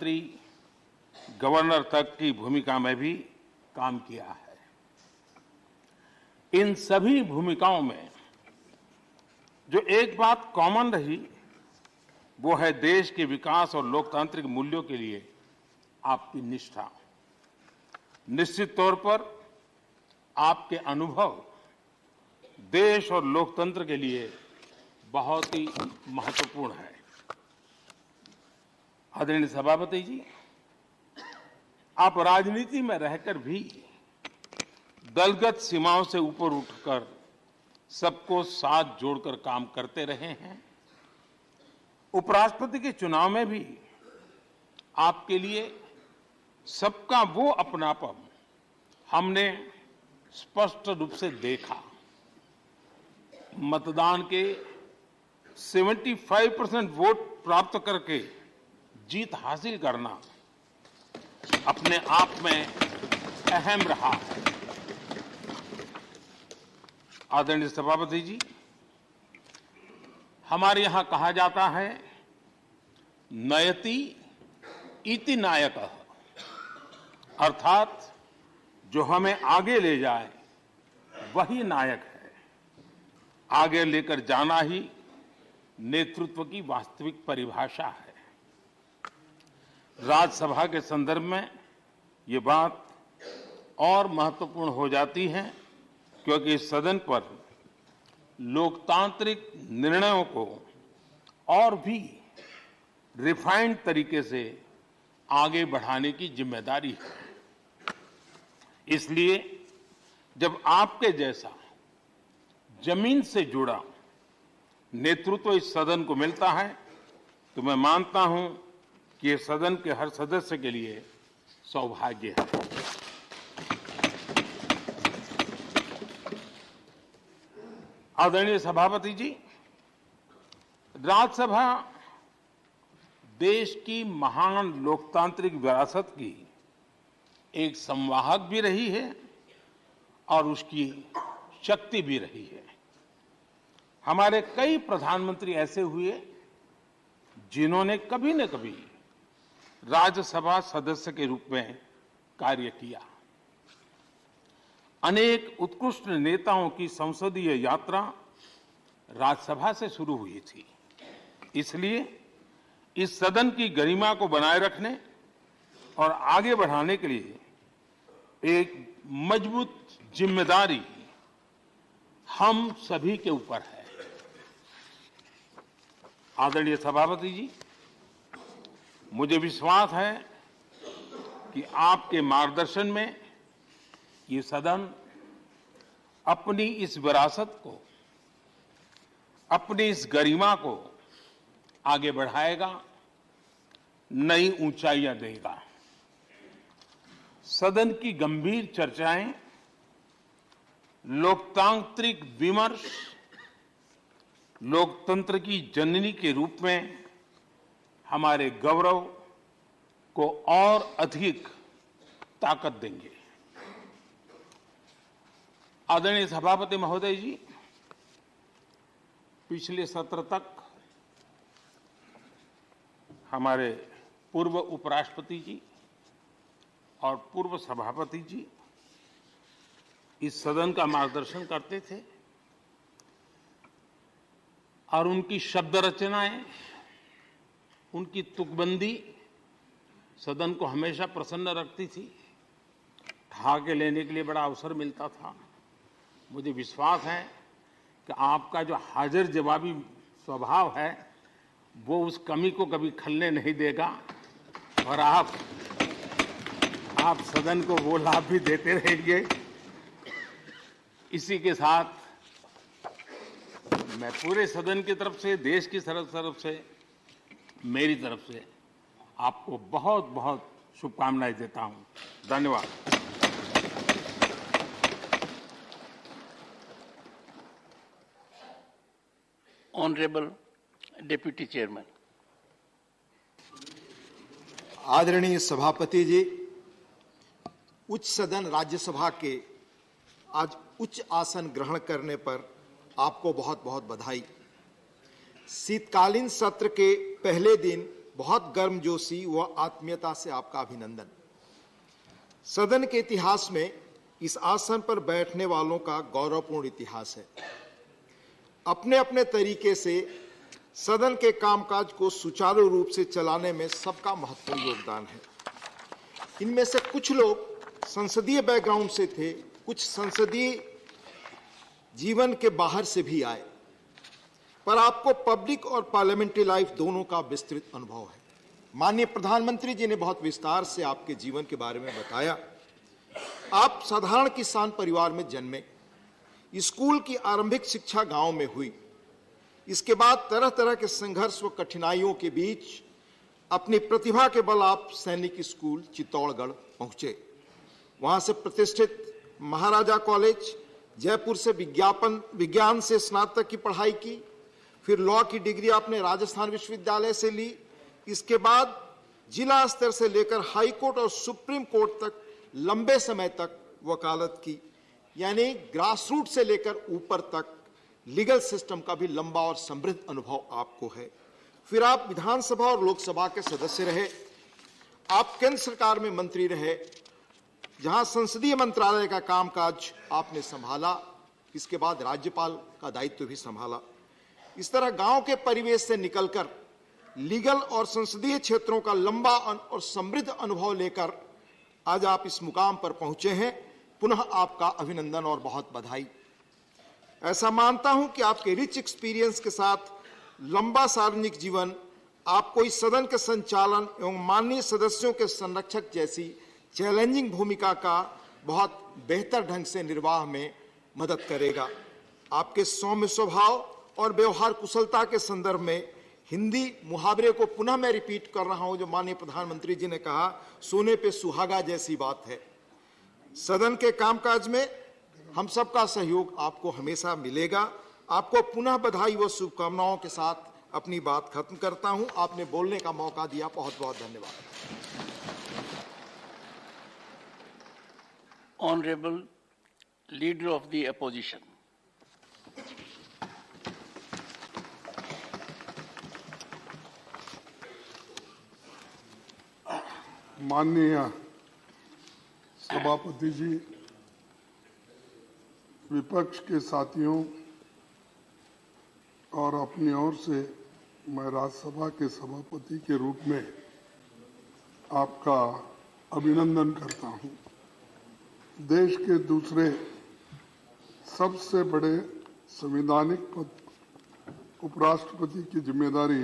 मंत्री, गवर्नर तक की भूमिका में भी काम किया है। इन सभी भूमिकाओं में जो एक बात कॉमन रही वो है देश के विकास और लोकतांत्रिक मूल्यों के लिए आपकी निष्ठा। निश्चित तौर पर आपके अनुभव देश और लोकतंत्र के लिए बहुत ही महत्वपूर्ण है। आदरणीय सभापति जी, आप राजनीति में रहकर भी दलगत सीमाओं से ऊपर उठकर सबको साथ जोड़कर काम करते रहे हैं। उपराष्ट्रपति के चुनाव में भी आपके लिए सबका वो अपनापन हमने स्पष्ट रूप से देखा। मतदान के 75% वोट प्राप्त करके जीत हासिल करना अपने आप में अहम रहा है। आदरणीय सभापति जी, हमारे यहां कहा जाता है नयति इति नायकः, अर्थात जो हमें आगे ले जाए वही नायक है। आगे लेकर जाना ही नेतृत्व की वास्तविक परिभाषा है। राज्यसभा के संदर्भ में ये बात और महत्वपूर्ण हो जाती है क्योंकि इस सदन पर लोकतांत्रिक निर्णयों को और भी रिफाइंड तरीके से आगे बढ़ाने की जिम्मेदारी है। इसलिए जब आपके जैसा जमीन से जुड़ा नेतृत्व इस सदन को मिलता है तो मैं मानता हूं कि ये सदन के हर सदस्य के लिए सौभाग्य है। आदरणीय सभापति जी, राज्यसभा देश की महान लोकतांत्रिक विरासत की एक संवाहक भी रही है और उसकी शक्ति भी रही है। हमारे कई प्रधानमंत्री ऐसे हुए जिन्होंने कभी न कभी राज्यसभा सदस्य के रूप में कार्य किया। अनेक उत्कृष्ट नेताओं की संसदीय यात्रा राज्यसभा से शुरू हुई थी। इसलिए इस सदन की गरिमा को बनाए रखने और आगे बढ़ाने के लिए एक मजबूत जिम्मेदारी हम सभी के ऊपर है। आदरणीय सभापति जी, मुझे विश्वास है कि आपके मार्गदर्शन में ये सदन अपनी इस विरासत को, अपनी इस गरिमा को आगे बढ़ाएगा, नई ऊंचाइयां देगा। सदन की गंभीर चर्चाएं, लोकतांत्रिक विमर्श लोकतंत्र की जननी के रूप में हमारे गौरव को और अधिक ताकत देंगे। आदरणीय सभापति महोदय जी, पिछले सत्र तक हमारे पूर्व उपराष्ट्रपति जी और पूर्व सभापति जी इस सदन का मार्गदर्शन करते थे और उनकी शब्द रचनाएं, उनकी तुकबंदी सदन को हमेशा प्रसन्न रखती थी। ठहाके लेने के लिए बड़ा अवसर मिलता था। मुझे विश्वास है कि आपका जो हाजिर जवाबी स्वभाव है वो उस कमी को कभी खलने नहीं देगा और आप सदन को वो लाभ भी देते रहेंगे। इसी के साथ मैं पूरे सदन की तरफ से, देश की तरफ से, मेरी तरफ से आपको बहुत बहुत शुभकामनाएं देता हूं। धन्यवाद। Honourable deputy chairman. आदरणीय सभापति जी, उच्च सदन राज्यसभा के आज उच्च आसन ग्रहण करने पर आपको बहुत बहुत बधाई। शीतकालीन सत्र के पहले दिन बहुत गर्मजोशी व आत्मीयता से आपका अभिनंदन। सदन के इतिहास में इस आसन पर बैठने वालों का गौरवपूर्ण इतिहास है। अपने अपने तरीके से सदन के कामकाज को सुचारू रूप से चलाने में सबका महत्वपूर्ण योगदान है। इनमें से कुछ लोग संसदीय बैकग्राउंड से थे, कुछ संसदीय जीवन के बाहर से भी आए, पर आपको पब्लिक और पार्लियामेंट्री लाइफ दोनों का विस्तृत अनुभव है। माननीय प्रधानमंत्री जी ने बहुत विस्तार से आपके जीवन के बारे में बताया। आप साधारण किसान परिवार में जन्मे, स्कूल की आरंभिक शिक्षा गांव में हुई। इसके बाद तरह तरह के संघर्ष व कठिनाइयों के बीच अपनी प्रतिभा के बल आप सैनिक स्कूल चित्तौड़गढ़ पहुंचे। वहां से प्रतिष्ठित महाराजा कॉलेज जयपुर से विज्ञान से स्नातक की पढ़ाई की। फिर लॉ की डिग्री आपने राजस्थान विश्वविद्यालय से ली। इसके बाद जिला स्तर से लेकर हाई कोर्ट और सुप्रीम कोर्ट तक लंबे समय तक वकालत की, यानी ग्रास रूट से लेकर ऊपर तक लीगल सिस्टम का भी लंबा और समृद्ध अनुभव आपको है। फिर आप विधानसभा और लोकसभा के सदस्य रहे। आप केंद्र सरकार में मंत्री रहे, जहां संसदीय मंत्रालय का कामकाज आपने संभाला। इसके बाद राज्यपाल का दायित्व भी संभाला। इस तरह गांव के परिवेश से निकलकर लीगल और संसदीय क्षेत्रों का लंबा और समृद्ध अनुभव लेकर आज आप इस मुकाम पर पहुंचे हैं। पुनः आपका अभिनंदन और बहुत बधाई। ऐसा मानता हूं कि आपके रिच एक्सपीरियंस के साथ लंबा सार्वजनिक जीवन आपको इस सदन के संचालन एवं माननीय सदस्यों के संरक्षक जैसी चैलेंजिंग भूमिका का बहुत बेहतर ढंग से निर्वाह में मदद करेगा। आपके सौम्य स्वभाव और व्यवहार कुशलता के संदर्भ में हिंदी मुहावरे को पुनः मैं रिपीट कर रहा हूं, जो माननीय प्रधानमंत्री जी ने कहा, सोने पे सुहागा जैसी बात है। सदन के कामकाज में हम सबका सहयोग आपको हमेशा मिलेगा। आपको पुनः बधाई व शुभकामनाओं के साथ अपनी बात खत्म करता हूं। आपने बोलने का मौका दिया, बहुत बहुत धन्यवाद। Honorable Leader of the Opposition. माननीय सभापति जी, विपक्ष के साथियों और अपनी ओर से मैं राज्यसभा के सभापति के रूप में आपका अभिनंदन करता हूं। देश के दूसरे सबसे बड़े संवैधानिक पद उपराष्ट्रपति की जिम्मेदारी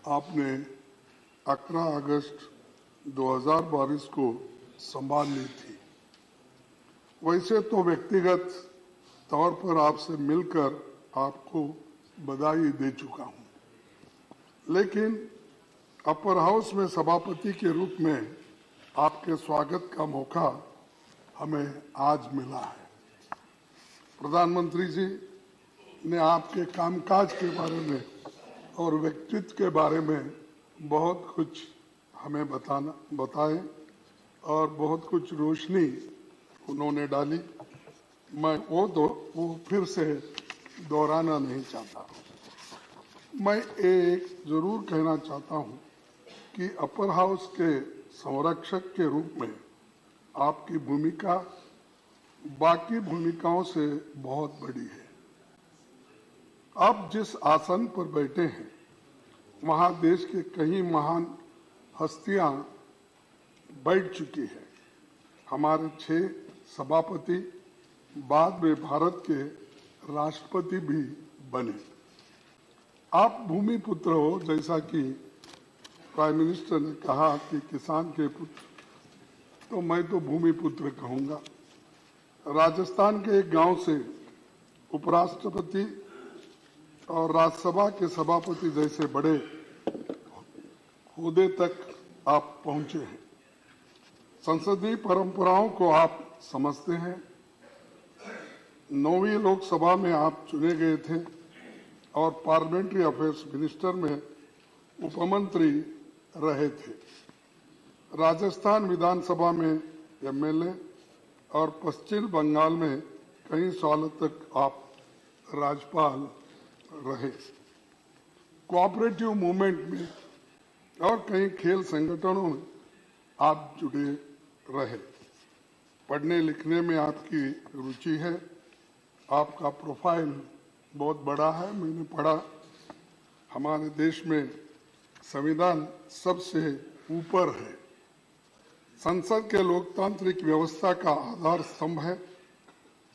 आपने 11 अगस्त 2022 को संभाल ली थी। वैसे तो व्यक्तिगत तौर पर आपसे मिलकर आपको बधाई दे चुका हूं, लेकिन अपर हाउस में सभापति के रूप में आपके स्वागत का मौका हमें आज मिला है। प्रधानमंत्री जी ने आपके कामकाज के बारे में और व्यक्तित्व के बारे में बहुत कुछ हमें बताए और बहुत कुछ रोशनी उन्होंने डाली। मैं वो फिर से दोहराना नहीं चाहता। मैं एक जरूर कहना चाहता हूं कि अपर हाउस के संरक्षक के रूप में आपकी भूमिका बाकी भूमिकाओं से बहुत बड़ी है। आप जिस आसन पर बैठे हैं, वहां देश के कई महान हस्तियां बैठ चुकी है। हमारे 6 सभापति बाद में भारत के राष्ट्रपति भी बने। आप भूमि पुत्र हो, जैसा कि प्राइम मिनिस्टर ने कहा कि किसान के पुत्र, तो मैं तो भूमि पुत्र कहूंगा। राजस्थान के एक गांव से उपराष्ट्रपति और राज्यसभा के सभापति जैसे बड़े ओहदे तक आप पहुंचे हैं। संसदीय परंपराओं को आप समझते हैं। 9वीं लोकसभा में आप चुने गए थे और पार्लियामेंट्री अफेयर्स मिनिस्टर में उपमंत्री रहे थे। राजस्थान विधानसभा में एमएलए और पश्चिम बंगाल में कई सालों तक आप राज्यपाल रहे। कोऑपरेटिव मूवमेंट में और कई खेल संगठनों में आप जुड़े रहे। पढ़ने लिखने में आपकी रुचि है, आपका प्रोफाइल बहुत बड़ा है। मैंने पढ़ा हमारे देश में संविधान सबसे ऊपर है, संसद के लोकतांत्रिक व्यवस्था का आधार स्तंभ है।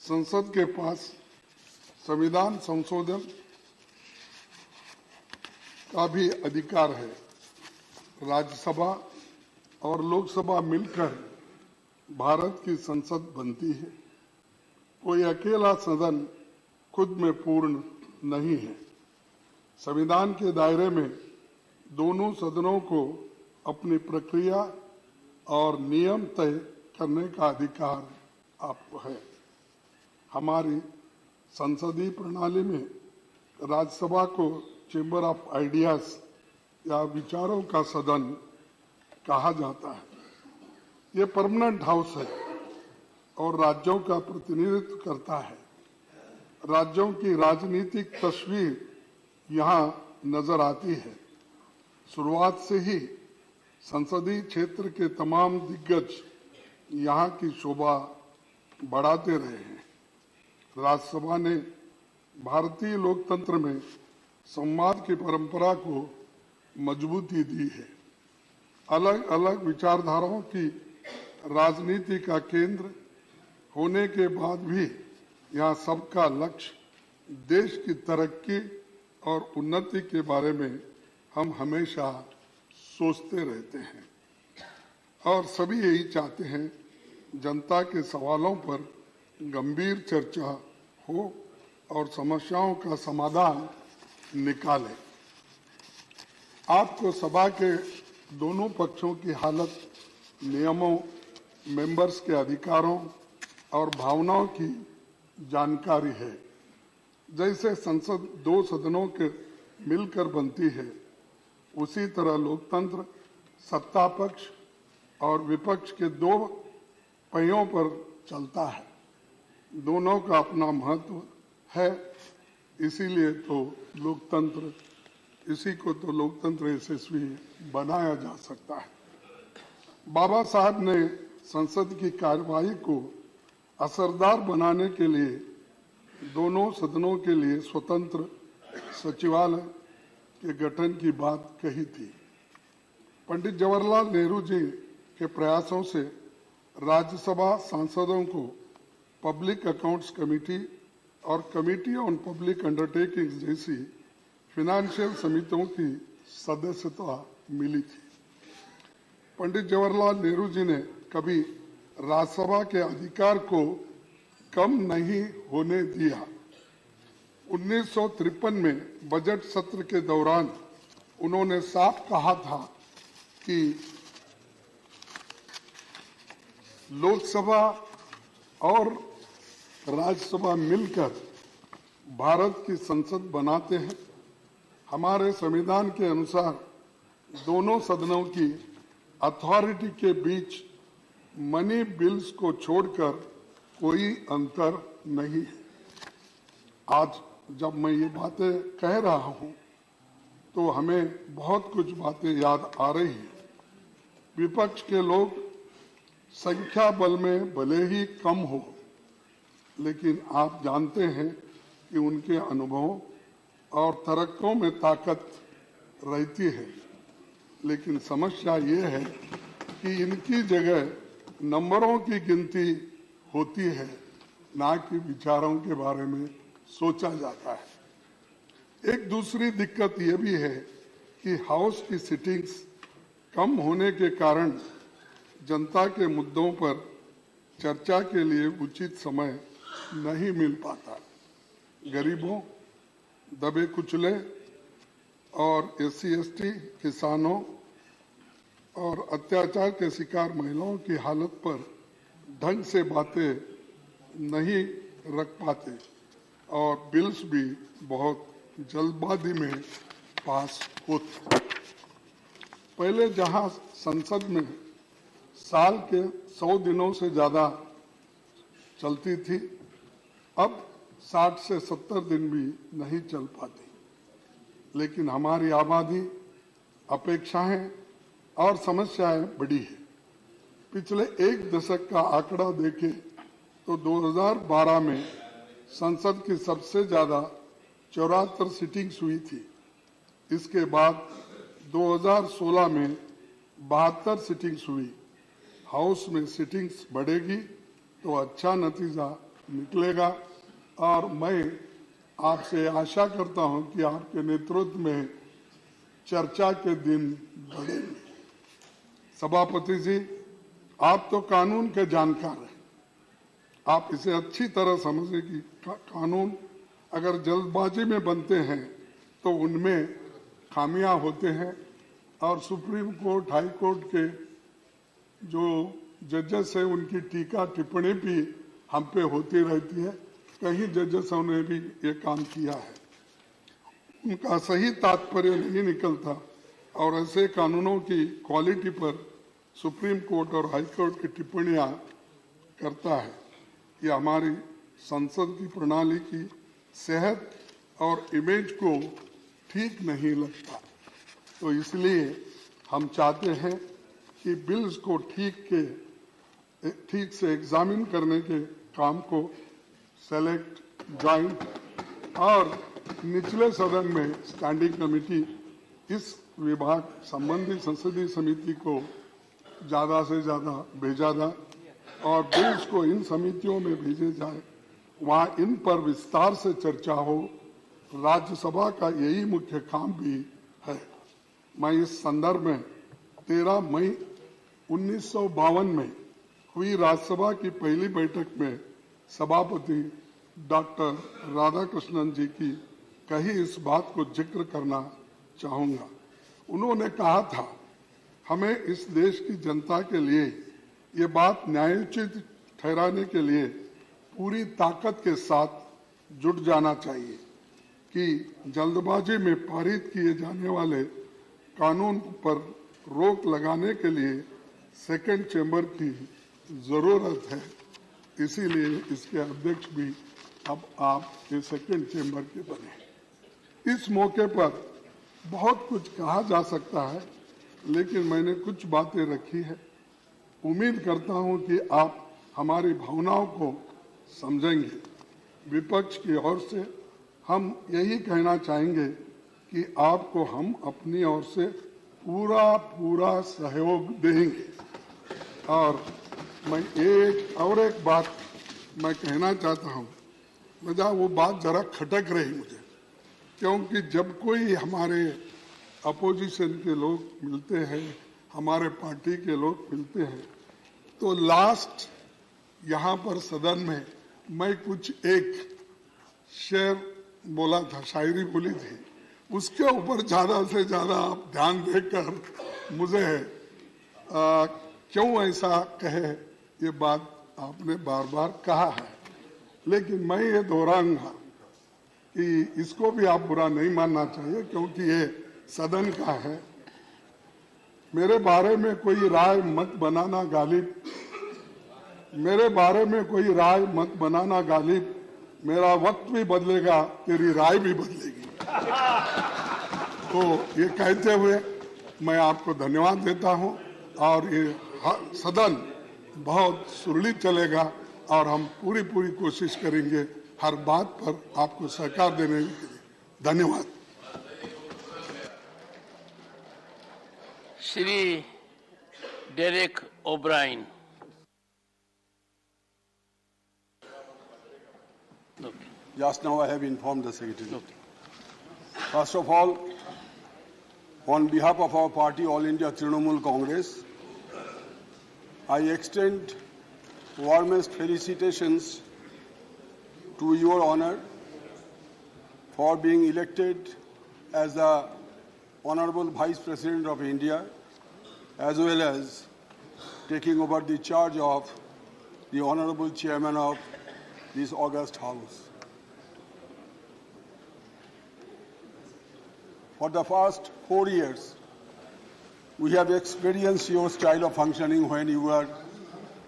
संसद के पास संविधान संशोधन का भी अधिकार है। राज्यसभा और लोकसभा मिलकर भारत की संसद बनती है। कोई अकेला सदन खुद में पूर्ण नहीं है। संविधान के दायरे में दोनों सदनों को अपनी प्रक्रिया और नियम तय करने का अधिकार आपको है। हमारी संसदीय प्रणाली में राज्यसभा को चेंबर ऑफ आइडियाज या विचारों का सदन कहा जाता है। ये परमानेंट हाउस है और राज्यों का प्रतिनिधित्व करता है। राज्यों की राजनीतिक तस्वीर यहाँ नजर आती है। शुरुआत से ही संसदीय क्षेत्र के तमाम दिग्गज यहाँ की शोभा बढ़ाते रहे हैं। राज्यसभा ने भारतीय लोकतंत्र में संवाद की परंपरा को मजबूती दी है। अलग अलग विचारधाराओं की राजनीति का केंद्र होने के बाद भी यहाँ सबका लक्ष्य देश की तरक्की और उन्नति के बारे में हम हमेशा सोचते रहते हैं और सभी यही चाहते हैं जनता के सवालों पर गंभीर चर्चा हो और समस्याओं का समाधान निकालें। आपको सभा के दोनों पक्षों की हालत, नियमों, मेंबर्स के अधिकारों और भावनाओं की जानकारी है। जैसे संसद दो सदनों के मिलकर बनती है, उसी तरह लोकतंत्र सत्ता पक्ष और विपक्ष के दो पहियों पर चलता है। दोनों का अपना महत्व है, इसीलिए तो लोकतंत्र यशस्वी बनाया जा सकता है। बाबा साहब ने संसद की कार्यवाही को असरदार बनाने के लिए दोनों सदनों के लिए स्वतंत्र सचिवालय के गठन की बात कही थी। पंडित जवाहरलाल नेहरू जी के प्रयासों से राज्यसभा सांसदों को पब्लिक अकाउंट्स कमेटी और कमेटी ऑन पब्लिक अंडरटेकिंग्स जैसी फाइनेंशियल समितियों की सदस्यता मिली थी। पंडित जवाहरलाल नेहरू जी ने कभी राज्यसभा के अधिकार को कम नहीं होने दिया। 1953 में बजट सत्र के दौरान उन्होंने साफ कहा था कि लोकसभा और राज्यसभा मिलकर भारत की संसद बनाते हैं। हमारे संविधान के अनुसार दोनों सदनों की अथॉरिटी के बीच मनी बिल्स को छोड़कर कोई अंतर नहीं है। आज जब मैं ये बातें कह रहा हूं तो हमें बहुत कुछ बातें याद आ रही है। विपक्ष के लोग संख्या बल में भले ही कम हो, लेकिन आप जानते हैं कि उनके अनुभवों और तरक्कों में ताकत रहती है। लेकिन समस्या ये है कि इनकी जगह नंबरों की गिनती होती है, ना कि विचारों के बारे में सोचा जाता है। एक दूसरी दिक्कत ये भी है कि हाउस की सिटिंग्स कम होने के कारण जनता के मुद्दों पर चर्चा के लिए उचित समय नहीं मिल पाता। गरीबों, दबे कुचले और SC/ST किसानों और अत्याचार के शिकार महिलाओं की हालत पर ढंग से बातें नहीं रख पाते और बिल्स भी बहुत जल्दबाजी में पास होते। पहले जहां संसद में साल के 100 दिनों से ज्यादा चलती थी, अब 60 से 70 दिन भी नहीं चल पाती। लेकिन हमारी आबादी अपेक्षाएं और समस्याएं बढ़ी है। पिछले एक दशक का आंकड़ा देखें तो 2012 में संसद की सबसे ज्यादा 74 सीटिंग्स हुई थी। इसके बाद 2016 में 72 सीटिंग्स हुई। हाउस में सीटिंग्स बढ़ेगी तो अच्छा नतीजा निकलेगा और मैं आपसे आशा करता हूं कि आपके नेतृत्व में चर्चा के दिन बढ़ेंगे। सभापति जी, आप तो कानून के जानकार हैं। आप इसे अच्छी तरह समझें कि कानून अगर जल्दबाजी में बनते हैं तो उनमें खामियां होते हैं और सुप्रीम कोर्ट, हाई कोर्ट के जो जजेस हैं उनकी टीका टिप्पणी भी हम पे होती रहती है। कई जजेसों ने भी ये काम किया है, उनका सही तात्पर्य नहीं निकलता और ऐसे कानूनों की क्वालिटी पर सुप्रीम कोर्ट और हाई कोर्ट की टिप्पणियां करता है। ये हमारी संसद की प्रणाली की सेहत और इमेज को ठीक नहीं लगता। तो इसलिए हम चाहते हैं कि बिल्स को ठीक से एग्जामिन करने के काम को सेलेक्ट, जॉइंट और निचले सदन में स्टैंडिंग कमेटी इस विभाग संबंधी संसदीय समिति को ज्यादा से ज्यादा भेजा जाए और बिल्स को इन समितियों में भेजे जाए, वहां इन पर विस्तार से चर्चा हो। राज्यसभा का यही मुख्य काम भी है। मैं इस संदर्भ में 13 मई 1952 में हुई राज्यसभा की पहली बैठक में सभापति डॉक्टर राधाकृष्णन जी की कही इस बात को जिक्र करना चाहूंगा। उन्होंने कहा था, हमें इस देश की जनता के लिए ये बात न्यायोचित ठहराने के लिए पूरी ताकत के साथ जुट जाना चाहिए कि जल्दबाजी में पारित किए जाने वाले कानून पर रोक लगाने के लिए सेकंड चेंबर की जरूरत है। इसीलिए इसके अध्यक्ष भी अब आप ये सेकंड चेंबर के बने। इस मौके पर बहुत कुछ कहा जा सकता है, लेकिन मैंने कुछ बातें रखी है। उम्मीद करता हूं कि आप हमारी भावनाओं को समझेंगे। विपक्ष की ओर से हम यही कहना चाहेंगे कि आपको हम अपनी ओर से पूरा सहयोग देंगे। और मैं एक बात मैं कहना चाहता हूं, मुझे वो बात जरा खटक रही मुझे, क्योंकि जब कोई हमारे अपोजिशन के लोग मिलते हैं, हमारे पार्टी के लोग मिलते हैं, तो लास्ट यहाँ पर सदन में मैं कुछ एक शेर बोला था, शायरी बोली थी, उसके ऊपर ज्यादा से ज्यादा आप ध्यान देकर मुझे क्यों ऐसा कहे ये बात आपने बार बार कहा है, लेकिन मैं ये दोहराऊंगा कि इसको भी आप बुरा नहीं मानना चाहिए, क्योंकि ये सदन का है। मेरे बारे में कोई राय मत बनाना गालिब, मेरे बारे में कोई राय मत बनाना गालिब, मेरा वक्त भी बदलेगा, तेरी राय भी बदलेगी। तो ये कहते हुए मैं आपको धन्यवाद देता हूं और ये सदन बहुत सुरक्षित चलेगा और हम पूरी कोशिश करेंगे हर बात पर आपको सहकार देने के लिए। धन्यवाद। Shri Derek O'Brien. Just now I have informed the Secretary. First of all, on behalf of our party, All India Trinamool Congress, I extend warmest felicitations to Your Honor for being elected as the Honorable Vice President of India, as well as taking over the charge of the Honorable Chairman of this august House. For the past 4 years, we have experienced your style of functioning when you were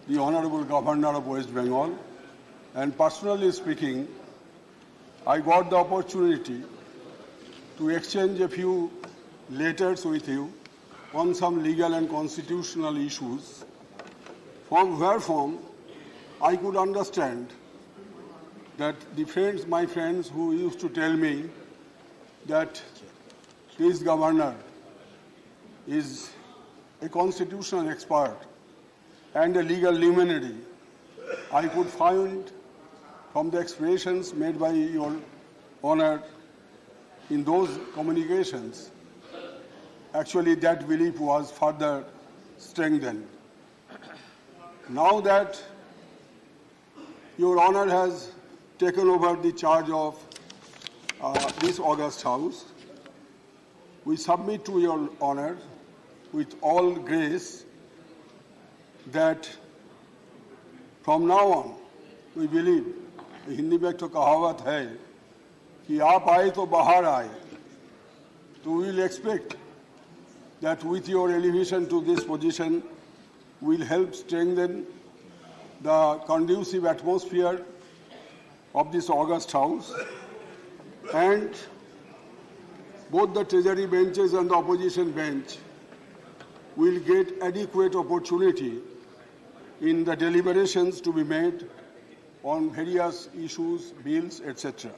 the Honorable Governor of West Bengal. And personally speaking, I got the opportunity to exchange a few letters with you on some legal and constitutional issues, wherefrom I could understand that my friends who used to tell me that this governor is a constitutional expert and a legal luminary, I could find from the expressions made by your Honor in those communications, actually that belief was further strengthened. Now that your Honor has taken over the charge of this August House, we submit to your Honor with all grace that from now on, we believe, Hindi में तो कहावत है कि आप आए तो बाहर आए, so we will expect that with your elevation to this position will help strengthen the conducive atmosphere of this August House, and both the Treasury benches and the opposition bench will get adequate opportunity in the deliberations to be made on various issues, bills, etc.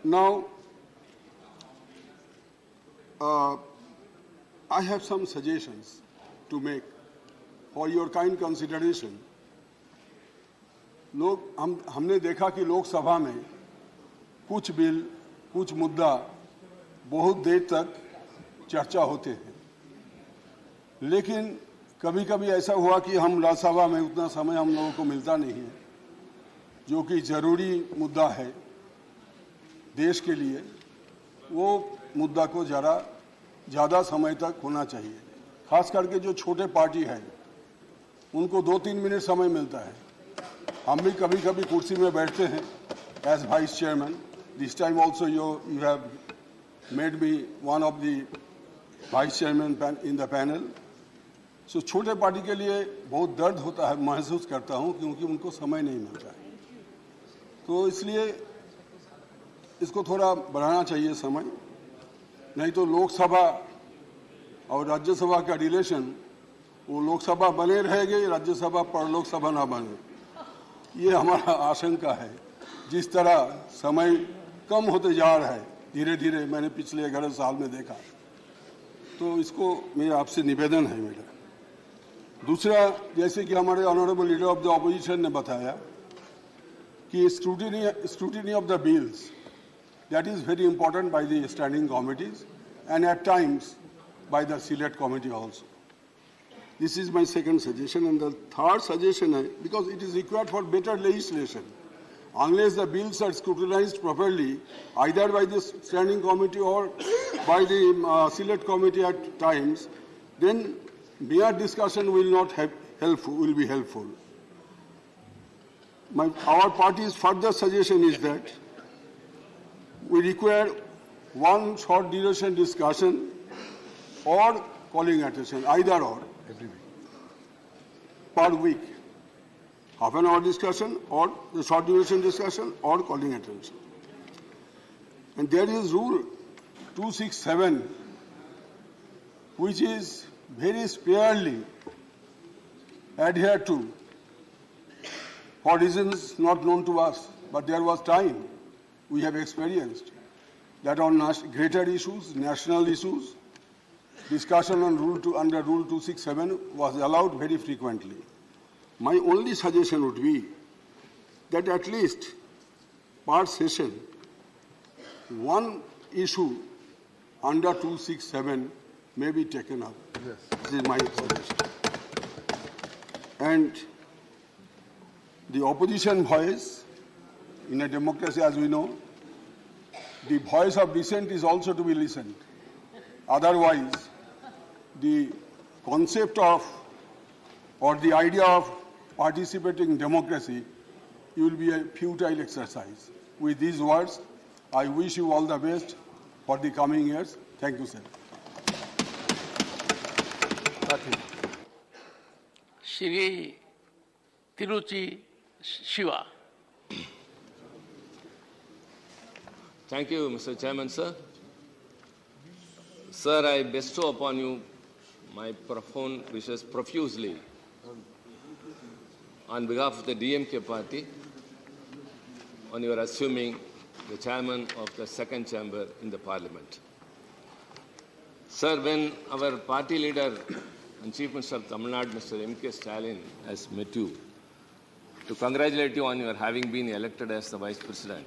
Now, I have some suggestions to make for your kind consideration. हमने देखा कि लोकसभा में कुछ bill, कुछ मुद्दा बहुत देर तक चर्चा होते हैं, लेकिन कभी कभी ऐसा हुआ कि हम राज्यसभा में उतना समय हम लोगों को मिलता नहीं है, जो कि जरूरी मुद्दा है देश के लिए, वो मुद्दा को जरा ज़्यादा समय तक होना चाहिए। खास करके जो छोटे पार्टी है उनको 2-3 मिनट समय मिलता है। हम भी कभी कभी कुर्सी में बैठते हैं as vice chairman. This time also you have made me one of the vice chairman in the panel. So छोटे पार्टी के लिए बहुत दर्द होता है, महसूस करता हूं, क्योंकि उनको समय नहीं मिलता है। तो इसलिए इसको थोड़ा बढ़ाना चाहिए समय, नहीं तो लोकसभा और राज्यसभा का रिलेशन, वो लोकसभा बने रहेगी, राज्यसभा पर लोकसभा ना बने, ये हमारा आशंका है। जिस तरह समय कम होते जा रहा है धीरे धीरे, मैंने पिछले 11 साल में देखा, तो इसको मेरा आपसे निवेदन है मेरा। दूसरा, जैसे कि हमारे honourable leader of the opposition ने बताया कि scrutiny of the bills, that is very important by the standing committees and at times by the select committee also. This is my second suggestion. And the third suggestion is, because it is required for better legislation, unless the bills are scrutinized properly, either by the standing committee or by the select committee at times, then mere discussion will not will be helpful. Our party's further suggestion is that we require one short duration discussion or calling attention, either or, every week, per week. Half an hour discussion or the short duration discussion or calling attention. And there is rule 267, which is very sparely adhered to for reasons not known to us, but there was time we have experienced that on greater issues, national issues, discussion on under Rule 267 was allowed very frequently. My only suggestion would be that at least per session, one issue under 267 may be taken up. Yes. This is my suggestion. And the opposition voice, in a democracy, as we know, the voice of dissent is also to be listened. Otherwise, the concept of or the idea of participating democracy will be a futile exercise. With these words, I wish you all the best for the coming years. Thank you, sir. Shri Tiruchi Shiva. Thank you, Mr. Chairman, sir. Sir, I bestow upon you my profound wishes profusely on behalf of the DMK party on your assuming the chairman of the second chamber in the parliament. Sir, when our party leader and Chief Minister of Tamil Nadu, Mr. M.K. Stalin, has met you to congratulate you on your having been elected as the Vice President,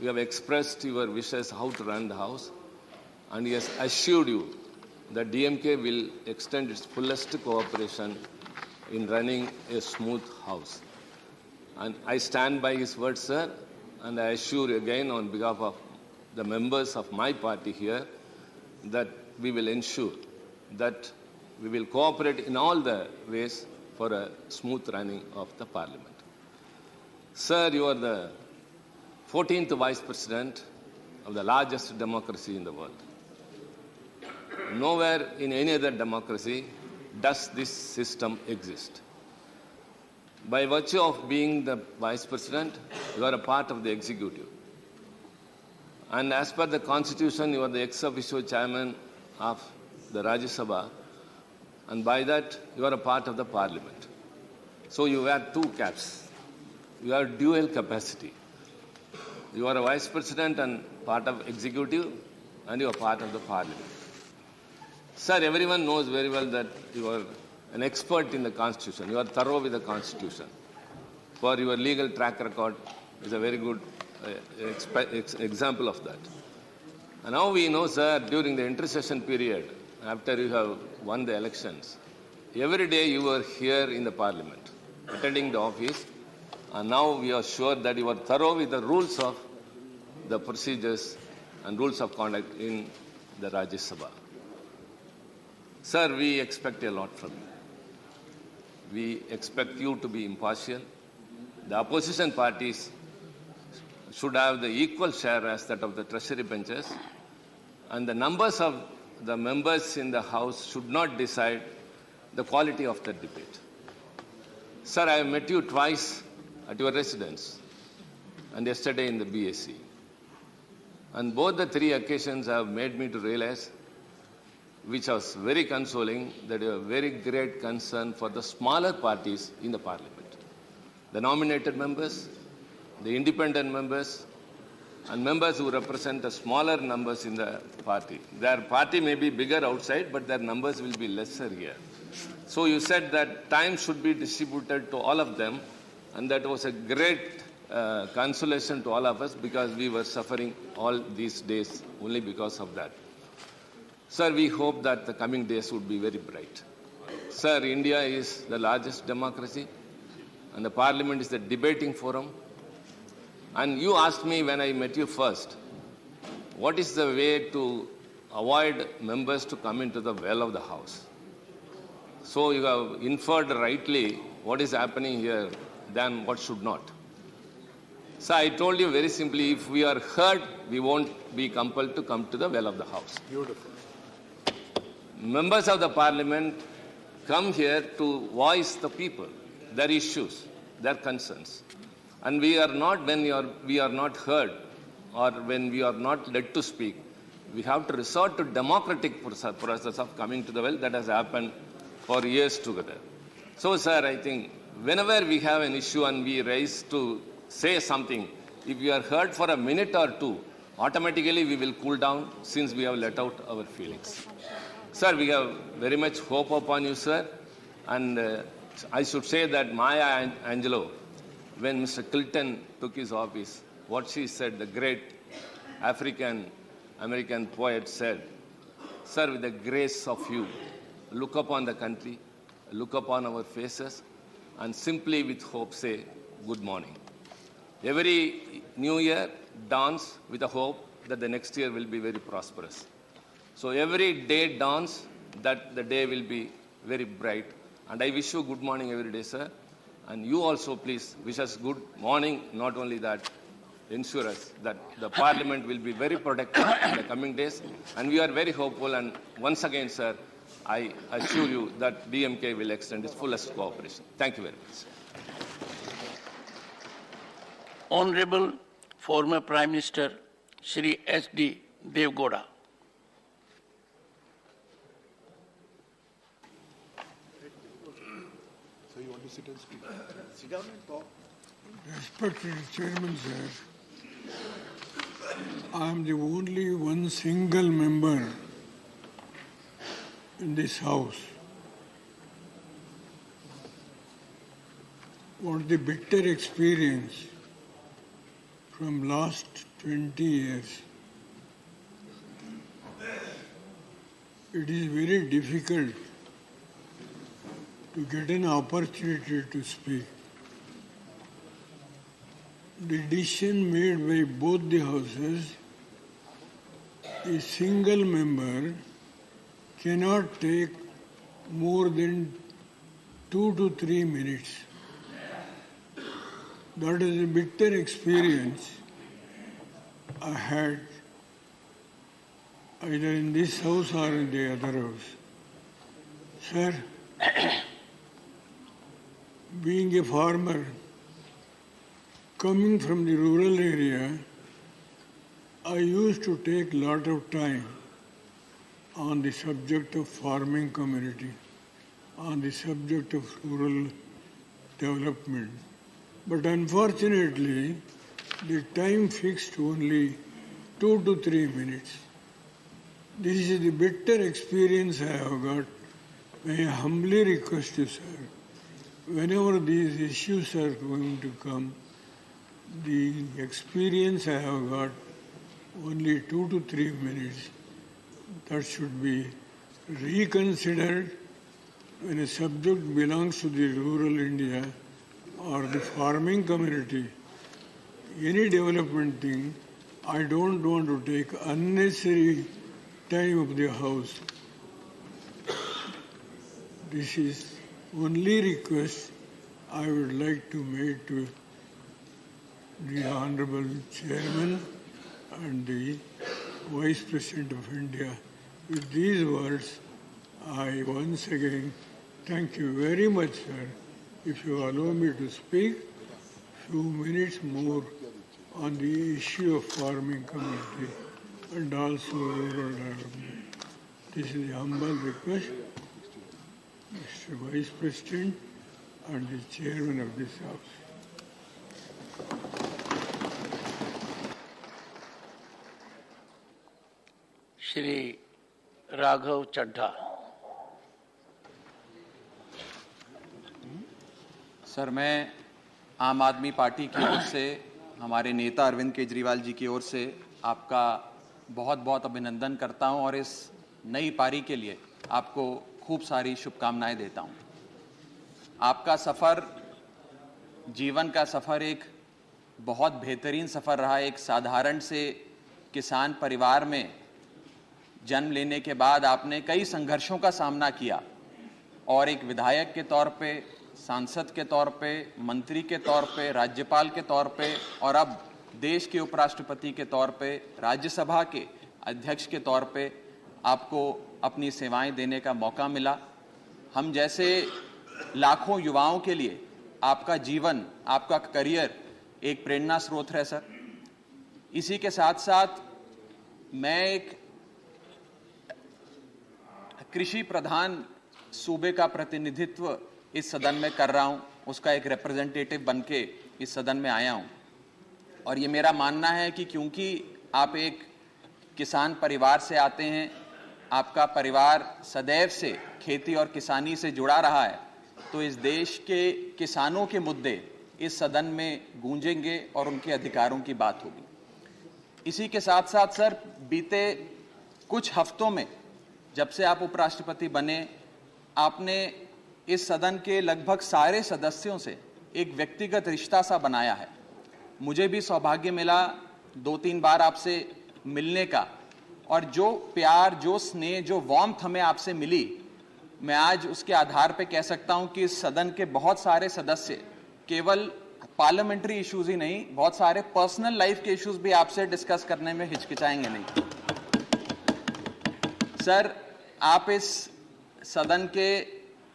you have expressed your wishes how to run the House, and he has assured you that DMK will extend its fullest cooperation in running a smooth House. And I stand by his words, sir, and I assure you again on behalf of the members of my party here that we will ensure that we will cooperate in all the ways for a smooth running of the Parliament. Sir, you are the 14th Vice President of the largest democracy in the world. Nowhere in any other democracy does this system exist. By virtue of being the Vice President, you are a part of the executive. And as per the Constitution, you are the ex officio chairman of the Rajya Sabha, and by that, you are a part of the Parliament. So you wear two caps. You have dual capacity. You are a Vice President and part of executive, and you are part of the Parliament. Sir, everyone knows very well that you are an expert in the Constitution. You are thorough with the Constitution. For your legal track record is a very good example of that. And now we know, sir, during the intercession period, after you have won the elections, every day you were here in the Parliament, attending the office, and now we are sure that you are thorough with the rules of the procedures and rules of conduct in the Rajya Sabha. Sir, we expect a lot from you. We expect you to be impartial. The opposition parties should have the equal share as that of the treasury benches, and the numbers of the members in the House should not decide the quality of the debate. Sir, I have met you twice at your residence and yesterday in the BAC. And both the three occasions have made me to realize, which was very consoling, that you have very great concern for the smaller parties in the Parliament. The nominated members, the independent members, and members who represent the smaller numbers in the party. Their party may be bigger outside, but their numbers will be lesser here. So you said that time should be distributed to all of them, and that was a great consolation to all of us because we were suffering all these days only because of that. Sir, we hope that the coming days would be very bright. Sir, India is the largest democracy, and the Parliament is the debating forum. And you asked me when I met you first, what is the way to avoid members to come into the well of the House? So you have inferred rightly what is happening here than what should not. So I told you very simply, if we are heard, we won't be compelled to come to the well of the House. Beautiful. Members of the Parliament come here to voice the people, their issues, their concerns. And we are not, when we are not heard or when we are not led to speak, we have to resort to democratic process of coming to the well that has happened for years together. So, sir, I think whenever we have an issue and we rise to say something, if we are heard for a minute or two, automatically we will cool down since we have let out our feelings. Sir, we have very much hope upon you, sir. And I should say that Maya Angelou, when Mr. Clinton took his office, what she said, the great African-American poet said, sir, with the grace of you, look upon the country, look upon our faces, and simply with hope say, good morning. Every new year dawns with a hope that the next year will be very prosperous. So every day dawns that the day will be very bright. And I wish you good morning every day, sir. And you also, please, wish us good morning. Not only that, ensure us that the Parliament will be very productive in the coming days. And we are very hopeful. And once again, sir, I assure you that DMK will extend its fullest cooperation. Thank you very much. Honorable former Prime Minister Shri S.D. Devgowda. Respected Chairman, sir, I am the only one single member in this House. What the bitter experience from last 20 years. It is very difficult to get an opportunity to speak. The decision made by both the houses, a single member cannot take more than 2 to 3 minutes. That is a bitter experience I had either in this house or in the other house. Sir, being a farmer, coming from the rural area, I used to take a lot of time on the subject of farming community, on the subject of rural development. But unfortunately, the time fixed only 2 to 3 minutes. This is the bitter experience I have got. May I humbly request you, sir, whenever these issues are going to come, the experience I have got, only 2 to 3 minutes, that should be reconsidered when a subject belongs to the rural India or the farming community. Any development thing, I don't want to take unnecessary time of the House. This is only request I would like to make to the Honorable Chairman and the Vice President of India. With these words, I once again thank you very much, sir. If you allow me to speak few minutes more on the issue of farming community and also rural development. This is a humble request, Mr. Vice President and the Chairman of this House. Shri Raghav Chadha. Sir, मैं आम आदमी party की ओर से, हमारे नेता अरविंद केजरीवाल जी की ओर से आपका बहुत बहुत अभिनंदन करता हूं और इस नई पारी के लिए आपको खूब सारी शुभकामनाएं देता हूं। आपका सफ़र, जीवन का सफ़र एक बहुत बेहतरीन सफ़र रहा। एक साधारण से किसान परिवार में जन्म लेने के बाद आपने कई संघर्षों का सामना किया और एक विधायक के तौर पे, सांसद के तौर पे, मंत्री के तौर पे, राज्यपाल के तौर पे और अब देश के उपराष्ट्रपति के तौर पे, राज्यसभा के अध्यक्ष के तौर पे आपको अपनी सेवाएं देने का मौका मिला। हम जैसे लाखों युवाओं के लिए आपका जीवन, आपका करियर एक प्रेरणा स्रोत है सर। इसी के साथ साथ मैं एक कृषि प्रधान सूबे का प्रतिनिधित्व इस सदन में कर रहा हूं, उसका एक रिप्रेजेंटेटिव बनके इस सदन में आया हूं और ये मेरा मानना है कि क्योंकि आप एक किसान परिवार से आते हैं, आपका परिवार सदैव से खेती और किसानी से जुड़ा रहा है, तो इस देश के किसानों के मुद्दे इस सदन में गूंजेंगे और उनके अधिकारों की बात होगी। इसी के साथ साथ सर, बीते कुछ हफ्तों में जब से आप उपराष्ट्रपति बने, आपने इस सदन के लगभग सारे सदस्यों से एक व्यक्तिगत रिश्ता सा बनाया है। मुझे भी सौभाग्य मिला 2-3 बार आपसे मिलने का और जो प्यार, जो स्नेह, जो वार्मथ हमें आपसे मिली, मैं आज उसके आधार पे कह सकता हूं कि इस सदन के बहुत सारे सदस्य केवल पार्लियामेंट्री इश्यूज ही नहीं, बहुत सारे पर्सनल लाइफ के इश्यूज भी आपसे डिस्कस करने में हिचकिचाएंगे नहीं। सर, आप इस सदन के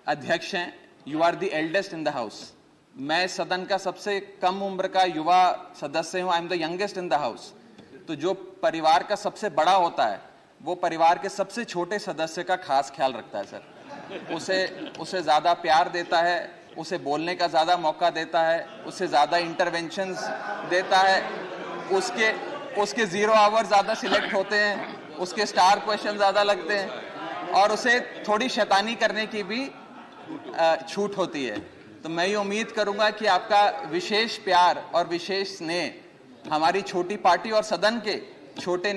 अध्यक्ष हैं, you are the eldest in the house. मैं सदन का सबसे कम उम्र का युवा सदस्य हूं, I am the youngest in the house. तो जो परिवार का सबसे बड़ा होता है वो परिवार के सबसे छोटे सदस्य का खास ख्याल रखता है सर, उसे ज्यादा प्यार देता है, उसे बोलने का ज़्यादा मौका देता है, उसे ज़्यादा इंटरवेंशंस देता है, उसके 0 आवर ज़्यादा सिलेक्ट होते हैं, उसके स्टार क्वेश्चन ज़्यादा लगते हैं और उसे थोड़ी शैतानी करने की भी छूट होती है। तो मैं ये उम्मीद करूंगा कि आपका विशेष प्यार और विशेष स्नेह हमारी छोटी पार्टी और सदन के छोटे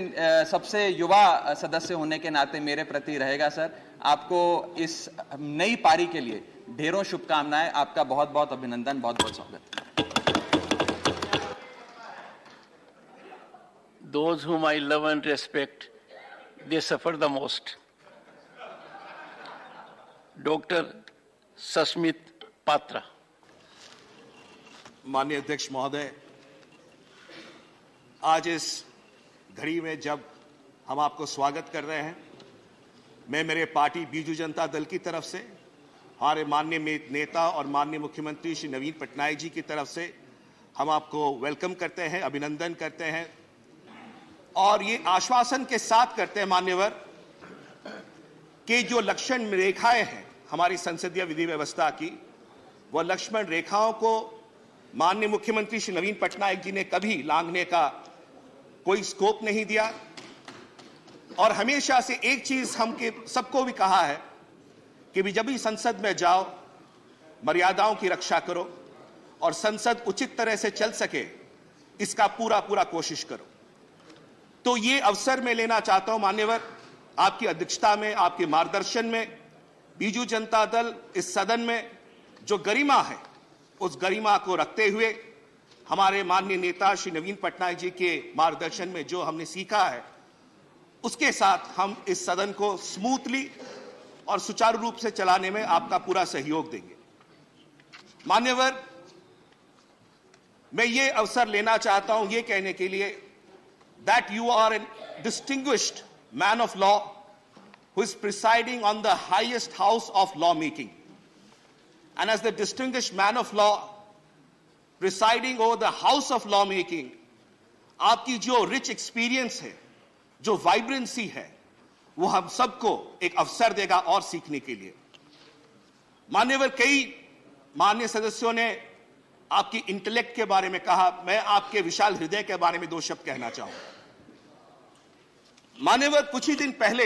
सबसे युवा सदस्य होने के नाते मेरे प्रति रहेगा। सर, आपको इस नई पारी के लिए ढेरों शुभकामनाएं, आपका बहुत बहुत अभिनंदन, बहुत बहुत स्वागत। Those whom I love and respect, they suffer the most. Dr. Sasmit Patra. माननीय अध्यक्ष महोदय, आज इस घड़ी में जब हम आपको स्वागत कर रहे हैं, मैं मेरे पार्टी बीजू जनता दल की तरफ से, हमारे माननीय नेता और माननीय मुख्यमंत्री श्री नवीन पटनायक जी की तरफ से हम आपको वेलकम करते हैं, अभिनंदन करते हैं और ये आश्वासन के साथ करते हैं मान्यवर कि जो लक्ष्मण रेखाएं हैं हमारी संसदीय विधि व्यवस्था की, वह लक्ष्मण रेखाओं को माननीय मुख्यमंत्री श्री नवीन पटनायक जी ने कभी लांघने का कोई स्कोप नहीं दिया और हमेशा से एक चीज हम सबको भी कहा है कि भी जब भी संसद में जाओ, मर्यादाओं की रक्षा करो और संसद उचित तरह से चल सके, इसका पूरा कोशिश करो। तो ये अवसर मैं लेना चाहता हूं मान्यवर, आपकी अध्यक्षता में, आपके मार्गदर्शन में बीजू जनता दल इस सदन में जो गरिमा है, उस गरिमा को रखते हुए हमारे माननीय नेता श्री नवीन पटनायक जी के मार्गदर्शन में जो हमने सीखा है, उसके साथ हम इस सदन को स्मूथली और सुचारू रूप से चलाने में आपका पूरा सहयोग देंगे। मान्यवर, मैं ये अवसर लेना चाहता हूं ये कहने के लिए that you are a distinguished man of law who is presiding on the highest house of lawmaking. And as the distinguished man of law presiding over the house of lawmaking, आपकी जो rich experience है, जो vibrancy है, वो हम सबको एक अवसर देगा और सीखने के लिए। मान्यवर, कई माननीय सदस्यों ने आपकी इंटेलेक्ट के बारे में कहा, मैं आपके विशाल हृदय के बारे में 2 शब्द कहना चाहूंगा। मान्यवर, कुछ ही दिन पहले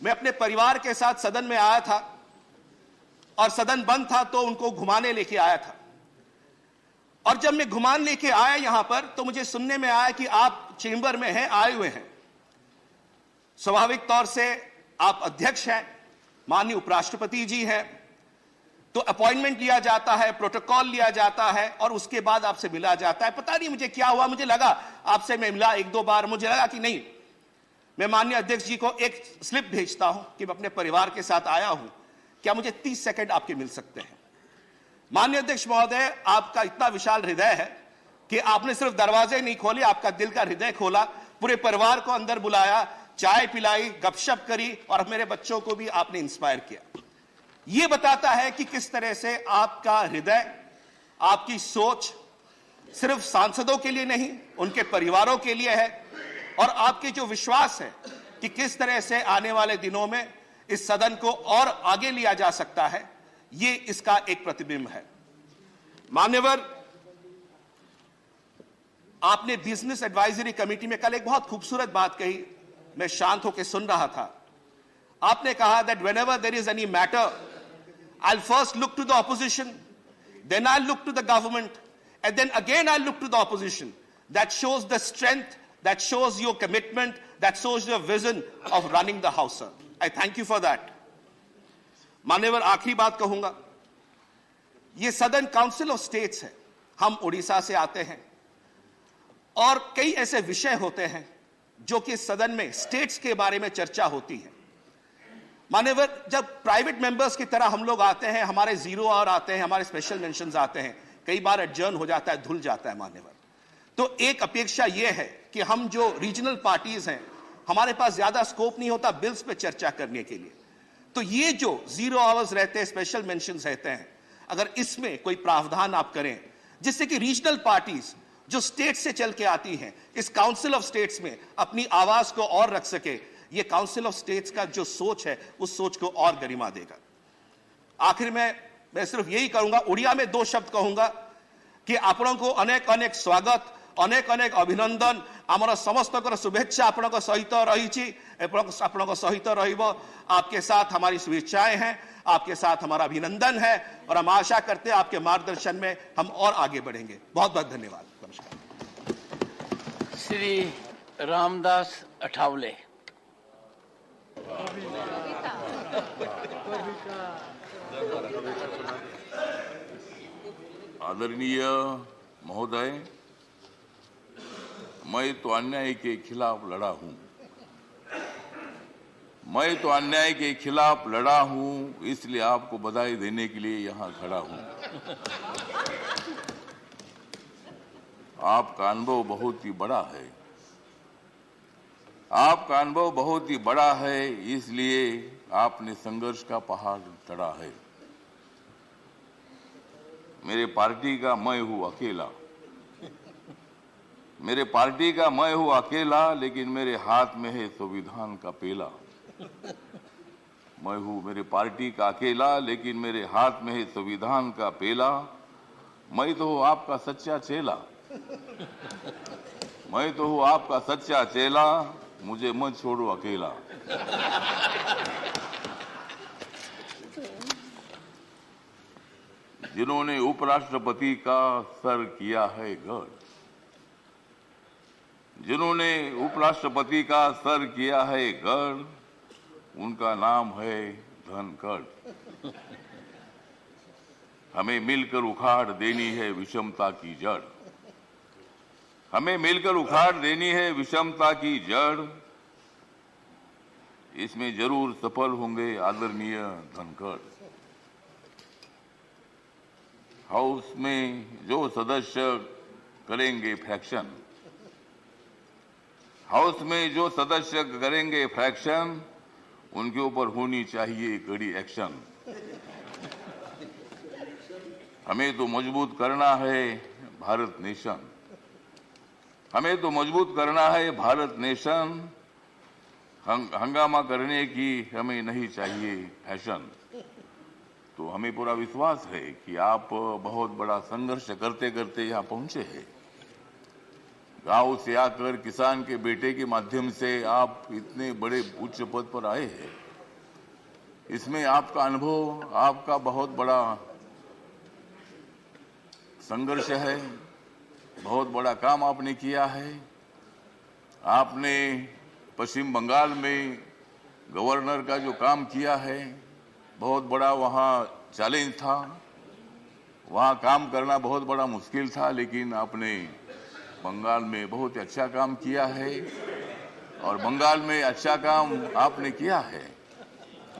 मैं अपने परिवार के साथ सदन में आया था और सदन बंद था तो उनको घुमाने लेके आया था और जब मैं घुमाने लेके आया यहां पर तो मुझे सुनने में आया कि आप चेंबर में हैं, आए हुए हैं। स्वाभाविक तौर से आप अध्यक्ष हैं, माननीय उपराष्ट्रपति जी हैं, तो अपॉइंटमेंट लिया जाता है, प्रोटोकॉल लिया जाता है और उसके बाद आपसे मिला जाता है। पता नहीं मुझे क्या हुआ, मुझे लगा आपसे मैं मिला 1-2 बार, मुझे लगा कि नहीं, मैं माननीय अध्यक्ष जी को एक स्लिप भेजता हूं कि मैं अपने परिवार के साथ आया हूं, क्या मुझे 30 सेकंड आपके मिल सकते हैं। माननीय अध्यक्ष महोदय, आपका इतना विशाल हृदय है कि आपने सिर्फ दरवाजे नहीं खोले, आपका दिल का हृदय खोला, पूरे परिवार को अंदर बुलाया, चाय पिलाई, गपशप करी और मेरे बच्चों को भी आपने इंस्पायर किया। यह बताता है कि किस तरह से आपका हृदय, आपकी सोच सिर्फ सांसदों के लिए नहीं, उनके परिवारों के लिए है और आपके जो विश्वास है कि किस तरह से आने वाले दिनों में इस सदन को और आगे लिया जा सकता है, ये इसका एक प्रतिबिंब है। मान्यवर, आपने बिजनेस एडवाइजरी कमेटी में कल एक बहुत खूबसूरत बात कही, मैं शांत होकर सुन रहा था। आपने कहा that whenever there is any matter, I will first look to the opposition, then I look to the government and then again I look to the opposition. That shows the strength, that shows your commitment, that shows your vision of running the house, sir. I thank you for that. मान्यवर, आखिरी बात कहूंगा, ये सदन council of states है, हम उड़ीसा से आते हैं और कई ऐसे विषय होते हैं जो कि सदन में स्टेट्स के बारे में चर्चा होती है। मान्यवर, जब प्राइवेट मेंबर्स की तरह हम लोग आते हैं, हमारे 0 आवर आते हैं, हमारे स्पेशल मेंशंस आते हैं, कई बार एडजर्न हो जाता है, धुल जाता है। मान्यवर, तो एक अपेक्षा यह है कि हम जो रीजनल पार्टीज हैं, हमारे पास ज्यादा स्कोप नहीं होता बिल्स पे चर्चा करने के लिए, तो ये जो 0 आवर्स रहते हैं, स्पेशल मेंशंस रहते हैं, अगर इसमें कोई प्रावधान आप करें जिससे कि रीजनल पार्टीज जो स्टेट से चल के आती हैं इस काउंसिल ऑफ स्टेट्स में अपनी आवाज को और रख सके, ये काउंसिल ऑफ स्टेट्स का जो सोच है उस सोच को और गरिमा देगा। आखिर में मैं सिर्फ यही करूंगा, उड़िया में 2 शब्द कहूंगा कि आपण को अनेक अनेक स्वागत, अनेक अनेक अभिनंदन, आमर समस्त शुभेच्छा आपण सहित रही, आपण सहित रहिबो। आपके साथ हमारी शुभेच्छाएं हैं, आपके साथ हमारा अभिनंदन है और हम आशा करते हैं आपके मार्गदर्शन में हम और आगे बढ़ेंगे। बहुत बहुत धन्यवाद। नमस्कार। श्री रामदास अठावले। आदरणीय महोदय, मैं तो अन्याय के खिलाफ लड़ा हूं, मैं तो अन्याय के खिलाफ लड़ा हूं, इसलिए आपको बधाई देने के लिए यहां खड़ा हूं। आपका अनुभव बहुत ही बड़ा है, आपका अनुभव बहुत ही बड़ा है, इसलिए आपने संघर्ष का पहाड़ चढ़ा है। मेरे पार्टी का मैं हूं अकेला, मेरे पार्टी का मैं हूं अकेला, लेकिन मेरे हाथ में है संविधान का पेला। मैं हूं मेरे पार्टी का अकेला, लेकिन मेरे हाथ में है संविधान का पेला। मैं तो हूं आपका सच्चा चेला, मैं तो हूं आपका सच्चा चेला, मुझे मत छोड़ो अकेला। जिन्होंने उपराष्ट्रपति का सर किया है गढ़, जिन्होंने उपराष्ट्रपति का सर किया है गढ़, उनका नाम है धनखड़। हमें मिलकर उखाड़ देनी है विषमता की जड़, हमें मिलकर उखाड़ देनी है विषमता की जड़। इसमें जरूर सफल होंगे आदरणीय धनखड़। हाउस में जो सदस्य करेंगे फ्रैक्शन, हाउस में जो सदस्य करेंगे फ्रैक्शन, उनके ऊपर होनी चाहिए कड़ी एक्शन। हमें तो मजबूत करना है भारत नेशन, हमें तो मजबूत करना है भारत नेशन। हंगामा करने की हमें नहीं चाहिए फैशन। तो हमें पूरा विश्वास है कि आप बहुत बड़ा संघर्ष करते करते यहाँ पहुंचे हैं। गांव से आकर किसान के बेटे के माध्यम से आप इतने बड़े उच्च पद पर आए हैं। इसमें आपका अनुभव, आपका बहुत बड़ा संघर्ष है, बहुत बड़ा काम आपने किया है। आपने पश्चिम बंगाल में गवर्नर का जो काम किया है, बहुत बड़ा वहाँ चैलेंज था, वहाँ काम करना बहुत बड़ा मुश्किल था, लेकिन आपने बंगाल में बहुत अच्छा काम किया है और बंगाल में अच्छा काम आपने किया है,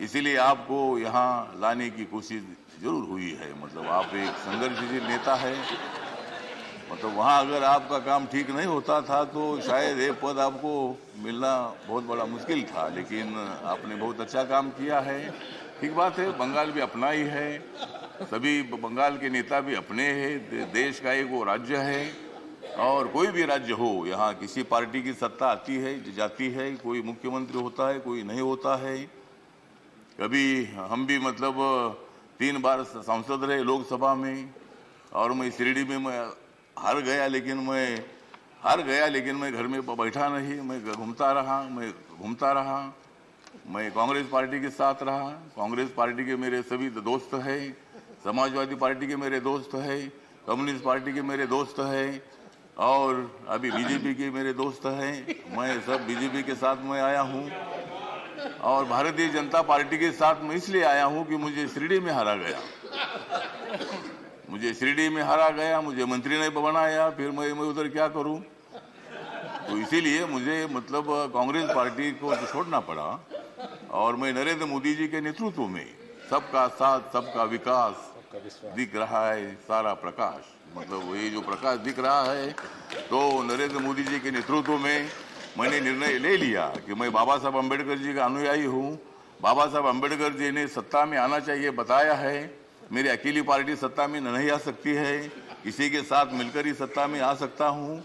इसीलिए आपको यहाँ लाने की कोशिश जरूर हुई है। मतलब आप एक संघर्षशील नेता है, मतलब वहाँ अगर आपका काम ठीक नहीं होता था तो शायद ये पद आपको मिलना बहुत बड़ा मुश्किल था, लेकिन आपने बहुत अच्छा काम किया है। ठीक बात है, बंगाल भी अपना ही है, सभी बंगाल के नेता भी अपने हैं, देश का एक वो राज्य है और कोई भी राज्य हो, यहाँ किसी पार्टी की सत्ता आती है जाती है, कोई मुख्यमंत्री होता है, कोई नहीं होता है। कभी हम भी मतलब 3 बार सांसद रहे लोकसभा में और मैं शिरडी में मैं हार गया, लेकिन मैं घर में बैठा नहीं, मैं घूमता रहा, मैं कांग्रेस पार्टी के साथ रहा। कांग्रेस पार्टी के मेरे सभी दोस्त हैं, समाजवादी पार्टी के मेरे दोस्त हैं, कम्युनिस्ट पार्टी के मेरे दोस्त हैं और अभी बीजेपी के मेरे दोस्त हैं। मैं सब बीजेपी के साथ मैं आया हूँ और भारतीय जनता पार्टी के साथ मैं इसलिए आया हूँ कि मुझे शिरडी में हारा गया, मुझे मंत्री ने बनाया, फिर मैं उधर क्या करूँ। तो इसीलिए मुझे मतलब कांग्रेस पार्टी को छोड़ना पड़ा और मैं नरेंद्र मोदी जी के नेतृत्व में सबका साथ सबका विकास दिख रहा है, सारा प्रकाश, मतलब ये जो प्रकाश दिख रहा है, तो नरेंद्र मोदी जी के नेतृत्व में मैंने निर्णय ले लिया कि मैं बाबा साहब अम्बेडकर जी का अनुयायी हूँ। बाबा साहब अम्बेडकर जी ने सत्ता में आना चाहिए बताया है मेरी अकेली पार्टी सत्ता में नहीं आ सकती है, किसी के साथ मिलकर ही सत्ता में आ सकता हूं।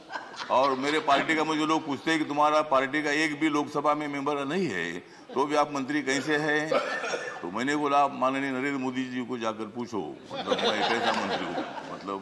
और मेरे पार्टी का मुझे लोग पूछते हैं कि तुम्हारा पार्टी का एक भी लोकसभा में मेंबर नहीं है, तो भी आप मंत्री कैसे हैं? तो मैंने बोला, आप माननीय नरेंद्र मोदी जी को जाकर पूछो, मतलब मैं कैसा मंत्री हूँ। मतलब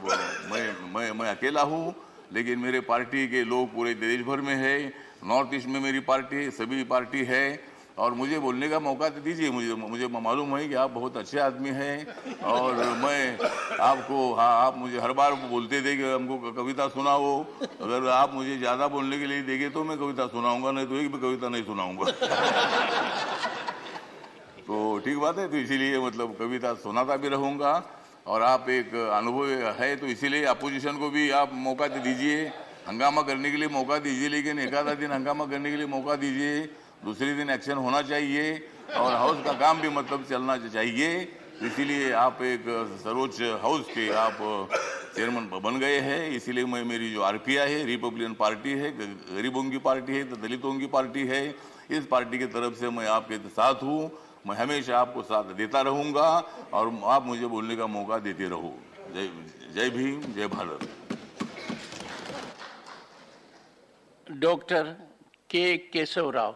मैं अकेला हूँ, लेकिन मेरे पार्टी के लोग पूरे देश भर में है। नॉर्थ ईस्ट में मेरी पार्टी, सभी पार्टी है। और मुझे बोलने का मौका तो दीजिए, मुझे मालूम है कि आप बहुत अच्छे आदमी हैं। और मैं आपको, हाँ, आप मुझे हर बार बोलते थे कि हमको कविता सुनाओ। अगर आप मुझे ज़्यादा बोलने के लिए देंगे तो मैं कविता सुनाऊंगा, नहीं तो एक भी कविता नहीं सुनाऊंगा। तो ठीक बात है, तो इसीलिए मतलब कविता सुनाता भी रहूंगा। और आप एक अनुभव है, तो इसीलिए अपोजिशन को भी आप मौका दीजिए, हंगामा करने के लिए मौका दीजिए, लेकिन एक आधा दिन हंगामा करने के लिए मौका दीजिए, दूसरे दिन एक्शन होना चाहिए और हाउस का काम भी मतलब चलना चाहिए। इसीलिए आप एक सर्वोच्च हाउस के आप चेयरमैन बन गए हैं। इसीलिए मैं, मेरी जो आरपीआई है, रिपब्लिकन पार्टी है, गरीबों की पार्टी है, दलितों की पार्टी है, इस पार्टी की तरफ से मैं आपके साथ हूँ। मैं हमेशा आपको साथ देता रहूंगा और आप मुझे बोलने का मौका देते रहो। जय भीम, जय भारत। डॉक्टर के Keshav Rao.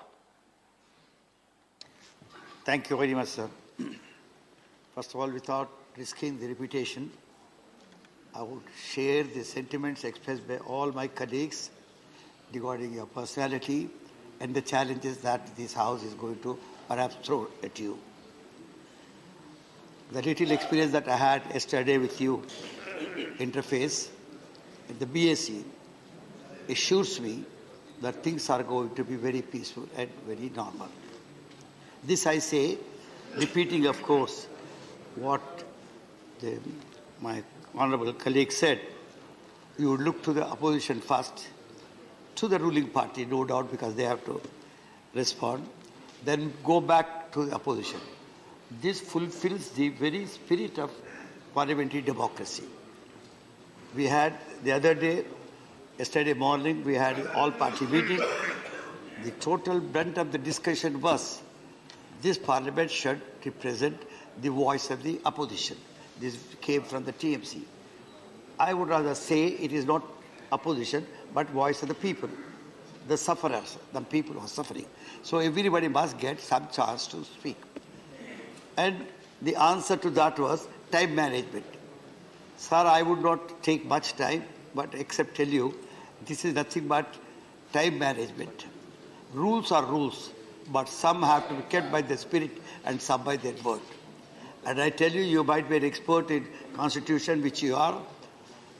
Thank you very much, sir. First of all, without risking the reputation, I would share the sentiments expressed by all my colleagues regarding your personality and the challenges that this House is going to perhaps throw at you. The little experience that I had yesterday with you, interface, at the BSc, assures me that things are going to be very peaceful and very normal. This I say, repeating, of course, what my honorable colleague said. You would look to the opposition first, to the ruling party, no doubt, because they have to respond, then go back to the opposition. This fulfills the very spirit of parliamentary democracy. We had the other day, yesterday morning, we had an all-party meeting. The total brunt of the discussion was this parliament should represent the voice of the opposition. This came from the TMC. I would rather say it is not opposition, but voice of the people, the sufferers, the people who are suffering. So everybody must get some chance to speak. And the answer to that was time management. Sir, I would not take much time, but except tell you, this is nothing but time management. Rules are rules, but some have to be kept by the spirit and some by their word. And I tell you, you might be an expert in constitution, which you are.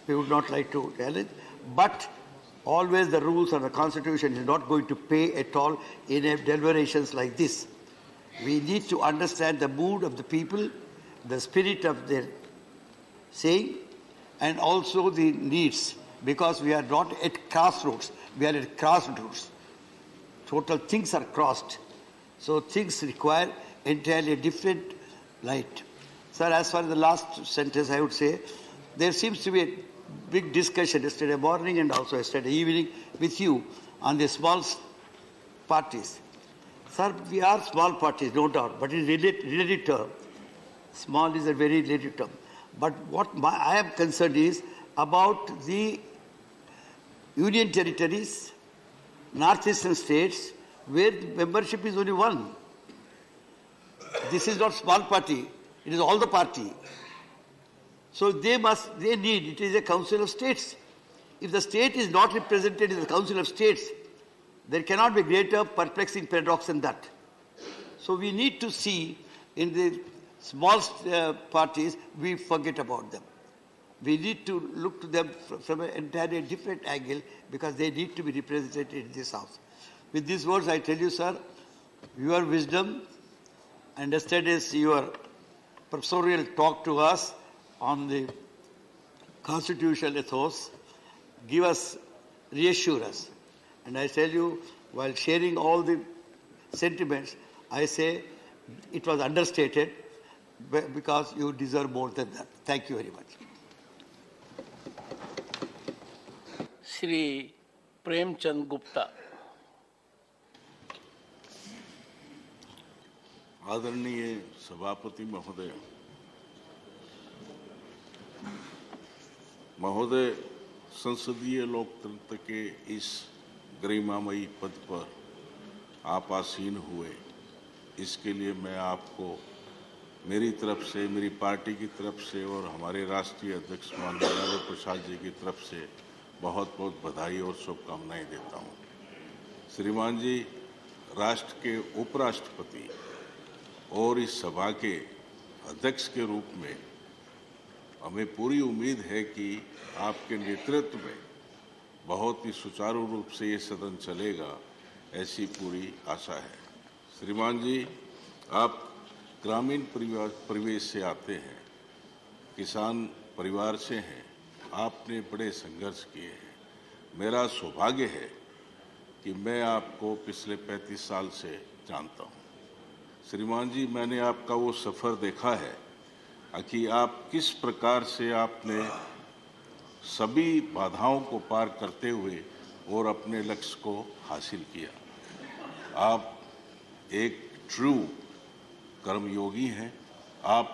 We would not like to tell it, but always the rules of the constitution is not going to pay at all in deliberations like this. We need to understand the mood of the people, the spirit of their saying, and also the needs, because we are not at crossroads, we are at crossroads. Total things are crossed. So things require entirely different light. Sir, as far as the last sentence, I would say, there seems to be a big discussion yesterday morning and also yesterday evening with you on the small parties. Sir, we are small parties, no doubt, but in relative term, small is a very relative term. But what I am concerned is about the union territories, northeastern states, where the membership is only one. This is not small party, it is all the party. So they need, it is a council of states. If the state is not represented in the council of states, there cannot be greater perplexing paradox than that. So we need to see in the small parties, we forget about them. We need to look to them from an entirely different angle because they need to be represented in this house. With these words, I tell you, sir, your wisdom and yesterday's your professorial talk to us on the constitutional ethos give us, reassure us. And I tell you, while sharing all the sentiments, I say it was understated because you deserve more than that. Thank you very much. Shri Premchand Gupta. आदरणीय सभापति महोदय, महोदय, संसदीय लोकतंत्र के इस गरिमामयी पद पर आप आसीन हुए, इसके लिए मैं आपको मेरी तरफ से, मेरी पार्टी की तरफ से और हमारे राष्ट्रीय अध्यक्ष माननीय लालू प्रसाद जी की तरफ से बहुत बहुत बधाई और शुभकामनाएं देता हूं। श्रीमान जी, राष्ट्र के उपराष्ट्रपति और इस सभा के अध्यक्ष के रूप में हमें पूरी उम्मीद है कि आपके नेतृत्व में बहुत ही सुचारू रूप से ये सदन चलेगा, ऐसी पूरी आशा है। श्रीमान जी, आप ग्रामीण परिवेश से आते हैं, किसान परिवार से हैं, आपने बड़े संघर्ष किए हैं। मेरा सौभाग्य है कि मैं आपको पिछले 35 साल से जानता हूं। श्रीमान जी, मैंने आपका वो सफ़र देखा है कि आप किस प्रकार से आपने सभी बाधाओं को पार करते हुए और अपने लक्ष्य को हासिल किया। आप एक ट्रू कर्मयोगी हैं। आप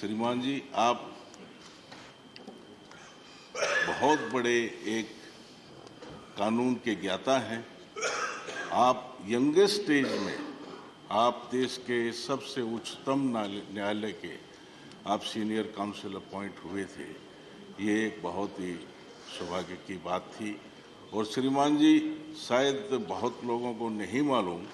श्रीमान जी, आप बहुत बड़े एक कानून के ज्ञाता हैं। आप यंगेस्ट स्टेज में आप देश के सबसे उच्चतम न्यायालय के आप सीनियर काउंसिल अपॉइंट हुए थे। ये एक बहुत ही सौभाग्य की बात थी। और श्रीमान जी, शायद बहुत लोगों को नहीं मालूम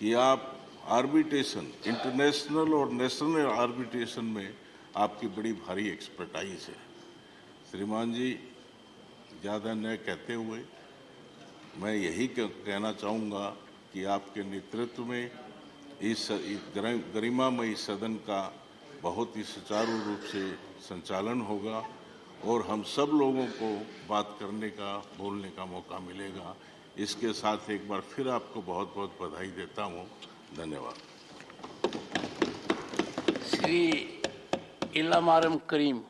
कि आप आर्बिट्रेशन, इंटरनेशनल और नेशनल आर्बिट्रेशन में आपकी बड़ी भारी एक्सपर्टाइज है। श्रीमान जी, ज़्यादा न कहते हुए मैं यही कहना चाहूँगा कि आपके नेतृत्व में इस गरिमामयी सदन का बहुत ही सुचारू रूप से संचालन होगा और हम सब लोगों को बात करने का, बोलने का मौका मिलेगा। इसके साथ एक बार फिर आपको बहुत बहुत बधाई देता हूँ। धन्यवाद। श्री इलामारम करीम।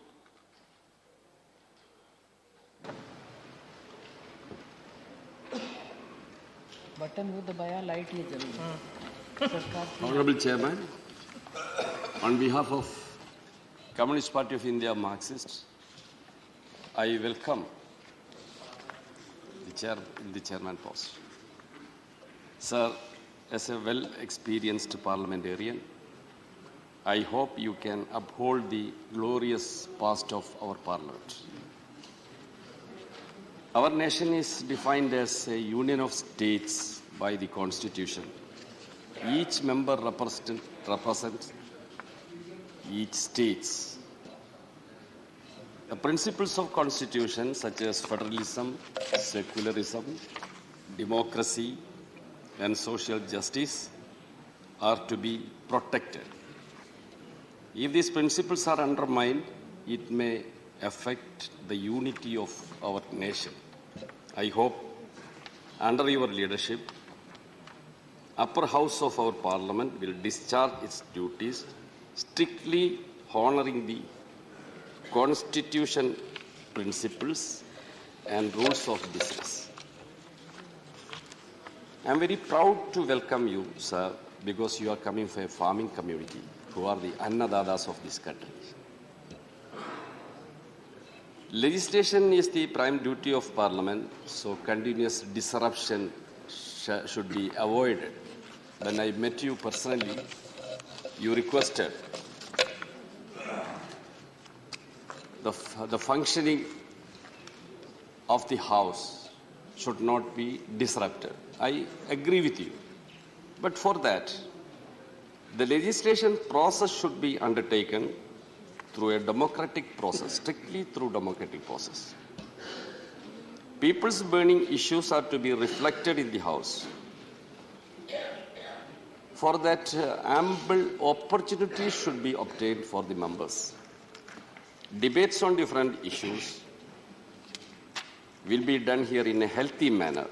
बटन वो दबाया, लाइट ये जल रही। Honorable Chairman, on behalf of Communist Party of India Marxists, I welcome the chairman post. Sir, as a well-experienced parliamentarian, I hope you can uphold the glorious past of our parliament. Our nation is defined as a union of states by the Constitution. Each member represents each state. The principles of Constitution such as federalism, secularism, democracy, and social justice are to be protected. If these principles are undermined, it may affect the unity of our nation. I hope, under your leadership, upper house of our parliament will discharge its duties, strictly honoring the Constitution principles and rules of business. I am very proud to welcome you, sir, because you are coming from a farming community who are the annadatas of this country. Legislation is the prime duty of Parliament, so continuous disruption should be avoided. When I met you personally, you requested the functioning of the House should not be disrupted. I agree with you. But for that, the legislation process should be undertaken through a democratic process, strictly through democratic process. People's burning issues are to be reflected in the House. For that, ample opportunities should be obtained for the members. Debates on different issues will be done here in a healthy manner.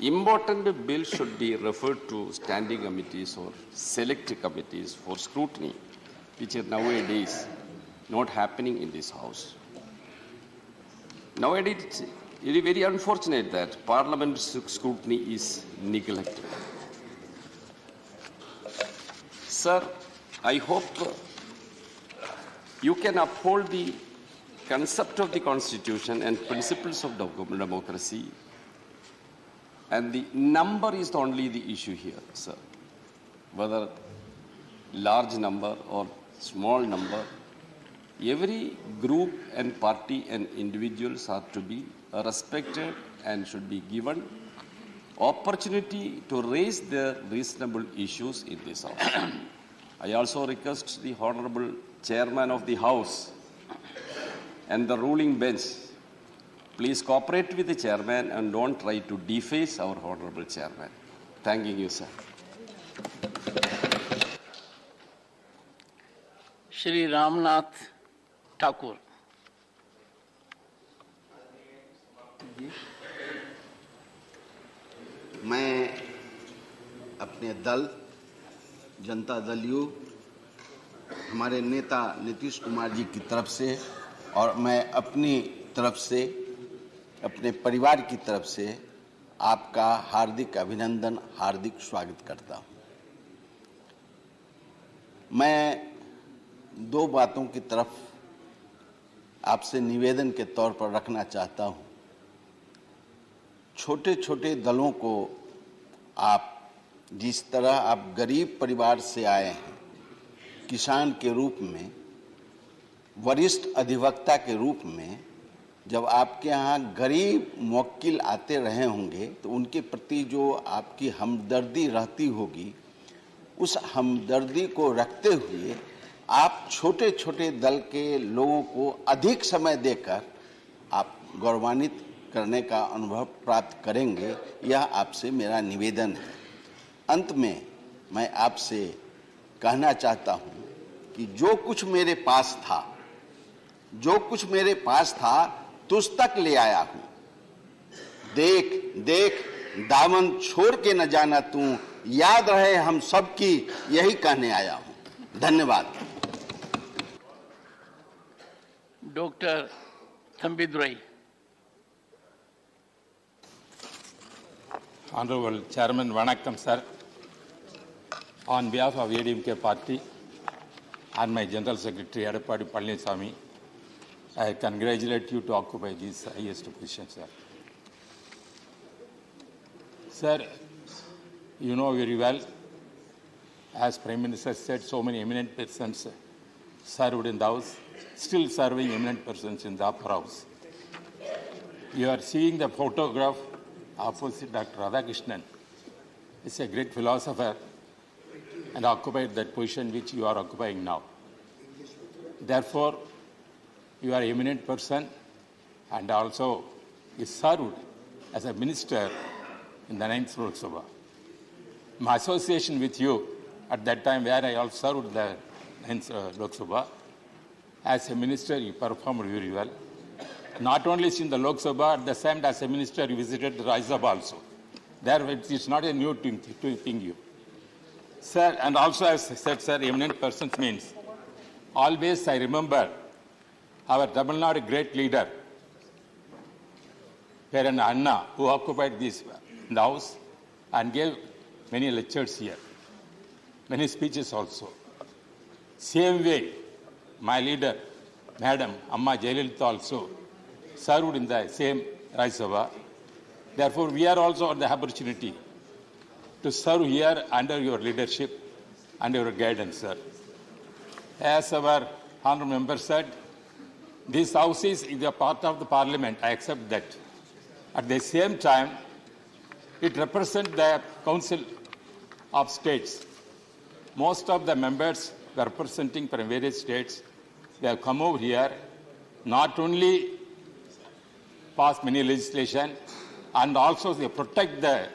Important bills should be referred to standing committees or select committees for scrutiny, which are nowadays not happening in this House. Nowadays, it is very unfortunate that Parliament scrutiny is neglected. Sir, I hope you can uphold the concept of the Constitution and principles of democracy, and the number is only the issue here, sir. Whether large number or small number, every group and party and individuals are to be respected and should be given opportunity to raise their reasonable issues in this House. I also request the Honorable Chairman of the House and the ruling bench, please cooperate with the Chairman and don't try to deface our Honorable Chairman. Thanking you, sir. Shri Ramnath Thakur. मैं अपने दल Janata Dal you हमारे नेता नीतीश कुमार जी की तरफ से और मैं अपनी तरफ से अपने परिवार की तरफ से आपका हार्दिक अभिनंदन, हार्दिक स्वागत करता हूं। मैं दो बातों की तरफ आपसे निवेदन के तौर पर रखना चाहता हूं। छोटे छोटे दलों को आप जिस तरह आप गरीब परिवार से आए हैं, किसान के रूप में, वरिष्ठ अधिवक्ता के रूप में, जब आपके यहाँ गरीब मुवक्किल आते रहे होंगे तो उनके प्रति जो आपकी हमदर्दी रहती होगी, उस हमदर्दी को रखते हुए आप छोटे छोटे दल के लोगों को अधिक समय देकर आप गौरवान्वित करने का अनुभव प्राप्त करेंगे, यह आपसे मेरा निवेदन है। अंत में मैं आपसे कहना चाहता हूं कि जो कुछ मेरे पास था तुझ तक ले आया हूं। देख देख दामन छोड़ के न जाना तू, याद रहे हम सबकी, यही कहने आया हूं। धन्यवाद। Dr. Thambidurai. Honorable Chairman, Vanakkam sir. On behalf of ADMK party and my General Secretary Edapadi Palniswamy, I congratulate you to occupy this highest position, sir. Sir, you know very well, as Prime Minister said, so many eminent persons served in the House, still serving eminent persons in the upper house. You are seeing the photograph opposite Dr. Radhakrishnan. He's a great philosopher and occupied that position which you are occupying now. Therefore, you are an eminent person and also is served as a minister in the 9th Lok Sabha. My association with you at that time where I also served the 9th Lok Sabha, as a minister you performed very well. Not only in the Lok Sabha, at the same time as a minister you visited the Rajya also. There it is not a new thing you. Sir, and also as I said, sir, eminent persons means, always I remember our Tamil Nadu great leader, Parent Anna, who occupied this in the house and gave many lectures here, many speeches also. Same way, my leader, Madam Amma Jayalalitha also served in the same Rajya Sabha. Therefore, we are also on the opportunity to serve here under your leadership and your guidance, sir. As our honourable member said, this house is a part of the Parliament. I accept that. At the same time, it represents the Council of States. Most of the members were representing from various states. They have come over here, not only pass many legislation, and also they protect the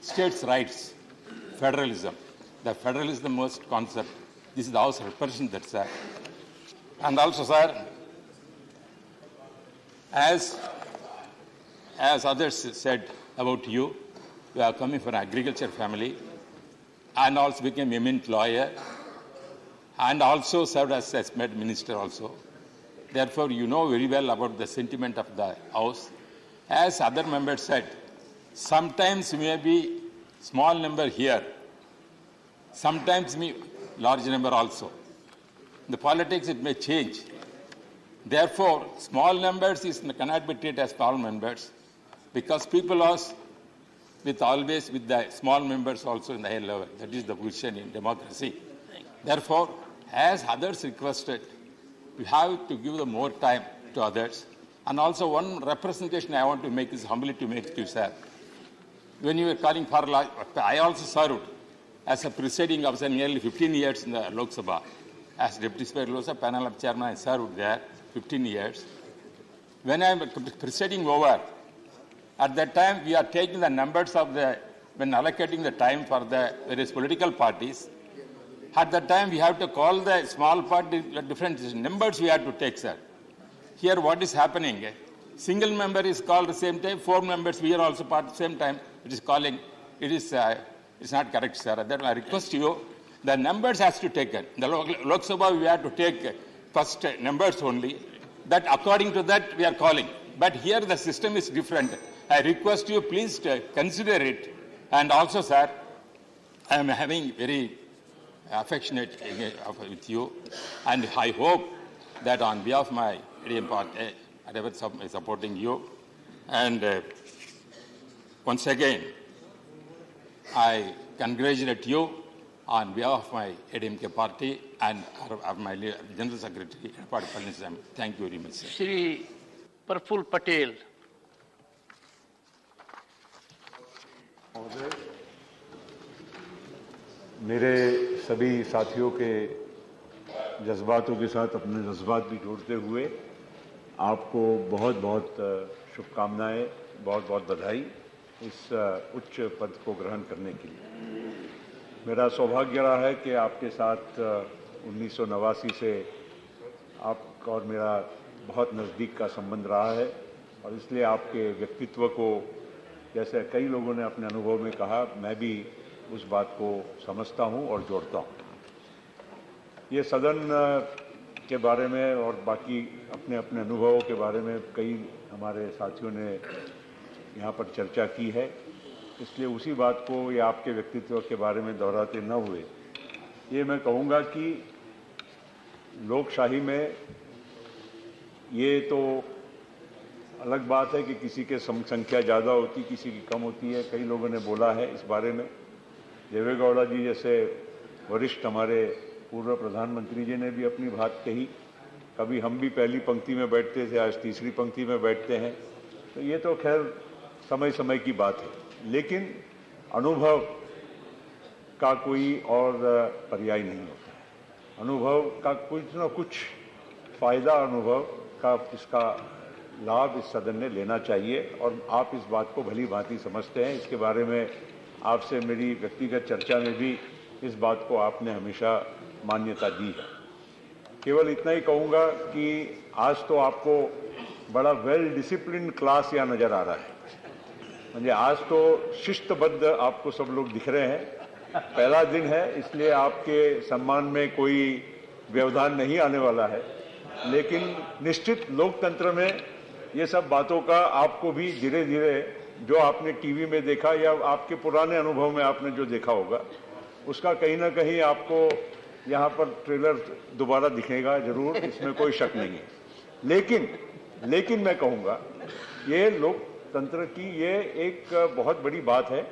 states' rights, federalism. The federalism is the most concept. This is the House represents that, sir. And also, sir, as others said about you, you are coming from an agriculture family and also became an eminent lawyer and also served as minister also. Therefore, you know very well about the sentiment of the House. As other members said, sometimes may be small number here, sometimes large number also. the politics it may change. Therefore, small numbers cannot be treated as small members because people are always with the small members also in the higher level. That is the position in democracy. Therefore, as others requested, we have to give more time to others. And also one representation I want to make is humbly to make to you, sir. When you were calling for, I also served as a presiding officer nearly 15 years in the Lok Sabha. As Deputy Speaker Lok Sabha panel of chairman, I served there 15 years. When I am presiding over, at that time we are taking the numbers of when allocating the time for the various political parties. At that time we have to call the small party different numbers we have to take, sir. Here what is happening? Single member is called at the same time, 4 members we are also part at the same time. It is calling. It's not correct, sir. That I request you, the numbers has to take it. The Lok Sabha we have to take first numbers only. That according to that we are calling. But here the system is different. I request you please to consider it. And also, sir, I am having very affectionate with you, and I hope that on behalf of my ADM party, I will be supporting you. And once again, I congratulate you on behalf of my ADMK party and of my General Secretary, Parliamentary. Thank you very much, sir. Shri Praful Patel. मेरे सभी साथियों के जज्बातों के साथ अपने जज्बात भी जोड़ते हुए आपको बहुत बहुत शुभकामनाएं, बहुत बहुत बधाई इस उच्च पद को ग्रहण करने के लिए। मेरा सौभाग्य रहा है कि आपके साथ 1989 से आपका और मेरा बहुत नज़दीक का संबंध रहा है और इसलिए आपके व्यक्तित्व को, जैसे कई लोगों ने अपने अनुभव में कहा, मैं भी उस बात को समझता हूं और जोड़ता हूं। ये सदन के बारे में और बाकी अपने अपने अनुभवों के बारे में कई हमारे साथियों ने यहाँ पर चर्चा की है, इसलिए उसी बात को या आपके व्यक्तित्व के बारे में दोहराते न हुए ये मैं कहूँगा कि लोकशाही में ये तो अलग बात है कि किसी के संख्या ज़्यादा होती, किसी की कम होती है। कई लोगों ने बोला है इस बारे में। देवेगौड़ा जी जैसे वरिष्ठ हमारे पूर्व प्रधानमंत्री जी ने भी अपनी बात कही। कभी हम भी पहली पंक्ति में बैठते थे, आज तीसरी पंक्ति में बैठते हैं। तो ये तो खैर समय समय की बात है, लेकिन अनुभव का कोई और पर्याय नहीं होता है। अनुभव का कुछ न कुछ फायदा अनुभव का इसका लाभ इस सदन ने लेना चाहिए और आप इस बात को भली भांति समझते हैं। इसके बारे में आपसे मेरी व्यक्तिगत चर्चा में भी इस बात को आपने हमेशा मान्यता दी है। केवल इतना ही कहूँगा कि आज तो आपको बड़ा वेल डिसिप्लिन क्लास यहाँ नज़र आ रहा है। म्हणजे आज तो शिस्तबद्ध आपको सब लोग दिख रहे हैं। पहला दिन है, इसलिए आपके सम्मान में कोई व्यवधान नहीं आने वाला है, लेकिन निश्चित लोकतंत्र में ये सब बातों का आपको भी धीरे धीरे, जो आपने टीवी में देखा या आपके पुराने अनुभव में आपने जो देखा होगा, उसका कहीं ना कहीं आपको यहाँ पर ट्रेलर दोबारा दिखेगा जरूर, इसमें कोई शक नहीं है। लेकिन मैं कहूँगा ये लोकतंत्र की ये एक बहुत बड़ी बात है।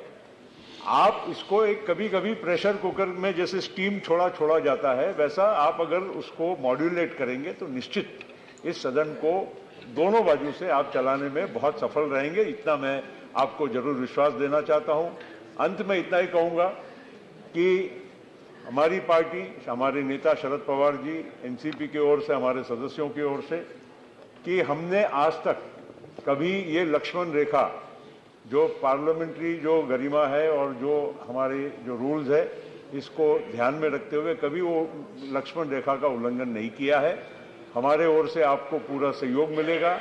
आप इसको एक कभी कभी प्रेशर कुकर में जैसे स्टीम छोड़ा जाता है, वैसा आप अगर उसको मॉड्यूलेट करेंगे तो निश्चित इस सदन को दोनों बाजू से आप चलाने में बहुत सफल रहेंगे। इतना मैं आपको जरूर विश्वास देना चाहता हूं। अंत में इतना ही कहूंगा कि हमारी पार्टी, हमारे नेता शरद पवार जी, एनसीपी की ओर से, हमारे सदस्यों की ओर से, कि हमने आज तक कभी ये लक्ष्मण रेखा, जो पार्लियामेंट्री जो गरिमा है और जो हमारे जो रूल्स है, इसको ध्यान में रखते हुए कभी वो लक्ष्मण रेखा का उल्लंघन नहीं किया है। हमारे ओर से आपको पूरा सहयोग मिलेगा,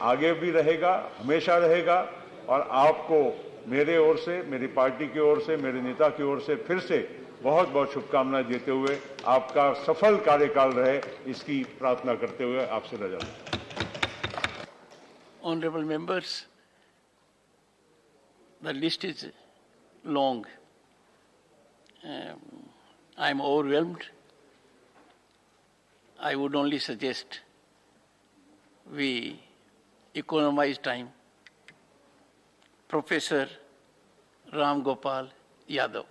आगे भी रहेगा, हमेशा रहेगा। और आपको मेरे ओर से, मेरी पार्टी की ओर से, मेरे नेता की ओर से फिर से बहुत बहुत शुभकामनाएं देते हुए आपका सफल कार्यकाल रहे, इसकी प्रार्थना करते हुए आपसे रजा लेता हूं। Honorable members, the list is long. I am overwhelmed I would only suggest we economize time. Professor Ram Gopal Yadav.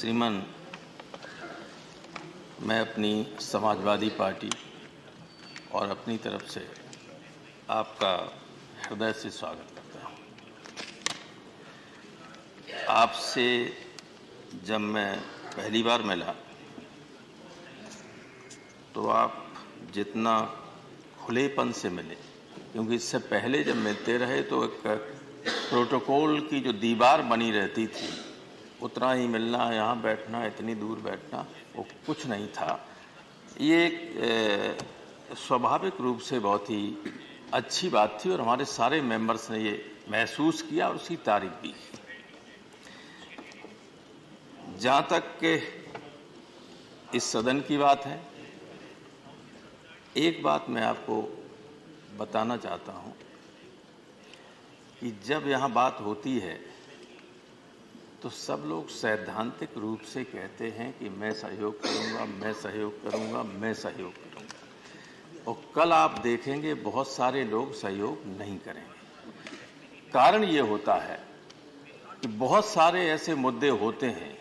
श्रीमान, मैं अपनी समाजवादी पार्टी और अपनी तरफ से आपका हृदय से स्वागत करता हूं। आपसे जब मैं पहली बार मिला तो आप जितना खुलेपन से मिले, क्योंकि इससे पहले जब मिलते रहे तो एक प्रोटोकॉल की जो दीवार बनी रहती थी, उतना ही मिलना, यहाँ बैठना, इतनी दूर बैठना, वो कुछ नहीं था। ये एक स्वाभाविक रूप से बहुत ही अच्छी बात थी और हमारे सारे मेंबर्स ने ये महसूस किया और उसकी तारीफ भी की। जहाँ तक के इस सदन की बात है, एक बात मैं आपको बताना चाहता हूँ कि जब यहाँ बात होती है तो सब लोग सैद्धांतिक रूप से कहते हैं कि मैं सहयोग करूँगा, मैं सहयोग करूँगा, मैं सहयोग करूँगा, और कल आप देखेंगे बहुत सारे लोग सहयोग नहीं करेंगे। कारण ये होता है कि बहुत सारे ऐसे मुद्दे होते हैं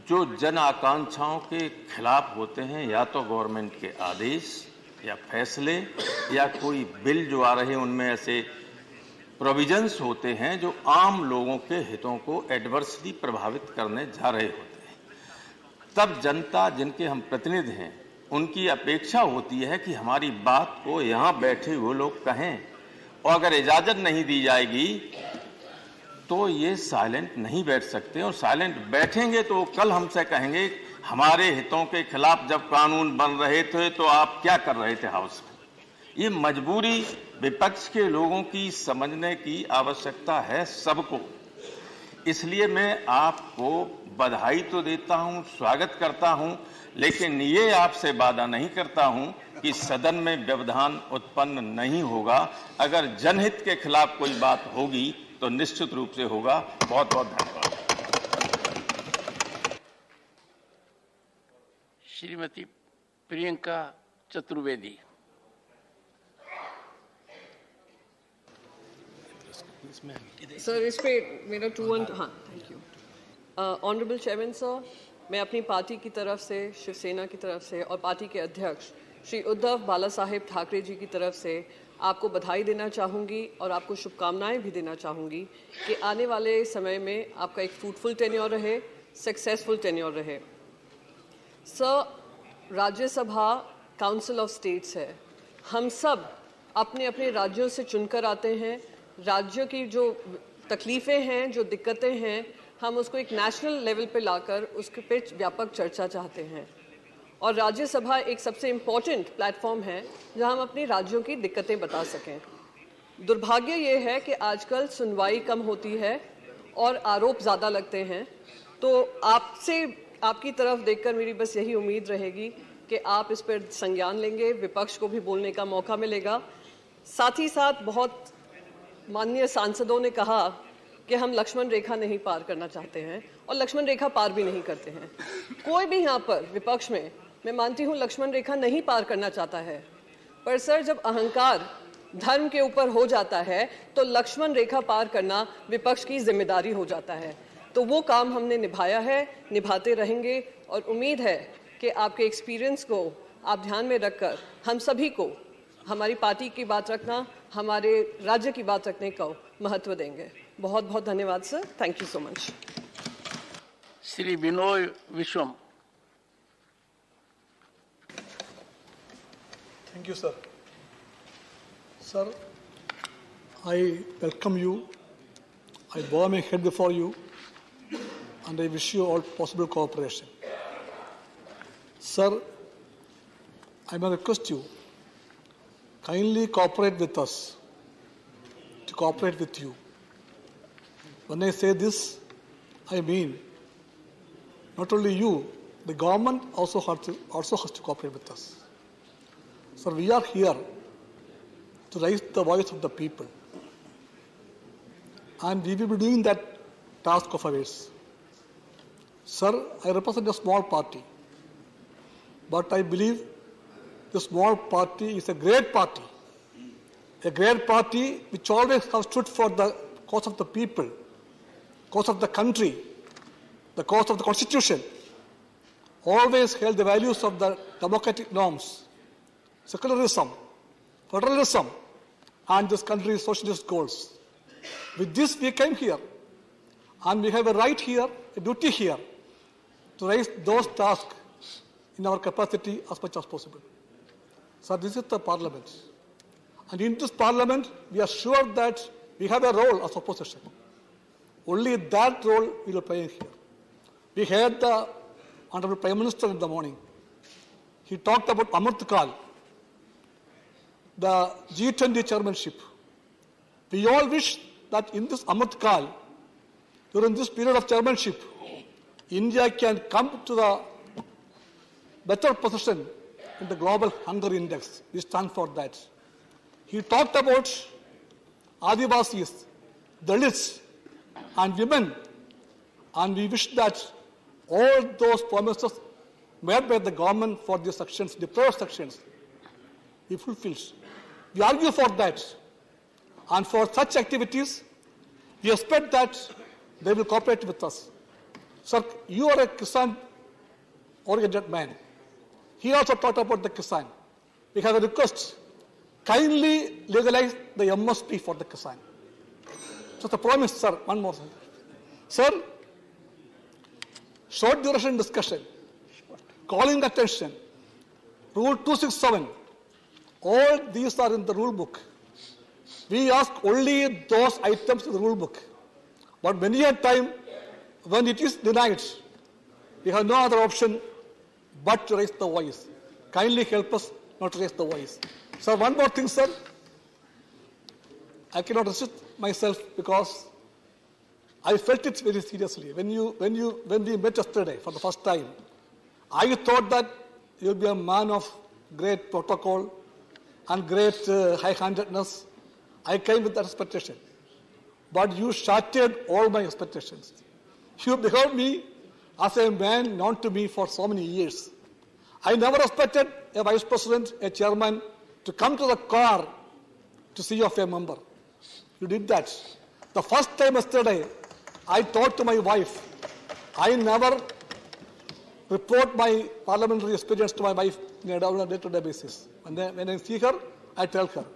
जो जन आकांक्षाओं के खिलाफ होते हैं, या तो गवर्नमेंट के आदेश या फैसले या कोई बिल जो आ रहे हैं उनमें ऐसे प्रोविजंस होते हैं जो आम लोगों के हितों को एडवर्सली प्रभावित करने जा रहे होते हैं। तब जनता, जिनके हम प्रतिनिधि हैं, उनकी अपेक्षा होती है कि हमारी बात को यहाँ बैठे हुए लोग कहें, और अगर इजाजत नहीं दी जाएगी तो ये साइलेंट नहीं बैठ सकते, और साइलेंट बैठेंगे तो कल हमसे कहेंगे हमारे हितों के खिलाफ जब कानून बन रहे थे तो आप क्या कर रहे थे हाउस में। ये मजबूरी विपक्ष के लोगों की समझने की आवश्यकता है सबको। इसलिए मैं आपको बधाई तो देता हूं, स्वागत करता हूं, लेकिन ये आपसे वादा नहीं करता हूं कि सदन में व्यवधान उत्पन्न नहीं होगा। अगर जनहित के खिलाफ कोई बात होगी तो निश्चित रूप से होगा। बहुत बहुत धन्यवाद। श्रीमती प्रियंका चतुर्वेदी। सर, इस पे मेरा 2-1, हाँ, thank you. Honourable chairman sir, मैं अपनी पार्टी की तरफ से, शिवसेना की तरफ से और पार्टी के अध्यक्ष श्री उद्धव बाला साहेब ठाकरे जी की तरफ से आपको बधाई देना चाहूँगी और आपको शुभकामनाएं भी देना चाहूँगी कि आने वाले समय में आपका एक फ्रूटफुल टेन्योर रहे, सक्सेसफुल टेन्योर रहे। Sir, Rajya Sabha council of states है। हम सब अपने अपने राज्यों से चुनकर आते हैं। राज्यों की जो तकलीफ़ें हैं, जो दिक्कतें हैं, हम उसको एक नेशनल लेवल पे लाकर उसके पे व्यापक चर्चा चाहते हैं। और राज्यसभा एक सबसे इम्पॉर्टेंट प्लेटफॉर्म है जहां हम अपने राज्यों की दिक्कतें बता सकें। दुर्भाग्य ये है कि आजकल सुनवाई कम होती है और आरोप ज़्यादा लगते हैं। तो आपसे, आपकी तरफ देखकर मेरी बस यही उम्मीद रहेगी कि आप इस पर संज्ञान लेंगे, विपक्ष को भी बोलने का मौका मिलेगा। साथ ही साथ बहुत माननीय सांसदों ने कहा कि हम लक्ष्मण रेखा नहीं पार करना चाहते हैं और लक्ष्मण रेखा पार भी नहीं करते हैं। कोई भी यहाँ पर विपक्ष में, मैं मानती हूँ, लक्ष्मण रेखा नहीं पार करना चाहता है, पर सर जब अहंकार धर्म के ऊपर हो जाता है तो लक्ष्मण रेखा पार करना विपक्ष की जिम्मेदारी हो जाता है। तो वो काम हमने निभाया है, निभाते रहेंगे और उम्मीद है कि आपके एक्सपीरियंस को आप ध्यान में रखकर हम सभी को हमारी पार्टी की बात रखना, हमारे राज्य की बात रखने का महत्व देंगे। बहुत बहुत धन्यवाद sir, thank you so much. Shri Vinoy Viswam. Thank you, sir. Sir, I welcome you. I bow my head before you, and I wish you all possible cooperation. Sir, I may request you, kindly cooperate with us, to cooperate with you. When I say this, I mean not only you, the government also has to cooperate with us. Sir, we are here to raise the voice of the people, and we will be doing that task of ours. Sir, I represent a small party, but I believe the small party is a great party which always has stood for the cause of the people, cause of the country, the cause of the constitution, always held the values of the democratic norms, secularism, federalism, and this country's socialist goals. With this, we came here, and we have a right here, a duty here, to raise those tasks in our capacity as much as possible. So this is the Parliament. And in this Parliament, we are sure that we have a role as opposition. Only that role we will play here. We heard the Honorable Prime Minister in the morning. He talked about Amrit Kal, the G20 chairmanship. We all wish that in this Amrit Kal, during this period of chairmanship, India can come to the better position in the global hunger index. We stand for that. He talked about Adivasis, Dalits, and women, and we wish that all those promises made by the government for these sections, the poor sections, be fulfilled. We argue for that, and for such activities, we expect that they will cooperate with us. Sir, you are a Kisan-oriented man. He also talked about the Kisan. We have a request. Kindly legalize the MSP for the Kisan. So the promise, sir, one more thing. Sir, short duration discussion, calling attention, Rule 267, all these are in the rule book. We ask only those items in the rule book. But many a time, when it is denied, we have no other option but to raise the voice. Kindly help us not to raise the voice. Sir, one more thing, sir. I cannot resist myself because I felt it very seriously. When we met yesterday for the first time, I thought that you will be a man of great protocol and great high-handedness. I came with that expectation. But you shattered all my expectations. You beheld me as a man known to me for so many years. I never expected a vice president, a chairman, to come to the car to see of a member. You did that. The first time yesterday, I told to my wife, I never report my parliamentary experience to my wife on a day-to-day basis. When I see her, I tell her.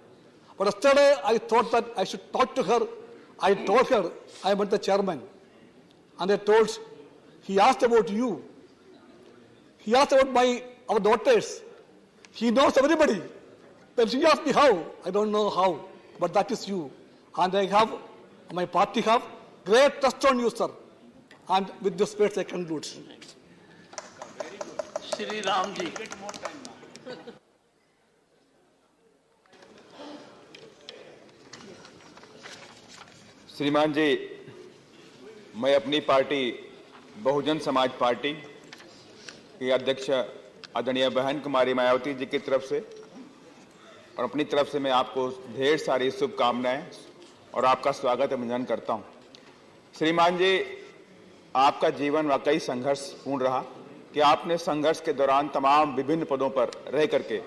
But yesterday, I thought that I should talk to her. I told her I met the chairman. And I told, he asked about you. He asked about our daughters. He knows everybody. Then she asked me how. I don't know how, but that is you. And my party have great trust on you, sir. And with this words I conclude. Shri Ramji. श्रीमान जी, मैं अपनी party Bahujan Samaj party के अध्यक्ष आदरणीय बहन कुमारी मायावती जी की तरफ से और अपनी तरफ से मैं आपको ढेर सारी शुभकामनाएं और आपका स्वागत अभिनंदन करता हूं। श्रीमान जी, आपका जीवन वाकई संघर्षपूर्ण रहा कि आपने संघर्ष के दौरान तमाम विभिन्न पदों पर रह करके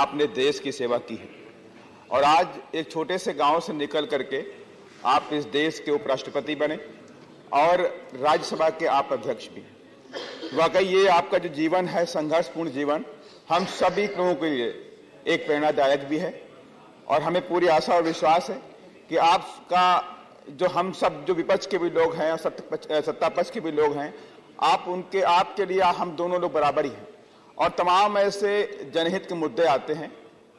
आपने देश की सेवा की है और आज एक छोटे से गांव से निकल करके आप इस देश के उपराष्ट्रपति बने और राज्यसभा के आप अध्यक्ष भी हैं। वाकई ये आपका जो जीवन है, संघर्षपूर्ण जीवन, हम सभी लोगों के लिए एक प्रेरणादायक भी है और हमें पूरी आशा और विश्वास है कि आपका जो हम सब जो विपक्ष के भी लोग हैं और सत्ता पक्ष के भी लोग हैं, आपके लिए हम दोनों लोग बराबर ही हैं और तमाम ऐसे जनहित के मुद्दे आते हैं।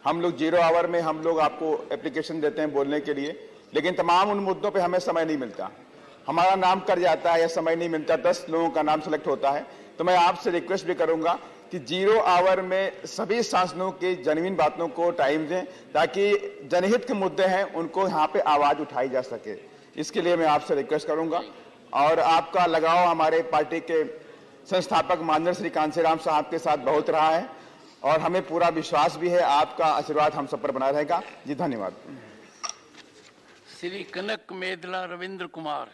हम लोग 0 आवर में हम लोग आपको एप्लीकेशन देते हैं बोलने के लिए, लेकिन तमाम उन मुद्दों पे हमें समय नहीं मिलता, हमारा नाम कट जाता है या समय नहीं मिलता, 10 लोगों का नाम सेलेक्ट होता है। तो मैं आपसे रिक्वेस्ट भी करूंगा कि 0 आवर में सभी सांसदों की जेन्युइन बातों को टाइम दें ताकि जनहित के मुद्दे हैं उनको यहाँ पे आवाज उठाई जा सके। इसके लिए मैं आपसे रिक्वेस्ट करूंगा और आपका लगाव हमारे पार्टी के संस्थापक माननीय श्री कांसीराम साहब के साथ बहुत रहा है और हमें पूरा विश्वास भी है आपका आशीर्वाद हम सब पर बना रहेगा। जी धन्यवाद। श्री कनक मेदला रविंद्र कुमार।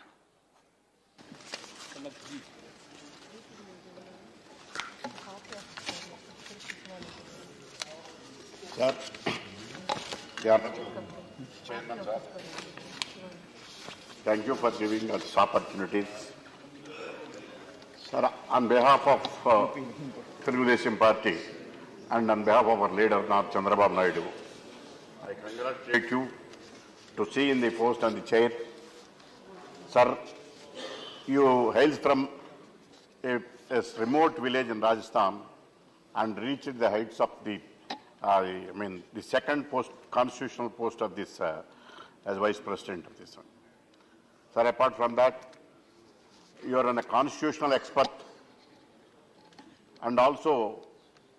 कनक जी। Sir. Yeah. Chairman, sir. Thank you for giving us opportunities. Sir, on behalf of Federalism Party and on behalf of our leader, Chandrababu Naidu, I congratulate you to see in the post and the chair. Sir, you hail from a remote village in Rajasthan and reached the heights of the the second constitutional post of this as Vice President of this one. Sir, apart from that, you are a constitutional expert and also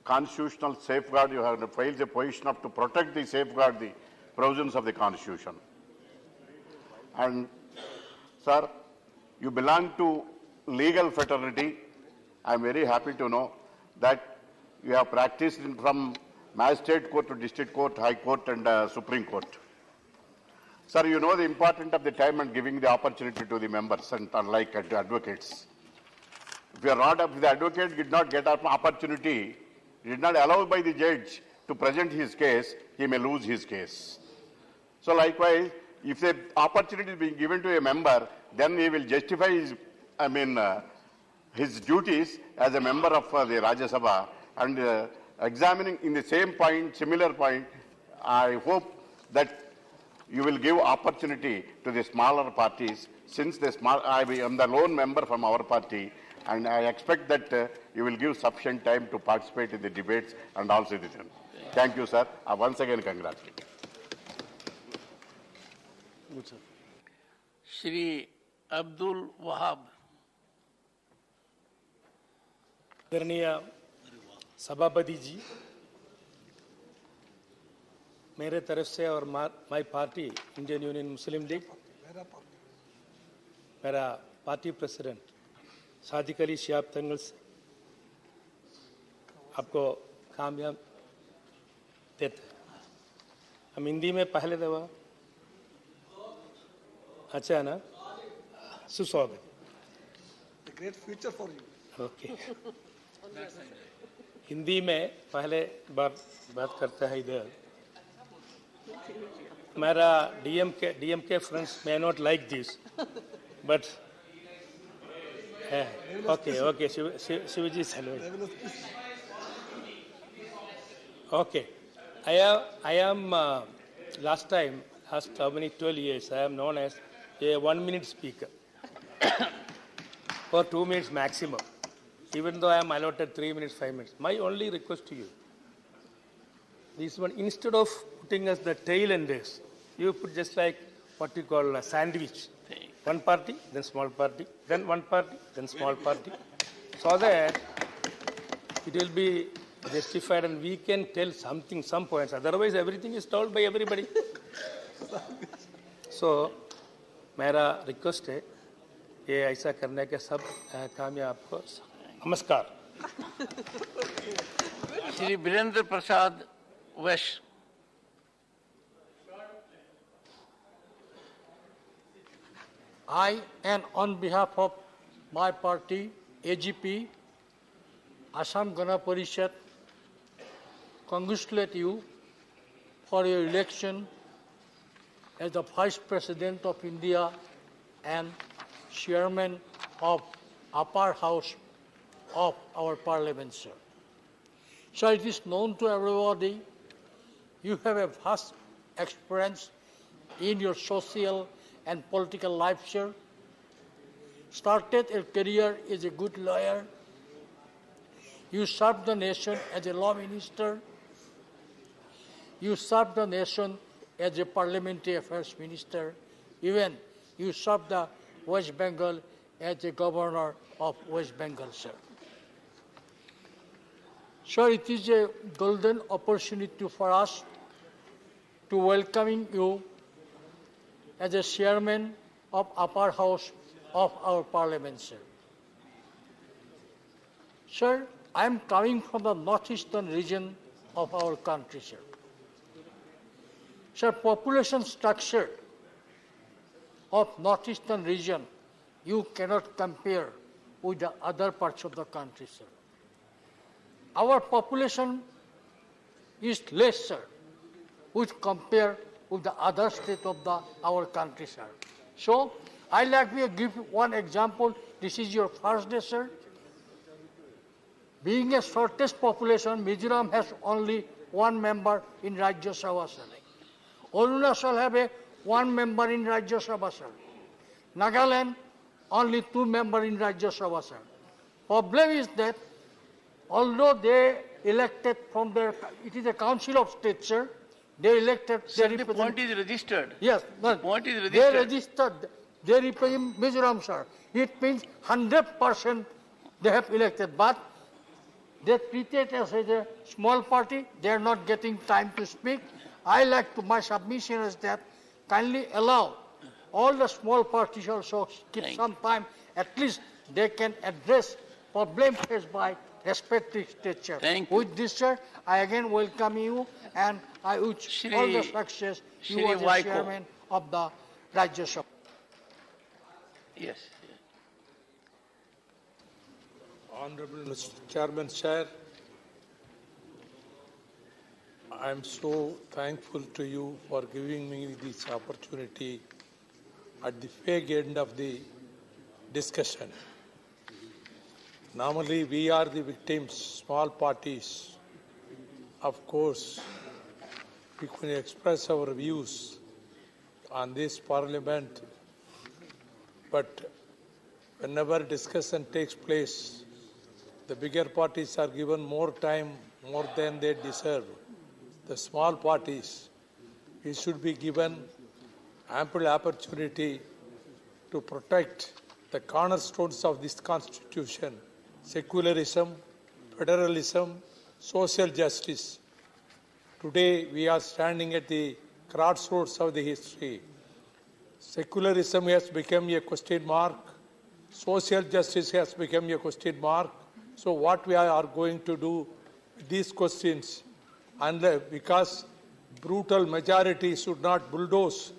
constitutional safeguard. You have filed a position of to protect the safeguard the provisions of the Constitution. And sir, you belong to legal fraternity. I am very happy to know that you have practiced from Magistrate Court to District Court, High Court and Supreme Court. Sir, you know the importance of the time and giving the opportunity to the members and unlike advocates. If you are not, if the advocate did not get an opportunity, did not allow by the judge to present his case, he may lose his case. So likewise, if the opportunity is being given to a member, then he will justify his, his duties as a member of the Rajya Sabha and examining in the same point, similar point. I hope that you will give opportunity to the smaller parties. Since I am the lone member from our party, and I expect that you will give sufficient time to participate in the debates and also the thing. Thank you, sir. Once again, congratulations. Shri Abdul Wahab. आदरणीय सभापति जी, मेरे तरफ से और my party Indian union Muslim league, मेरा party president Sadiq Ali Shihab तंगल से आपको कामयाब देते हैं। हम हिंदी में पहले दफा, अच्छा है ना, सुस्वागत। Great future for you. Okay, Hindi में पहले बार बात करता है इधर। मेरा DMK friends may not like this, but okay, Shivaji Salwai. Okay, I am last how many 12 years, I am known as a 1-minute speaker for 2 minutes maximum, even though I am allotted 3 minutes, 5 minutes. My only request to you, this one, instead of putting us the tail enders, you put just like what you call a sandwich. One party, then small party, then one party, then small party, so that it will be justified and we can tell something, some points. Otherwise, everything is told by everybody. So, मेरा request है ये ऐसा करने के सब काम है आपको। नमस्कार। श्री वीरेंद्र प्रसाद वैश्य। I, and on behalf of my party, AGP, Assam Gana Parishad, congratulate you for your election as the Vice President of India and Chairman of Upper House of our Parliament, sir. So it is known to everybody, you have a vast experience in your social and political life, sir. Started a career as a good lawyer. You served the nation as a law minister. You served the nation as a parliamentary affairs minister. Even you served the West Bengal as a governor of West Bengal, sir. Sir, it is a golden opportunity for us to welcoming you as a chairman of upper house of our parliament, sir. Sir, I am coming from the northeastern region of our country, sir. Sir, population structure of northeastern region, you cannot compare with the other parts of the country, sir. Our population is less, sir, which compare with the other states of our country, sir. So, I like to give one example. This is your first day, sir. Being a shortest population, Mizoram has only one member in Rajya Sabha, sir. Arunachal have one member in Rajya Sabha, sir. Nagaland, only 2 members in Rajya Sabha, sir. Problem is that although they elected from their, it is a council of states, sir, they elected. Sir, the point is registered. Yes, the point is registered. They registered. They represent Mizoram, sir. It means 100% they have elected, but they treat it as a small party. They are not getting time to speak. My submission is that kindly allow all the small parties also keep some time. At least they can address problems faced by respective states. With this, sir, I again welcome you and I wish all the success you as the chairman of the Rajya Sabha. Yes. Honorable Mr. Chairman, Sir, I am so thankful to you for giving me this opportunity at the fag end of the discussion. Normally, we are the victims, small parties. Of course, we can express our views on this parliament, but whenever discussion takes place, the bigger parties are given more time, more than they deserve. The small parties, we should be given ample opportunity to protect the cornerstones of this constitution: secularism, federalism, social justice. Today we are standing at the crossroads of the history. Secularism has become a question mark. Social justice has become a question mark. So what we are going to do with these questions, and because brutal majority should not bulldoze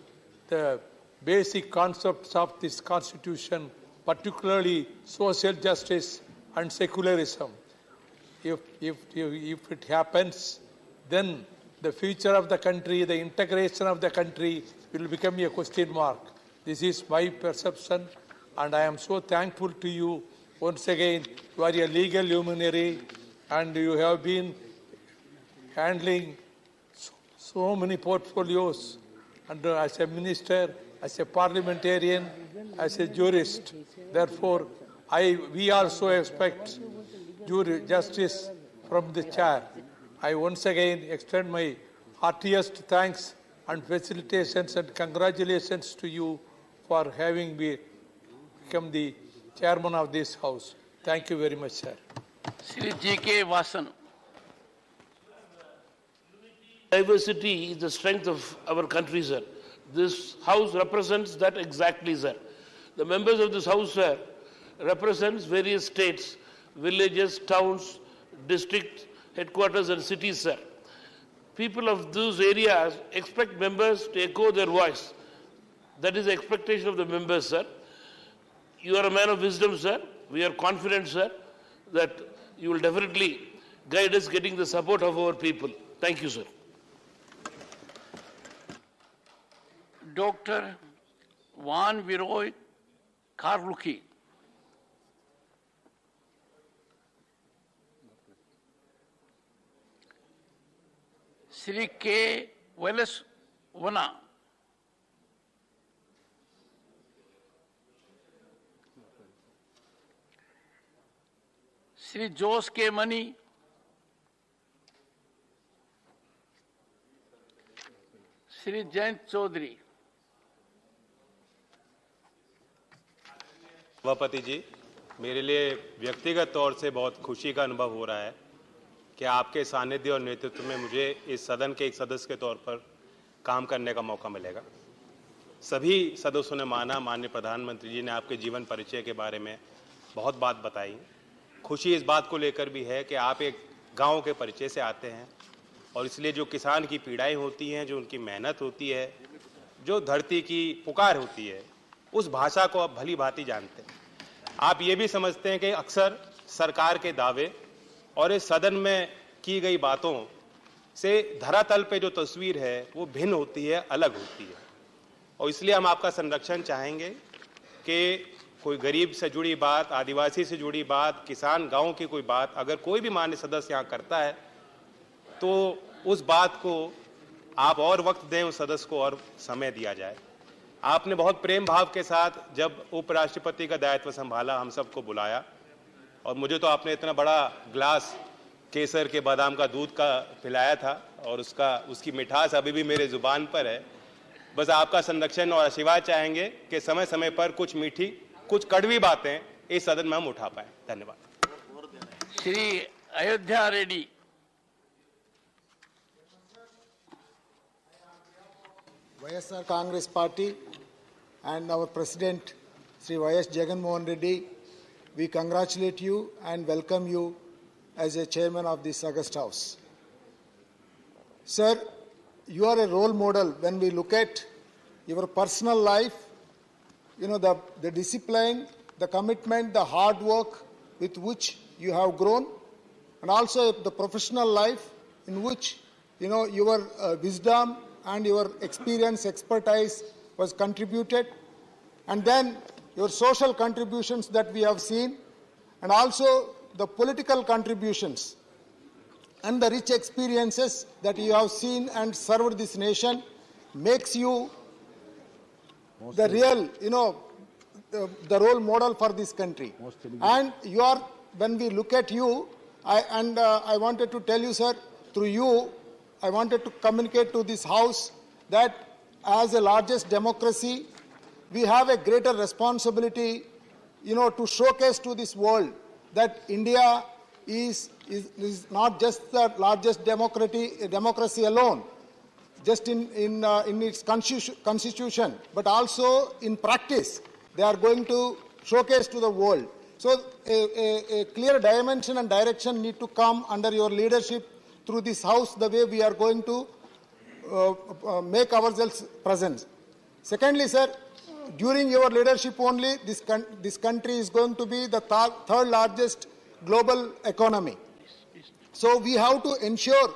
the basic concepts of this constitution, particularly social justice and secularism. If it happens, then the future of the country, the integration of the country will become a question mark. This is my perception, and I am so thankful to you. Once again, you are a legal luminary, and you have been handling so many portfolios, and as a minister, as a parliamentarian, as a jurist. Therefore, we also expect justice from the chair. I once again extend my heartiest thanks and felicitations and congratulations to you for having become the chairman of this house. Thank you very much, sir. Sri G.K. Vasan. Diversity is the strength of our country, sir. This house represents that exactly, sir. The members of this house, sir, represents various states, villages, towns, district headquarters and cities, sir. People of those areas expect members to echo their voice. That is the expectation of the members, sir. You are a man of wisdom, sir. We are confident, sir, that you will definitely guide us getting the support of our people. Thank you, sir. Dr. Van Viroy Karluki. Sri K. Wallace Wana. Sri Jose K. Mani. Sri Jayant Chaudhary. सभापति जी, मेरे लिए व्यक्तिगत तौर से बहुत खुशी का अनुभव हो रहा है कि आपके सानिध्य और नेतृत्व में मुझे इस सदन के एक सदस्य के तौर पर काम करने का मौका मिलेगा। सभी सदस्यों ने माननीय प्रधानमंत्री जी ने आपके जीवन परिचय के बारे में बहुत बात बताई। खुशी इस बात को लेकर भी है कि आप एक गांव के परिचय से आते हैं और इसलिए जो किसान की पीड़ाएं होती हैं, जो उनकी मेहनत होती है, जो धरती की पुकार होती है, उस भाषा को आप भली भांति जानते हैं। आप ये भी समझते हैं कि अक्सर सरकार के दावे और इस सदन में की गई बातों से धरातल पे जो तस्वीर है वो भिन्न होती है, अलग होती है। और इसलिए हम आपका संरक्षण चाहेंगे कि कोई गरीब से जुड़ी बात, आदिवासी से जुड़ी बात, किसान गांव की कोई बात अगर कोई भी मान्य सदस्य यहाँ करता है तो उस बात को आप और वक्त दें, उस सदस्य को और समय दिया जाए। आपने बहुत प्रेम भाव के साथ जब उपराष्ट्रपति का दायित्व संभाला, हम सबको बुलाया और मुझे तो आपने इतना बड़ा ग्लास केसर के बादाम का दूध का पिलाया था और उसकी मिठास अभी भी मेरे जुबान पर है। बस आपका संरक्षण और आशीर्वाद चाहेंगे कि समय समय पर कुछ मीठी, कुछ कड़वी बातें इस सदन में हम उठा पाए। धन्यवाद। Shri Ayodhya Reddy. YSR Congress Party and our President Sri Y.S. Jagan Mohan Reddy, we congratulate you and welcome you as a chairman of this August House. Sir, you are a role model when we look at your personal life, you know, the discipline, the commitment, the hard work with which you have grown, and also the professional life in which, you know, your wisdom and your experience, expertise was contributed, and then your social contributions that we have seen, and also the political contributions and the rich experiences that you have seen and served this nation makes you the real, you know, the role model for this country. And you are, when we look at you, I wanted to tell you, sir, through you, I wanted to communicate to this House that as the largest democracy, we have a greater responsibility, you know, to showcase to this world that India is not just the largest democracy alone, just in its constitution, but also in practice. They are going to showcase to the world. So a clear dimension and direction need to come under your leadership through this House, the way we are going to make ourselves present. Secondly, sir, during your leadership only, this country is going to be the third largest global economy. So we have to ensure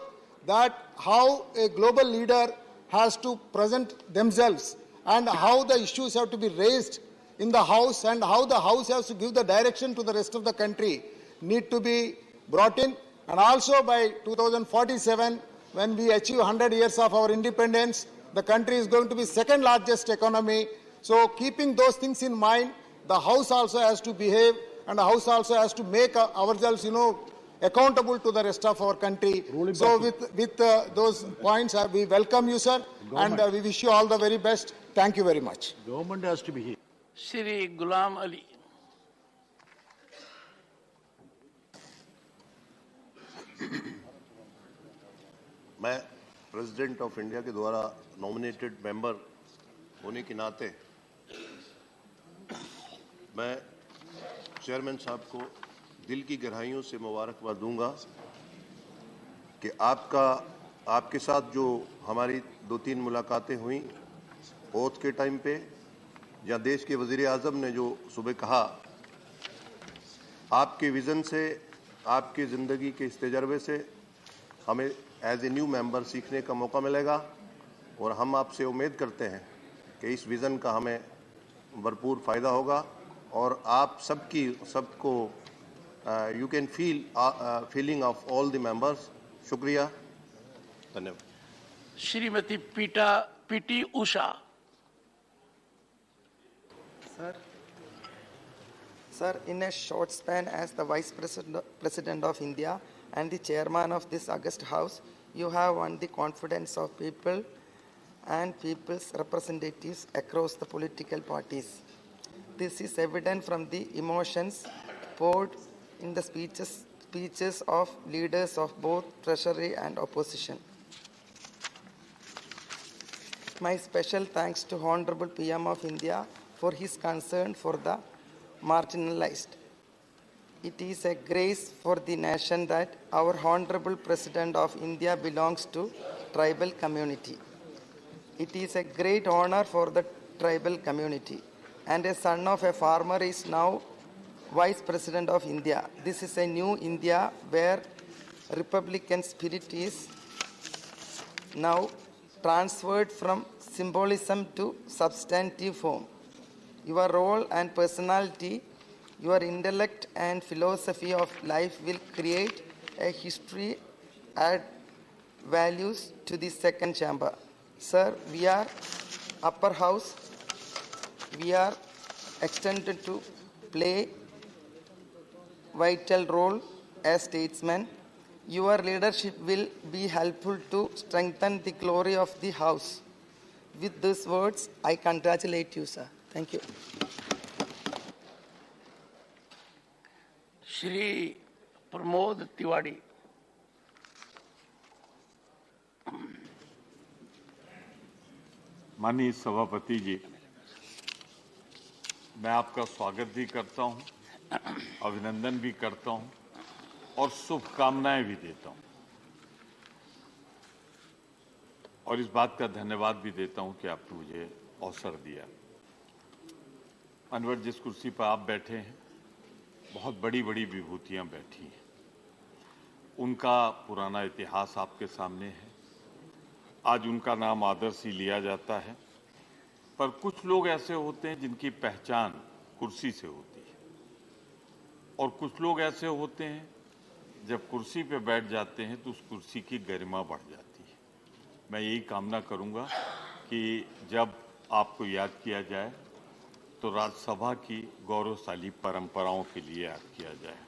that how a global leader has to present themselves and how the issues have to be raised in the House and how the House has to give the direction to the rest of the country need to be brought in. And also by 2047, when we achieve 100 years of our independence, the country is going to be second largest economy. So keeping those things in mind, the House also has to behave and the House also has to make ourselves, you know, accountable to the rest of our country. So with those points, we welcome you, sir, and we wish you all the very best. Thank you very much. Government has to behave. Shri Ghulam Ali. मैं president of India के द्वारा nominated member होने के नाते मैं chairman साहब को दिल की गहराइयों से मुबारकबाद दूंगा कि आपके साथ जो हमारी 2-3 मुलाकातें हुई ओथ के टाइम पे या देश के वज़ीर आज़म ने जो सुबह कहा, आपके विज़न से, आपकी ज़िंदगी के इस तजर्बे से हमें एज ए न्यू मेंबर सीखने का मौका मिलेगा और हम आपसे उम्मीद करते हैं कि इस विज़न का हमें भरपूर फ़ायदा होगा और आप सबको you can feeling of all the members. शुक्रिया, धन्यवाद। Shrimati PT Usha. Sir, in a short span as the Vice President of India and the Chairman of this August House, you have won the confidence of people and people's representatives across the political parties. This is evident from the emotions poured in the speeches of leaders of both Treasury and opposition. My special thanks to Honorable PM of India for his concern for the marginalized. It is a grace for the nation that our Honorable President of India belongs to tribal community. It is a great honor for the tribal community, and a son of a farmer is now Vice President of India. This is a new India where Republican spirit is now transferred from symbolism to substantive form. Your role and personality, your intellect and philosophy of life will create a history, add values to the second chamber. Sir, we are upper house. We are extended to play vital role as statesmen. Your leadership will be helpful to strengthen the glory of the house. With these words, I congratulate you, sir. Thank you. Shri Pramod Tiwari. माननीय सभापति जी, मैं आपका स्वागत भी करता हूं, अभिनंदन भी करता हूं और शुभकामनाएं भी देता हूं और इस बात का धन्यवाद भी देता हूं कि आपने मुझे अवसर दिया। अनवर, जिस कुर्सी पर आप बैठे हैं, बहुत बड़ी बड़ी विभूतियां बैठी हैं। उनका पुराना इतिहास आपके सामने है। आज उनका नाम आदर से लिया जाता है, पर कुछ लोग ऐसे होते हैं जिनकी पहचान कुर्सी से होती है और कुछ लोग ऐसे होते हैं जब कुर्सी पे बैठ जाते हैं तो उस कुर्सी की गरिमा बढ़ जाती है। मैं यही कामना करूंगा कि जब आपको याद किया जाए तो राज्यसभा की गौरवशाली परंपराओं के लिए याद किया जाए।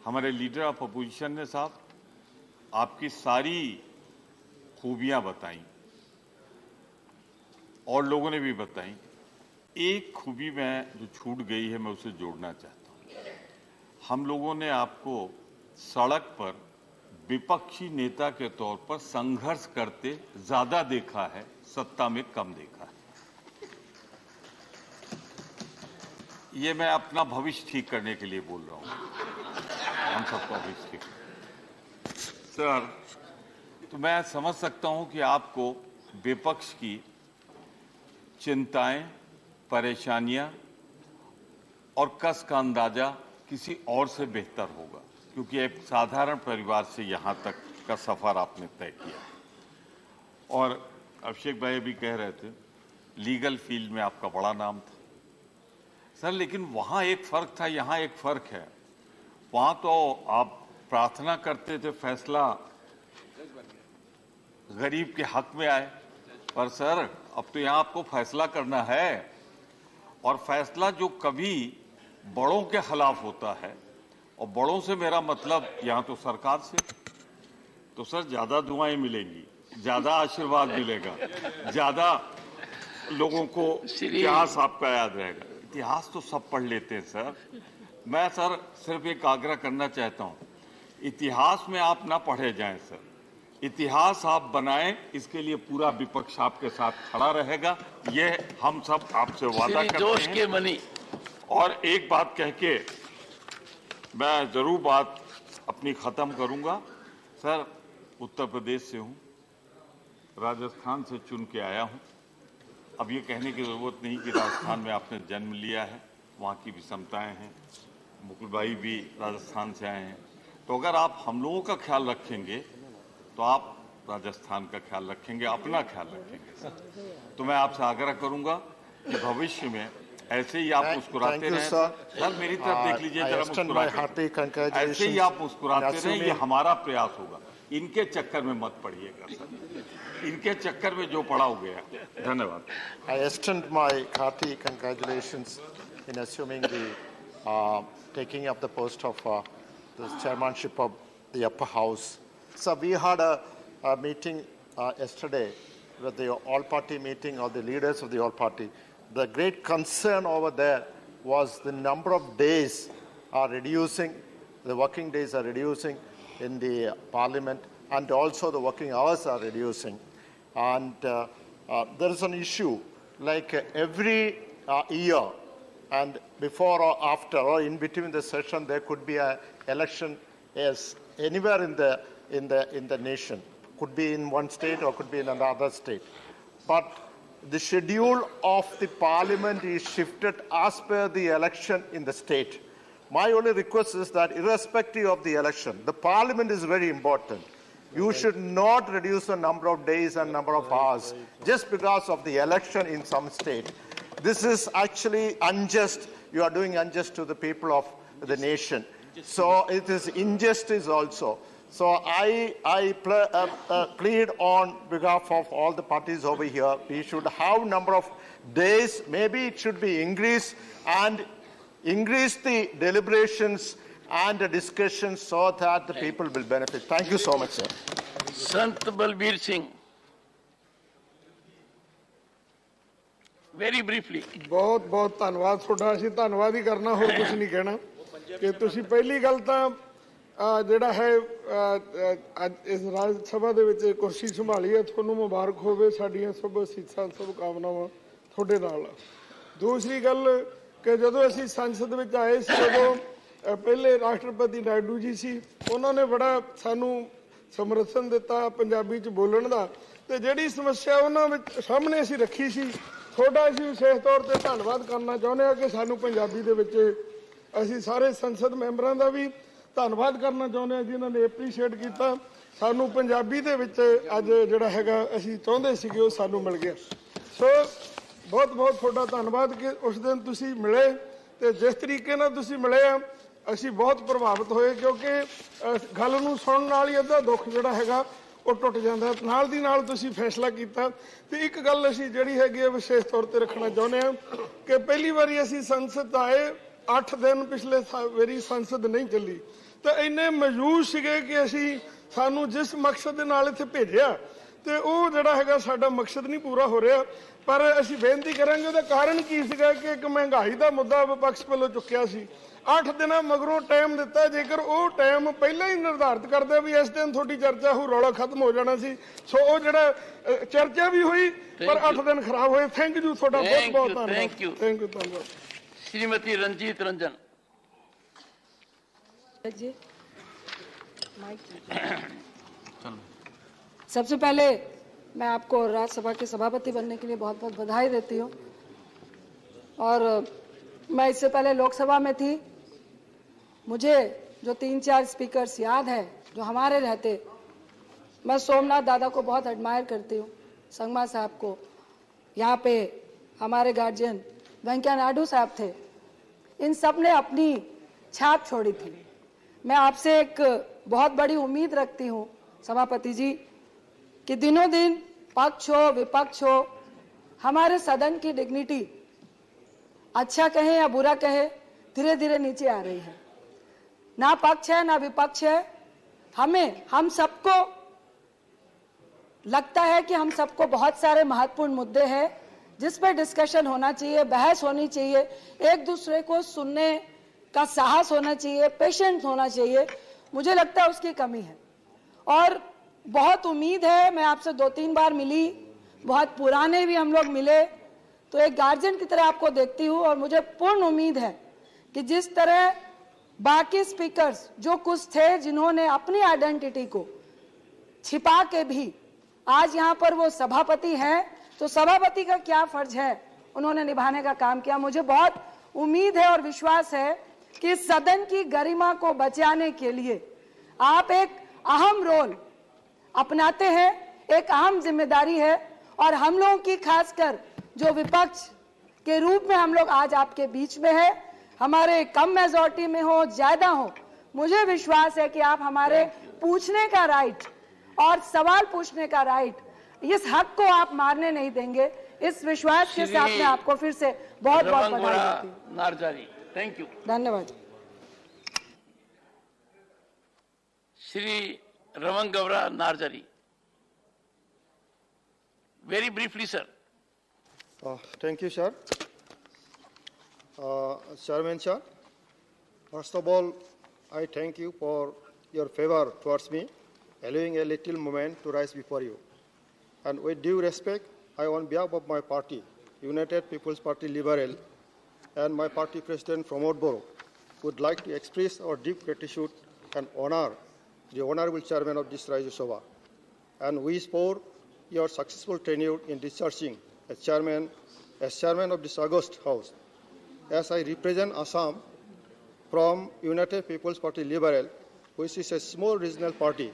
हमारे लीडर ऑफ अपोजिशन ने साहब आपकी सारी खूबियां बताई और लोगों ने भी बताई। एक खूबी में जो छूट गई है मैं उसे जोड़ना चाहता हूं। हम लोगों ने आपको सड़क पर विपक्षी नेता के तौर पर संघर्ष करते ज्यादा देखा है, सत्ता में कम देखा है। ये मैं अपना भविष्य ठीक करने के लिए बोल रहा हूं, हम सबका भविष्य ठीक। सर, तो मैं समझ सकता हूं कि आपको विपक्ष की चिंताएं, परेशानियां और कष्ट का अंदाजा किसी और से बेहतर होगा, क्योंकि एक साधारण परिवार से यहां तक का सफर आपने तय किया। और अभिषेक भाई भी कह रहे थे लीगल फील्ड में आपका बड़ा नाम था सर, लेकिन वहां एक फर्क था, यहां एक फर्क है। वहां तो आप प्रार्थना करते थे फैसला गरीब के हक में आए, पर सर अब तो यहां आपको फैसला करना है, और फैसला जो कभी बड़ों के खिलाफ होता है, और बड़ों से मेरा मतलब यहां तो सरकार से, तो सर ज्यादा दुआएं मिलेंगी, ज्यादा आशीर्वाद मिलेगा, ज्यादा लोगों को इतिहास आपका याद रहेगा। इतिहास तो सब पढ़ लेते हैं सर। मैं सर सिर्फ एक आग्रह करना चाहता हूं, इतिहास में आप ना पढ़े जाएं सर, इतिहास आप बनाएं, इसके लिए पूरा विपक्ष आपके साथ खड़ा रहेगा। ये हम सब आपसे वादा करते हैं। मनी। और एक बात कह के मैं जरूर बात अपनी खत्म करूंगा। सर, उत्तर प्रदेश से हूं, राजस्थान से चुन के आया हूं। अब ये कहने की जरूरत नहीं कि राजस्थान में आपने जन्म लिया है, वहाँ की विषमताएं हैं। मुकुल भाई भी राजस्थान से आए हैं, तो अगर आप हम लोगों का ख्याल रखेंगे तो आप राजस्थान का ख्याल रखेंगे, अपना ख्याल रखेंगे सर। तो मैं आपसे आग्रह करूंगा कि भविष्य में ऐसे ही आप मुस्कुराते रहें। सर मेरी तरफ देख लीजिए जरा, मुस्कुराते ऐसे ही आप मुस्कुराते रहें, ये हमारा प्रयास होगा। इनके चक्कर में मत पड़िएगा सर, इनके चक्कर में जो पड़ा हो गया। धन्यवाद। I extend my hearty congratulations in assuming the taking up the post of the chairmanship of the upper house. So we had a meeting yesterday with the all-party meeting of the leaders of the all-party. The great concern over there was the number of days are reducing, the working days are reducing in the parliament, and also the working hours are reducing. And there is an issue like every year, and before or after or in between the session, there could be an election as anywhere in the nation. Could be in one state or could be in another state. But the schedule of the parliament is shifted as per the election in the state. My only request is that irrespective of the election, the parliament is very important. You should not reduce the number of days and number of hours just because of the election in some state. This is actually unjust. You are doing unjust to the people of the nation. So it is injustice also. So I plead on behalf of all the parties over here. We should have number of days. Maybe it should be increased and increase the deliberations and the discussions so that the people will benefit. Thank you so much, sir. Sant Balbir Singh. Very briefly. बहुत बहुत धन्यवाद ਤੁਹਾਡਾ ਅਸੀਂ ਧੰਨਵਾਦ ਹੀ ਕਰਨਾ ਹੋਰ ਕੁਝ ਨਹੀਂ ਕਹਿਣਾ ਕਿ ਤੁਸੀਂ ਪਹਿਲੀ ਗੱਲ ਤਾਂ ਜਿਹੜਾ ਹੈ ਅੱਜ ਇਸ ਰਾਜ ਸਭਾ ਦੇ ਵਿੱਚ ਕੁਰਸੀ ਸੰਭਾਲੀ ਹੈ ਤੁਹਾਨੂੰ ਮੁਬਾਰਕ ਹੋਵੇ ਸਾਡੀਆਂ ਸਭ ਸਿੱਖਾਂ ਸਭ ਕਾਮਨਾਵਾਂ ਤੁਹਾਡੇ ਨਾਲ ਦੂਸਰੀ ਗੱਲ ਕਿ ਜਦੋਂ ਅਸੀਂ ਸੰਸਦ ਵਿੱਚ ਆਏ ਸੀ ਉਦੋਂ ਪਹਿਲੇ ਰਾਸ਼ਟਰਪਤੀ ਨਾਇਡੂ ਜੀ ਸੀ ਉਹਨਾਂ ਨੇ ਬੜਾ ਸਾਨੂੰ ਸਮਰਥਨ ਦਿੱਤਾ ਪੰਜਾਬੀ ਚ ਬੋਲਣ ਦਾ ਤੇ ਜਿਹੜੀ ਸਮੱਸਿਆ ਉਹਨਾਂ ਵਿੱਚ ਸਾਹਮਣੇ ਅਸੀਂ ਰੱਖੀ ਸੀ ਤੁਹਾਡਾ ਅਸੀਂ ਵਿਸ਼ੇਸ਼ ਤੌਰ ਤੇ ਧੰਨਵਾਦ ਕਰਨਾ ਚਾਹੁੰਦੇ ਹਾਂ ਕਿ ਸਾਨੂੰ ਪੰਜਾਬੀ ਦੇ ਵਿੱਚ ਅਸੀਂ ਸਾਰੇ ਸੰਸਦ ਮੈਂਬਰਾਂ ਦਾ ਵੀ ਧੰਨਵਾਦ ਕਰਨਾ ਚਾਹੁੰਦੇ ਹਾਂ ਜਿਨ੍ਹਾਂ ਨੇ ਐਪਰੀਸ਼ੀਏਟ ਕੀਤਾ ਸਾਨੂੰ ਪੰਜਾਬੀ ਦੇ ਵਿੱਚ ਅੱਜ ਜਿਹੜਾ ਹੈਗਾ ਅਸੀਂ ਚਾਹੁੰਦੇ ਸੀਗੇ ਉਹ ਸਾਨੂੰ ਮਿਲ ਗਿਆ ਸੋ ਬਹੁਤ ਬਹੁਤ ਤੁਹਾਡਾ ਧੰਨਵਾਦ ਕਿ ਉਸ ਦਿਨ ਤੁਸੀਂ ਮਿਲੇ ਤੇ ਜਿਸ ਤਰੀਕੇ ਨਾਲ ਤੁਸੀਂ ਮਿਲੇ ਆ ਅਸੀਂ ਬਹੁਤ ਪ੍ਰਭਾਵਿਤ ਹੋਏ ਕਿਉਂਕਿ ਗੱਲ ਨੂੰ ਸੁਣਨ ਨਾਲ ਹੀ ਇਹਦਾ ਦੁੱਖ ਜਿਹੜਾ ਹੈਗਾ ਉਹ ਟੁੱਟ ਜਾਂਦਾ ਨਾਲ ਦੀ ਨਾਲ ਤੁਸੀਂ ਫੈਸਲਾ ਕੀਤਾ ਤੇ ਇੱਕ ਗੱਲ ਅਸੀਂ ਜਿਹੜੀ ਹੈਗੀ ਵਿਸ਼ੇਸ਼ ਤੌਰ ਤੇ ਰੱਖਣਾ ਚਾਹੁੰਦੇ ਹਾਂ ਕਿ ਪਹਿਲੀ ਵਾਰੀ ਅਸੀਂ ਸੰਸਦ ਆਏ 8 ਦਿਨ ਪਿਛਲੇ ਵਾਰੀ ਸੰਸਦ ਨਹੀਂ ਚੱਲੀ ਤਾਂ ਇੰਨੇ ਮੌਜੂਦ ਸੀਗੇ ਕਿ ਅਸੀਂ ਸਾਨੂੰ ਜਿਸ ਮਕਸਦ ਦੇ ਨਾਲ ਇੱਥੇ ਭੇਜਿਆ ਤੇ ਉਹ ਜਿਹੜਾ ਹੈਗਾ ਸਾਡਾ ਮਕਸਦ ਨਹੀਂ ਪੂਰਾ ਹੋ ਰਿਹਾ ਪਰ ਅਸੀਂ ਬੇਨਤੀ ਕਰਾਂਗੇ ਉਹਦਾ ਕਾਰਨ ਕੀ ਸੀਗਾ ਕਿ ਇੱਕ ਮਹਿੰਗਾਈ ਦਾ ਮੁੱਦਾ ਵਿਪਕਸ਼ ਵੱਲੋਂ ਚੁੱਕਿਆ ਸੀ 8 ਦਿਨਾਂ ਮਗਰੋਂ ਟਾਈਮ ਦਿੱਤਾ ਜੇਕਰ ਉਹ ਟਾਈਮ ਪਹਿਲਾਂ ਹੀ ਨਿਰਧਾਰਿਤ ਕਰਦੇ ਵੀ ਇਸ ਦਿਨ ਤੁਹਾਡੀ ਚਰਚਾ ਹੋ ਰੌਲਾ ਖਤਮ ਹੋ ਜਾਣਾ ਸੀ ਸੋ ਉਹ ਜਿਹੜਾ ਚਰਚਾ ਵੀ ਹੋਈ ਪਰ 8 ਦਿਨ ਖਰਾਬ ਹੋਏ ਥੈਂਕ ਯੂ ਤੁਹਾਡਾ ਬਹੁਤ ਬਹੁਤ ਧੰਨਵਾਦ ਥੈਂਕ ਯੂ ਧੰਨਵਾਦ श्रीमती रंजीत रंजन जी सबसे पहले मैं आपको राज्यसभा के सभापति बनने के लिए बहुत बहुत बधाई देती हूँ और मैं इससे पहले लोकसभा में थी मुझे जो 3-4 स्पीकर्स याद है जो हमारे रहते मैं सोमनाथ दादा को बहुत एडमायर करती हूँ संगमा साहब को यहाँ पे हमारे गार्जियन वेंकैया नायडू साहब थे इन सब ने अपनी छाप छोड़ी थी मैं आपसे एक बहुत बड़ी उम्मीद रखती हूँ सभापति जी कि दिनों दिन पक्ष हो विपक्ष हो हमारे सदन की डिग्निटी अच्छा कहे या बुरा कहे धीरे धीरे नीचे आ रही है ना पक्ष है ना विपक्ष है हम सबको लगता है कि हम सबको बहुत सारे महत्वपूर्ण मुद्दे हैं जिस पर डिस्कशन होना चाहिए बहस होनी चाहिए एक दूसरे को सुनने का साहस होना चाहिए पेशेंस होना चाहिए मुझे लगता है उसकी कमी है और बहुत उम्मीद है मैं आपसे 2-3 बार मिली बहुत पुराने भी हम लोग मिले तो एक गार्जियन की तरह आपको देखती हूँ और मुझे पूर्ण उम्मीद है कि जिस तरह बाकी स्पीकर्स जो कुछ थे जिन्होंने अपनी आइडेंटिटी को छिपा के भी आज यहाँ पर वो सभापति हैं तो सभापति का क्या फर्ज है उन्होंने निभाने का काम किया मुझे बहुत उम्मीद है और विश्वास है कि सदन की गरिमा को बचाने के लिए आप एक अहम रोल अपनाते हैं एक अहम जिम्मेदारी है और हम लोगों की खासकर जो विपक्ष के रूप में हम लोग आज आपके बीच में है हमारे कम मेजॉरिटी में हो ज्यादा हो मुझे विश्वास है कि आप हमारे पूछने का राइट और सवाल पूछने का राइट इस हक को आप मारने नहीं देंगे इस विश्वास के साथ मैं आपको फिर से बहुत बहुत बधाई देती हूँ नारजारी थैंक यू धन्यवाद Shri Raman Gaura Narzary very briefly sir Thank you, sir. Chairman, sir. First of all, I thank you for your favor towards me, allowing a little moment to rise before you. And with due respect, I, on behalf of my party, United People's Party Liberal, and my party president, Pramod Boro, would like to express our deep gratitude and honor the honorable chairman of this Rajya Sabha, and wish for your successful tenure in discharging as chairman of this august house. As I represent Assam from United People's Party Liberal, which is a small regional party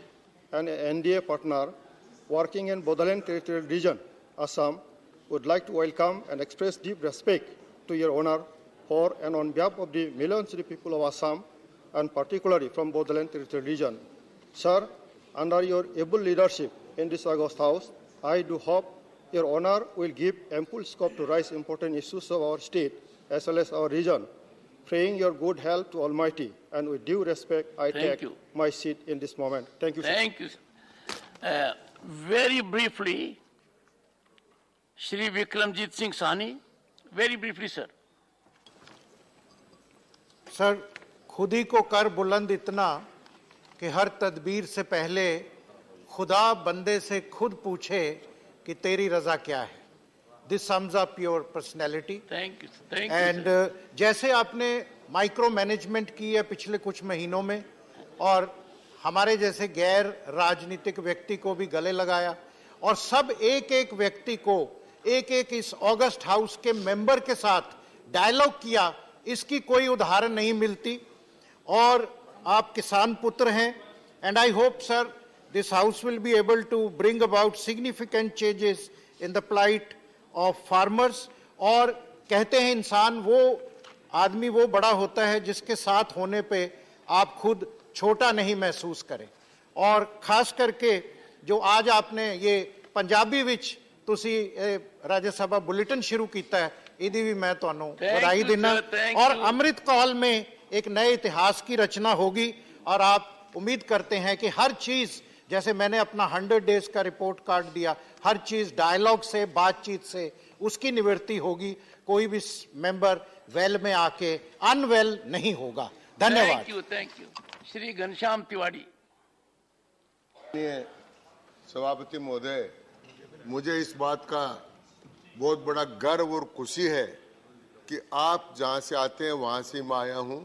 and an NDA partner working in Bodoland Territorial Region, Assam, would like to welcome and express deep respect to your honor for and on behalf of the millions of the people of Assam, and particularly from Bodoland Territorial Region. Sir, under your able leadership in this August House, I do hope your honor will give ample scope to raise important issues of our state as well as our region. Praying your good health to Almighty, and with due respect, I take my seat in this moment. Thank you, sir. Thank you. Very briefly, Shri Vikramjit Singh Sahni. Very briefly, sir. Sir, खुद ही को कर बुलंद इतना कि हर तदबीर से पहले खुदा बंदे से खुद पूछे कि तेरी रजा क्या है. This sums up your personality. Thank you. Thank And you. जैसे आपने माइक्रो मैनेजमेंट की है पिछले कुछ महीनों में और हमारे जैसे गैर राजनीतिक व्यक्ति को भी गले लगाया और सब एक एक व्यक्ति को एक एक इस अगस्त हाउस के मेंबर के साथ डायलॉग किया, इसकी कोई उदाहरण नहीं मिलती. और आप किसान पुत्र हैं and I hope sir this house will be able to bring about significant changes in the plight of farmers. और कहते हैं इंसान वो आदमी वो बड़ा होता है जिसके साथ होने पे आप खुद छोटा नहीं महसूस करें. और खास करके जो आज आपने ये पंजाबी विच तुसी राज्य सभा बुलेटिन शुरू किया है, इदी भी मैं ਤੁਹਾਨੂੰ बधाई देना. और अमृत काल में एक नए इतिहास की रचना होगी और आप उम्मीद करते हैं कि हर चीज, जैसे मैंने अपना 100 डेज का रिपोर्ट कार्ड दिया, हर चीज डायलॉग से, बातचीत से उसकी निवृत्ति होगी. कोई भी मेंबर वेल में आके अनवेल नहीं होगा. धन्यवाद. Thank you. श्री घनश्याम तिवारी. सभापति महोदय, मुझे इस बात का बहुत बड़ा गर्व और खुशी है कि आप जहां से आते हैं वहां से मैं आया हूं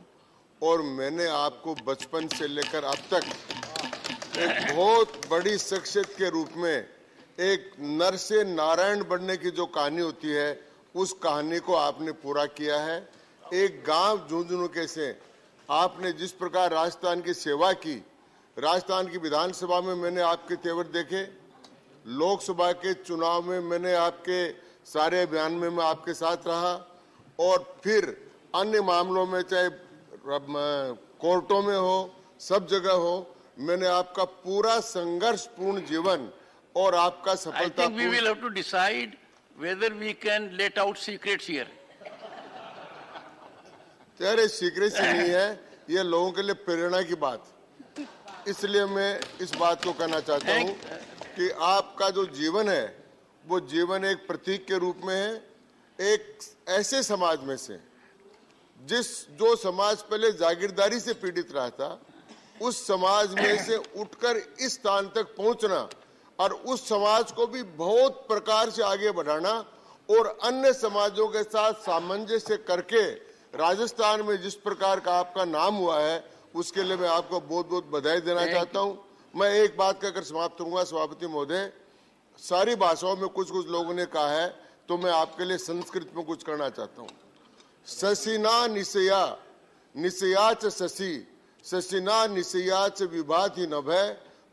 और मैंने आपको बचपन से लेकर अब तक एक बहुत बड़ी शख्सियत के रूप में एक नर से नारायण बनने की जो कहानी होती है उस कहानी को आपने पूरा किया है. एक गांव झुंझुनू के से आपने जिस प्रकार राजस्थान की सेवा की, राजस्थान की विधानसभा में मैंने आपके तेवर देखे, लोकसभा के चुनाव में मैंने आपके सारे अभियान में मैं आपके साथ रहा और फिर अन्य मामलों में चाहे कोर्टों में हो, सब जगह हो, मैंने आपका पूरा संघर्षपूर्ण जीवन और आपका सफलता. I think we will have to decide whether we can let out secrets here. तेरे सीक्रेसी नहीं है, ये लोगों के लिए प्रेरणा की बात. इसलिए मैं इस बात को कहना चाहता हूँ कि आपका जो जीवन है वो जीवन एक प्रतीक के रूप में है. एक ऐसे समाज में से जो समाज पहले जागीरदारी से पीड़ित रहा था, उस समाज में से उठकर इस स्थान तक पहुंचना और उस समाज को भी बहुत प्रकार से आगे बढ़ाना और अन्य समाजों के साथ सामंजस्य करके राजस्थान में जिस प्रकार का आपका नाम हुआ है उसके लिए मैं आपको बहुत बहुत बधाई देना चाहता हूं. मैं एक बात कहकर समाप्त करूंगा सभापति महोदय. सारी भाषाओं में कुछ कुछ लोगों ने कहा है तो मैं आपके लिए संस्कृत में कुछ करना चाहता हूं. ससिना निशया निशया च शशि ससिना निशया च विभाति नभय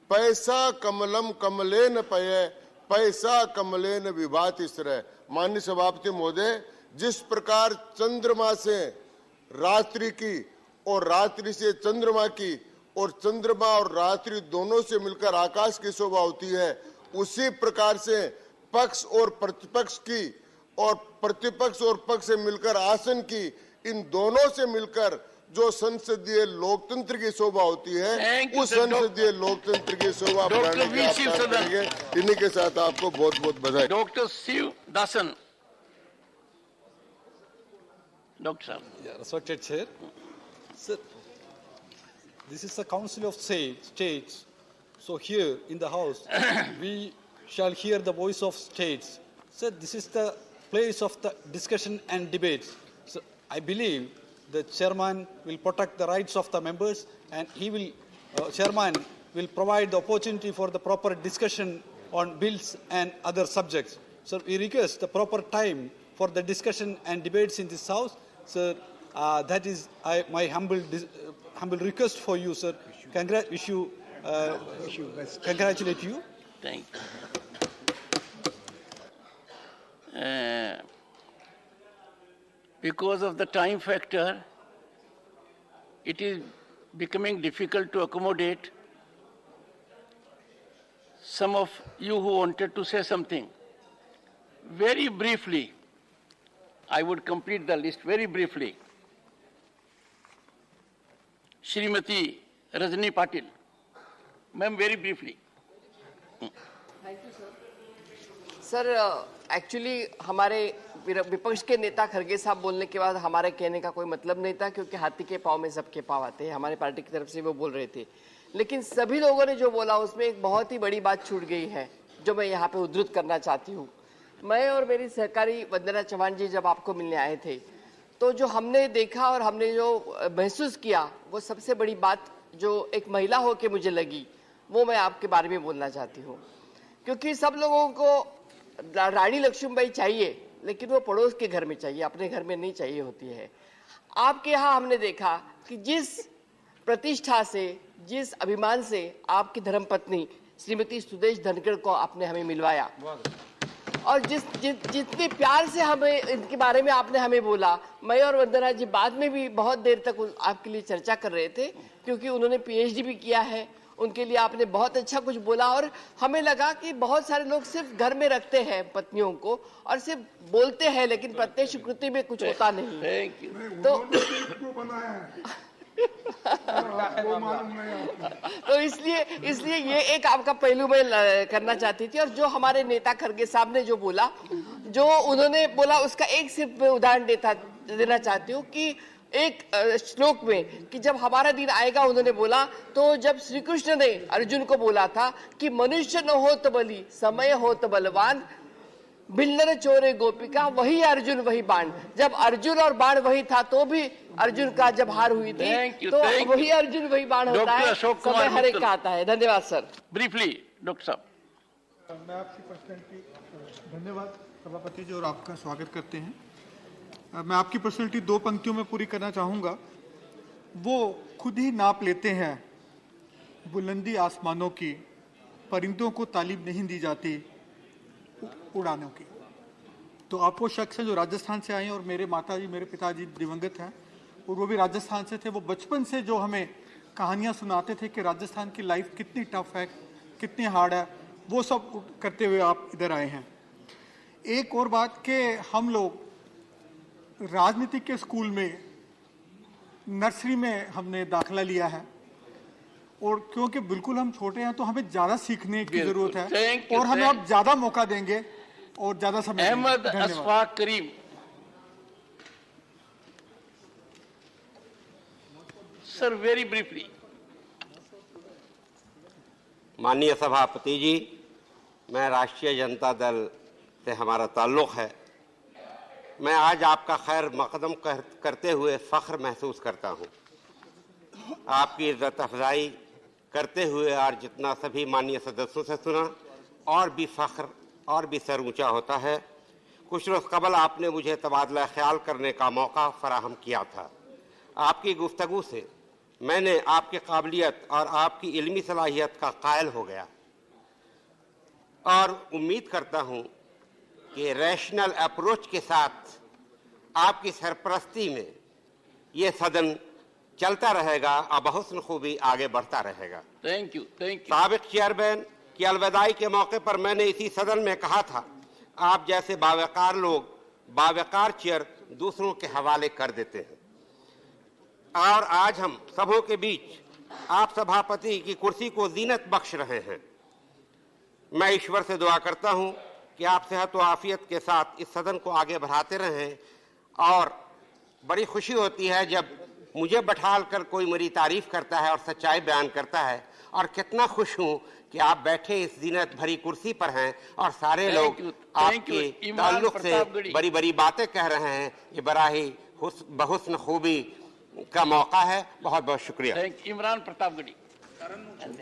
पैसा कमलम कमले न पय पैसा कमले न विभाति श्रय. माननीय सभापति महोदय, जिस प्रकार चंद्रमा से रात्रि की और रात्रि से चंद्रमा की और चंद्रमा और रात्रि दोनों से मिलकर आकाश की शोभा होती है, उसी प्रकार से पक्ष और प्रतिपक्ष की और प्रतिपक्ष और पक्ष से मिलकर आसन की, इन दोनों से मिलकर जो संसदीय लोकतंत्र की शोभा होती है, उस संसदीय लोकतंत्र की शोभा बढ़ाने के आप कार्य करेंगे. इन्हीं के साथ आपको बहुत बहुत बधाई. Doctor Shiv Dasan. Dr. Sir. Yeah, respected Chair. Sir, this is the Council of States. So here in the House, we shall hear the voice of states. Sir, this is the place of the discussion and debates. So I believe the chairman will protect the rights of the members and he will, chairman will provide the opportunity for the proper discussion on bills and other subjects. So we request the proper time for the discussion and debates in this House. Sir, that is my humble request for you, sir. Wish you wish you best. Congratulate you. Thank you. Because of the time factor, it is becoming difficult to accommodate some of you who wanted to say something. Very briefly, I would complete the list very briefly. Shrimati Rajni Patil. Ma'am, very briefly. Thank you sir. Actually हमारे विपक्ष के नेता खरगे साहब बोलने के बाद हमारे कहने का कोई मतलब नहीं था, क्योंकि हाथी के पाँव में सबके पाँव आते हैं। हमारे पार्टी की तरफ से वो बोल रहे थे, लेकिन सभी लोगों ने जो बोला उसमें एक बहुत ही बड़ी बात छूट गई है, जो मैं यहाँ पे उद्धृत करना चाहती हूँ। मैं और मेरी सहकारी वंदना चौहान जी जब आपको मिलने आए थे, तो जो हमने देखा और हमने जो महसूस किया, वो सबसे बड़ी बात जो एक महिला हो के मुझे लगी, वो मैं आपके बारे में बोलना चाहती हूँ। क्योंकि सब लोगों को रानी लक्ष्मीबाई चाहिए, लेकिन वो पड़ोस के घर में चाहिए, अपने घर में नहीं चाहिए होती है। आपके यहाँ हमने देखा कि जिस प्रतिष्ठा से, जिस अभिमान से आपकी धर्मपत्नी श्रीमती सुदेश धनखड़ को आपने हमें मिलवाया, और जितने प्यार से हमें इनके बारे में आपने हमें बोला, मैं और वंदना जी बाद में भी बहुत देर तक आपके लिए चर्चा कर रहे थे, क्योंकि उन्होंने पीएचडी भी किया है, उनके लिए आपने बहुत अच्छा कुछ बोला। और हमें लगा कि बहुत सारे लोग सिर्फ घर में रखते हैं पत्नियों को और सिर्फ बोलते हैं, लेकिन प्रत्यक्ष कृति में कुछ होता नहीं। तो इसलिए ये एक आपका पहलू मैं करना चाहती थी। और जो हमारे नेता खरगे साहब ने जो बोला, जो उन्होंने बोला, उसका एक सिर्फ मैं उदाहरण देना चाहती हूँ कि एक श्लोक में कि जब हमारा दिन आएगा, उन्होंने बोला, तो जब श्री कृष्ण ने अर्जुन को बोला था कि मनुष्य न हो तो बलि, समय हो तो बलवान, भिल्लर चोरे गोपिका, वही अर्जुन वही बाण। जब अर्जुन और बाण वही था, तो भी अर्जुन का जब हार हुई थी, तो वही अर्जुन वही बाण होता है, समय हर एक का आता है। धन्यवाद सर। ब्रीफली डॉक्टर साहब। मैं आपकी पर्सनैलिटी, धन्यवाद सभापति जी, और आपका स्वागत करते हैं। मैं आपकी पर्सनैलिटी 2 पंक्तियों में पूरी करना चाहूँगा। वो खुद ही नाप लेते हैं बुलंदी आसमानों की, परिंदों को तालीम नहीं दी जाती उड़ानों की। तो आप वो शख्स हैं जो राजस्थान से आए हैं, और मेरे माताजी, मेरे पिताजी दिवंगत हैं, और वो भी राजस्थान से थे। वो बचपन से जो हमें कहानियाँ सुनाते थे कि राजस्थान की लाइफ कितनी टफ है, कितनी हार्ड है, वो सब करते हुए आप इधर आए हैं। एक और बात कि हम लोग राजनीति के स्कूल में, नर्सरी में हमने दाखिला लिया है, और क्योंकि बिल्कुल हम छोटे हैं, तो हमें ज्यादा सीखने की जरूरत है, और हमें आप ज्यादा मौका देंगे और ज्यादा समय। Ahmed Ashfaq Karim. Sir, very briefly. माननीय सभापति जी, मैं राष्ट्रीय जनता दल से हमारा ताल्लुक है। मैं आज आपका खैर मकदम करते हुए फख्र महसूस करता हूँ। आपकी इज्जत अफजाई करते हुए और जितना सभी माननीय सदस्यों से सुना, और भी फख्र और भी सर ऊंचा होता है। कुछ रोज़ कबल आपने मुझे तबादला ख्याल करने का मौका फराहम किया था। आपकी गुफ्तगू से मैंने आपकी काबिलियत और आपकी इल्मी सलाहियत का कायल हो गया, और उम्मीद करता हूँ कि रैशनल अप्रोच के साथ आपकी सरपरस्ती में ये सदन चलता रहेगा और बहुस्न खूबी आगे बढ़ता रहेगा। Thank you. साबिक चेयरमैन की अलविदाई के मौके पर मैंने इसी सदन में कहा था, आप जैसे बावकार लोग बावकार चेयर दूसरों के हवाले कर देते हैं, और आज हम सबों के बीच आप सभापति की कुर्सी को जीनत बख्श रहे हैं। मैं ईश्वर से दुआ करता हूं कि आप सेहत व आफियत के साथ इस सदन को आगे बढ़ाते रहें, और बड़ी खुशी होती है जब मुझे बैठाल कर कोई मेरी तारीफ करता है और सच्चाई बयान करता है, और कितना खुश हूं कि आप बैठे इस जीनत भरी कुर्सी पर हैं और सारे लोग आपके ताल्लुक से बड़ी बड़ी बातें कह रहे हैं। ये बड़ा ही बहुस्न खूबी का मौका है। बहुत बहुत शुक्रिया। इमरान प्रतापगढ़ी।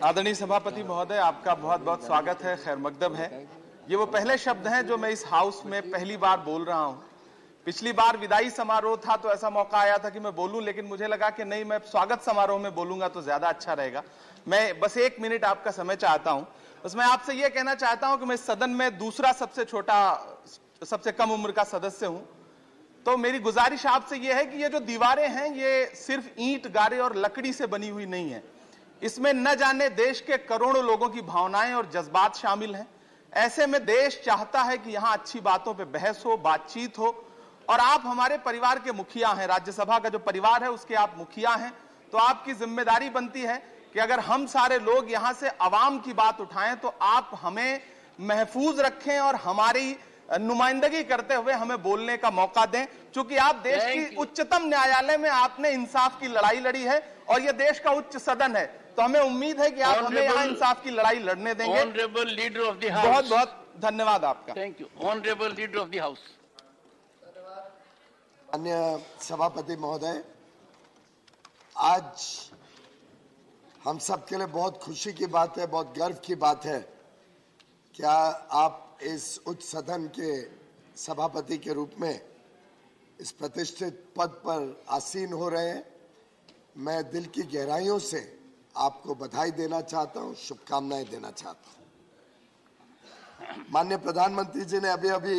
आदरणीय सभापति महोदय, आपका बहुत बहुत स्वागत है, खैर मकदम है। ये वो पहले शब्द हैं जो मैं इस हाउस में पहली बार बोल रहा हूँ। पिछली बार विदाई समारोह था तो ऐसा मौका आया था कि मैं बोलूं, लेकिन मुझे लगा कि नहीं, मैं स्वागत समारोह में बोलूंगा तो ज्यादा अच्छा रहेगा। मैं बस 1 मिनट आपका समय चाहता हूं। बस मैं आपसे यह कहना चाहता हूं कि मैं सदन में दूसरा सबसे छोटा, सबसे कम उम्र का सदस्य हूं, तो मेरी गुजारिश आपसे यह है कि ये जो दीवारें हैं ये सिर्फ ईंट, गारे और लकड़ी से बनी हुई नहीं है। इसमें न जाने देश के करोड़ों लोगों की भावनाएं और जज्बात शामिल हैं। ऐसे में देश चाहता है कि यहां अच्छी बातों पे बहस हो, बातचीत हो, और आप हमारे परिवार के मुखिया हैं, राज्यसभा का जो परिवार है उसके आप मुखिया हैं, तो आपकी जिम्मेदारी बनती है कि अगर हम सारे लोग यहां से अवाम की बात उठाएं तो आप हमें महफूज रखें और हमारी नुमाइंदगी करते हुए हमें बोलने का मौका दें। चूंकि आप देश की उच्चतम न्यायालय में आपने इंसाफ की लड़ाई लड़ी है और यह देश का उच्च सदन है, तो हमें उम्मीद है कि आप हमें यहाँ इंसाफ की लड़ाई लड़ने देंगे। Honourable leader of the house, बहुत बहुत धन्यवाद आपका। Thank you. Honourable leader of the house. माननीय सभापति महोदय, आज हम सबके लिए बहुत खुशी की बात है, बहुत गर्व की बात है। क्या आप इस उच्च सदन के सभापति के रूप में इस प्रतिष्ठित पद पर आसीन हो रहे हैं। मैं दिल की गहराइयों से आपको बधाई देना चाहता हूं, शुभकामनाएं देना चाहता हूं। माननीय प्रधानमंत्री जी ने अभी अभी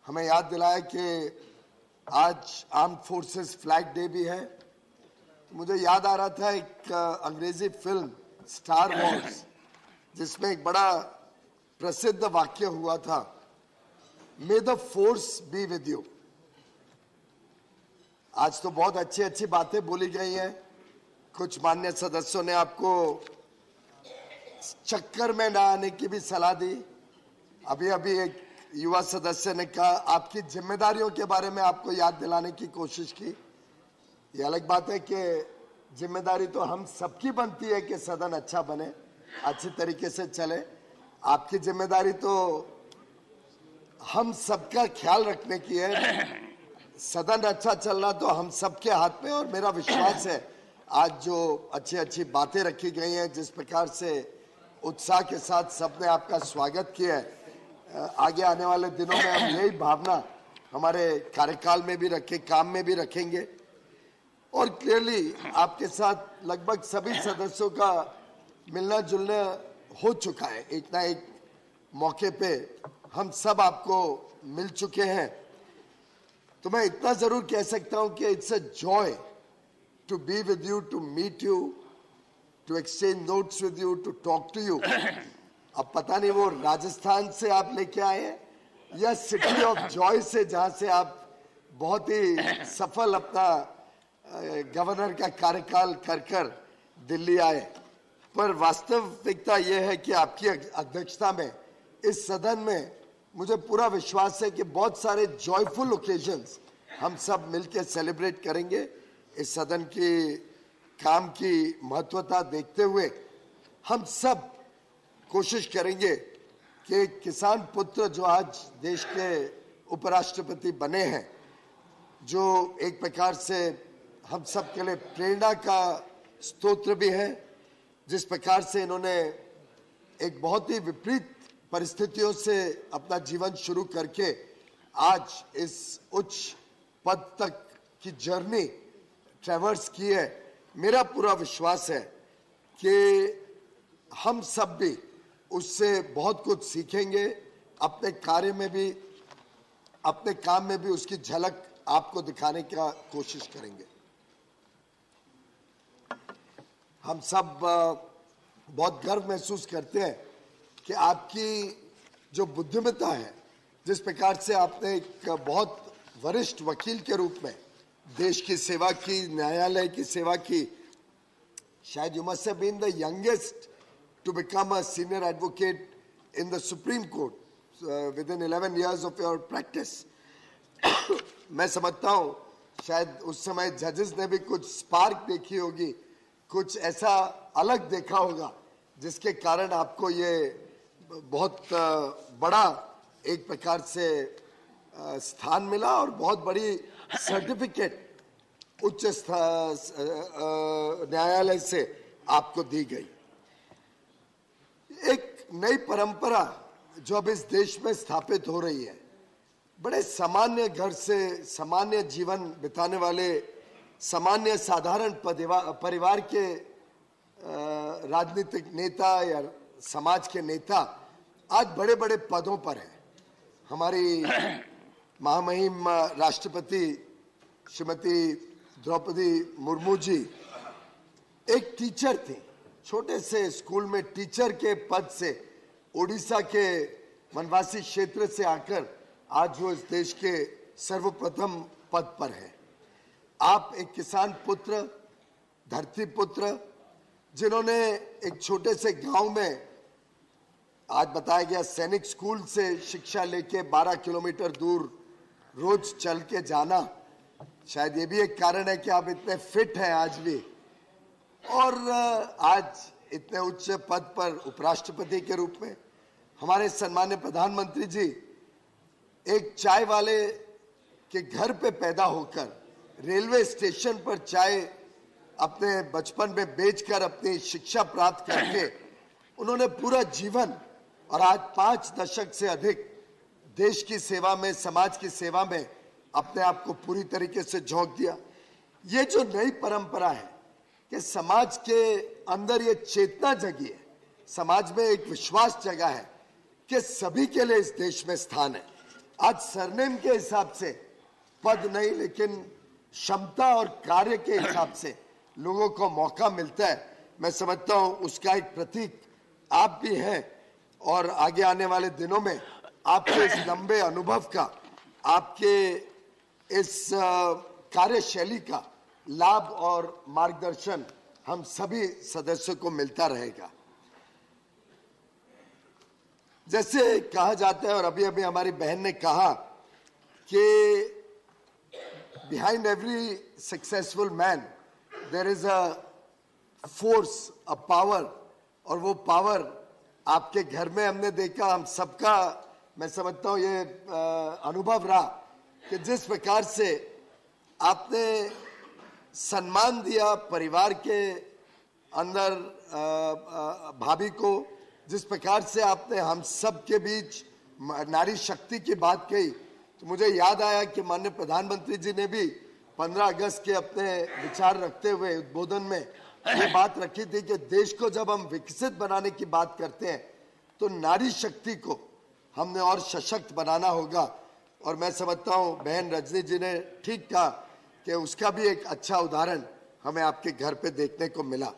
हमें याद दिलाया कि आज आर्म्ड फोर्सेस फ्लैग डे भी है। मुझे याद आ रहा था एक अंग्रेजी फिल्म स्टार वॉर्स, जिसमें एक बड़ा प्रसिद्ध वाक्य हुआ था, मे the force B with you. आज तो बहुत अच्छी अच्छी बातें बोली गई हैं। कुछ मान्य सदस्यों ने आपको चक्कर में ना आने की भी सलाह दी। अभी अभी एक युवा सदस्य ने कहा आपकी जिम्मेदारियों के बारे में आपको याद दिलाने की कोशिश की। ये अलग बात है कि जिम्मेदारी तो हम सबकी बनती है कि सदन अच्छा बने, अच्छी तरीके से चले। आपकी जिम्मेदारी तो हम सबका ख्याल रखने की है। सदन अच्छा चलना तो हम सबके हाथ में, और मेरा विश्वास है आज जो अच्छी अच्छी बातें रखी गई हैं, जिस प्रकार से उत्साह के साथ सबने आपका स्वागत किया है, आगे आने वाले दिनों में हम यही भावना हमारे कार्यकाल में भी रखें, काम में भी रखेंगे। और क्लियरली आपके साथ लगभग सभी सदस्यों का मिलना जुलना हो चुका है। एक ना एक मौके पे हम सब आपको मिल चुके हैं। तो मैं इतना जरूर कह सकता हूं कि it's a joy to be with you, to meet you, to exchange notes with you, to talk to you. अब पता नहीं वो राजस्थान से आप लेके आए हैं या सिटी ऑफ जॉय से, जहां से आप बहुत ही सफल अपना गवर्नर का कार्यकाल कर कर दिल्ली आए। पर वास्तविकता यह है कि आपकी अध्यक्षता में इस सदन में मुझे पूरा विश्वास है कि बहुत सारे जॉयफुल ओकेजन्स हम सब मिलकर सेलिब्रेट करेंगे। इस सदन की काम की महत्वता देखते हुए हम सब कोशिश करेंगे कि किसान पुत्र जो आज देश के उपराष्ट्रपति बने हैं, जो एक प्रकार से हम सब के लिए प्रेरणा का स्तोत्र भी है, जिस प्रकार से इन्होंने एक बहुत ही विपरीत परिस्थितियों से अपना जीवन शुरू करके आज इस उच्च पद तक की जर्नी ट्रैवर्स की है। मेरा पूरा विश्वास है कि हम सब भी उससे बहुत कुछ सीखेंगे, अपने कार्य में भी, अपने काम में भी उसकी झलक आपको दिखाने का कोशिश करेंगे। हम सब बहुत गर्व महसूस करते हैं कि आपकी जो बुद्धिमत्ता है, जिस प्रकार से आपने एक बहुत वरिष्ठ वकील के रूप में देश की सेवा की, न्यायालय की सेवा की। शायद you must have been the youngest to become a senior advocate in the Supreme Court within 11 years of your practice. मैं समझता हूँ शायद उस समय जजेस ने भी कुछ स्पार्क देखी होगी, कुछ ऐसा अलग देखा होगा जिसके कारण आपको ये बहुत बड़ा एक प्रकार से स्थान मिला और बहुत बड़ी सर्टिफिकेट उच्च न्यायालय से आपको दी गई। एक नई परंपरा जो अब इस देश में स्थापित हो रही है, बड़े सामान्य घर से सामान्य जीवन बिताने वाले सामान्य साधारण परिवार के राजनीतिक नेता या समाज के नेता आज बड़े बड़े पदों पर हैं। हमारी महामहिम राष्ट्रपति श्रीमती द्रौपदी मुर्मू जी एक टीचर थी, छोटे से स्कूल में टीचर के पद से ओडिशा के वनवासी क्षेत्र से आकर आज वो इस देश के सर्वप्रथम पद पर है। आप एक किसान पुत्र, धरती पुत्र, जिन्होंने एक छोटे से गांव में आज बताया गया सैनिक स्कूल से शिक्षा लेके 12 किलोमीटर दूर रोज चल के जाना, शायद ये भी एक कारण है कि आप इतने फिट हैं आज भी, और आज इतने उच्च पद पर उपराष्ट्रपति के रूप में। हमारे सम्मान्य प्रधानमंत्री जी एक चाय वाले के घर पे पैदा होकर रेलवे स्टेशन पर चाय अपने बचपन में बेचकर अपनी शिक्षा प्राप्त करके उन्होंने पूरा जीवन और आज 5 दशक से अधिक देश की सेवा में, समाज की सेवा में अपने आप को पूरी तरीके से झोंक दिया। ये जो नई परंपरा है कि समाज के अंदर ये चेतना जगी है, समाज में एक विश्वास जगा है कि सभी के लिए इस देश में स्थान है। आज सरनेम के हिसाब से पद नहीं, लेकिन क्षमता और कार्य के हिसाब से लोगों को मौका मिलता है। मैं समझता हूं उसका एक प्रतीक आप भी हैं, और आगे आने वाले दिनों में आपके इस लंबे अनुभव का, आपके इस कार्यशैली का लाभ और मार्गदर्शन हम सभी सदस्यों को मिलता रहेगा। जैसे कहा जाता है, और अभी अभी हमारी बहन ने कहा कि behind every successful man there is a force, a power, और वो पावर आपके घर में हमने देखा। हम सबका मैं समझता हूँ ये अनुभव रहा कि जिस प्रकार से आपने सम्मान दिया परिवार के अंदर भाभी को, जिस प्रकार से आपने हम सब के बीच नारी शक्ति की बात कही, तो मुझे याद आया कि माननीय प्रधानमंत्री जी ने भी 15 अगस्त के अपने विचार रखते हुए उद्बोधन में ये बात रखी थी कि देश को जब हम विकसित बनाने की बात करते हैं तो नारी शक्ति को हमने और सशक्त बनाना होगा। और मैं समझता हूं बहन रजनी जी ने ठीक कहा कि उसका भी एक अच्छा उदाहरण हमें आपके घर पे देखने को मिला।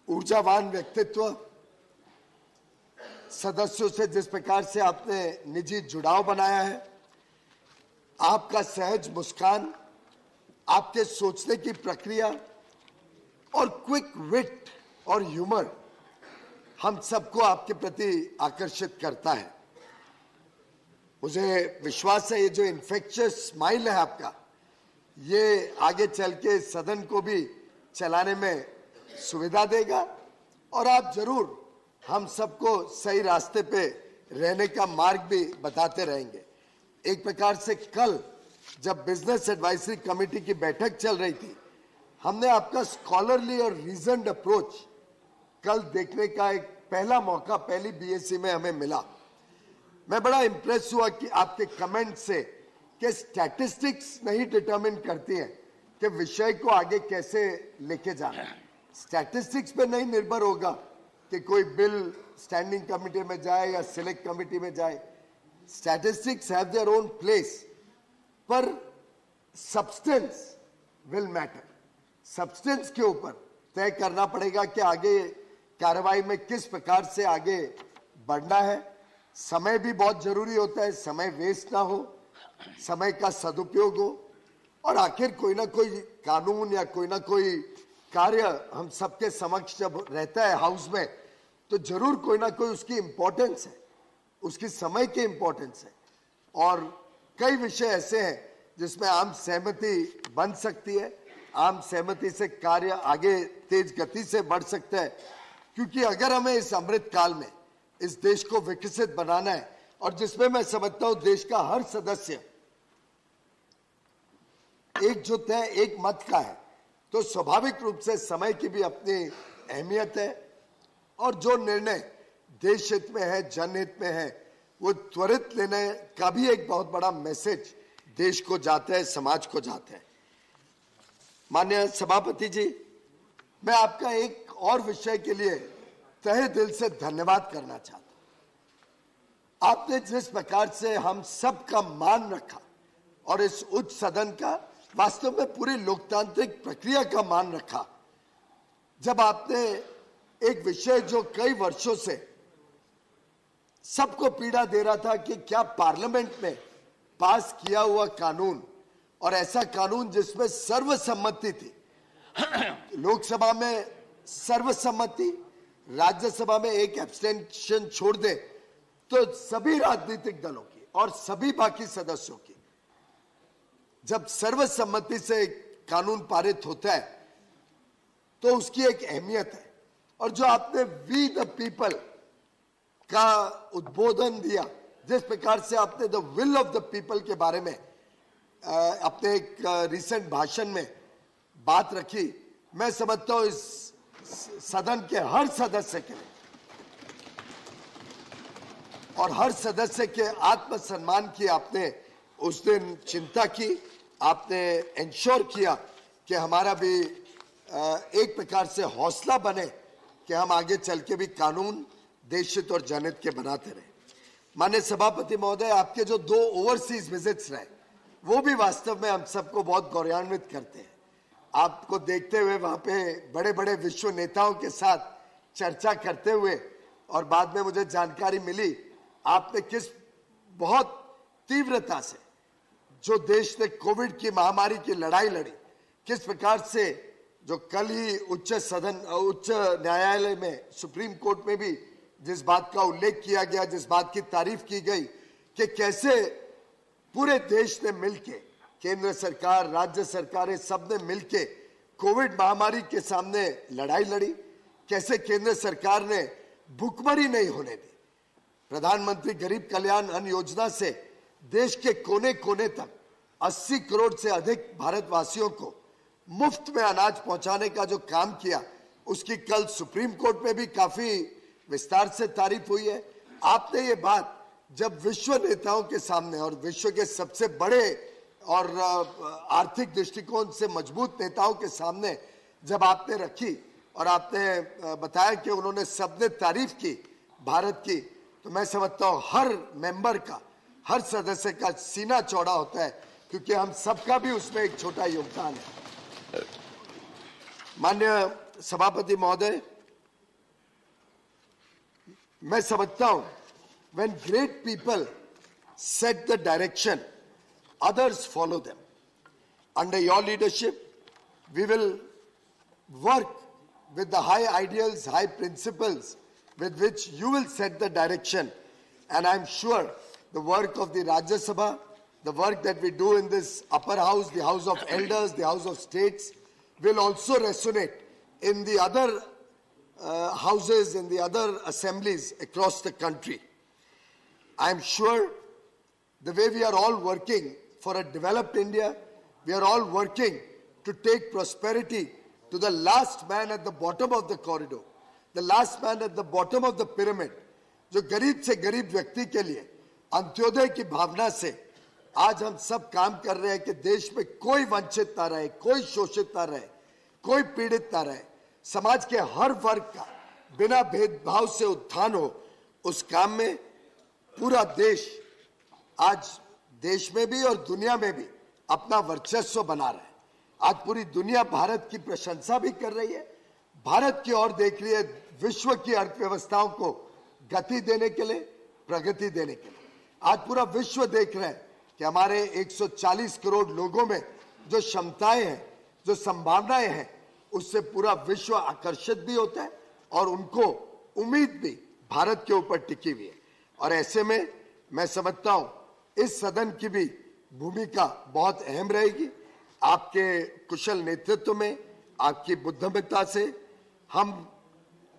ऊर्जावान व्यक्तित्व, सदस्यों से जिस प्रकार से आपने निजी जुड़ाव बनाया है, आपका सहज मुस्कान, आपके सोचने की प्रक्रिया और क्विक विट और ह्यूमर हम सबको आपके प्रति आकर्षित करता है। मुझे विश्वास है ये जो इन्फेक्शियस स्माइल है आपका, ये आगे चल के सदन को भी चलाने में सुविधा देगा, और आप जरूर हम सबको सही रास्ते पे रहने का मार्ग भी बताते रहेंगे। एक प्रकार से कल जब बिजनेस एडवाइजरी कमेटी की बैठक चल रही थी, हमने आपका स्कॉलरली और रीजन्ड अप्रोच कल देखने का एक पहला मौका पहली बीएससी में हमें मिला। मैं बड़ा इंप्रेस हुआ कि आपके कमेंट से कि स्टैटिस्टिक्स नहीं डिटरमिन करती हैं कि विषय को आगे कैसे लेके जाना है। स्टैटिस्टिक्स पे नहीं निर्भर होगा कि कोई बिल स्टैंडिंग कमेटी में जाए या सिलेक्ट कमेटी में जाए। Statistics have their own place, पर सब्सटेंस विल मैटर। सब्सटेंस के ऊपर तय करना पड़ेगा कि आगे कार्रवाई में किस प्रकार से आगे बढ़ना है। समय भी बहुत जरूरी होता है, समय वेस्ट ना हो, समय का सदुपयोग हो, और आखिर कोई ना कोई कानून या कोई ना कोई कार्य हम सबके समक्ष जब रहता है हाउस में, तो जरूर कोई ना कोई उसकी इंपॉर्टेंस है, उसकी समय की इंपॉर्टेंस है। और कई विषय ऐसे हैं जिसमें आम सहमति बन सकती है, आम सहमति से कार्य आगे तेज गति से बढ़ सकता है। क्योंकि अगर हमें इस अमृत काल में इस देश को विकसित बनाना है, और जिसमें मैं समझता हूं देश का हर सदस्य एकजुट है, एक मत का है, तो स्वाभाविक रूप से समय की भी अपनी अहमियत है। और जो निर्णय देश हित में है, जनहित में है, वो त्वरित लेने का भी एक बहुत बड़ा मैसेज देश को जाता है, समाज को जाता है। माननीय सभापति जी, मैं आपका एक और विषय के लिए तहे दिल से धन्यवाद करना चाहता हूं। आपने जिस प्रकार से हम सबका मान रखा और इस उच्च सदन का, वास्तव में पूरी लोकतांत्रिक प्रक्रिया का मान रखा, जब आपने एक विषय जो कई वर्षों से सबको पीड़ा दे रहा था कि क्या पार्लियामेंट में पास किया हुआ कानून, और ऐसा कानून जिसमें सर्वसम्मति थी, लोकसभा में सर्वसम्मति, राज्यसभा में एक एब्सटेंशन छोड़ दे तो सभी राजनीतिक दलों की और सभी बाकी सदस्यों की, जब सर्वसम्मति से कानून पारित होता है तो उसकी एक अहमियत है। और जो आपने वी द पीपल का उद्बोधन दिया, जिस प्रकार से आपने the will of the people के बारे में अपने एक रिसेंट भाषण में बात रखी, मैं समझता हूं इस सदन के हर सदस्य के लिए और हर सदस्य के आत्मसम्मान की आपने उस दिन चिंता की, आपने इंश्योर किया कि हमारा भी एक प्रकार से हौसला बने कि हम आगे चल के भी कानून देशहित और जनहित के बनाते रहे। माननीय सभापति महोदय, आपके जो 2 ओवरसीज विजिट्स रहे वो भी वास्तव में हम सबको बहुत गौरवान्वित करते हैं। आपको देखते हुए वहां पे बड़े बड़े विश्व नेताओं के साथ चर्चा करते हुए, और बाद में मुझे जानकारी मिली आपने किस बहुत तीव्रता से जो देश ने कोविड की महामारी की लड़ाई लड़ी, किस प्रकार से जो कल ही उच्च न्यायालय में, सुप्रीम कोर्ट में भी जिस बात का उल्लेख किया गया, जिस बात की तारीफ की गई कि कैसे पूरे देश ने मिलके, केंद्र सरकार, राज्य सरकारें सब ने मिलके कोविड महामारी के सामने लड़ाई लड़ी, कैसे केंद्र सरकार ने भुखमरी नहीं होने दी। प्रधानमंत्री गरीब कल्याण अन्न योजना से देश के कोने कोने तक 80 करोड़ से अधिक भारतवासियों को मुफ्त में अनाज पहुंचाने का जो काम किया, उसकी कल सुप्रीम कोर्ट में भी काफी विस्तार से तारीफ हुई है। आपने ये बात जब विश्व नेताओं के सामने और विश्व के सबसे बड़े और आर्थिक दृष्टिकोण से मजबूत नेताओं के सामने जब आपने रखी और आपने बताया कि उन्होंने सबने तारीफ की भारत की, तो मैं समझता हूं हर मेंबर का, हर सदस्य का सीना चौड़ा होता है, क्योंकि हम सबका भी उसमें एक छोटा योगदान है। माननीय सभापति महोदय, मैं समझता हूं when great people set the direction, others follow them. Under your leadership, we will work with the high ideals, high principles with which you will set the direction, and I'm sure the work of the Rajya Sabha, the work that we do in this upper house, the House of Elders, the House of States, will also resonate in the other houses, in the other assemblies across the country. I'm sure the way we are all working for a developed India, we are all working to take prosperity to the last man at the bottom of the corridor, the last man at the bottom of the pyramid, जो गरीब से गरीब व्यक्ति के लिए अंत्योदय की भावना से आज हम सब काम कर रहे हैं कि देश में कोई वंचित ना रहे, कोई शोषित ना रहे, कोई पीड़ित ना रहे, समाज के हर वर्ग का बिना भेदभाव से उत्थान हो। उस काम में पूरा देश आज देश में भी और दुनिया में भी अपना वर्चस्व बना रहा है। आज पूरी दुनिया भारत की प्रशंसा भी कर रही है, भारत की ओर देख रही है, विश्व की अर्थव्यवस्थाओं को गति देने के लिए, प्रगति देने के लिए। आज पूरा विश्व देख रहा है कि हमारे 140 करोड़ लोगों में जो क्षमताएं हैं, जो संभावनाएं हैं, उससे पूरा विश्व आकर्षित भी होता है और उनको उम्मीद भी भारत के ऊपर टिकी हुई है। और ऐसे में मैं समझता हूं इस सदन की भी भूमिका बहुत अहम रहेगी। आपके कुशल नेतृत्व में, आपकी बुद्धिमत्ता से हम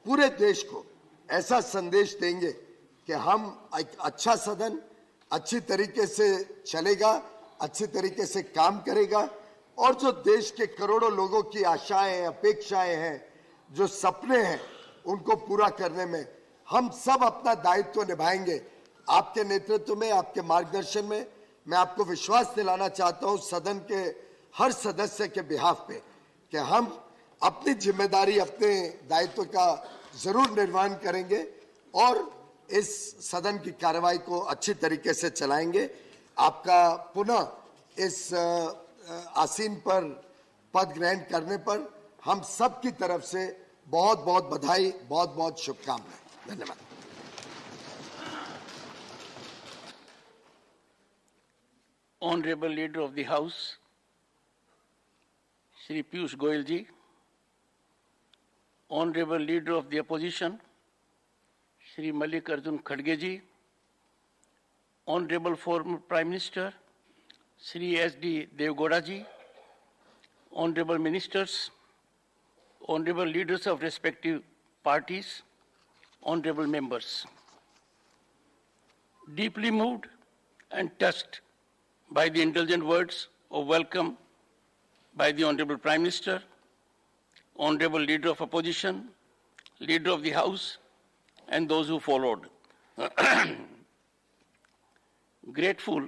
पूरे देश को ऐसा संदेश देंगे कि हम एक अच्छा सदन अच्छी तरीके से चलेगा, अच्छी तरीके से काम करेगा, और जो देश के करोड़ों लोगों की आशाएं, अपेक्षाएं हैं, जो सपने हैं, उनको पूरा करने में हम सब अपना दायित्व निभाएंगे। आपके नेतृत्व में, आपके मार्गदर्शन में मैं आपको विश्वास दिलाना चाहता हूं सदन के हर सदस्य के बिहाफ पे कि हम अपनी जिम्मेदारी, अपने दायित्व का जरूर निर्वहन करेंगे और इस सदन की कार्रवाई को अच्छी तरीके से चलाएंगे। आपका पुनः इस आसीन पर पद ग्रहण करने पर हम सब की तरफ से बहुत बहुत बधाई, बहुत बहुत शुभकामनाएं। धन्यवाद। Honorable Leader of the House, Shri Piyush Goyal ji, Honorable Leader of the Opposition, Shri Mallikarjun Kharge ji, Honorable former Prime Minister, Shri S.D. Devgowda ji, Honorable Ministers, Honorable Leaders of respective parties, Honorable Members. Deeply moved and touched by the indulgent words of welcome by the Honorable Prime Minister, Honorable Leader of Opposition, Leader of the House, and those who followed. Grateful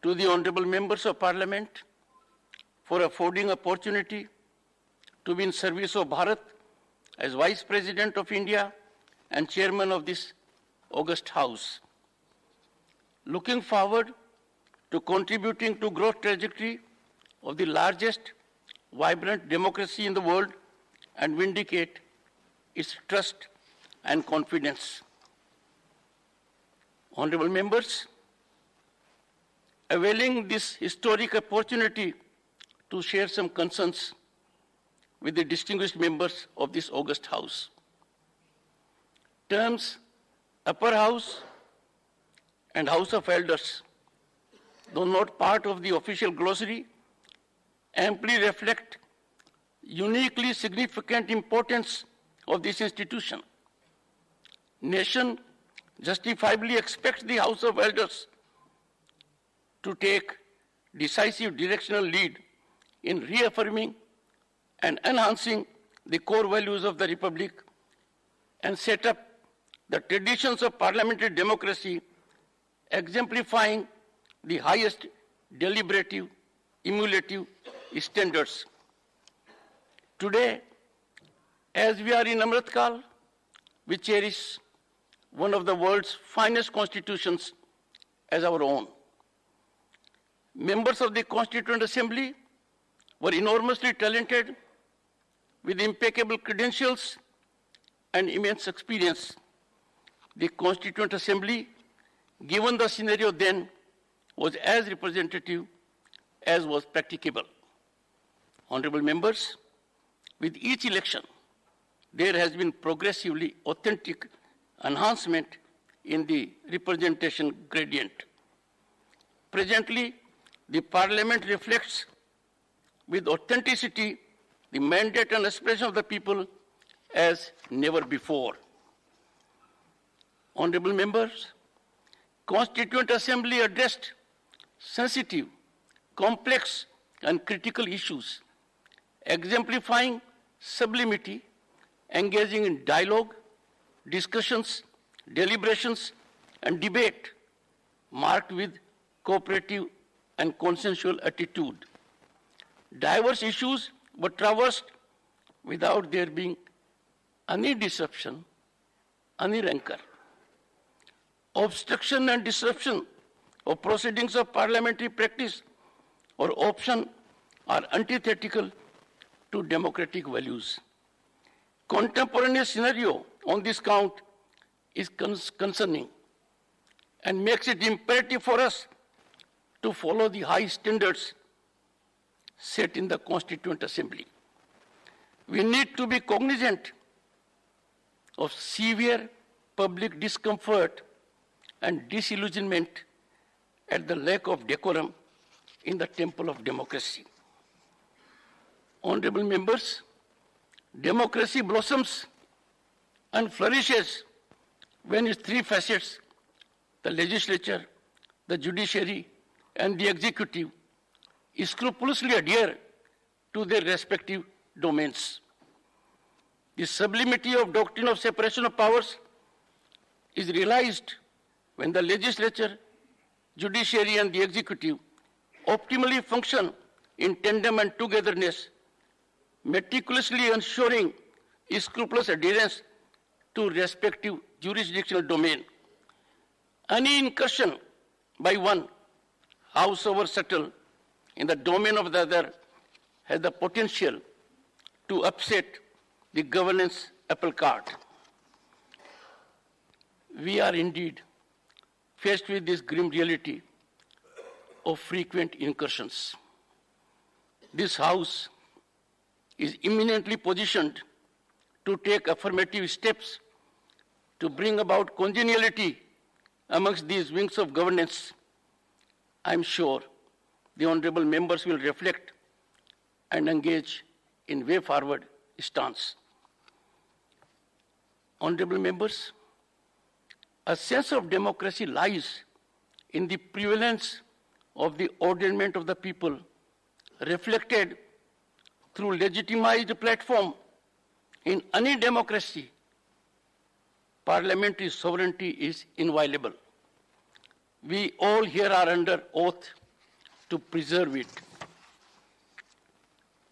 to the Honorable Members of Parliament for affording opportunity to be in service of Bharat as Vice President of India and Chairman of this august House. Looking forward to contributing to growth trajectory of the largest vibrant democracy in the world and vindicate its trust and confidence. Honorable members, availing this historic opportunity to share some concerns with the distinguished members of this august House. Terms Upper House and House of Elders, though not part of the official glossary, amply reflect uniquely significant importance of this institution. Nation justifiably expects the House of Elders to take decisive directional lead in reaffirming and enhancing the core values of the Republic and set up the traditions of parliamentary democracy, exemplifying the highest deliberative, emulative standards. Today, as we are in Amritkal, we cherish one of the world's finest constitutions as our own. Members of the Constituent Assembly were enormously talented with impeccable credentials and immense experience. The Constituent Assembly, given the scenario then, was as representative as was practicable. Honorable members, with each election, there has been progressively authentic enhancement in the representation gradient. Presently, the Parliament reflects with authenticity the mandate and aspiration of the people as never before. Honorable members, Constituent Assembly addressed sensitive, complex, and critical issues, exemplifying sublimity, engaging in dialogue, discussions, deliberations, and debate, marked with cooperative and consensual attitude. Diverse issues were traversed without there being any disruption, any rancor. Obstruction and disruption of proceedings of parliamentary practice or option are antithetical to democratic values. Contemporaneous scenario on this count is concerning and makes it imperative for us to follow the high standards set in the Constituent Assembly. We need to be cognizant of severe public discomfort and disillusionment at the lack of decorum in the temple of democracy. Honorable members, democracy blossoms and flourishes when its three facets, the legislature, the judiciary, and the executive, scrupulously adhere to their respective domains. The sublimity of doctrine of separation of powers is realized when the legislature, judiciary, and the executive optimally function in tandem and togetherness, meticulously ensuring scrupulous adherence to respective jurisdictional domain. Any incursion by one house over settle in the domain of the other has the potential to upset the governance apple cart. We are indeed faced with this grim reality of frequent incursions. This House is eminently positioned to take affirmative steps to bring about congeniality amongst these wings of governance. I am sure the honorable members will reflect and engage in way forward stance. Honorable members, a sense of democracy lies in the prevalence of the ordainment of the people, reflected through legitimized platform. In any democracy, parliamentary sovereignty is inviolable. We all here are under oath to preserve it.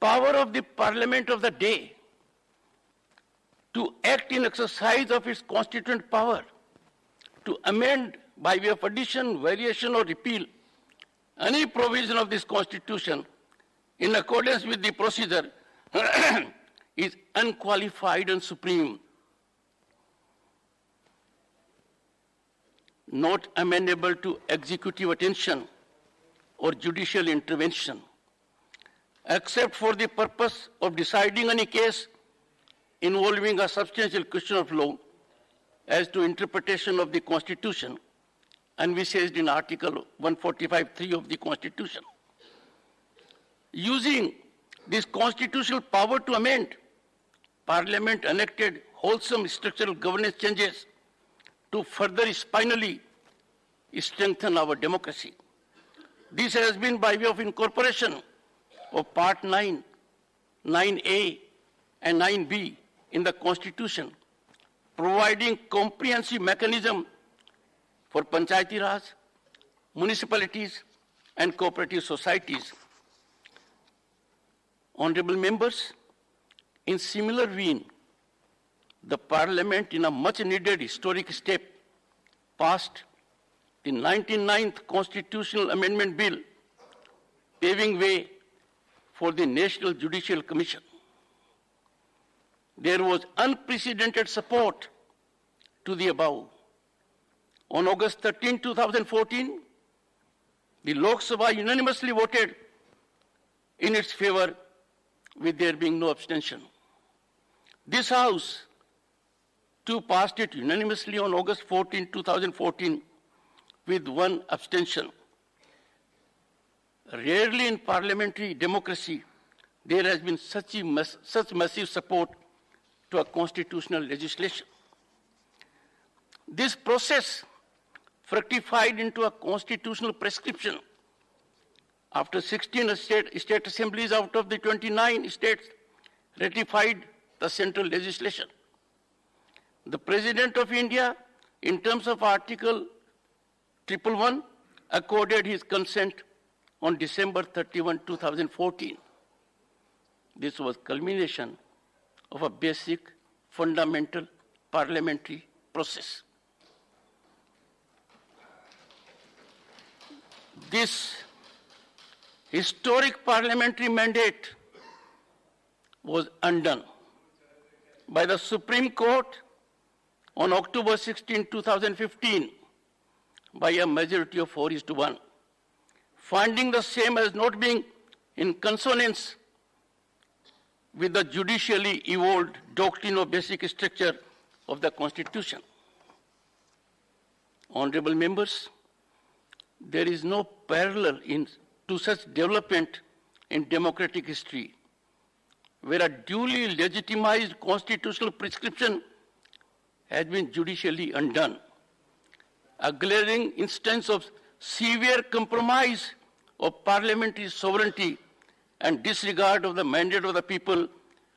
Power of the Parliament of the day to act in exercise of its constituent power, to amend by way of addition, variation, or repeal any provision of this Constitution in accordance with the procedure is unqualified and supreme, not amenable to executive attention or judicial intervention, except for the purpose of deciding any case involving a substantial question of law as to interpretation of the Constitution, envisaged in Article 145(3) of the Constitution. Using this constitutional power to amend, Parliament enacted wholesome structural governance changes to further spinally strengthen our democracy. This has been by way of incorporation of Part 9, 9A, and 9B in the Constitution, providing comprehensive mechanism for Panchayati Raj, municipalities, and cooperative societies. Honorable members, in similar vein, the Parliament, in a much-needed historic step, passed the 99th Constitutional Amendment Bill, paving way for the National Judicial Commission. There was unprecedented support to the above. On August 13, 2014, the Lok Sabha unanimously voted in its favor, with there being no abstention. This House, too, passed it unanimously on August 14, 2014, with one abstention. Rarely in parliamentary democracy there has been such massive support to a constitutional legislation. This process fructified into a constitutional prescription. After 16 state assemblies out of the 29 states ratified the central legislation, the President of India, in terms of Article 111, accorded his consent on December 31, 2014. This was culmination of a basic, fundamental parliamentary process. This historic parliamentary mandate was undone by the Supreme Court on October 16, 2015, by a majority of 4:1, finding the same as not being in consonance with the judicially evolved doctrine of basic structure of the Constitution. Honorable members, there is no parallel to such development in democratic history, where a duly legitimized constitutional prescription has been judicially undone. A glaring instance of severe compromise of parliamentary sovereignty and disregard of the mandate of the people,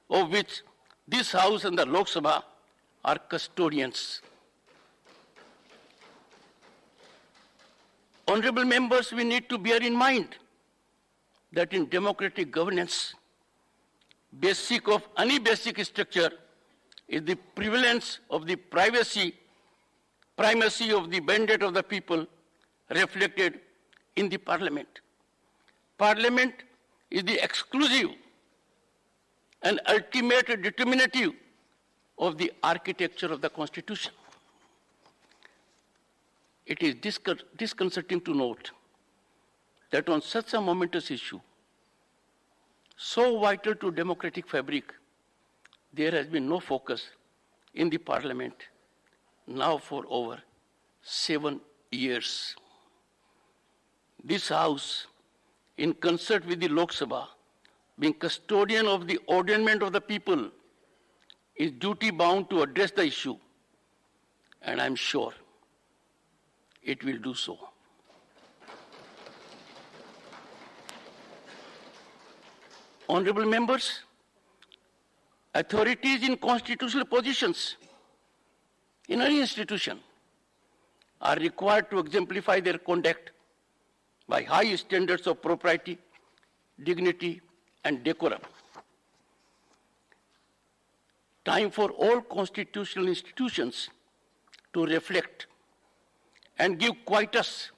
of which this House and the Lok Sabha are custodians. Honorable members, we need to bear in mind that in democratic governance, basic of any basic structure is the prevalence of the primacy of the mandate of the people reflected in the Parliament. Parliament is the exclusive and ultimate determinative of the architecture of the Constitution. It is disconcerting to note that on such a momentous issue, so vital to democratic fabric, there has been no focus in the Parliament now for over 7 years. This House, in concert with the Lok Sabha, being custodian of the ordainment of the people, is duty-bound to address the issue, and I'm sure it will do so. Honorable members, authorities in constitutional positions in any institution are required to exemplify their conduct by high standards of propriety, dignity, and decorum. Time for all constitutional institutions to reflect and give quietus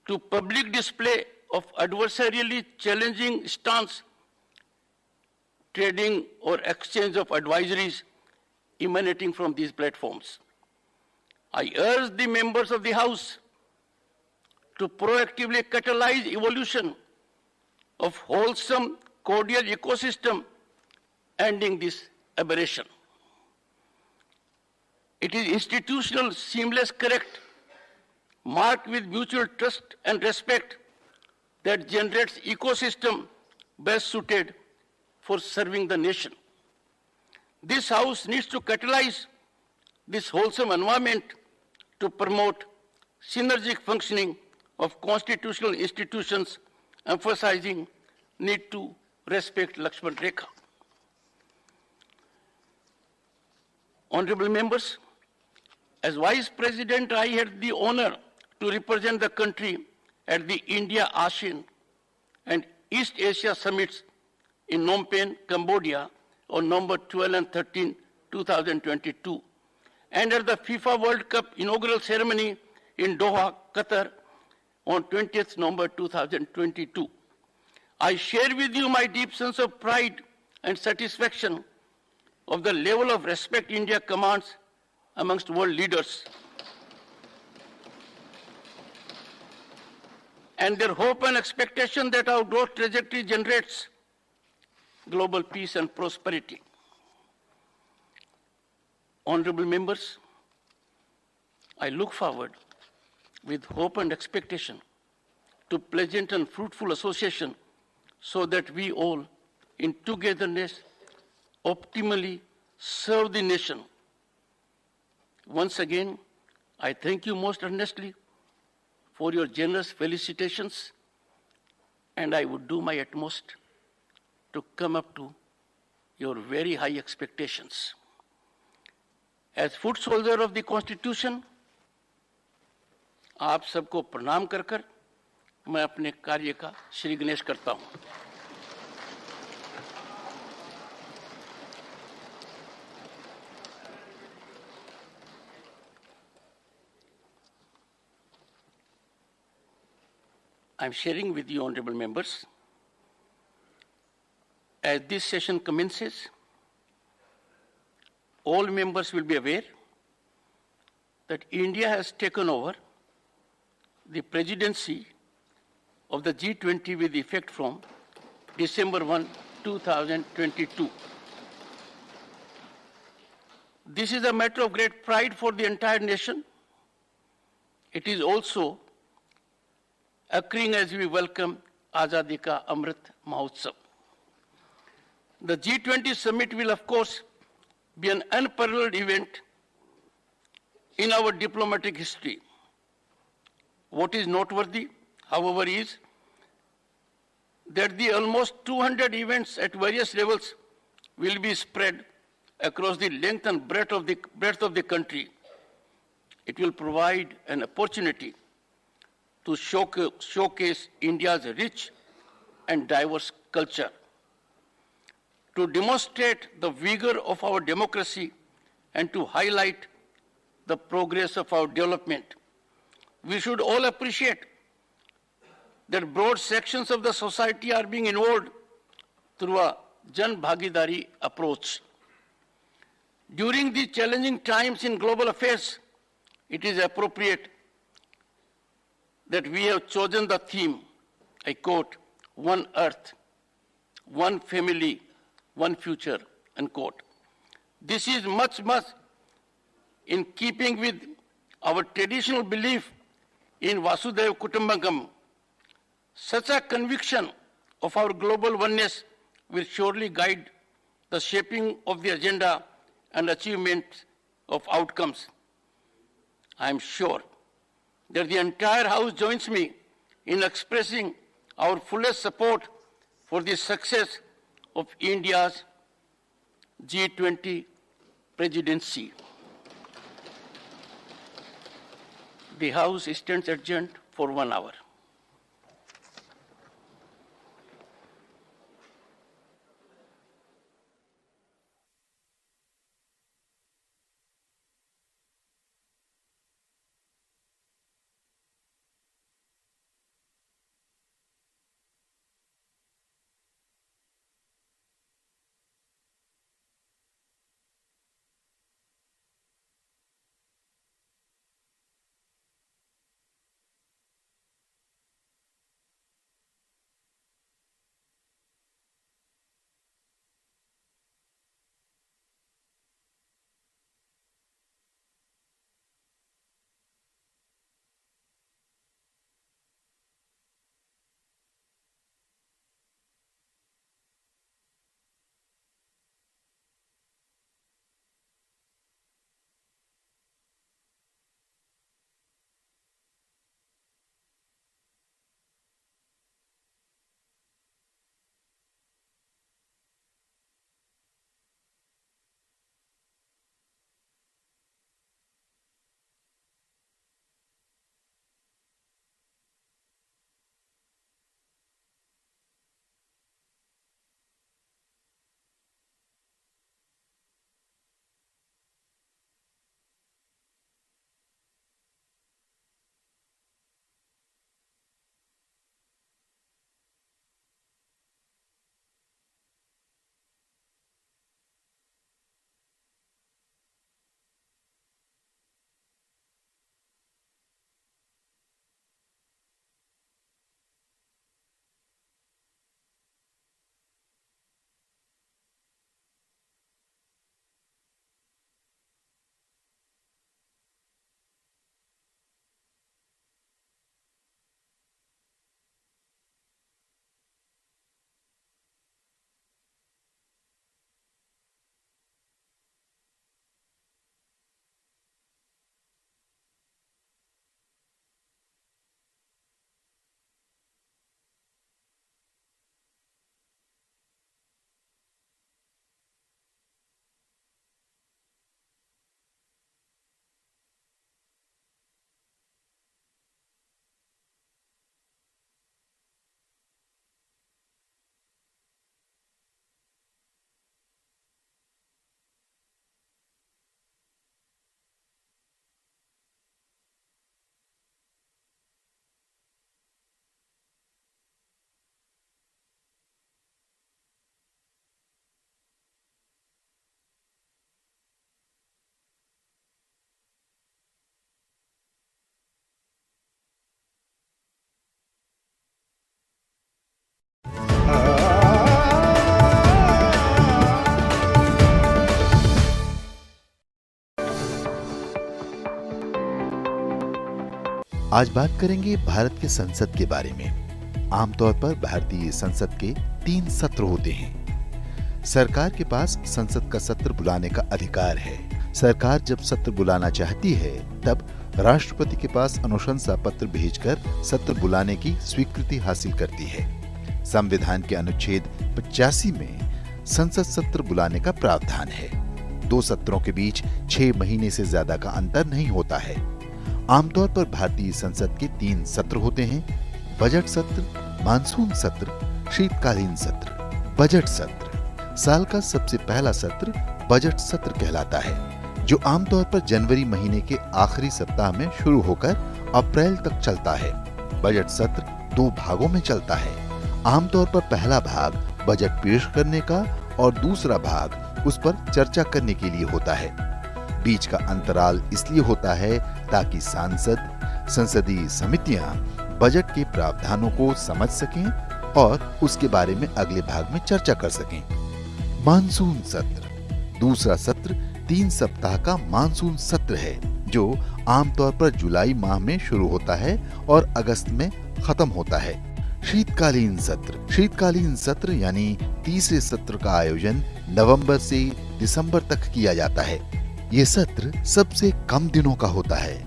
to public display of adversarially challenging stance, trading or exchange of advisories emanating from these platforms. I urge the members of the House to proactively catalyze evolution of wholesome, cordial ecosystem, ending this aberration. It is institutional, seamless, correct, marked with mutual trust and respect that generates ecosystem best suited for serving the nation. This House needs to catalyze this wholesome environment to promote synergic functioning of constitutional institutions, emphasizing need to respect Lakshman Rekha. Honorable members, as Vice President, I had the honor to represent the country at the India-ASEAN and East Asia Summits in Phnom Penh, Cambodia on November 12 and 13, 2022, and at the FIFA World Cup inaugural ceremony in Doha, Qatar on 20th November 2022. I share with you my deep sense of pride and satisfaction of the level of respect India commands amongst world leaders and their hope and expectation that our growth trajectory generates global peace and prosperity. Honorable members, I look forward with hope and expectation to pleasant and fruitful association so that we all in togetherness optimally serve the nation. Once again, I thank you most earnestly for your generous felicitations, and I would do my utmost to come up to your very high expectations. As foot soldier of the Constitution, आप सबको प्रणाम कर कर मैं अपने कार्य का श्री गणेश करता हूं। I am sharing with you, honorable members, as this session commences, all members will be aware that India has taken over the presidency of the G20 with effect from December 1, 2022. This is a matter of great pride for the entire nation. It is also occurring as we welcome Azadi Ka Amrit Mahotsav. The G20 summit will, of course, be an unparalleled event in our diplomatic history. What is noteworthy, however, is that the almost 200 events at various levels will be spread across the length and breadth of the country. It will provide an opportunity to showcase India's rich and diverse culture, to demonstrate the vigor of our democracy and to highlight the progress of our development. We should all appreciate that broad sections of the society are being involved through a Jan Bhagidari approach. During these challenging times in global affairs, it is appropriate that we have chosen the theme, I quote, "One Earth, one family, one future," unquote. This is much in keeping with our traditional belief in Vasudhaiva Kutumbakam. Such a conviction of our global oneness will surely guide the shaping of the agenda and achievement of outcomes. I am sure that the entire House joins me in expressing our fullest support for the success of India's G20 presidency. The House stands adjourned for 1 hour. आज बात करेंगे भारत के संसद के बारे में। आमतौर पर भारतीय संसद के 3 सत्र होते हैं। सरकार के पास संसद का सत्र बुलाने का अधिकार है। सरकार जब सत्र बुलाना चाहती है तब राष्ट्रपति के पास अनुशंसा पत्र भेजकर सत्र बुलाने की स्वीकृति हासिल करती है। संविधान के अनुच्छेद 85 में संसद सत्र बुलाने का प्रावधान है। 2 सत्रों के बीच 6 महीने से ज्यादा का अंतर नहीं होता है आमतौर पर भारतीय संसद के 3 सत्र होते हैं: बजट सत्र, मानसून सत्र, शीतकालीन सत्र। बजट सत्र साल का सबसे पहला सत्र बजट सत्र कहलाता है, जो आमतौर पर जनवरी महीने के आखिरी सप्ताह में शुरू होकर अप्रैल तक चलता है। बजट सत्र 2 भागों में चलता है। आमतौर पर पहला भाग बजट पेश करने का और दूसरा भाग उस पर चर्चा करने के लिए होता है। बीच का अंतराल इसलिए होता है ताकि सांसद, संसदीय समितियां बजट के प्रावधानों को समझ सकें और उसके बारे में अगले भाग में चर्चा कर सकें। मानसून सत्र दूसरा सत्र 3 सप्ताह का मानसून सत्र है, जो आमतौर पर जुलाई माह में शुरू होता है और अगस्त में खत्म होता है। शीतकालीन सत्र यानी तीसरे सत्र का आयोजन नवंबर से दिसंबर तक किया जाता है। ये सत्र सबसे कम दिनों का होता है।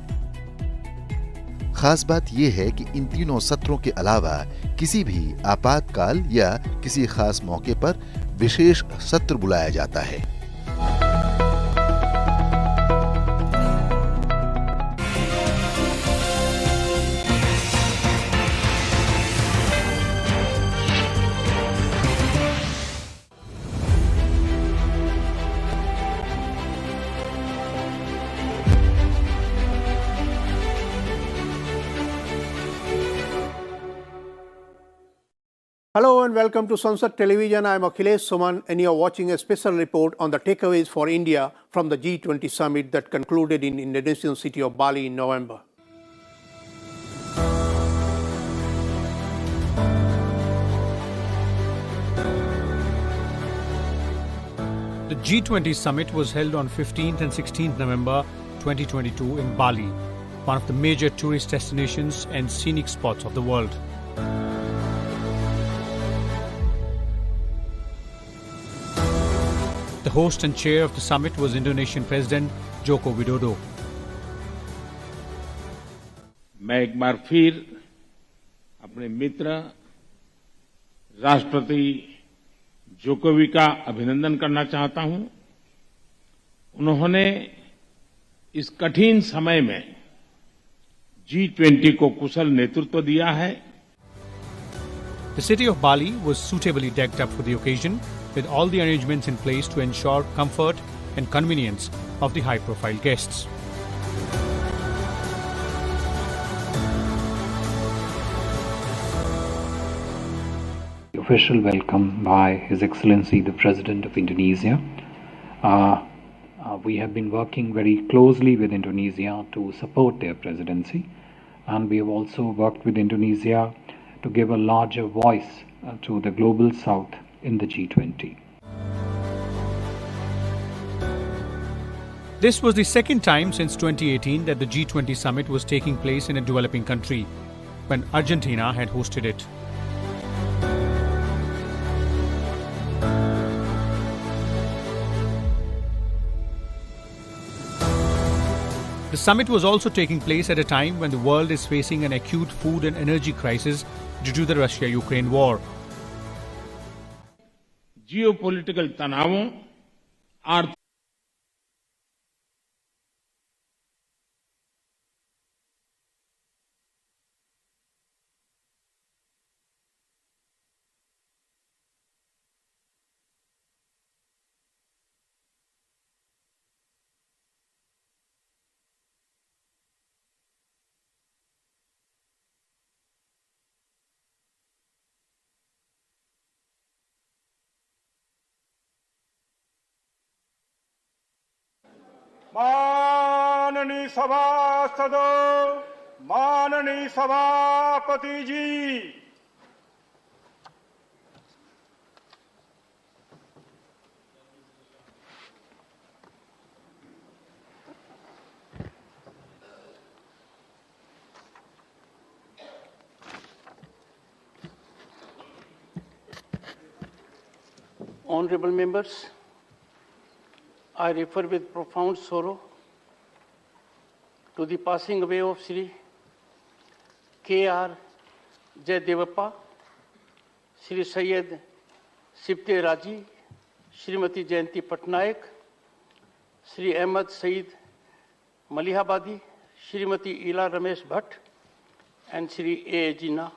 खास बात यह है कि इन तीनों सत्रों के अलावा किसी भी आपातकाल या किसी खास मौके पर विशेष सत्र बुलाया जाता है। Hello and welcome to Sansad Television. I am Akhilesh Suman and you are watching a special report on the takeaways for India from the G20 summit that concluded in Indonesian city of Bali in November. The G20 summit was held on 15th and 16th November 2022 in Bali, one of the major tourist destinations and scenic spots of the world. The host and chair of the summit was Indonesian President Joko Widodo. मैं एक बार फिर अपने मित्र राष्ट्रपति जोकोविच का अभिनंदन करना चाहता हूं। उन्होंने इस कठिन समय में G20 को कुशल नेतृत्व दिया है। The city of Bali was suitably decked up for the occasion, with all the arrangements in place to ensure comfort and convenience of the high-profile guests. Official welcome by His Excellency the President of Indonesia. We have been working very closely with Indonesia to support their presidency, and we have also worked with Indonesia to give a larger voice to the global south in the G20. This was the second time since 2018 that the G20 summit was taking place in a developing country, when Argentina had hosted it. The summit was also taking place at a time when the world is facing an acute food and energy crisis due to the Russia-Ukraine war. Geopolitical तनावों, आर्थिक माननीय सभासदों, माननीय सभापति जी, Honorable members, I refer with profound sorrow to the passing away of Sri K.R. Jayadevappa, Sri Syed Sibte Raji, Srimati Jayanti Patnaik, Sri Ahmad Saeed Malihabadi, Srimati Ila Ramesh Bhatt, and Sri A. Jinnah,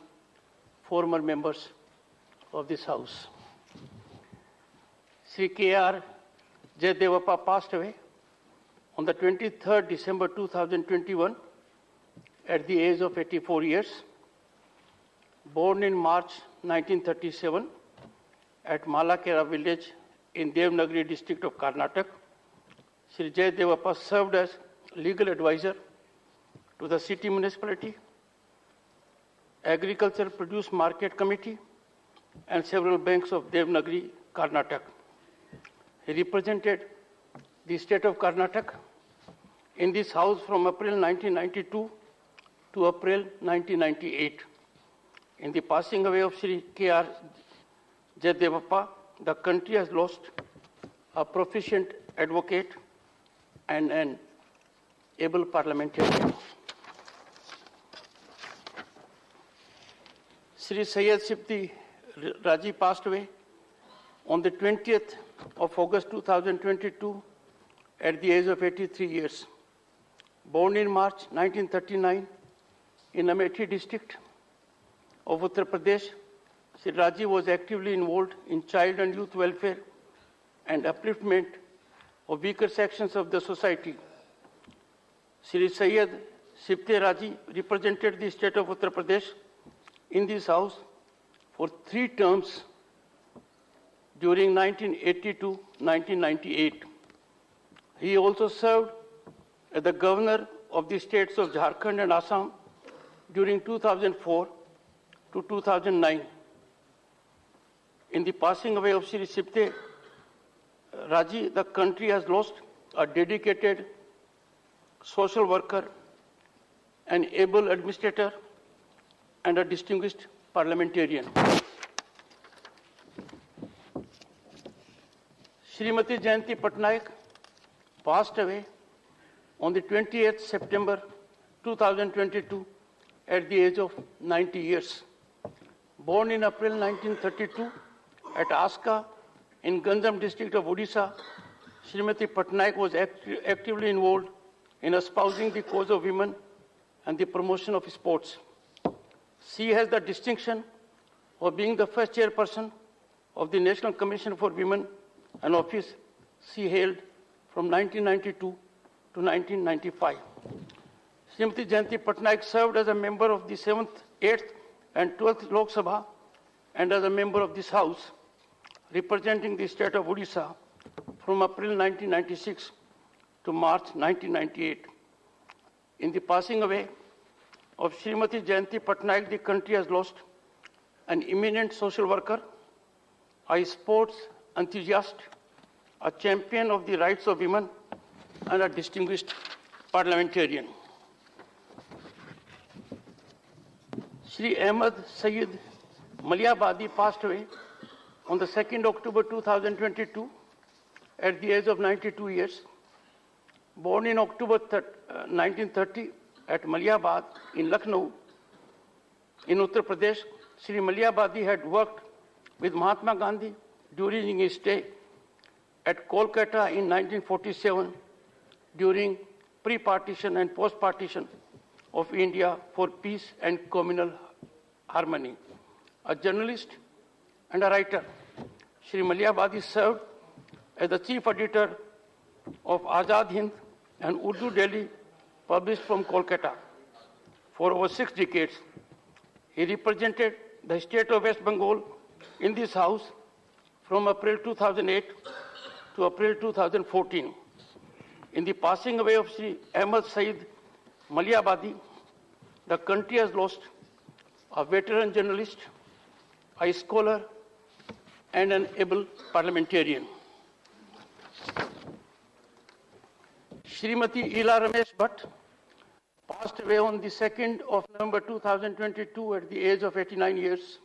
former members of this House. Sri K.R. Jayadevappa passed away on the 23rd December 2021 at the age of 84 years. Born in March 1937 at Malakera village in Devnagari district of Karnataka, Sri Jayadevappa served as legal advisor to the city municipality, Agricultural Produce Market Committee, and several banks of Devnagari, Karnataka. He represented the state of Karnataka in this House from April 1992 to April 1998. In the passing away of Sri K.R. Jayadevappa, the country has lost a proficient advocate and an able parliamentarian. Sri Syed Sifti Raji passed away on the 20th of August 2022 at the age of 83 years. Born in March 1939 in Amethi district of Uttar Pradesh, Sri Raji was actively involved in child and youth welfare and upliftment of weaker sections of the society. Sri Syed Sifte Raji represented the state of Uttar Pradesh in this House for 3 terms during 1980 to 1998. He also served as the governor of the states of Jharkhand and Assam during 2004 to 2009. In the passing away of Sri Sifte Raji, the country has lost a dedicated social worker, an able administrator, and a distinguished parliamentarian. Srimati Jayanti Patnaik passed away on the 28th September 2022 at the age of 90 years. Born in April 1932 at Aska in Ganjam district of Odisha, Srimati Patnaik was actively involved in espousing the cause of women and the promotion of sports. She has the distinction of being the first chairperson of the National Commission for Women, an office she held from 1992 to 1995. Srimati Jayanti Patnaik served as a member of the 7th, 8th and 12th Lok Sabha and as a member of this House, representing the state of Odisha from April 1996 to March 1998. In the passing away of Srimati Jayanti Patnaik, the country has lost an eminent social worker, a sports enthusiast, a champion of the rights of women, and a distinguished parliamentarian. Sri Ahmad Sayyid Maliabadi passed away on the 2nd October 2022 at the age of 92 years. Born in October 1930 at Maliabad in Lucknow, in Uttar Pradesh, Sri Maliabadi had worked with Mahatma Gandhi during his stay at Kolkata in 1947 during pre-partition and post-partition of India for peace and communal harmony. A journalist and a writer, Sri Maliabadi served as the chief editor of Azad Hind and Urdu Daily, published from Kolkata. For over 6 decades, he represented the state of West Bengal in this House from April 2008 to April 2014. In the passing away of Sri Ahmad Sayyid Maliabadi, the country has lost a veteran journalist, a scholar, and an able parliamentarian. Srimati Ila Ramesh Bhatt passed away on the 2nd of November 2022 at the age of 89 years.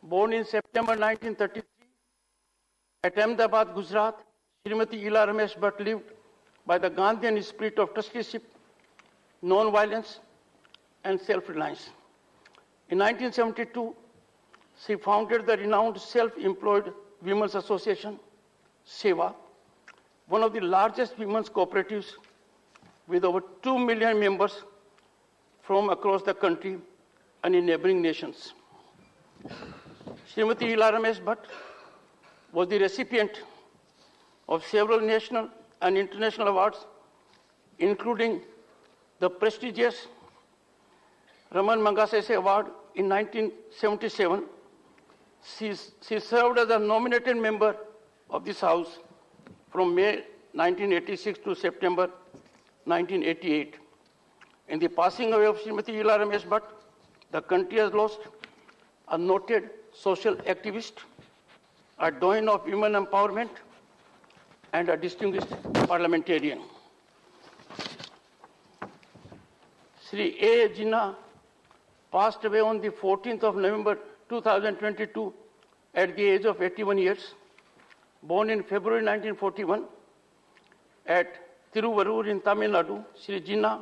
Born in September 1933 at Ahmedabad, Gujarat, Srimati Ila Ramesh Bhatt lived by the Gandhian spirit of trusteeship, non-violence, and self-reliance. In 1972, she founded the renowned self-employed women's association, Sabha, one of the largest women's cooperatives with over 2 million members from across the country and in neighboring nations. Srimati Ila Ramesh Bhatt was the recipient of several national and international awards, including the prestigious Raman Magsaysay Award in 1977. She served as a nominated member of this House from May 1986 to September 1988. In the passing away of Srimati Ila Ramesh Bhatt, the country has lost a noted social activist, a doyen of women empowerment, and a distinguished parliamentarian. Sri A. Jinnah passed away on the 14th of November 2022 at the age of 81 years. Born in February 1941 at Tiruvarur in Tamil Nadu, Sri Jinnah,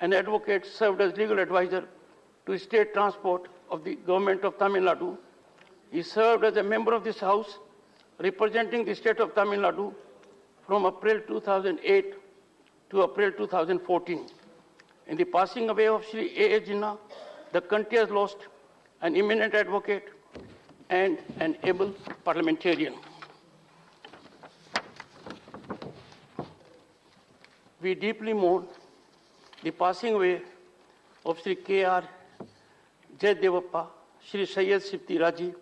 an advocate, served as legal advisor to state transport of the government of Tamil Nadu. He served as a member of this House, representing the state of Tamil Nadu from April 2008 to April 2014. In the passing away of Sri A. Jinnah, the country has lost an eminent advocate and an able parliamentarian. We deeply mourn the passing away of Sri K.R. Jayadevappa, Sri Syed Sifti Raji,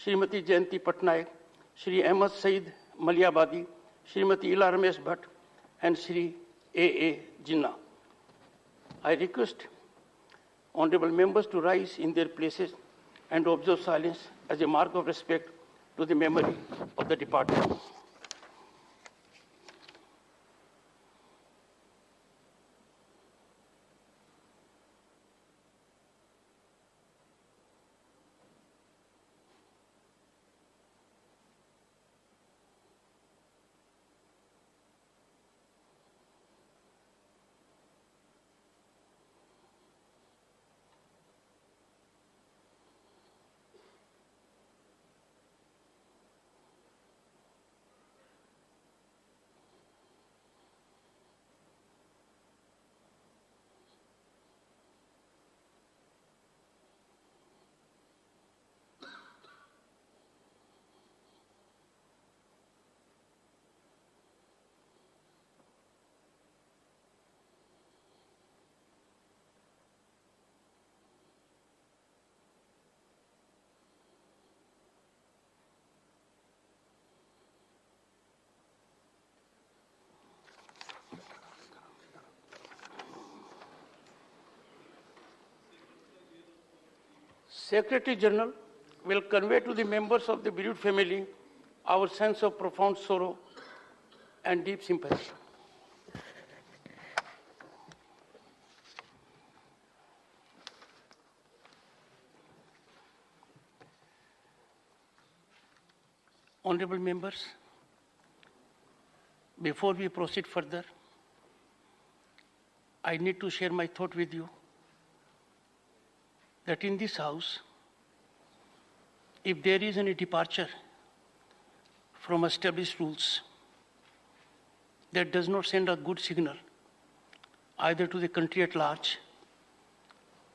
Srimati Jayanti Patnaik, Sri Ahmad Saeed Maliabadi, Srimati Ila Ramesh Bhatt, and Sri A. Jinnah. I request honorable members to rise in their places and observe silence as a mark of respect to the memory of the departed. Secretary General will convey to the members of the bereaved family our sense of profound sorrow and deep sympathy. Honorable members, before we proceed further, I need to share my thought with you that in this House, if there is any departure from established rules, that does not send a good signal either to the country at large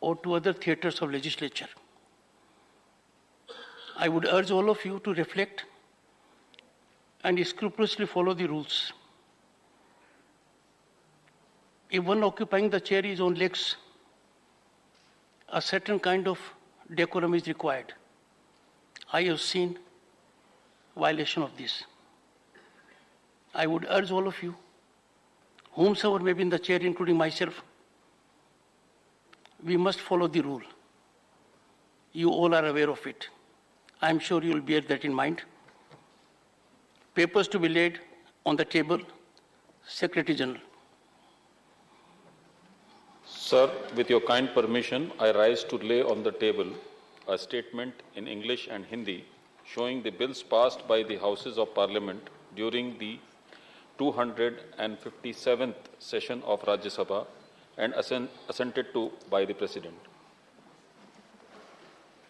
or to other theatres of legislature. I would urge all of you to reflect and scrupulously follow the rules. If one occupying the chair is on legs, a certain kind of decorum is required. I have seen violation of this. I would urge all of you, whomsoever may be in the chair, including myself, we must follow the rule. You all are aware of it. I am sure you will bear that in mind. Papers to be laid on the table. Secretary General. Sir, with your kind permission, I rise to lay on the table a statement in English and Hindi showing the bills passed by the Houses of Parliament during the 257th session of Rajya Sabha and assented to by the President.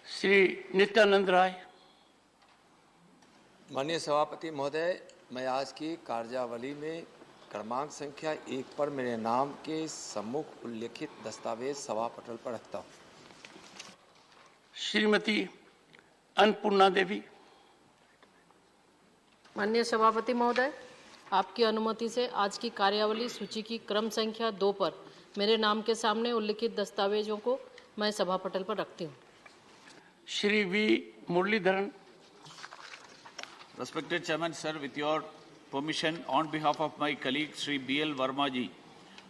Shri Nityanand Rai. माननीय सभापति महोदय, मैं आज की कार्यावली में क्रमांक संख्या 1 पर मेरे नाम के सम्मुख उल्लेखित दस्तावेज सभा पटल पर रखता हूँ। श्रीमती अन्नपूर्णा देवी। माननीय सभापति महोदय, आपकी अनुमति से आज की कार्यावली सूची की क्रम संख्या 2 पर मेरे नाम के सामने उल्लिखित दस्तावेजों को मैं सभा पटल पर रखती हूँ। Shri V Muraleedharan. Respected Chairman, sir, with your permission, on behalf of my colleague Sri B.L. Verma ji,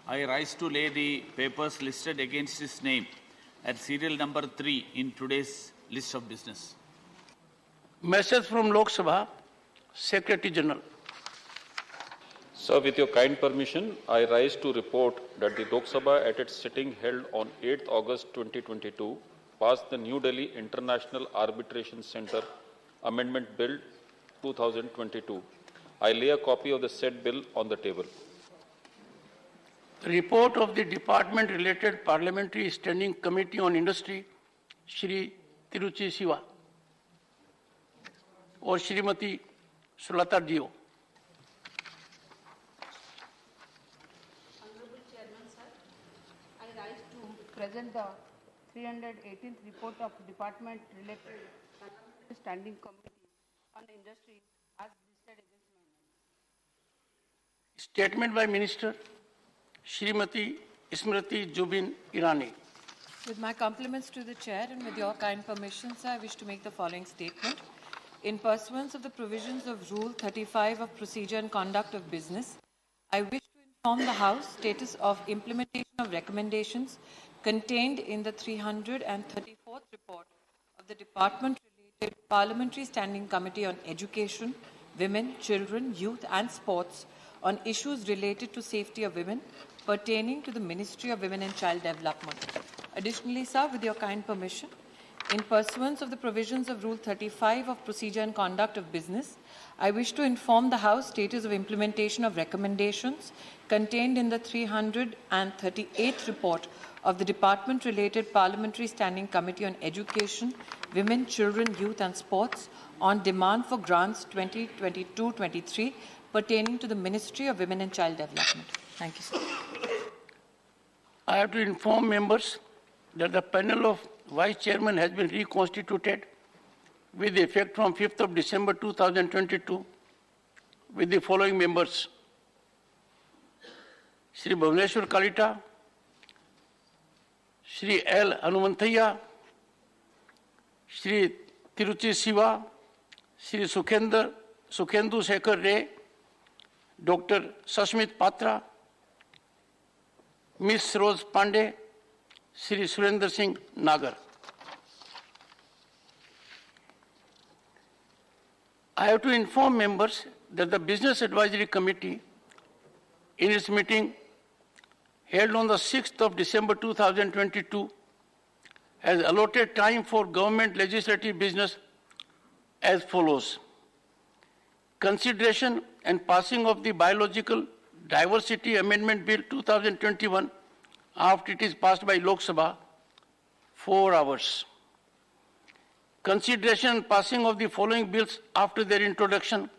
I rise to lay the papers listed against his name at serial number 3 in today's list of business. Message from Lok Sabha, Secretary General. Sir, with your kind permission, I rise to report that the Lok Sabha at its sitting held on 8th August 2022 passed the New Delhi International Arbitration Center Amendment Bill 2022. I lay a copy of the said bill on the table. Report of the Department-related Parliamentary Standing Committee on Industry, Shri Tiruchi Siva और श्रीमती सुलता जियो। Honorable Chairman, sir, I rise to present the 318th report of Department-related Standing Committee on Industry as listed against my name. Statement by Minister, Shrimati Smriti Zubin Irani. With my compliments to the Chair and with your kind permission, sir, I wish to make the following statement. In pursuance of the provisions of Rule 35 of Procedure and Conduct of Business, I wish to inform the House status of implementation of recommendations contained in the 334th report of the Department-related Parliamentary Standing Committee on Education, Women, Children, Youth and Sports on issues related to safety of women pertaining to the Ministry of Women and Child Development. Additionally, sir, with your kind permission, in pursuance of the provisions of Rule 35 of Procedure and Conduct of Business, I wish to inform the House status of implementation of recommendations contained in the 338th report of the Department-related Parliamentary Standing Committee on Education, Women, Children, Youth and Sports on demand for grants 2022-23 pertaining to the Ministry of Women and Child Development. Thank you, sir. I have to inform members that the panel of Vice Chairman has been reconstituted with effect from 5th of December 2022 with the following members: Shri Bhuvaneshwar Kalita, Shri L. Hanumanthaya, Shri Tiruchi Siva, Shri Sukhendu Shekhar Ray, Dr. Sashmit Patra, Ms. Rose Pandey, Shri Surendra Singh Nagar. I have to inform members that the Business Advisory Committee, in its meeting held on the 6th of December 2022, has allotted time for government legislative business as follows: consideration and passing of the Biological Diversity Amendment Bill 2021 after it is passed by Lok Sabha, 4 hours. Consideration and passing of the following bills after their introduction: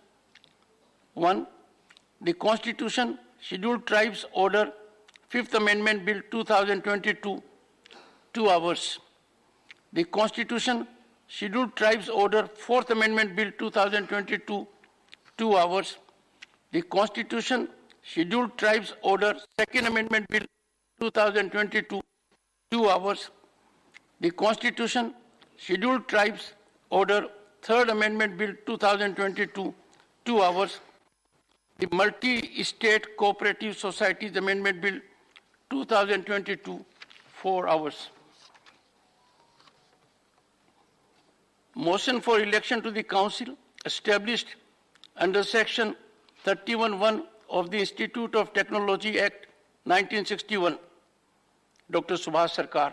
1. The Constitution, Scheduled Tribes Order, 5th Amendment Bill 2022, 2 hours. The Constitution, Scheduled Tribes Order, 4th Amendment Bill 2022, 2 hours. The Constitution, Scheduled Tribes Order, 2nd Amendment Bill 2022, 2 hours. The Constitution, Scheduled Tribes Order, 3rd Amendment Bill 2022, 2 hours. The Multi-State Cooperative Societies Amendment Bill 2022, 4 hours. Motion for election to the Council established under Section 31(1) of the Institute of Technology Act 1961, Dr. Subhash Sarkar,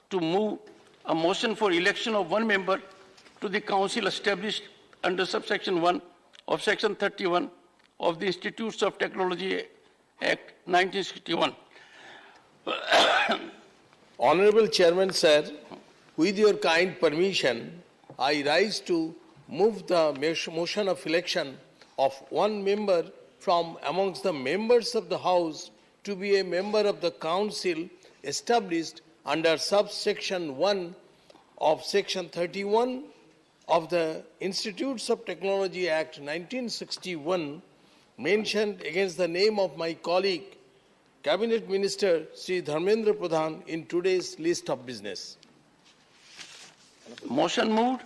to move a motion for election of one member to the Council established under subsection 1 of Section 31 of the Institutes of Technology Act 1961. Honorable Chairman, sir, with your kind permission, I rise to move the motion of election of one member from amongst the members of the House to be a member of the Council established under subsection 1 of Section 31 of the Institutes of Technology Act 1961, mentioned against the name of my colleague, Cabinet Minister Sri Dharmendra Pradhan in today's list of business. Motion moved.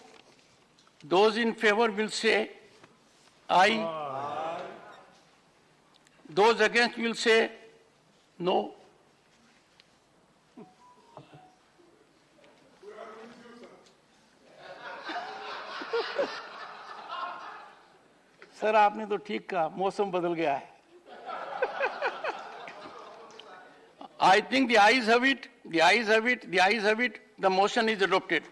Those in favor will say aye. Aye. Those against will say no. Sir आपने तो ठीक कहा मौसम बदल गया है I think the ayes have it, the ayes have it, the ayes have it, the motion is adopted.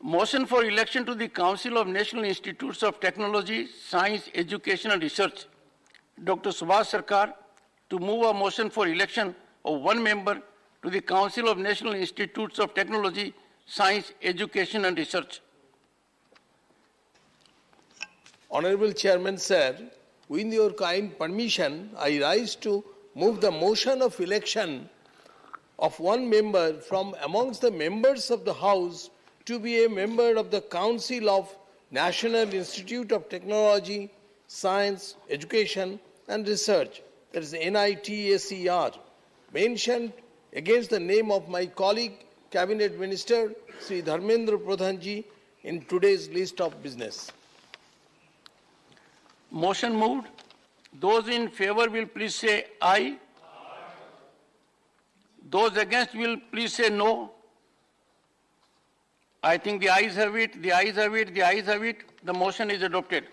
Motion for election to the Council of National Institutes of Technology, Science, Education and Research. Dr. Subhash Sarkar to move a motion for election of one member to the Council of National Institutes of Technology, Science, Education and Research. Honorable Chairman, sir, with your kind permission, I rise to move the motion of election of one member from amongst the members of the House to be a member of the Council of National Institute of Technology, Science, Education and Research, that is NITSER, mentioned against the name of my colleague, Cabinet Minister Sri Dharmendra Pradhan in today's list of business. Motion moved. Those in favor will please say aye. Aye. Those against will please say no. I think the ayes have it, the ayes have it, the ayes have it. The motion is adopted.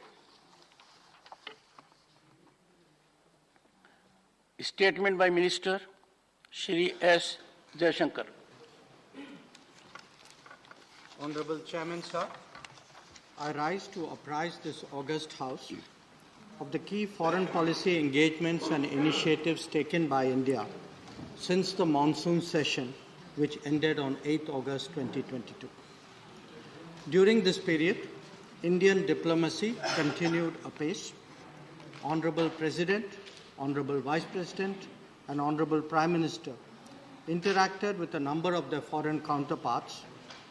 Statement by Minister Shri S. Jaishankar. Honorable Chairman, sir, I rise to apprise this august House of the key foreign policy engagements and initiatives taken by India since the monsoon session, which ended on 8 August 2022. During this period, Indian diplomacy continued apace. Honorable President, Honorable Vice President, and Honorable Prime Minister interacted with a number of their foreign counterparts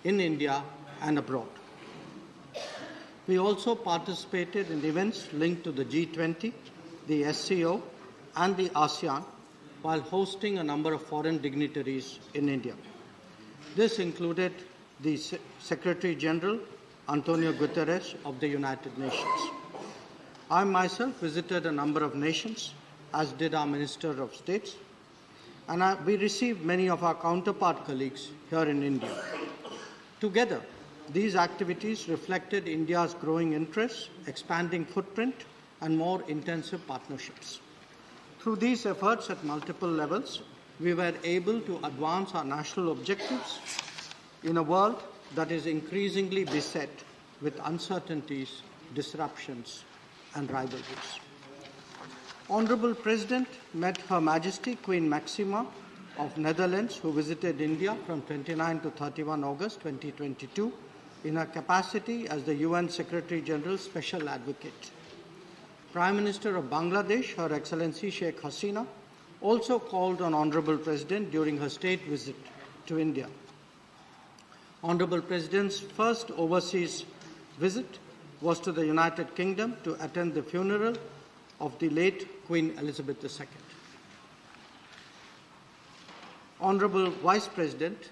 in India and abroad. We also participated in events linked to the G20, the SCO, and the ASEAN, while hosting a number of foreign dignitaries in India. This included the Secretary General, Antonio Guterres of the United Nations. I myself visited a number of nations, as did our Minister of States, and we received many of our counterpart colleagues here in India. Together, these activities reflected India's growing interests, expanding footprint, and more intensive partnerships. Through these efforts at multiple levels, we were able to advance our national objectives in a world that is increasingly beset with uncertainties, disruptions, and rivalries. Honorable President met Her Majesty Queen Maxima of Netherlands, who visited India from 29 to 31 August 2022 in her capacity as the UN Secretary General's Special Advocate. Prime Minister of Bangladesh, Her Excellency Sheikh Hasina, also called on Honorable President during her state visit to India. Honorable President's first overseas visit was to the United Kingdom to attend the funeral of the late Queen Elizabeth II. Honorable Vice President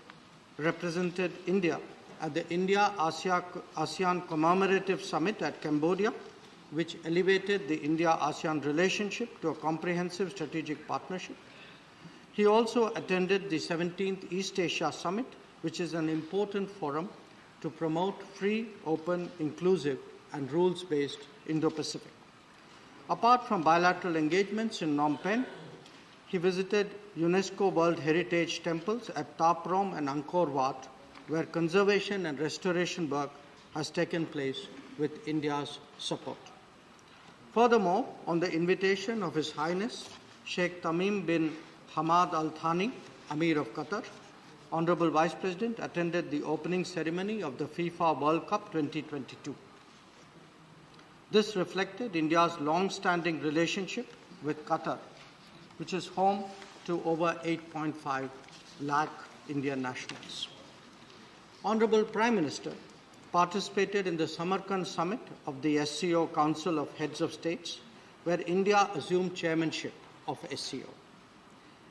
represented India at the India-ASEAN Commemorative Summit at Cambodia, which elevated the India-ASEAN relationship to a comprehensive strategic partnership. He also attended the 17th East Asia Summit, which is an important forum to promote free, open, inclusive, and rules-based Indo-Pacific. Apart from bilateral engagements in Phnom Penh, he visited UNESCO World Heritage temples at Taprom and Angkor Wat, where conservation and restoration work has taken place with India's support. Furthermore, on the invitation of His Highness Sheikh Tamim bin Hamad Al Thani, Amir of Qatar, Honorable Vice President attended the opening ceremony of the FIFA World Cup 2022. This reflected India's long-standing relationship with Qatar, which is home to over 8.5 lakh Indian nationals. Honorable Prime Minister participated in the Samarkand summit of the SCO Council of Heads of States, where India assumed chairmanship of SCO.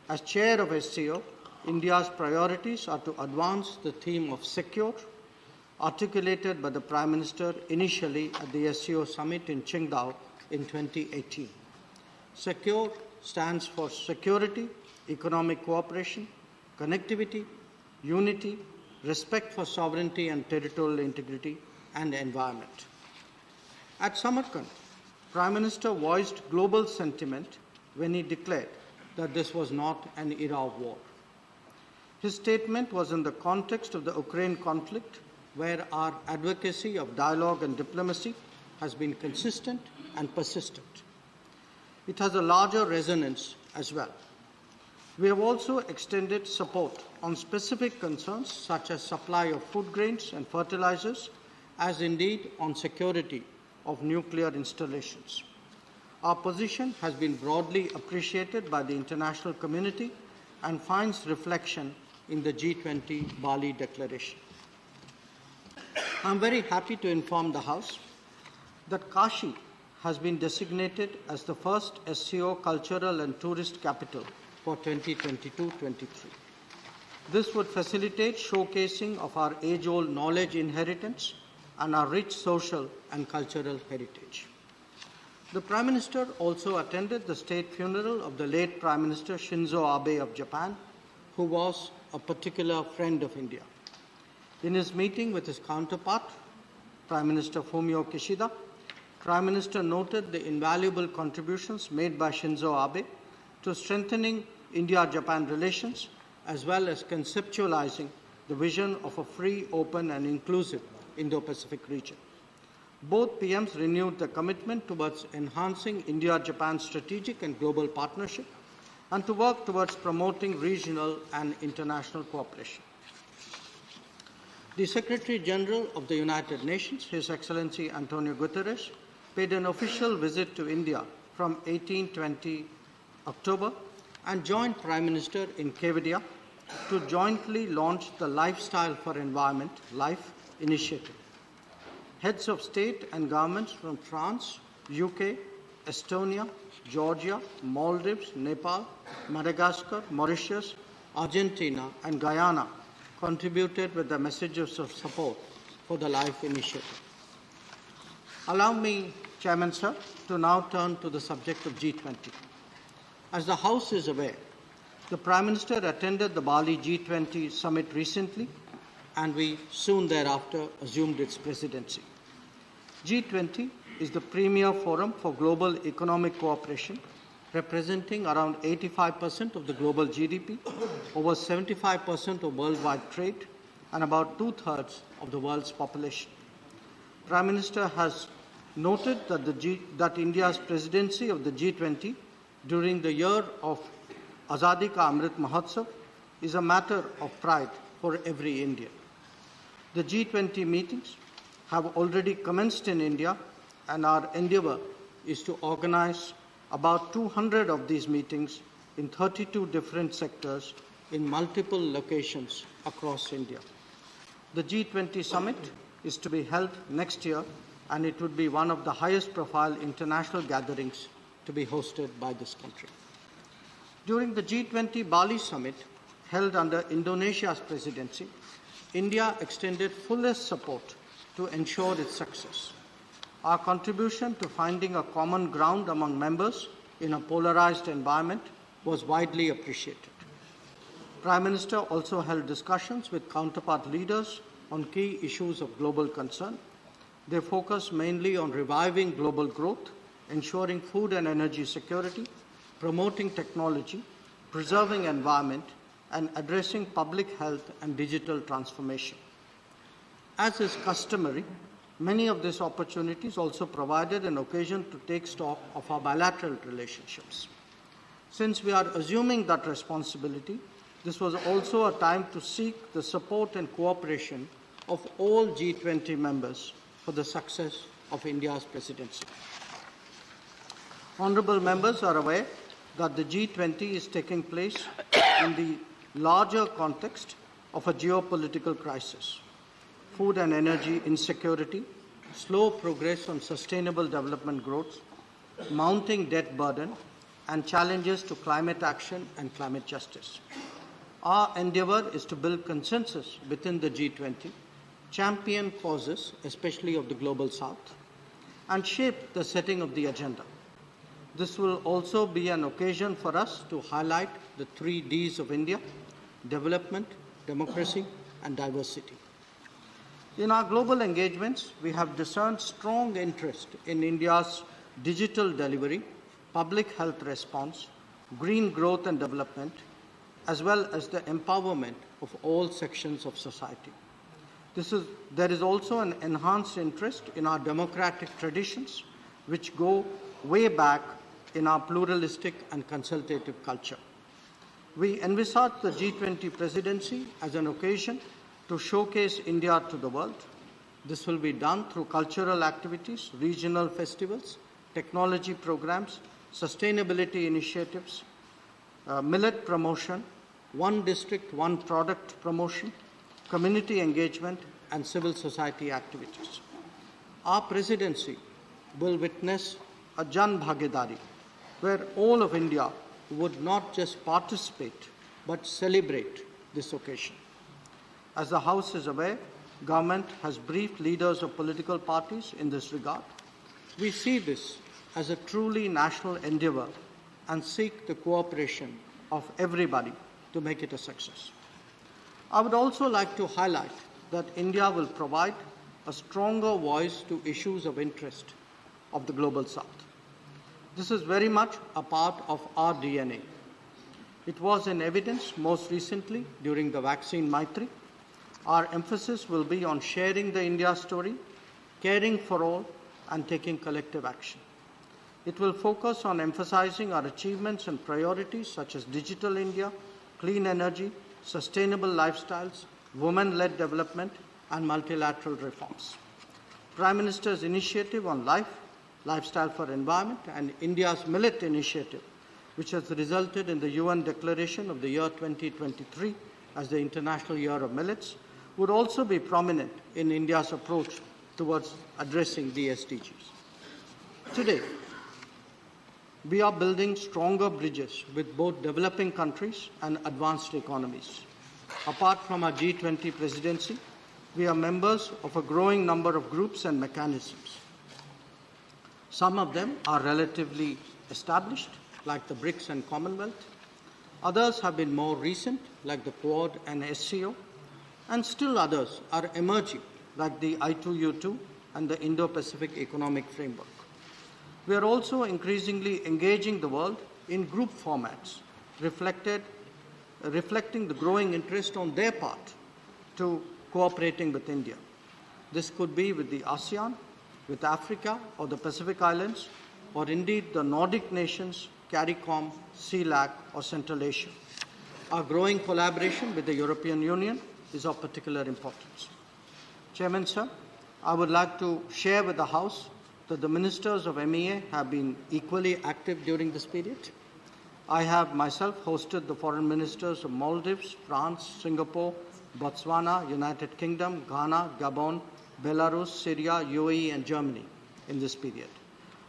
As chair of SCO, India's priorities are to advance the theme of secure, articulated by the Prime Minister initially at the SCO summit in Qingdao in 2018. Secure stands for security, economic cooperation, connectivity, unity, respect for sovereignty and territorial integrity, and environment. At Samarkand, Prime Minister voiced global sentiment when he declared that this was not an era of war. His statement was in the context of the Ukraine conflict, where our advocacy of dialogue and diplomacy has been consistent and persistent. It has a larger resonance as well. We have also extended support on specific concerns such as supply of food grains and fertilizers, as indeed on security of nuclear installations. Our position has been broadly appreciated by the international community and finds reflection in the G20 Bali Declaration. I am very happy to inform the House that Kashi has been designated as the first SCO cultural and tourist capital for 2022-23. This would facilitate showcasing of our age-old knowledge inheritance and our rich social and cultural heritage. The Prime Minister also attended the state funeral of the late Prime Minister Shinzo Abe of Japan, who was a particular friend of India. In his meeting with his counterpart, Prime Minister Fumio Kishida, Prime Minister noted the invaluable contributions made by Shinzo Abe to strengthening India-Japan relations, as well as conceptualizing the vision of a free, open, and inclusive Indo-Pacific region. Both PMs renewed their commitment towards enhancing India-Japan strategic and global partnership and to work towards promoting regional and international cooperation. The Secretary General of the United Nations, His Excellency Antonio Guterres, paid an official visit to India from 18-20 October and joined Prime Minister in Kevadia to jointly launch the Lifestyle for Environment, LIFE initiative. Heads of state and governments from France, UK, Estonia, Georgia, Maldives, Nepal, Madagascar, Mauritius, Argentina, and Guyana contributed with the messages of support for the LIFE initiative. Allow me, Chairman Sir, to now turn to the subject of G20. As the House is aware, the Prime Minister attended the Bali G20 summit recently, and we soon thereafter assumed its presidency. G20 is the premier forum for global economic cooperation, representing around 85% of the global GDP, over 75% of worldwide trade, and about two-thirds of the world's population. Prime Minister has noted that India's presidency of the G20 during the year of Azadi Ka Amrit Mahotsav is a matter of pride for every Indian. The G20 meetings have already commenced in India, and our endeavor is to organize about 200 of these meetings in 32 different sectors in multiple locations across India. The G20 summit is to be held next year, and it would be one of the highest profile international gatherings to be hosted by this country. During the G20 Bali summit, held under Indonesia's presidency, India extended fullest support to ensure its success. Our contribution to finding a common ground among members in a polarized environment was widely appreciated. Prime Minister also held discussions with counterpart leaders on key issues of global concern. They focused mainly on reviving global growth, ensuring food and energy security, promoting technology, preserving environment, and addressing public health and digital transformation. As is customary, many of these opportunities also provided an occasion to take stock of our bilateral relationships. Since we are assuming that responsibility, this was also a time to seek the support and cooperation of all G20 members for the success of India's presidency. Honourable members are aware that the G20 is taking place in the larger context of a geopolitical crisis, food and energy insecurity, slow progress on sustainable development growth, mounting debt burden, and challenges to climate action and climate justice. Our endeavour is to build consensus within the G20, champion causes, especially of the Global South, and shape the setting of the agenda. This will also be an occasion for us to highlight the 3 Ds of India: development, democracy, and diversity. In our global engagements, we have discerned strong interest in India's digital delivery, public health response, green growth and development, as well as the empowerment of all sections of society. There is also an enhanced interest in our democratic traditions, which go way back in our pluralistic and consultative culture. We envisage the G20 presidency as an occasion to showcase India to the world. This will be done through cultural activities, regional festivals, technology programs, sustainability initiatives, millet promotion, one district, one product promotion, community engagement, and civil society activities. Our presidency will witness a Jan Bhagidari, where all of India would not just participate, but celebrate this occasion. As the House is aware, government has briefed leaders of political parties in this regard. We see this as a truly national endeavour and seek the cooperation of everybody to make it a success. I would also like to highlight that India will provide a stronger voice to issues of interest of the Global South. This is very much a part of our DNA. It was in evidence most recently during the vaccine Maitri. Our emphasis will be on sharing the India story, caring for all, and taking collective action. It will focus on emphasizing our achievements and priorities such as digital India, clean energy, sustainable lifestyles, women-led development, and multilateral reforms. Prime Minister's initiative on lifestyle for environment, and India's millet initiative, which has resulted in the UN declaration of the year 2023 as the International Year of Millets, would also be prominent in India's approach towards addressing the SDGs. Today, we are building stronger bridges with both developing countries and advanced economies. Apart from our G20 presidency, we are members of a growing number of groups and mechanisms. Some of them are relatively established, like the BRICS and Commonwealth. Others have been more recent, like the Quad and SCO. And still others are emerging, like the I2U2 and the Indo-Pacific Economic Framework. We are also increasingly engaging the world in group formats, reflecting the growing interest on their part to cooperating with India. This could be with the ASEAN, with Africa or the Pacific Islands, or indeed the Nordic nations, CARICOM, CELAC, or Central Asia. Our growing collaboration with the European Union is of particular importance. Chairman, sir, I would like to share with the House that the ministers of MEA have been equally active during this period. I have myself hosted the foreign ministers of Maldives, France, Singapore, Botswana, United Kingdom, Ghana, Gabon, Belarus, Syria, UAE, and Germany in this period.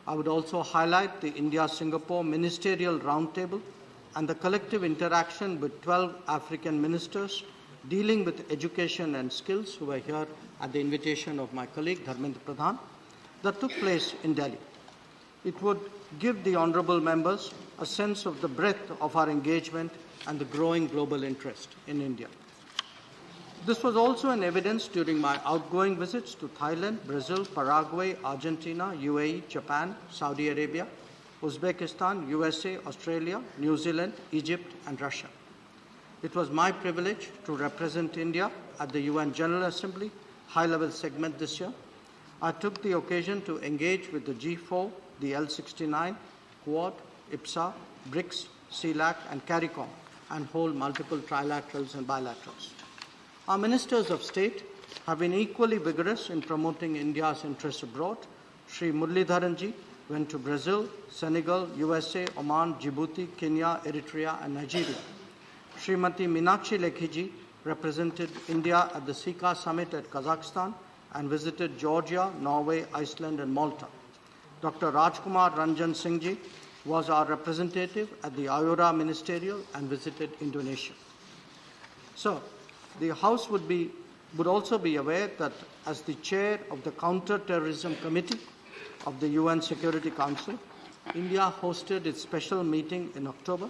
I would also highlight the India-Singapore Ministerial Roundtable and the collective interaction with 12 African ministers dealing with education and skills who were here at the invitation of my colleague Dharmendra Pradhan that took place in Delhi. It would give the honourable members a sense of the breadth of our engagement and the growing global interest in India. This was also in evidence during my outgoing visits to Thailand, Brazil, Paraguay, Argentina, UAE, Japan, Saudi Arabia, Uzbekistan, USA, Australia, New Zealand, Egypt, and Russia. It was my privilege to represent India at the UN General Assembly high-level segment this year. I took the occasion to engage with the G4, the L69, Quad, IPSA, BRICS, CELAC, and CARICOM, and hold multiple trilaterals and bilaterals. Our ministers of state have been equally vigorous in promoting India's interests abroad Shri Muralidharanji went to Brazil, Senegal, USA, Oman, Djibouti, Kenya, Eritrea, and Nigeria. Srimati Meenakshi Lekhiji represented India at the SICA summit at Kazakhstan and visited Georgia, Norway, Iceland, and Malta. Dr. Rajkumar Ranjan Singhji was our representative at the IORA Ministerial and visited Indonesia. So, the House would also be aware that as the chair of the Counter-Terrorism Committee of the UN Security Council, India hosted its special meeting in October.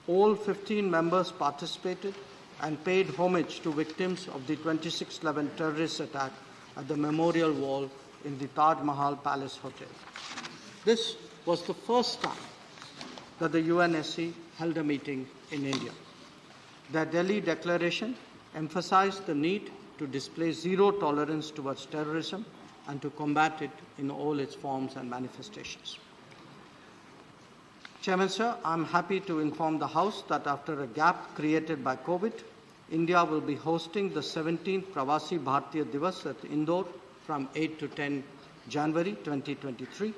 All 15 members participated and paid homage to victims of the 26/11 terrorist attack at the Memorial Wall in the Taj Mahal Palace Hotel. This was the first time that the UNSC held a meeting in India. The Delhi Declaration emphasized the need to display zero tolerance towards terrorism and to combat it in all its forms and manifestations. Chairman, sir, I'm happy to inform the House that after a gap created by COVID, India will be hosting the 17th Pravasi Bharatiya Divas at Indore from 8 to 10 January 2023.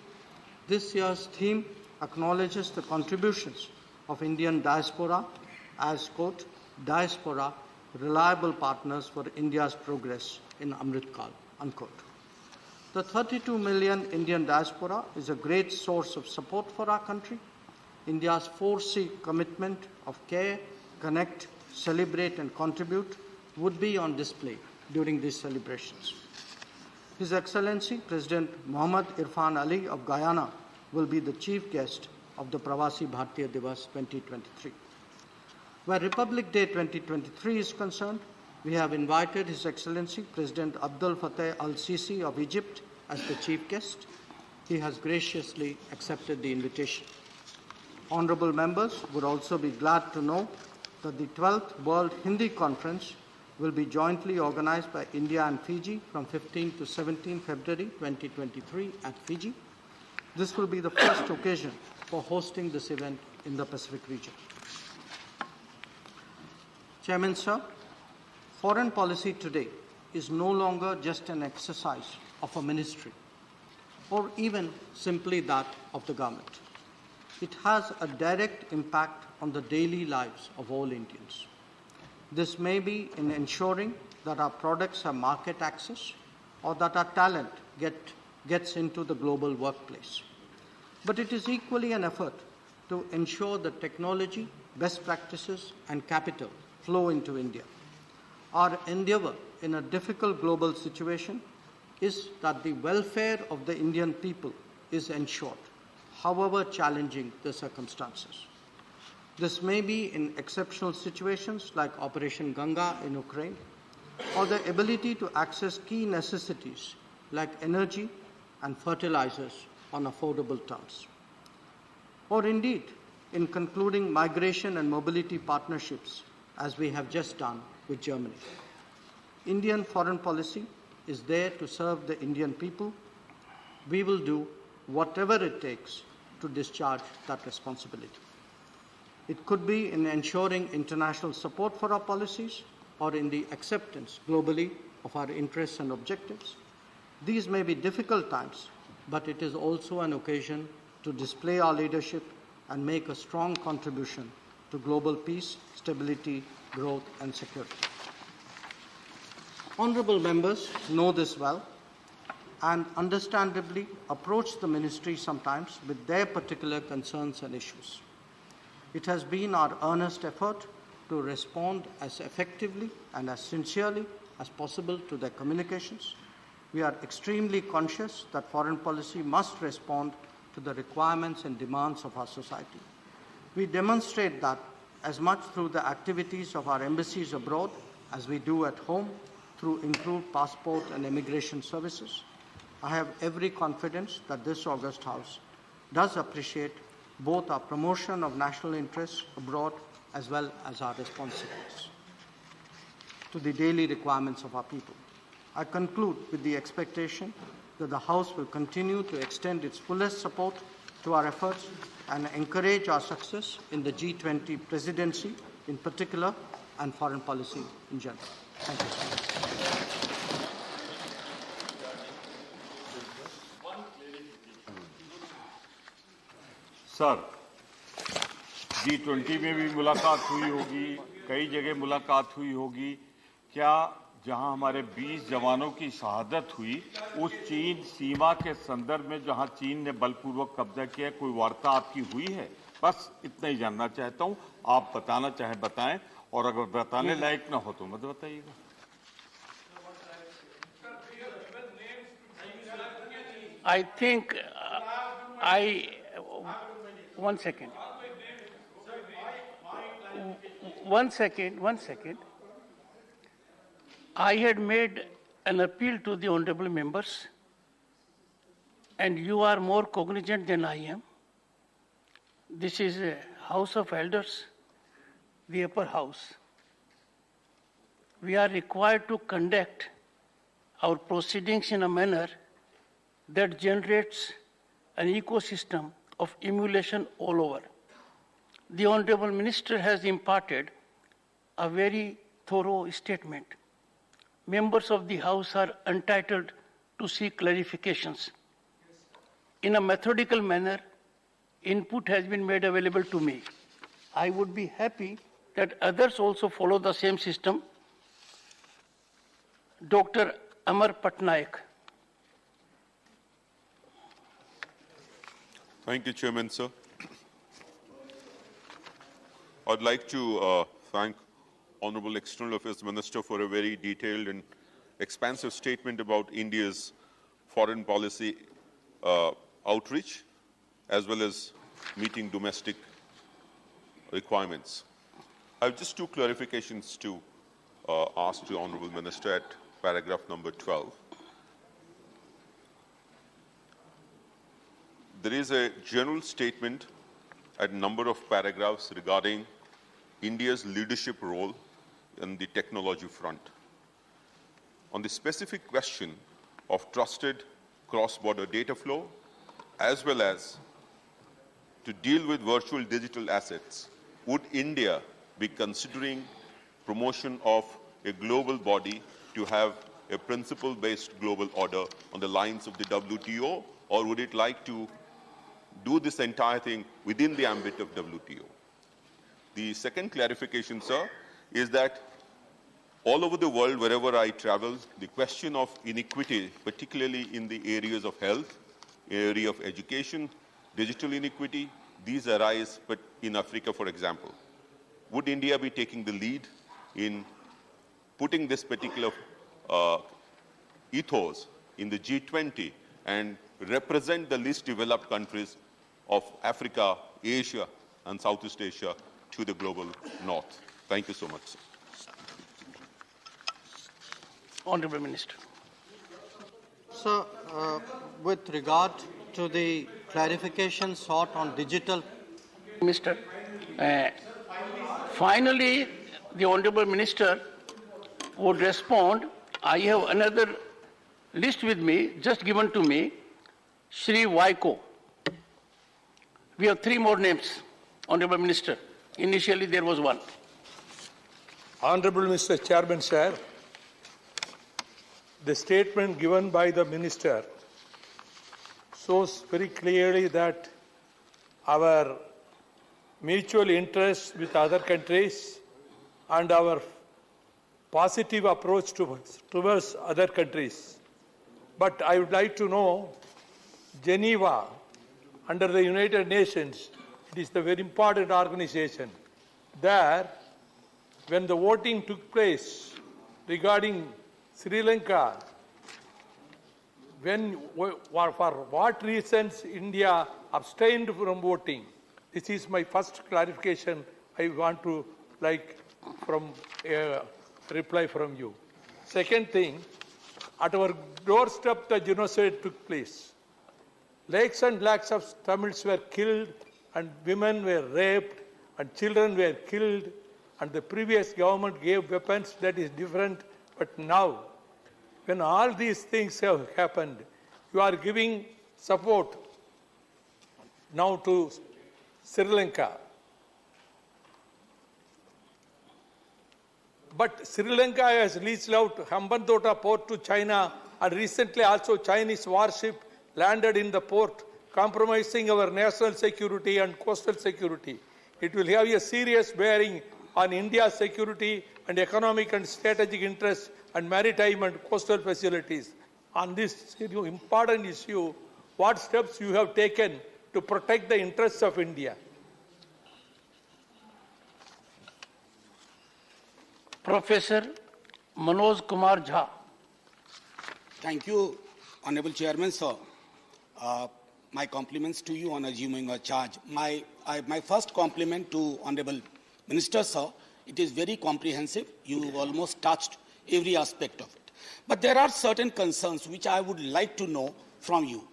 This year's theme acknowledges the contributions of Indian diaspora as, quote, diaspora, reliable partners for India's progress in Amrit Kal, unquote. The 32 million Indian diaspora is a great source of support for our country. India's 4C commitment of care, connect, celebrate and contribute would be on display during these celebrations. His Excellency President Mohammad Irfan Ali of Guyana will be the chief guest of the Pravasi Bharatiya Divas 2023. Where Republic Day 2023 is concerned, we have invited His Excellency President Abdel Fattah al-Sisi of Egypt as the chief guest. He has graciously accepted the invitation. Honorable members would also be glad to know that the 12th World Hindi Conference will be jointly organized by India and Fiji from 15 to 17 February 2023 at Fiji. This will be the first occasion for hosting this event in the Pacific region. Chairman, sir, foreign policy today is no longer just an exercise of a ministry or even simply that of the government. It has a direct impact on the daily lives of all Indians. This may be in ensuring that our products have market access or that our talent gets into the global workplace. But it is equally an effort to ensure that technology, best practices, and capital flow into India. Our endeavor in a difficult global situation is that the welfare of the Indian people is ensured, however challenging the circumstances. This may be in exceptional situations like Operation Ganga in Ukraine, or the ability to access key necessities like energy and fertilizers on affordable terms. Or indeed, in concluding migration and mobility partnerships, as we have just done with Germany. Indian foreign policy is there to serve the Indian people. We will do whatever it takes to discharge that responsibility. It could be in ensuring international support for our policies or in the acceptance globally of our interests and objectives. These may be difficult times, but it is also an occasion to display our leadership and make a strong contribution to global peace, stability, growth, and security. Honorable members know this well and understandably approach the ministry sometimes with their particular concerns and issues. It has been our earnest effort to respond as effectively and as sincerely as possible to their communications. We are extremely conscious that foreign policy must respond to the requirements and demands of our society. We demonstrate that as much through the activities of our embassies abroad as we do at home through improved passport and immigration services. I have every confidence that this august House does appreciate both our promotion of national interests abroad as well as our responsiveness to the daily requirements of our people. I conclude with the expectation that the House will continue to extend its fullest support to our efforts and encourage our success in the G20 presidency in particular and foreign policy in general. Thank you. Sir, G20 में भी मुलाकात हुई होगी, कई जगह मुलाकात हुई होगी। क्या जहां हमारे 20 जवानों की शहादत हुई, उस चीन सीमा के संदर्भ में जहां चीन ने बलपूर्वक कब्जा किया, कोई वार्ता आपकी हुई है? बस इतना ही जानना चाहता हूं। आप बताना चाहें बताएं, और अगर बताने लायक ना हो तो मत बताइएगा। I think one second. One second. I had made an appeal to the honorable members, and you are more cognizant than I am. This is a House of Elders, the upper house. We are required to conduct our proceedings in a manner that generates an ecosystem of emulation all over. The Honorable Minister has imparted a very thorough statement. Members of the House are entitled to seek clarifications. In a methodical manner, input has been made available to me. I would be happy that others also follow the same system. Dr. Amar Patnaik. Thank you, Chairman, sir. I'd like to thank Honorable External Affairs Minister for a very detailed and expansive statement about India's foreign policy outreach, as well as meeting domestic requirements. I have just two clarifications to ask the Honorable Minister at paragraph number 12. There is a general statement at a number of paragraphs regarding India's leadership role in the technology front. On the specific question of trusted cross-border data flow, as well as to deal with virtual digital assets, would India be considering promotion of a global body to have a principle-based global order on the lines of the WTO, or would it like to do this entire thing within the ambit of WTO? The second clarification, sir, is that all over the world, wherever I travel, the question of inequity, particularly in the areas of health, area of education, digital inequity, these arise, but in Africa, for example. Would India be taking the lead in putting this particular ethos in the G20 and represent the least developed countries of Africa, Asia, and Southeast Asia to the global north? Thank you so much, sir. Honorable Minister. Sir, with regard to the clarification sought on digital... Minister, finally, the Honorable Minister would respond. I have another list with me, just given to me, Shri Vaiko. We have three more names, Honorable Minister. Initially, there was one. Honorable Mr. Chairman, sir, the statement given by the Minister shows very clearly that our mutual interest with other countries and our positive approach towards other countries. But I would like to know, Geneva, under the United Nations, it is the very important organization. There, when the voting took place regarding Sri Lanka, for what reasons India abstained from voting? This is my first clarification I want to reply from you. Second thing, at our doorstep the genocide took place. Lakhs and lakhs of Tamils were killed, and women were raped, and children were killed, and the previous government gave weapons. That is different. But now, when all these things have happened, you are giving support now to Sri Lanka. But Sri Lanka has leased out Hambantota port to China, and recently also Chinese warship landed in the port compromising our national security and coastal security. It will have a serious bearing on India's security and economic and strategic interests and maritime and coastal facilities. On this important issue, what steps you have taken to protect the interests of India? Professor Manoj Kumar Jha. Thank you, Honorable Chairman, sir. My compliments to you on assuming a charge. My first compliment to Honorable Minister, sir. It is very comprehensive. You almost touched every aspect of it. But there are certain concerns which I would like to know from you.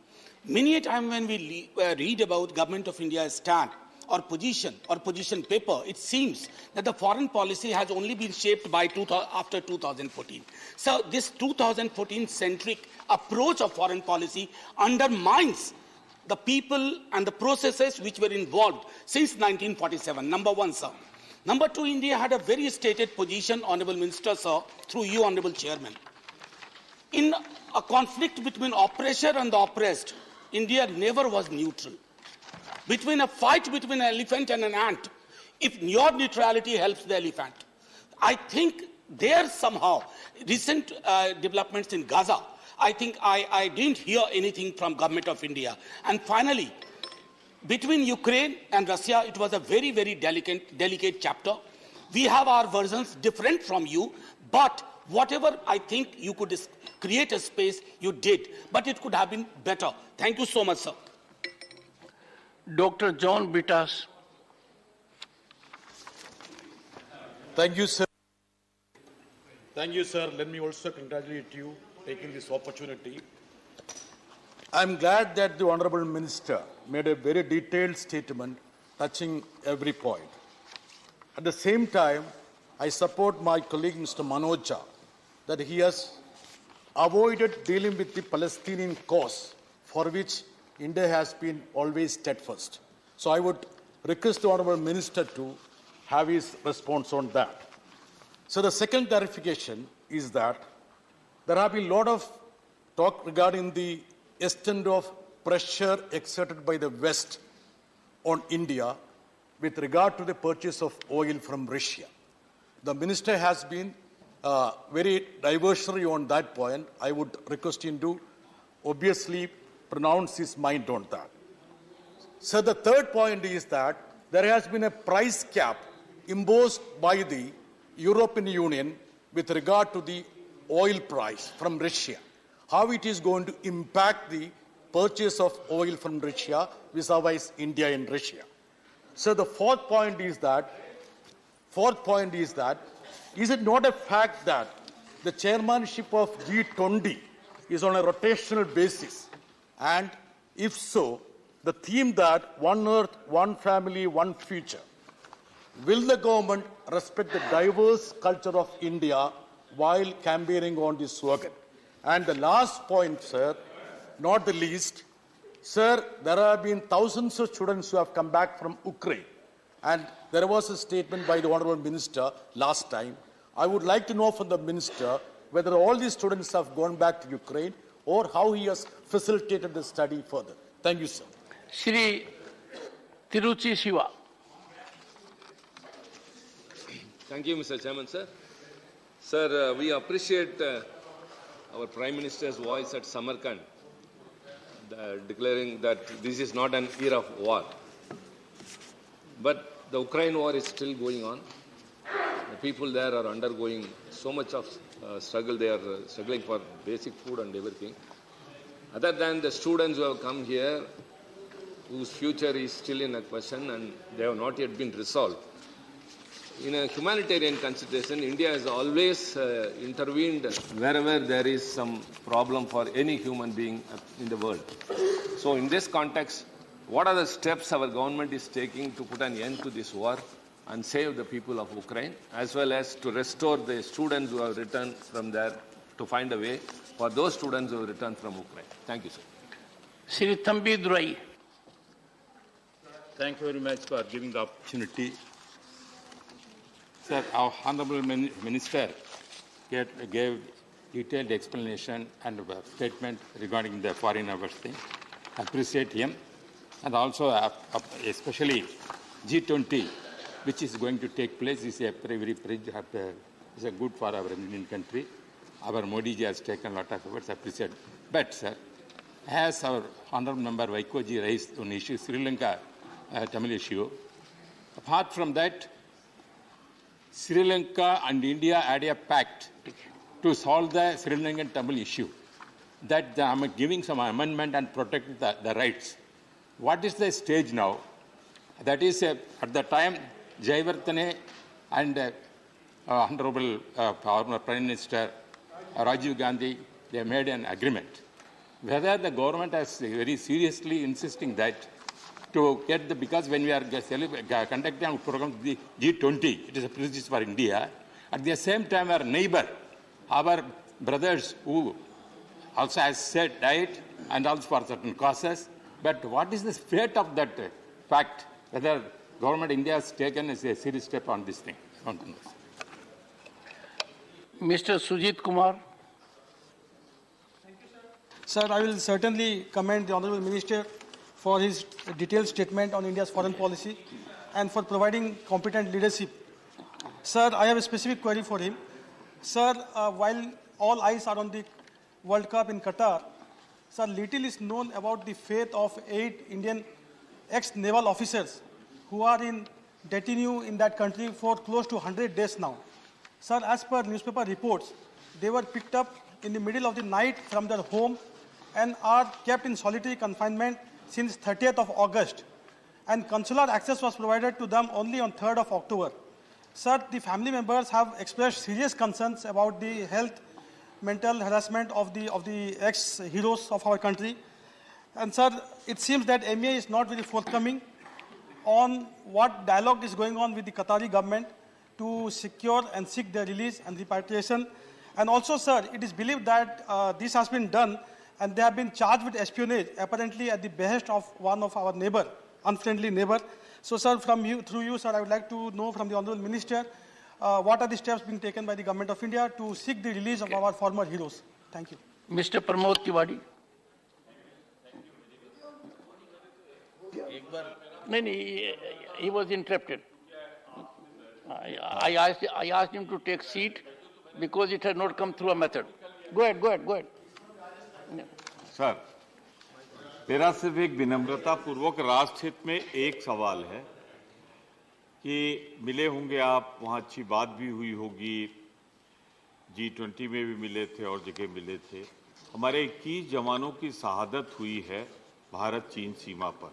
Many a time when we read about Government of India's stand or position paper, it seems that the foreign policy has only been shaped by after 2014. So this 2014-centric approach of foreign policy undermines the people and the processes which were involved since 1947. Number one, sir. Number two, India had a very stated position, Honorable Minister, sir, through you, Honorable Chairman. In a conflict between oppressor and the oppressed, India never was neutral. Between a fight between an elephant and an ant, if your neutrality helps the elephant, I think there somehow, recent developments in Gaza, I think I didn't hear anything from Government of India. And finally, between Ukraine and Russia, it was a very, very delicate chapter. We have our versions different from you, but whatever I think you could create a space, you did. But it could have been better. Thank you so much, sir. Dr. John Bittas. Thank you, sir. Thank you, sir. Let me also congratulate you taking this opportunity. I'm glad that the Honorable Minister made a very detailed statement touching every point. At the same time, I support my colleague Mr. Manoj Jha that he has avoided dealing with the Palestinian cause for which India has been always steadfast. So I would request the Honorable Minister to have his response on that. So the second clarification is that there have been a lot of talk regarding the extent of pressure exerted by the West on India with regard to the purchase of oil from Russia. The Minister has been very diversionary on that point. I would request him to obviously pronounce his mind on that. So the third point is that there has been a price cap imposed by the European Union with regard to the oil price from Russia. How it is going to impact the purchase of oil from Russia vis-a-vis India and Russia. So the fourth point is that, is it not a fact that the chairmanship of G20 is on a rotational basis? And if so, the theme that one earth, one family, one future, will the government respect the diverse culture of India while campaigning on this slogan? And the last point, sir, not the least, sir, there have been thousands of students who have come back from Ukraine. And there was a statement by the Honorable Minister last time. I would like to know from the Minister whether all these students have gone back to Ukraine or how he has facilitated the study further. Thank you, sir. Shri Tiruchi Shiva. Thank you, Mr. Chairman, sir. Sir, we appreciate our Prime Minister's voice at Samarkand, declaring that this is not an era of war. But the Ukraine war is still going on. The people there are undergoing so much of struggle. They are struggling for basic food and everything. Other than the students who have come here, whose future is still in a question and they have not yet been resolved. In a humanitarian consideration, India has always intervened wherever there is some problem for any human being in the world. So in this context, what are the steps our government is taking to put an end to this war and save the people of Ukraine, as well as to restore the students who have returned from there, to find a way for those students who have returned from Ukraine? Thank you, sir. Shri Thambi Durai. Thank you very much for giving the opportunity. Sir, our Honorable Minister gave detailed explanation and statement regarding the foreign affairs thing. I appreciate him. and also especially G20, which is going to take place, is a is a good for our Indian country. Our Modi ji has taken a lot of efforts, appreciated. But, sir, as our honourable member Vaiko ji raised on issue, Sri Lanka Tamil issue, apart from that, Sri Lanka and India had a pact to solve the Sri Lankan Tamil issue. That I'm giving some amendment and protect the rights. What is the stage now? That is, at the time, Jayavardhane and Honorable former Prime Minister Rajiv Gandhi, they made an agreement. Whether the government is very seriously insisting that to get the, because when we are conducting a program, the G20, it is a prestige for India. At the same time, our neighbor, our brothers who also has said diet and also for certain causes. But what is the fate of that fact? Whether government India has taken a serious step on this thing? Mr. Sujit Kumar. Sir, I will certainly commend the Honourable Minister for his detailed statement on India's foreign policy and for providing competent leadership. Sir, I have a specific query for him. Sir, while all eyes are on the World Cup in Qatar, sir, little is known about the fate of 8 Indian ex-naval officers who are in detenue in that country for close to 100 days now. Sir, as per newspaper reports, they were picked up in the middle of the night from their home and are kept in solitary confinement since 30th of August. And consular access was provided to them only on 3rd of October. Sir, the family members have expressed serious concerns about the health, mental harassment of the ex-heroes of our country. And sir, it seems that MEA is not very forthcoming on what dialogue is going on with the Qatari government to secure and seek their release and repatriation. And also, sir, it is believed that this has been done and they have been charged with espionage, apparently at the behest of one of our neighbor, unfriendly neighbor. So, sir, through you, sir, I would like to know from the Honourable Minister, what are the steps being taken by the Government of India to seek the release of our former heroes? Thank you. Mr. Pramod Tiwari. No, he was interrupted. I asked him to take seat because it had not come through a method. Go ahead. Sir, मेरा सिर्फ एक विनम्रता पूर्वक राष्ट्र हित में एक सवाल है कि मिले होंगे आप, वहाँ अच्छी बात भी हुई होगी, G20 में भी मिले थे और जगह मिले थे। हमारे 21 जवानों की शहादत हुई है भारत चीन सीमा पर।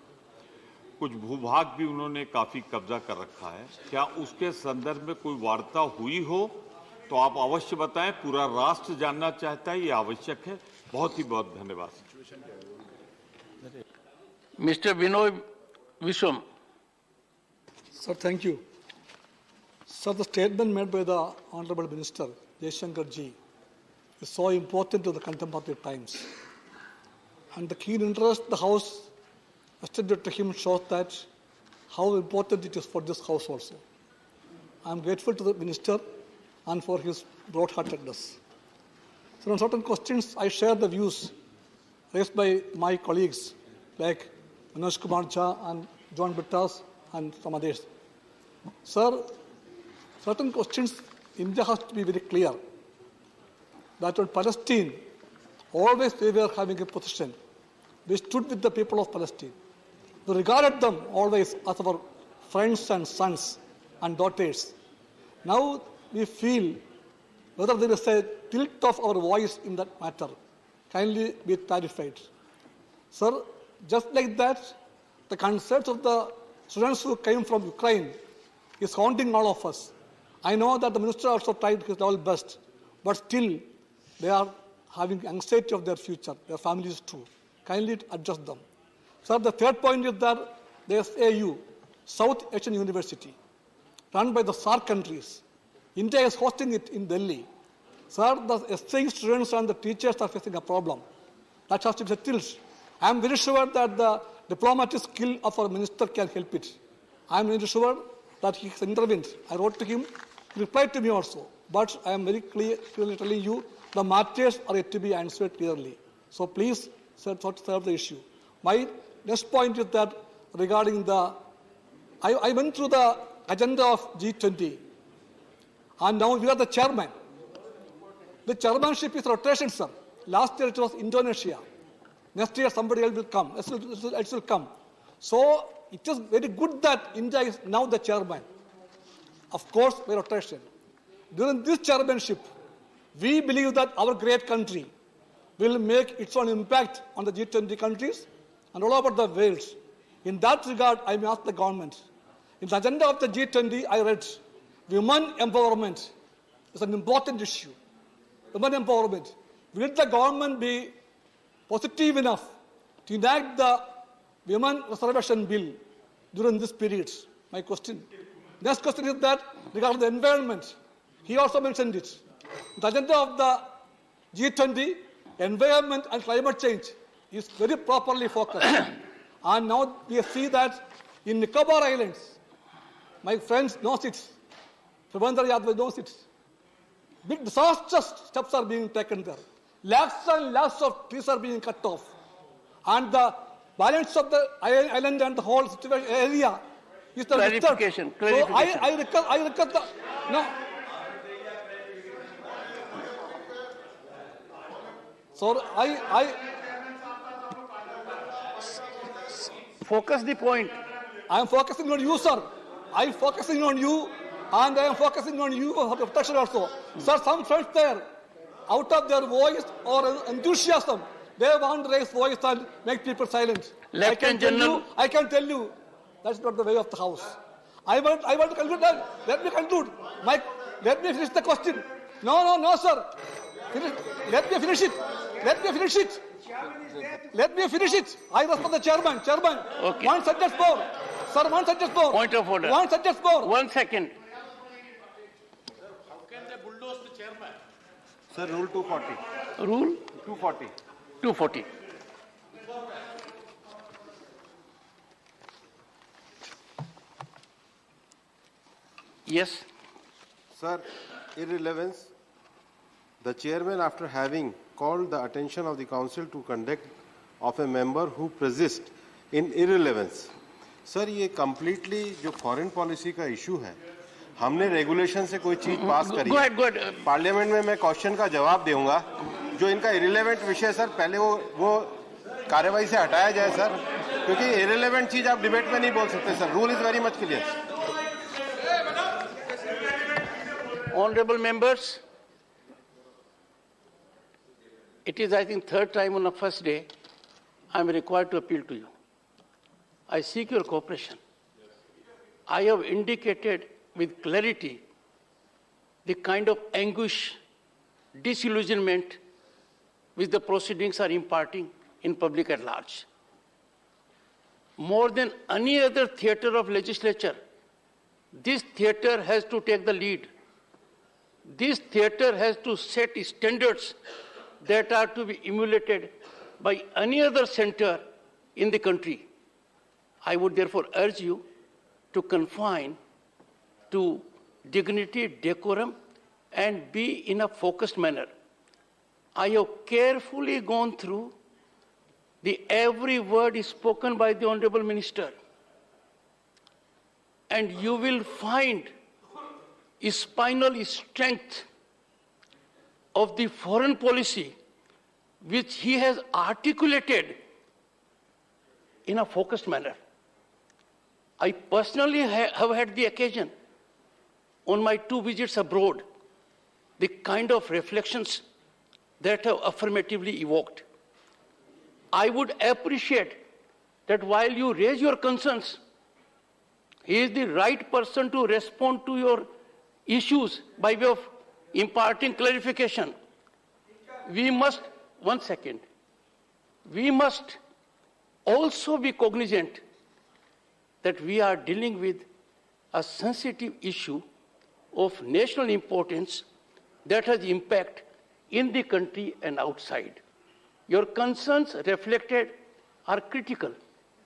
कुछ भूभाग भी उन्होंने काफी कब्जा कर रखा है। क्या उसके संदर्भ में कोई वार्ता हुई हो तो आप अवश्य बताएं, पूरा राष्ट्र जानना चाहता है, ये आवश्यक है। बहुत ही बहुत धन्यवाद। Mr. Vinod Vishwam. Sir, thank you. Sir, the statement made by the Honourable Minister, Jaishankar ji, is so important to the contemporary times. And the keen interest the House extended to him shows that how important it is for this House also. I am grateful to the Minister and for his broad-heartedness. So on certain questions, I share the views raised by my colleagues like Manoj Kumar Jha and John Bittas and some others. Sir, certain questions, India has to be very clear that on Palestine, always we were having a position. We stood with the people of Palestine. We regarded them always as our friends and sons and daughters. Now we feel whether there is a tilt of our voice in that matter. Kindly be clarified. Sir, just like that, the concerns of the students who came from Ukraine is haunting all of us. I know that the minister also tried his level best, but still they are having anxiety of their future, their families too. Kindly adjust them. Sir, the third point is that the SAU, South Asian University, run by the SAARC countries. India is hosting it in Delhi. Sir, the SAU students and the teachers are facing a problem. That has to be settled. I am very sure that the diplomatic skill of our minister can help it. I am very sure that he has intervened. I wrote to him, he replied to me also. But I am very clearly telling you, the matters are yet to be answered clearly. So please, sir, serve the issue. My next point is that regarding the, I went through the agenda of G20, and now we are the chairman. The chairmanship is rotation, sir. Last year it was Indonesia. Next year somebody else will come. It will come. So it is very good that India is now the chairman. Of course, by rotation. During this chairmanship, we believe that our great country will make its own impact on the G20 countries and all over the world. In that regard, I may ask the government. In the agenda of the G20, I read women empowerment is an important issue. Women empowerment. Will the government be positive enough to enact the women reservation bill during this period? My question. Next question is that regarding the environment. He also mentioned it. The agenda of the G20, environment and climate change is very properly focused. And now we see that in Nicobar Islands, my friends knows it, Prabhandar Yadva knows it, big disastrous steps are being taken there. Lakhs and lakhs of trees are being cut off. And the balance of the island and the whole situation area is the clarification. So I request the, no. So I focus the point. I am focusing on you, sir. I am focusing on you, and I am focusing on you for protection also. Sir, some friends there, out of their voice or enthusiasm, they want to raise voice and make people silent. I can tell you, that's not the way of the house. I want to conclude that. Let me conclude. Let me finish the question. No, sir. Let me finish it. Let me finish it. Let me finish it. I respect the chairman. Okay. One sentence more. Sir, one sentence more. Point of order. One sentence more. 1 second. How can they bulldoze the chairman? Sir, Rule 240. Rule? 240. 240. Yes. Sir, irrelevance. The chairman, after having called the attention of the council to conduct of a member who persist in irrelevance. Sir ये completely जो foreign policy का issue है, हमने regulation से कोई चीज पास करी है, पार्लियामेंट में मैं क्वेश्चन का जवाब दूंगा, जो इनका irrelevant विषय सर पहले वो कार्यवाही से हटाया जाए सर, क्योंकि irrelevant चीज आप डिबेट में नहीं बोल सकते sir. Rule is very much clear. Honorable members, it is, I think, third time on the first day I am required to appeal to you. I seek your cooperation. I have indicated with clarity the kind of anguish, disillusionment which the proceedings are imparting in public at large. More than any other theatre of legislature, this theatre has to take the lead. This theatre has to set standards that are to be emulated by any other center in the country. I would therefore urge you to confine to dignity, decorum, and be in a focused manner. I have carefully gone through every word is spoken by the Honorable Minister, and you will find a spinal strength of the foreign policy which he has articulated in a focused manner. I personally have had the occasion on my 2 visits abroad, the kind of reflections that have affirmatively evoked. I would appreciate that while you raise your concerns, he is the right person to respond to your issues by way of imparting clarification. We must, 1 second, we must also be cognizant that we are dealing with a sensitive issue of national importance that has impact in the country and outside. Your concerns reflected are critical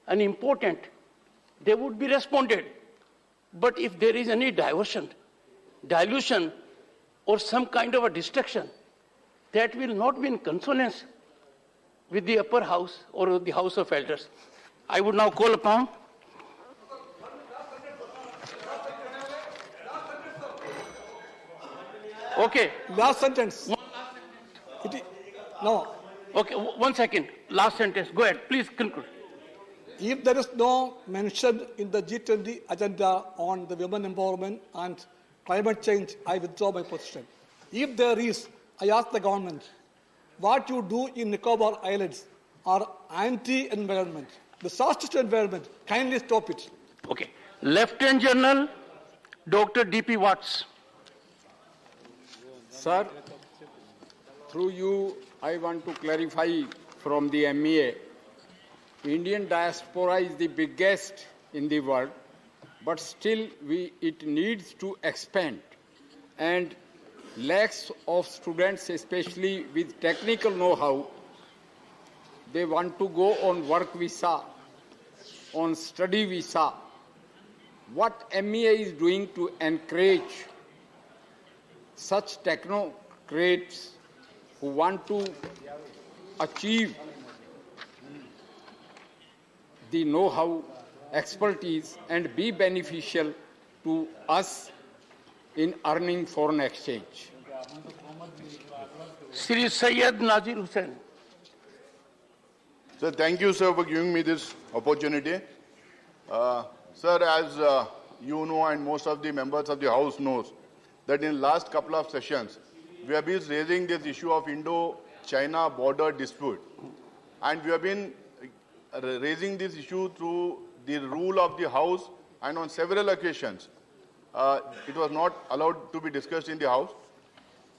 and important. They would be responded. But if there is any diversion, dilution, or some kind of a distraction, that will not be in consonance with the upper house or the House of Elders. I would now call upon okay. Last sentence. No. Okay, 1 second. Last sentence. Go ahead. Please conclude. If there is no mention in the G20 agenda on the women empowerment and climate change, I withdraw my position. If there is, I ask the government, what you do in Nicobar Islands are anti-environment, disaster to environment. Kindly stop it. Okay. Lieutenant General Dr. D.P. Watts. Sir, through you, I want to clarify from the MEA. Indian diaspora is the biggest in the world, but still it needs to expand. And lakhs of students, especially with technical know-how, they want to go on work visa, on study visa. What MEA is doing to encourage such technocrats who want to achieve the know-how, expertise, and be beneficial to us in earning foreign exchange. Sri Syed Nazir Hussain. Sir, thank you, sir, for giving me this opportunity. Sir, as you know and most of the members of the House knows, that in the last couple of sessions, we have been raising this issue of Indo-China border dispute. And we have been raising this issue through the rule of the House, and on several occasions, it was not allowed to be discussed in the House.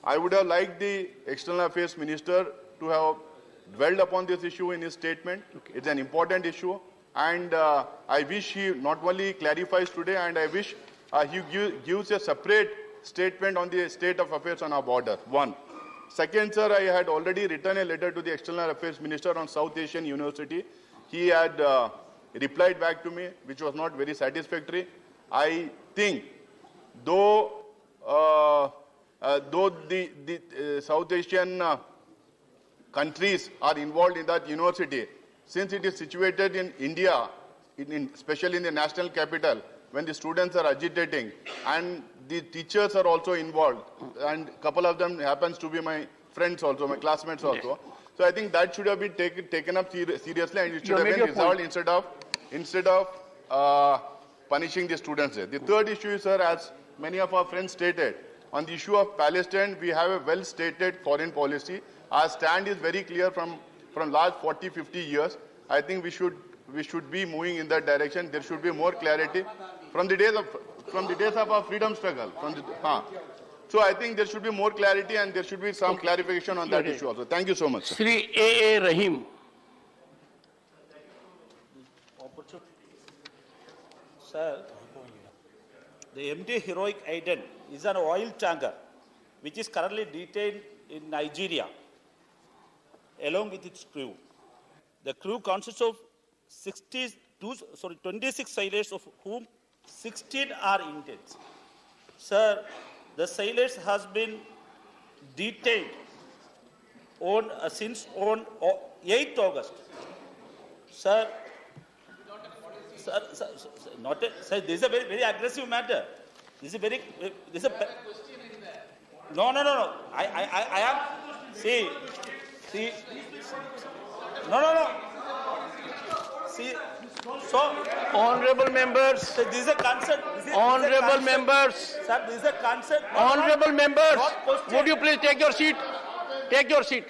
I would have liked the External Affairs Minister to have dwelled upon this issue in his statement. Okay. It's an important issue, and I wish he not only clarifies today, and I wish he gives a separate statement on the state of affairs on our border. One. Second, sir, I had already written a letter to the External Affairs Minister on South Asian University. He had replied back to me, which was not very satisfactory. I think, though the South Asian countries are involved in that university, since it is situated in India, especially in the national capital, when the students are agitating, and the teachers are also involved, and a couple of them happens to be my friends also, my classmates also. So I think that should have been taken up seriously, and it should have been resolved instead of punishing the students. The third issue is, sir, as many of our friends stated, on the issue of Palestine, we have a well-stated foreign policy. Our stand is very clear from last 40, 50 years. I think we should be moving in that direction. There should be more clarity from the days of our freedom struggle. So I think there should be more clarity, and there should be some clarification on that issue also. Thank you so much, sir. Sri A.A. Rahim. Sir, the MT Heroic Aiden is an oil tanker which is currently detained in Nigeria along with its crew. The crew consists of 26 sailors, of whom 16 are Indians. Sir, the sailors has been detained since 8th August. Sir, this is a very aggressive matter. No. I am. See. No. See. So, honorable members. So this is a concern. Honorable members. Sir, this is a concern. Honorable members. Would you please take your seat? Take your seat.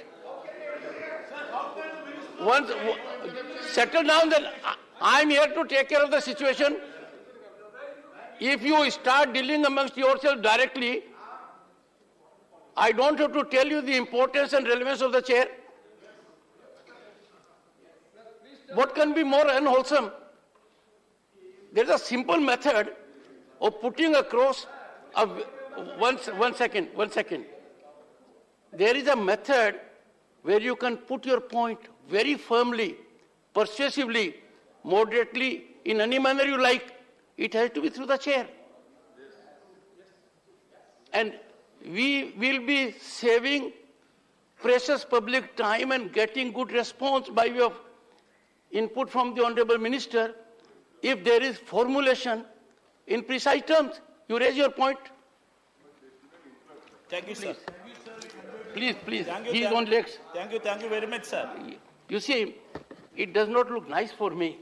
Once settle down, then I am here to take care of the situation. If you start dealing amongst yourselves directly, I don't have to tell you the importance and relevance of the chair. What can be more unwholesome? There is a simple method of putting across one second. There is a method where you can put your point very firmly, persuasively, moderately, in any manner you like. It has to be through the chair. And we will be saving precious public time and getting good response by way of input from the Honorable Minister. If there is formulation in precise terms, you raise your point. Thank you, sir. Please, please. Thank you, He is on legs. thank you very much, sir. You see, it does not look nice for me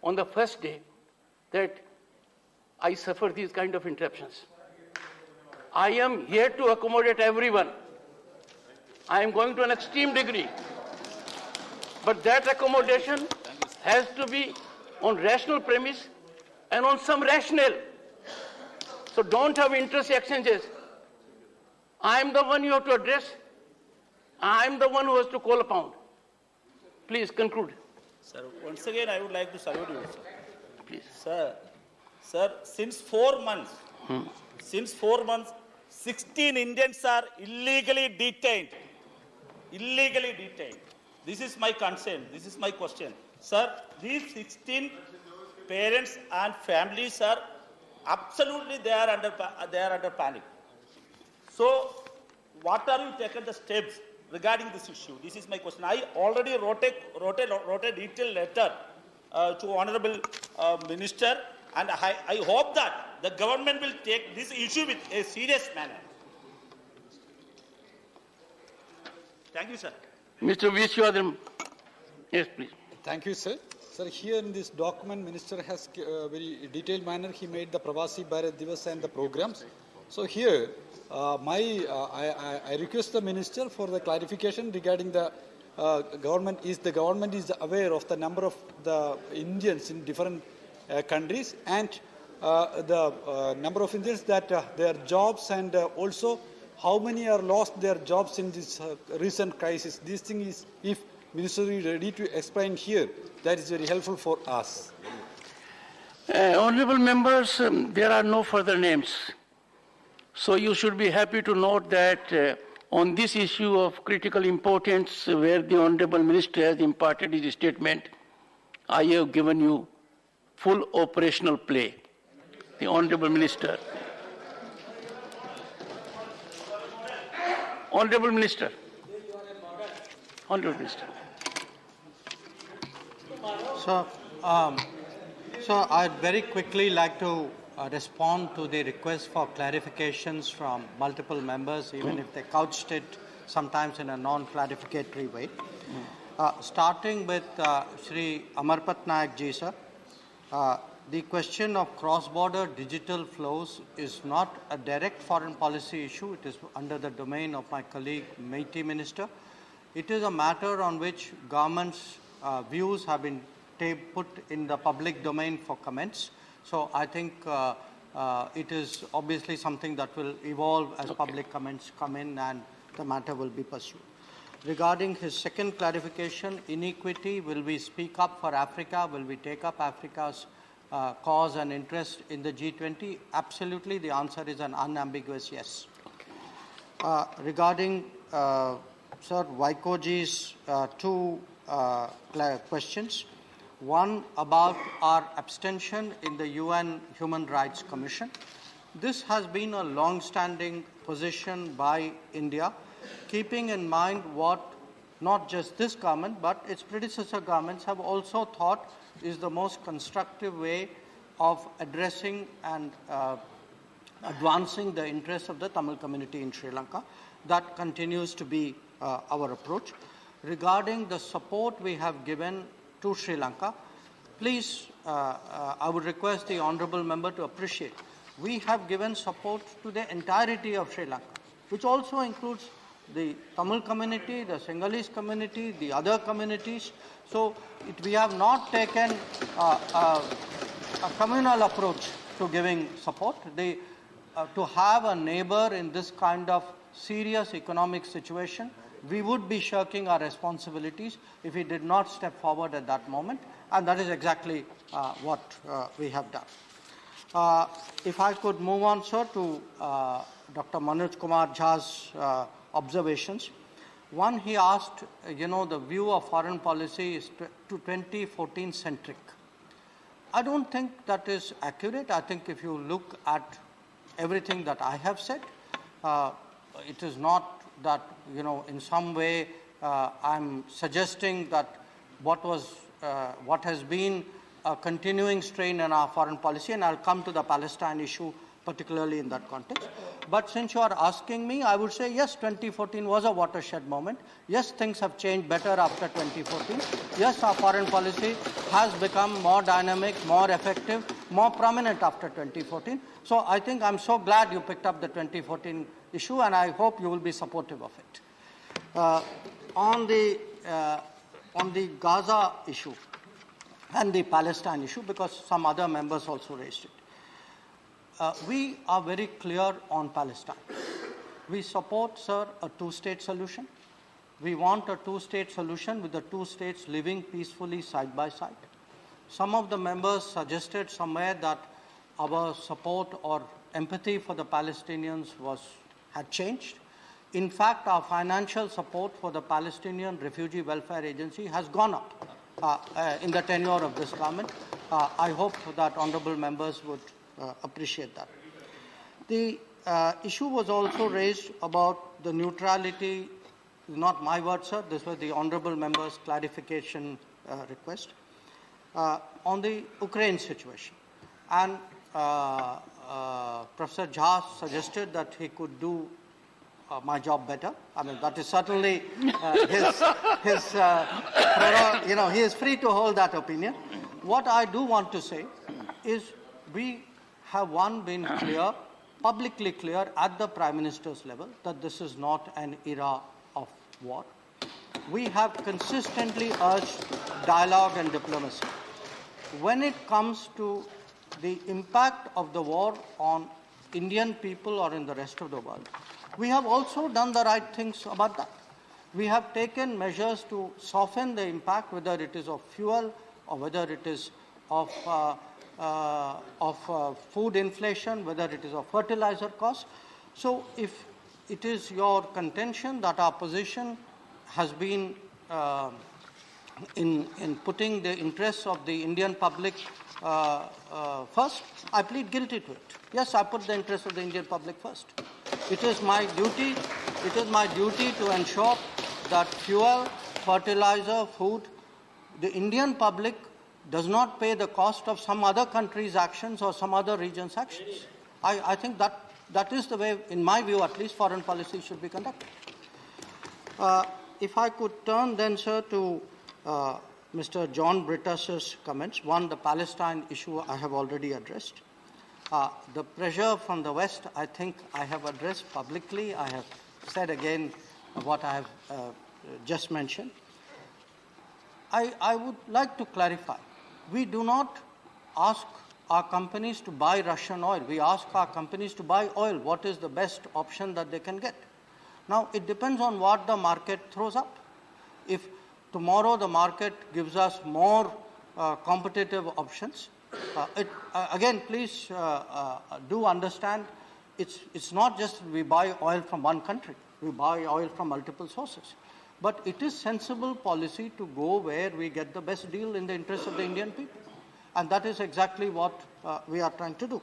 on the first day that I suffer these kind of interruptions. I am here to accommodate everyone. I am going to an extreme degree. But that accommodation has to be on rational premise and on some rationale. So don't have interest exchanges. I am the one you have to address. I am the one who has to call upon. Please conclude. Sir, once again, I would like to salute you, sir. Please. Sir, since 4 months, 16 Indians are illegally detained. Illegally detained. This is my concern. This is my question. Sir, these 16 parents and families are absolutely they are under panic. So, what are you taking the steps regarding this issue? This is my question. I already wrote a detailed letter to Honorable Minister, and I hope that the government will take this issue with a serious manner. Thank you, sir. Mr. Vishwadram. Yes, please. Thank you, sir. Sir, here in this document, Minister has very detailed manner. He made the Pravasi Bharat Divas and the programs. So here, I request the Minister for the clarification regarding the government. The government is aware of the number of the Indians in different countries and the number of Indians that their jobs and also how many are lost their jobs in this recent crisis. This thing is, if Minister is ready to explain here, that is very helpful for us. Honorable members, there are no further names. So you should be happy to note that on this issue of critical importance, where the Honorable Minister has imparted his statement, I have given you full operational play. The Honorable Minister. Honorable Minister. Honorable Minister. So I'd very quickly like to respond to the request for clarifications from multiple members, even if they couched it sometimes in a non-clarificatory way. Starting with Shri Amarpat Nayak ji, sir. The question of cross-border digital flows is not a direct foreign policy issue. It is under the domain of my colleague, Meity Minister. It is a matter on which government's views have been put in the public domain for comments. So I think it is obviously something that will evolve as public comments come in and the matter will be pursued. Regarding his second clarification, inequity, will we speak up for Africa? Will we take up Africa's cause and interest in the G20? Absolutely. The answer is an unambiguous yes. Regarding Sir Vaikoji's two questions. One about our abstention in the UN Human Rights Commission. This has been a long-standing position by India, keeping in mind what not just this government but its predecessor governments have also thought is the most constructive way of addressing and advancing the interests of the Tamil community in Sri Lanka. That continues to be our approach. Regarding the support we have given to Sri Lanka, please, I would request the Honourable Member to appreciate, we have given support to the entirety of Sri Lanka, which also includes the Tamil community, the Sinhalese community, the other communities. So we have not taken a communal approach to giving support. To have a neighbor in this kind of serious economic situation, we would be shirking our responsibilities if we did not step forward at that moment, and that is exactly what we have done. If I could move on, sir, to Dr. Manoj Kumar Jha's observations. One, he asked, the view of foreign policy is to 2014 centric. I don't think that is accurate. I think if you look at everything that I have said, it is not that, in some way I'm suggesting that what was what has been a continuing strain in our foreign policy, and I'll come to the Palestine issue particularly in that context. But since you are asking me, I would say yes, 2014 was a watershed moment. Yes, things have changed better after 2014. Yes, our foreign policy has become more dynamic, more effective, more prominent after 2014. So I think I'm so glad you picked up the 2014 issue, and I hope you will be supportive of it. On the Gaza issue and the Palestine issue, because some other members also raised it. We are very clear on Palestine. We support, sir, a two-state solution. We want a two-state solution with the two states living peacefully side by side. Some of the members suggested somewhere that our support or empathy for the Palestinians had changed. In fact, our financial support for the Palestinian Refugee Welfare Agency has gone up in the tenure of this government. I hope that honourable members would appreciate that. The issue was also raised about the neutrality, not my word, sir, this was the honourable member's clarification request, on the Ukraine situation. And Professor Jha suggested that he could do my job better. I mean, that is certainly he is free to hold that opinion. What I do want to say is we have been clear, publicly clear at the Prime Minister's level that this is not an era of war. We have consistently urged dialogue and diplomacy. When it comes to the impact of the war on Indian people or in the rest of the world, we have also done the right things about that. We have taken measures to soften the impact, whether it is of fuel or whether it is of food inflation, whether it is of fertilizer costs. So if it is your contention that our position has been in putting the interests of the Indian public first, I plead guilty to it. Yes, I put the interests of the Indian public first. It is my duty to ensure that fuel, fertilizer, food, the Indian public does not pay the cost of some other country's actions or some other region's actions. I think that is the way, in my view at least, foreign policy should be conducted. If I could turn then, sir, to Mr. John Brittas's comments. One, the Palestine issue I have already addressed. The pressure from the West, I think I have addressed publicly. I have said again what I have just mentioned. I would like to clarify. We do not ask our companies to buy Russian oil. We ask our companies to buy oil. What is the best option that they can get? Now, it depends on what the market throws up. If tomorrow the market gives us more competitive options, again, please do understand, it's not just we buy oil from one country. We buy oil from multiple sources. But it is sensible policy to go where we get the best deal in the interest of the Indian people. And that is exactly what we are trying to do.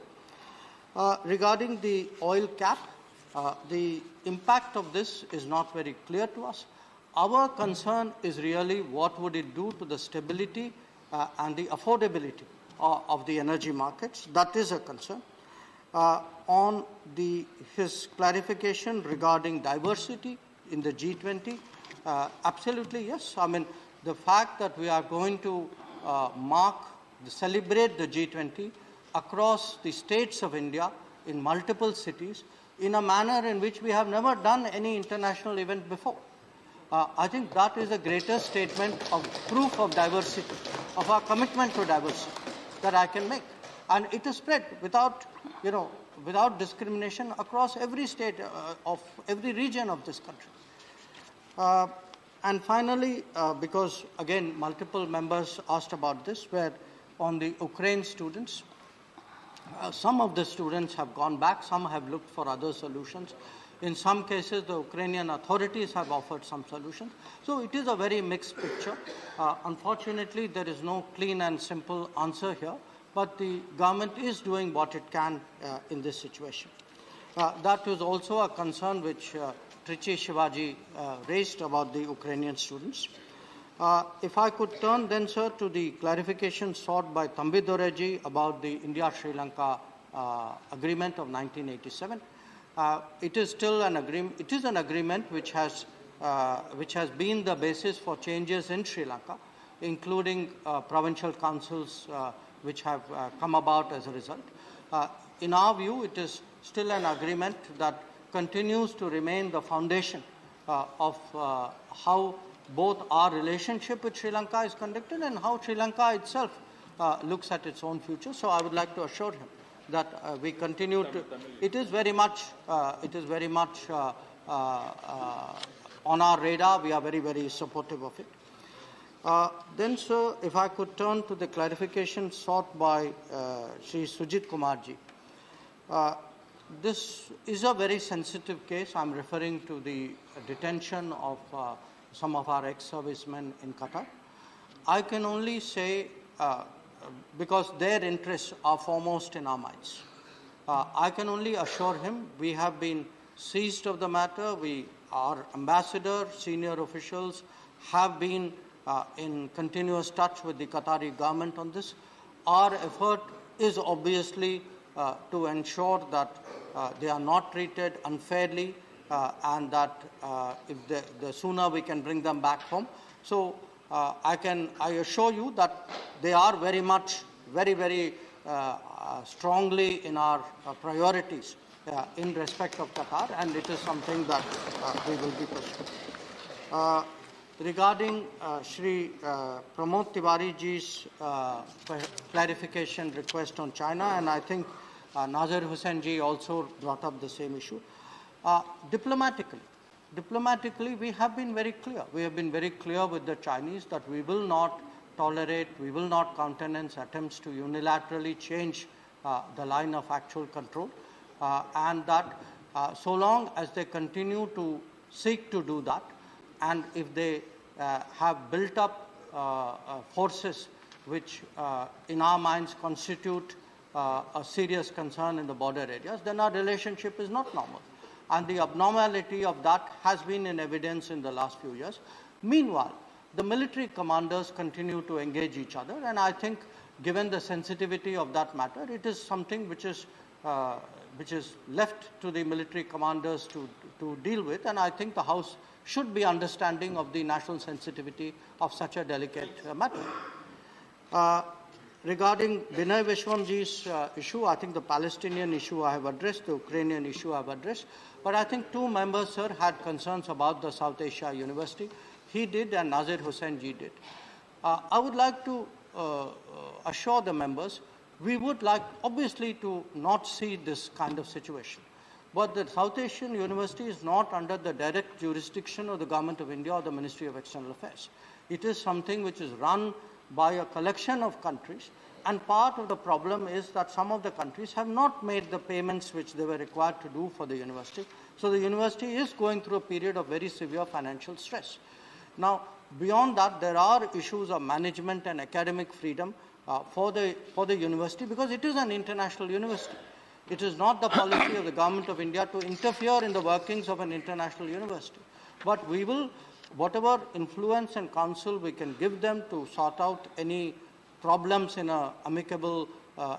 Regarding the oil cap, the impact of this is not very clear to us. Our concern is really what would it do to the stability and the affordability of the energy markets. That is a concern. On his clarification regarding diversity in the G20, absolutely yes. I mean, the fact that we are going to celebrate the G20 across the states of India in multiple cities in a manner in which we have never done any international event before. I think that is the greatest statement of proof of diversity, of our commitment to diversity that I can make. And it is spread without discrimination across every state of every region of this country. And finally, because again multiple members asked about this, where on the Ukraine students, some of the students have gone back, some have looked for other solutions. In some cases, the Ukrainian authorities have offered some solutions. So it is a very mixed picture. Unfortunately, there is no clean and simple answer here, but the government is doing what it can in this situation. That was also a concern which Trichy Shivaji raised about the Ukrainian students. If I could turn then, sir, to the clarification sought by Thambi Doreji about the India-Sri Lanka agreement of 1987. It is still an agreement. It is an agreement which has been the basis for changes in Sri Lanka, including provincial councils which have come about as a result. In our view, it is still an agreement that continues to remain the foundation of how both our relationship with Sri Lanka is conducted and how Sri Lanka itself looks at its own future. So I would like to assure him that we continue to. It is very much on our radar. We are very, very supportive of it. Then, sir, if I could turn to the clarification sought by Sri Sujit Kumarji. This is a very sensitive case. I'm referring to the detention of some of our ex-servicemen in Qatar. I can only say, because their interests are foremost in our minds, I can only assure him we have been seized of the matter. Our ambassador, senior officials have been in continuous touch with the Qatari government on this. Our effort is obviously to ensure that they are not treated unfairly and that the sooner we can bring them back home. So I assure you that they are very much, very strongly in our priorities in respect of Qatar, and it is something that we will be pursuing. Regarding Shri Pramod Tiwariji's clarification request on China, and I think Nazir Hussain ji also brought up the same issue. Diplomatically, we have been very clear. We have been very clear with the Chinese that we will not tolerate, we will not countenance attempts to unilaterally change the line of actual control, and that so long as they continue to seek to do that, and if they have built up forces which in our minds constitute a serious concern in the border areas, then our relationship is not normal. And the abnormality of that has been in evidence in the last few years. Meanwhile, the military commanders continue to engage each other, and I think given the sensitivity of that matter, it is something which is left to the military commanders to deal with, and I think the House should be understanding of the national sensitivity of such a delicate matter. Regarding Binay Vishwamji's issue, I think the Palestinian issue I have addressed, the Ukrainian issue I have addressed, but I think two members, sir, had concerns about the South Asia University. He did and Nazir Hussain ji did. I would like to assure the members, we would like obviously to not see this kind of situation. But the South Asian University is not under the direct jurisdiction of the Government of India or the Ministry of External Affairs. It is something which is run by a collection of countries, and part of the problem is that some of the countries have not made the payments which they were required to do for the university. So the university is going through a period of very severe financial stress. Now, beyond that, there are issues of management and academic freedom for the university, because it is an international university. It is not the policy of the Government of India to interfere in the workings of an international university. But we will, whatever influence and counsel we can give them to sort out any problems in an amicable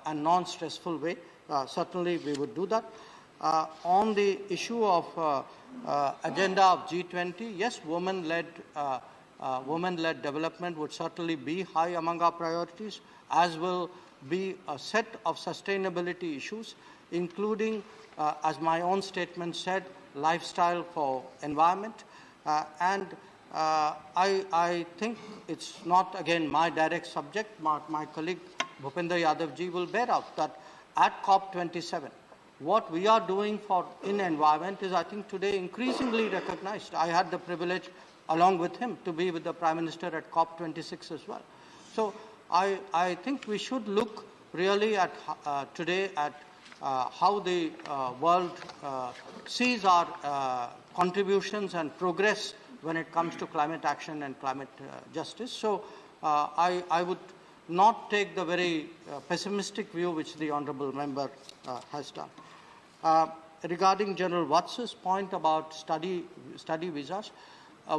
and non-stressful way, certainly we would do that. On the issue of agenda of G20, yes, women-led development would certainly be high among our priorities, as will be a set of sustainability issues, including, as my own statement said, lifestyle for environment. I think it's not, again, my direct subject. My colleague Bhupender Yadav ji will bear out that at COP27, what we are doing in environment is, I think, today increasingly recognized. I had the privilege, along with him, to be with the Prime Minister at COP26 as well. So I think we should look really at today at how the world sees our contributions and progress when it comes to climate action and climate justice. So I would not take the very pessimistic view which the Honourable Member has done. Regarding General Wats's point about study visas,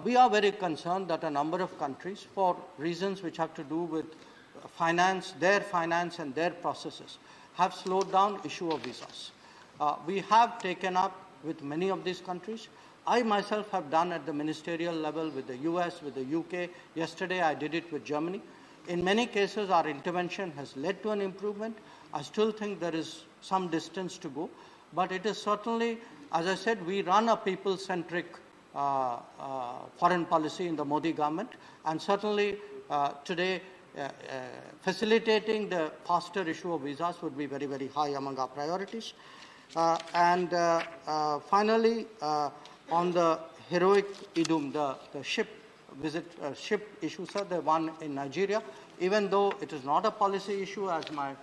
We are very concerned that a number of countries, for reasons which have to do with finance and their processes, have slowed down issue of visas. We have taken up with many of these countries. I myself have done at the ministerial level with the US, with the UK. Yesterday I did it with Germany. In many cases our intervention has led to an improvement. I still think there is some distance to go, but it is certainly, as I said, we run a people-centric foreign policy in the Modi government, and certainly today facilitating the faster issue of visas would be very, very high among our priorities. Finally, on the heroic Idum, the ship issue, sir, the one in Nigeria, even though it is not a policy issue, as my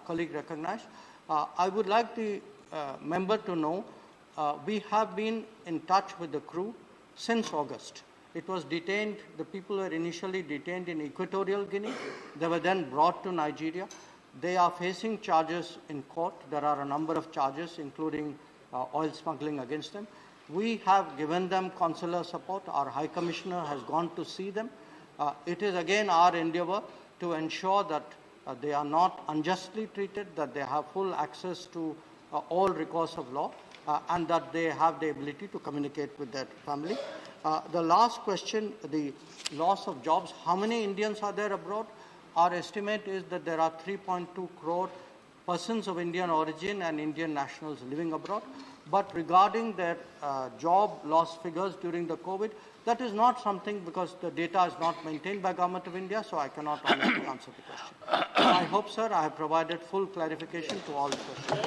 colleague recognized, I would like the member to know we have been in touch with the crew since August. It was detained, the people were initially detained in Equatorial Guinea. They were then brought to Nigeria. They are facing charges in court. There are a number of charges, including oil smuggling against them. We have given them consular support. Our High Commissioner has gone to see them. It is again our endeavor to ensure that they are not unjustly treated, that they have full access to all recourse of law, and that they have the ability to communicate with their family. The last question, the loss of jobs. How many Indians are there abroad? Our estimate is that there are 3.2 crore persons of Indian origin and Indian nationals living abroad. But regarding their job loss figures during the COVID, that is not something, because the data is not maintained by Government of India, so I cannot honestly answer the question. I hope, sir, I have provided full clarification to all the questions.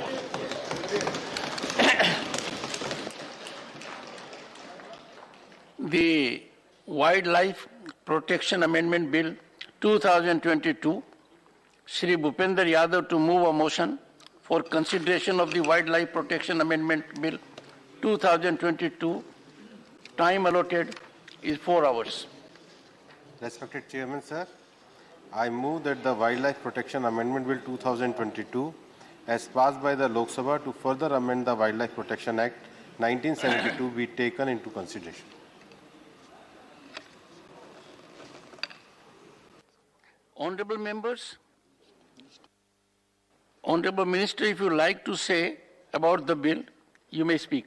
The Wildlife Protection Amendment Bill 2022, Shri Bhupender Yadav to move a motion for consideration of the Wildlife Protection Amendment Bill 2022. Time allotted is 4 hours. Respected Chairman, sir, I move that the Wildlife Protection Amendment Bill 2022, as passed by the Lok Sabha to further amend the Wildlife Protection Act 1972, be taken into consideration. Honorable members, Honorable Minister, if you like to say about the bill, you may speak.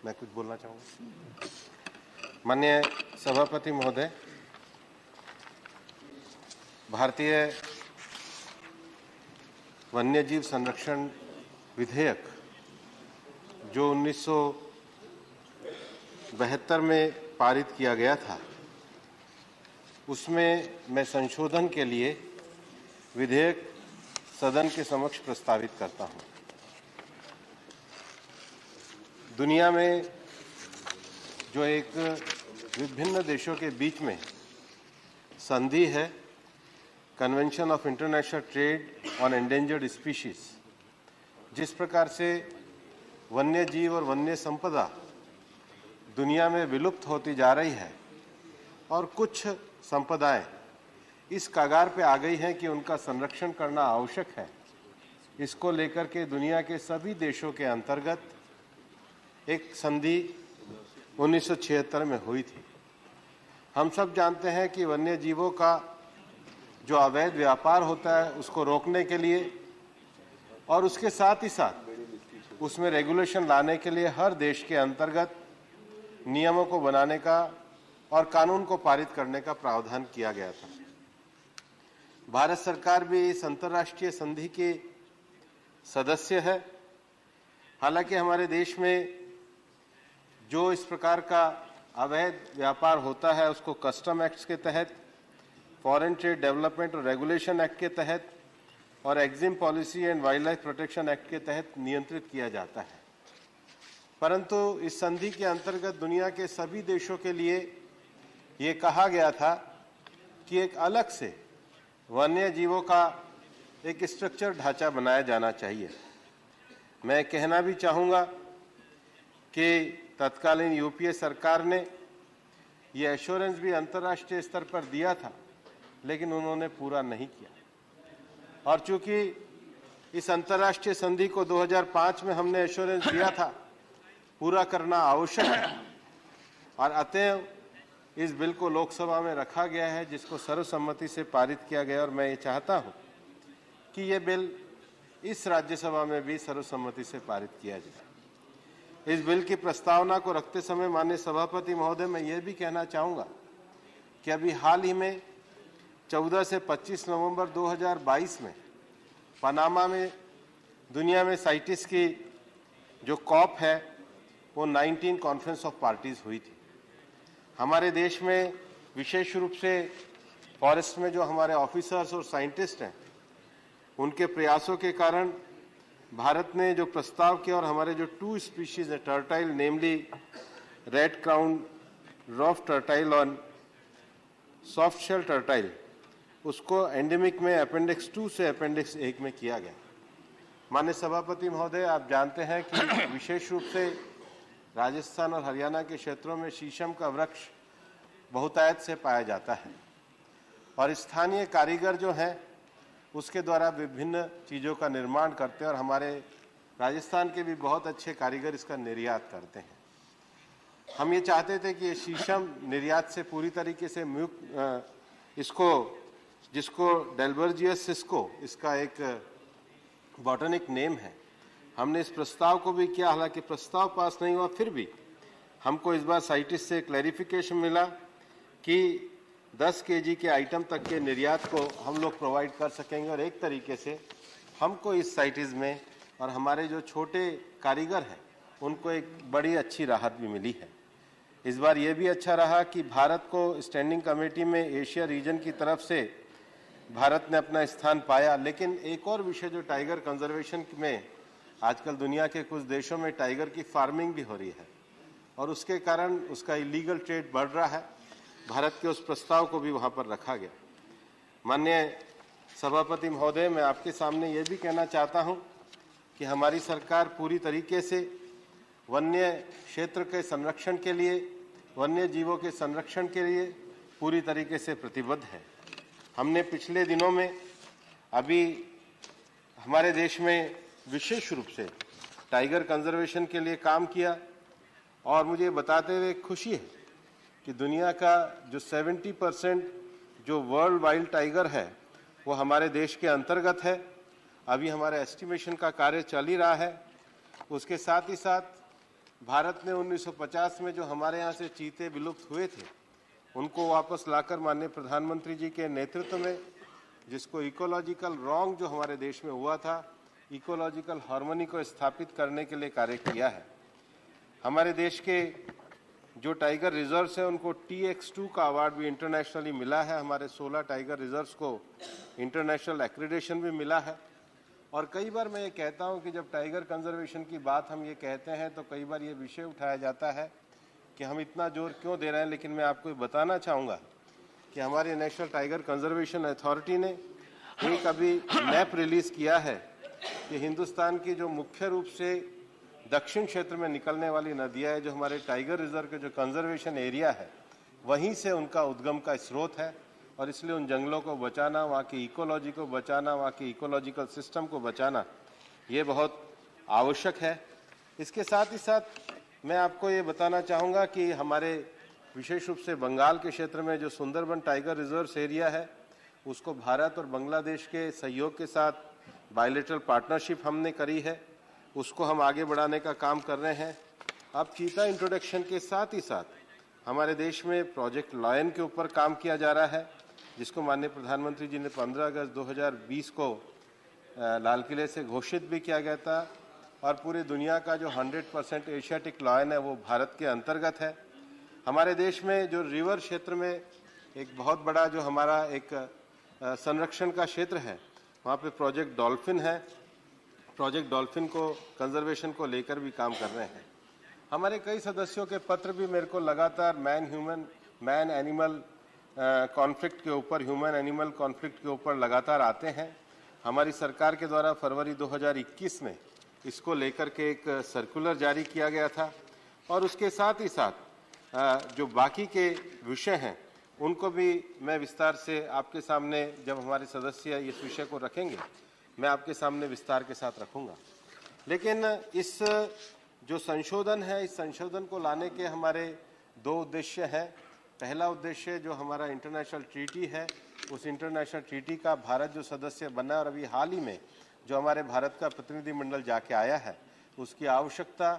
मैं कुछ बोलना चाहूँगा। माननीय सभापति महोदय, भारतीय वन्यजीव संरक्षण विधेयक जो 1972 में पारित किया गया था, उसमें मैं संशोधन के लिए विधेयक सदन के समक्ष प्रस्तावित करता हूं। दुनिया में जो एक विभिन्न देशों के बीच में संधि है, convention of international trade on endangered species, जिस प्रकार से वन्य जीव और वन्य संपदा दुनिया में विलुप्त होती जा रही है और कुछ संपदाएं इस कगार पे आ गई हैं कि उनका संरक्षण करना आवश्यक है, इसको लेकर के दुनिया के सभी देशों के अंतर्गत एक संधि 1976 में हुई थी। हम सब जानते हैं कि वन्य जीवों का जो अवैध व्यापार होता है उसको रोकने के लिए और उसके साथ ही साथ उसमें रेगुलेशन लाने के लिए हर देश के अंतर्गत नियमों को बनाने का और कानून को पारित करने का प्रावधान किया गया था। भारत सरकार भी इस अंतर्राष्ट्रीय संधि के सदस्य है। हालांकि हमारे देश में जो इस प्रकार का अवैध व्यापार होता है उसको कस्टम एक्ट के तहत, फॉरेन ट्रेड डेवलपमेंट और रेगुलेशन एक्ट के तहत और EXIM policy and wild life protection act के तहत नियंत्रित किया जाता है। परंतु इस संधि के अंतर्गत दुनिया के सभी देशों के लिए ये कहा गया था कि एक अलग से वन्य जीवों का एक स्ट्रक्चर ढांचा बनाया जाना चाहिए। मैं कहना भी चाहूँगा कि तत्कालीन यूपीए सरकार ने ये एश्योरेंस भी अंतर्राष्ट्रीय स्तर पर दिया था, लेकिन उन्होंने पूरा नहीं किया। और चूंकि इस अंतर्राष्ट्रीय संधि को 2005 में हमने एश्योरेंस दिया था, पूरा करना आवश्यक है, और अतएव इस बिल को लोकसभा में रखा गया है, जिसको सर्वसम्मति से पारित किया गया। और मैं ये चाहता हूँ कि ये बिल इस राज्यसभा में भी सर्वसम्मति से पारित किया जाए। इस बिल की प्रस्तावना को रखते समय माननीय सभापति महोदय, मैं ये भी कहना चाहूँगा कि अभी हाल ही में 14 से 25 नवंबर 2022 में पनामा में दुनिया में साइटिस की जो कॉप है वो 19 कॉन्फ्रेंस ऑफ पार्टीज हुई थी। हमारे देश में विशेष रूप से फॉरेस्ट में जो हमारे ऑफिसर्स और साइंटिस्ट हैं, उनके प्रयासों के कारण भारत ने जो प्रस्ताव किया और हमारे जो 2 स्पीशीज है टर्टाइल, नेमली रेड क्राउन रॉफ टर्टाइल और सॉफ्ट शेल टर्टाइल, उसको एंडेमिक में अपेंडिक्स 2 से अपेंडिक्स 1 में किया गया। माननीय सभापति महोदय, आप जानते हैं कि विशेष रूप से राजस्थान और हरियाणा के क्षेत्रों में शीशम का वृक्ष बहुतायत से पाया जाता है और स्थानीय कारीगर जो हैं उसके द्वारा विभिन्न चीज़ों का निर्माण करते हैं और हमारे राजस्थान के भी बहुत अच्छे कारीगर इसका निर्यात करते हैं। हम ये चाहते थे कि ये शीशम निर्यात से पूरी तरीके से जिसको डेल्बर्जियस सिस्को इसका एक बॉटनिक नेम है, हमने इस प्रस्ताव को भी किया। हालांकि प्रस्ताव पास नहीं हुआ, फिर भी हमको इस बार साइटिस से क्लैरिफिकेशन मिला कि 10 केजी के आइटम तक के निर्यात को हम लोग प्रोवाइड कर सकेंगे और एक तरीके से हमको इस साइटिस में और हमारे जो छोटे कारीगर हैं उनको एक बड़ी अच्छी राहत भी मिली है। इस बार ये भी अच्छा रहा कि भारत को स्टैंडिंग कमेटी में एशिया रीजन की तरफ से भारत ने अपना स्थान पाया। लेकिन एक और विषय जो टाइगर कंजर्वेशन में आजकल दुनिया के कुछ देशों में टाइगर की फार्मिंग भी हो रही है और उसके कारण उसका इलीगल ट्रेड बढ़ रहा है। भारत के उस प्रस्ताव को भी वहाँ पर रखा गया। माननीय सभापति महोदय, मैं आपके सामने ये भी कहना चाहता हूँ कि हमारी सरकार पूरी तरीके से वन्य क्षेत्र के संरक्षण के लिए, वन्य जीवों के संरक्षण के लिए पूरी तरीके से प्रतिबद्ध है। हमने पिछले दिनों में अभी हमारे देश में विशेष रूप से टाइगर कंजर्वेशन के लिए काम किया और मुझे बताते हुए खुशी है कि दुनिया का जो 70% जो वर्ल्ड वाइल्ड टाइगर है वो हमारे देश के अंतर्गत है। अभी हमारे एस्टिमेशन का कार्य चल ही रहा है। उसके साथ ही साथ भारत ने 1950 में जो हमारे यहाँ से चीते विलुप्त हुए थे उनको वापस लाकर माननीय प्रधानमंत्री जी के नेतृत्व में, जिसको इकोलॉजिकल रॉन्ग जो हमारे देश में हुआ था, इकोलॉजिकल हार्मनी को स्थापित करने के लिए कार्य किया है। हमारे देश के जो टाइगर रिजर्व्स हैं उनको TX2 का अवार्ड भी इंटरनेशनली मिला है। हमारे 16 टाइगर रिजर्व्स को इंटरनेशनल एक्रेडिटेशन भी मिला है। और कई बार मैं ये कहता हूँ कि जब टाइगर कंजर्वेशन की बात हम ये कहते हैं तो कई बार ये विषय उठाया जाता है कि हम इतना जोर क्यों दे रहे हैं। लेकिन मैं आपको बताना चाहूँगा कि हमारी नेशनल टाइगर कंजर्वेशन अथॉरिटी ने एक अभी मैप रिलीज़ किया है कि हिंदुस्तान की जो मुख्य रूप से दक्षिण क्षेत्र में निकलने वाली नदियाँ है, जो हमारे टाइगर रिजर्व के जो कंजर्वेशन एरिया है, वहीं से उनका उद्गम का स्रोत है और इसलिए उन जंगलों को बचाना, वहाँ की इकोलॉजी को बचाना, वहाँ की इकोलॉजिकल सिस्टम को बचाना ये बहुत आवश्यक है। इसके साथ ही साथ मैं आपको ये बताना चाहूँगा कि हमारे विशेष रूप से बंगाल के क्षेत्र में जो सुंदरबन टाइगर रिजर्व एरिया है उसको भारत और बांग्लादेश के सहयोग के साथ बायलैटरल पार्टनरशिप हमने करी है, उसको हम आगे बढ़ाने का काम कर रहे हैं। अब चीता इंट्रोडक्शन के साथ ही साथ हमारे देश में प्रोजेक्ट लायन के ऊपर काम किया जा रहा है, जिसको माननीय प्रधानमंत्री जी ने 15 अगस्त 2020 को लाल किले से घोषित भी किया गया था। और पूरी दुनिया का जो 100% एशियाटिक लायन है वो भारत के अंतर्गत है। हमारे देश में जो रिवर क्षेत्र में एक बहुत बड़ा जो हमारा एक संरक्षण का क्षेत्र है, वहाँ पे प्रोजेक्ट डॉल्फिन है। प्रोजेक्ट डॉल्फिन को कंजर्वेशन को लेकर भी काम कर रहे हैं। हमारे कई सदस्यों के पत्र भी मेरे को लगातार मैन एनिमल कॉन्फ्लिक्ट के ऊपर, ह्यूमन एनिमल कॉन्फ्लिक्ट के ऊपर लगातार आते हैं। हमारी सरकार के द्वारा फरवरी 2021 में इसको लेकर के एक सर्कुलर जारी किया गया था और उसके साथ ही साथ जो बाकी के विषय हैं उनको भी मैं विस्तार से आपके सामने, जब हमारे सदस्य इस विषय को रखेंगे, मैं आपके सामने विस्तार के साथ रखूंगा। लेकिन इस जो संशोधन है, इस संशोधन को लाने के हमारे दो उद्देश्य हैं। पहला उद्देश्य जो हमारा इंटरनेशनल ट्रीटी है, उस इंटरनेशनल ट्रीटी का भारत जो सदस्य बना और अभी हाल ही में जो हमारे भारत का प्रतिनिधिमंडल जाके आया है, उसकी आवश्यकता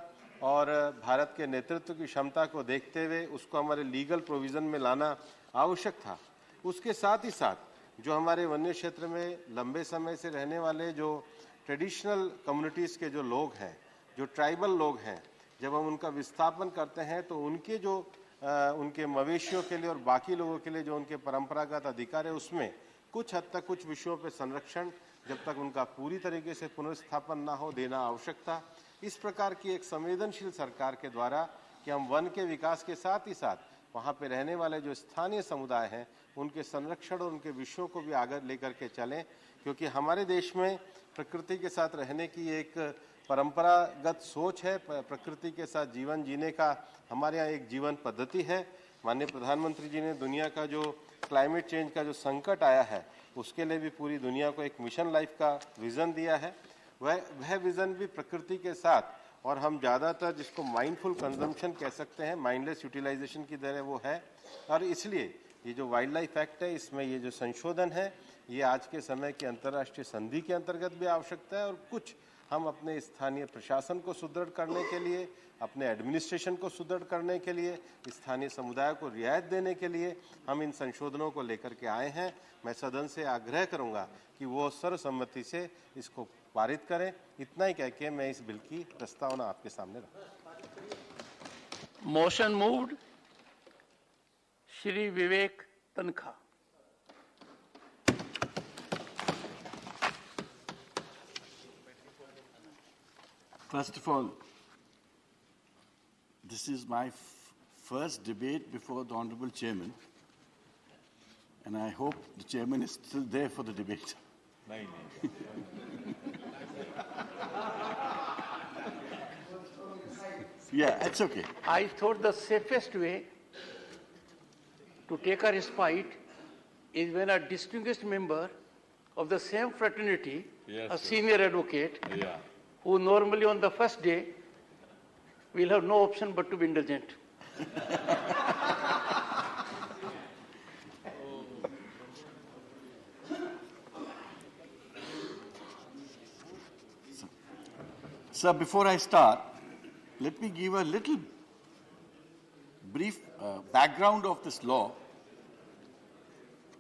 और भारत के नेतृत्व की क्षमता को देखते हुए उसको हमारे लीगल प्रोविज़न में लाना आवश्यक था। उसके साथ ही साथ जो हमारे वन्य क्षेत्र में लंबे समय से रहने वाले जो ट्रेडिशनल कम्युनिटीज़ के जो लोग हैं, जो ट्राइबल लोग हैं, जब हम उनका विस्थापन करते हैं तो उनके जो उनके मवेशियों के लिए और बाकी लोगों के लिए जो उनके परंपरागत अधिकार है, उसमें कुछ हद तक कुछ विषयों पर संरक्षण जब तक उनका पूरी तरीके से पुनर्स्थापन ना हो देना आवश्यक था। इस प्रकार की एक संवेदनशील सरकार के द्वारा कि हम वन के विकास के साथ ही साथ वहाँ पे रहने वाले जो स्थानीय समुदाय हैं उनके संरक्षण और उनके विषयों को भी आगे लेकर के चलें, क्योंकि हमारे देश में प्रकृति के साथ रहने की एक परंपरागत सोच है, प्रकृति के साथ जीवन जीने का हमारे यहाँ एक जीवन पद्धति है। माननीय प्रधानमंत्री जी ने दुनिया का जो क्लाइमेट चेंज का जो संकट आया है उसके लिए भी पूरी दुनिया को एक मिशन लाइफ का विज़न दिया है। वह विज़न भी प्रकृति के साथ, और हम ज़्यादातर जिसको माइंडफुल कंजम्पशन कह सकते हैं, माइंडलेस यूटिलाइजेशन की तरह वो है। और इसलिए ये जो वाइल्ड लाइफ एक्ट है, इसमें ये जो संशोधन है, ये आज के समय की अंतर्राष्ट्रीय संधि के अंतर्गत भी आवश्यकता है। और कुछ हम अपने स्थानीय प्रशासन को सुदृढ़ करने के लिए, अपने एडमिनिस्ट्रेशन को सुदृढ़ करने के लिए, स्थानीय समुदाय को रियायत देने के लिए हम इन संशोधनों को लेकर के आए हैं। मैं सदन से आग्रह करूंगा कि वो सर्वसम्मति से इसको पारित करें। इतना ही कह के मैं इस बिल की प्रस्तावना आपके सामने रखूं। Motion moved Shri Vivek Tankha. First of all, this is my first debate before the Honorable Chairman, and I hope the Chairman is still there for the debate. Yeah, it's okay. I thought the safest way to take a respite is when a distinguished member of the same fraternity, a senior advocate, who normally on the first day will have no option but to be indulgent. Sir, before I start, let me give a little brief background of this law.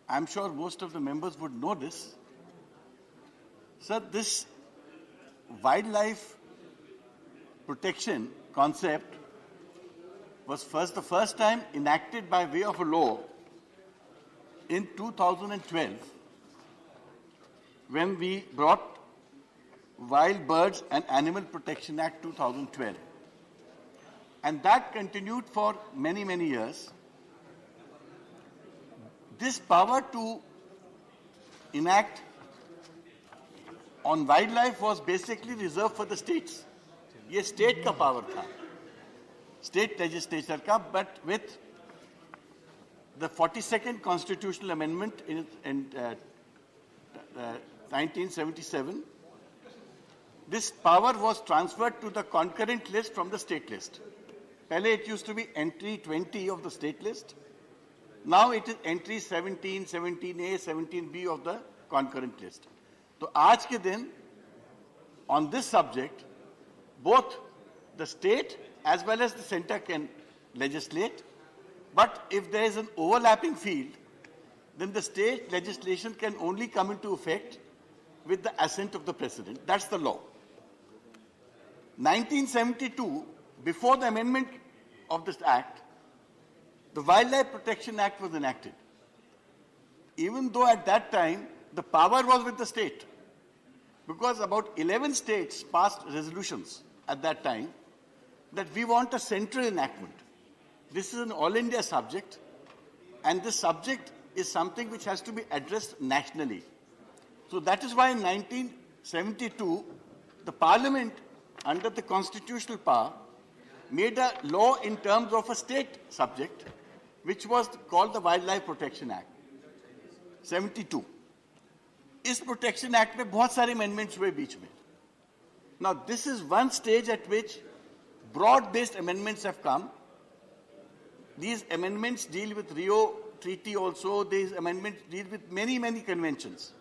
I'm sure most of the members would know this. Sir, this wildlife protection concept was the first time enacted by way of a law in 2012 when we brought Wild Birds and Animal Protection Act 2012. And that continued for many, many years. This power to enact on wildlife was basically reserved for the states. ये state का power था, state legislature का, but with the 42nd constitutional amendment in 1977, this power was transferred to the concurrent list from the state list. Pehले it used to be entry 20 of the state list. Now it is entry 17, 17A, 17B of the concurrent list. So आज के दिन, on this subject, both the state as well as the center can legislate, but if there is an overlapping field, then the state legislation can only come into effect with the assent of the President. That's the law. 1972, before the amendment of this Act, the Wildlife Protection Act was enacted. Even though at that time, the power was with the state, because about 11 states passed resolutions at that time that we want a central enactment. This is an all-India subject, and this subject is something which has to be addressed nationally. So that is why in 1972, the Parliament, under the constitutional power, made a law in terms of a state subject, which was called the Wildlife Protection Act, 72. इस Protection Act में बहुत सारे amendments हुए बीच में. Now this is one stage at which broad-based amendments have come, these amendments deal with Rio Treaty also. These amendments deal with many, many conventions.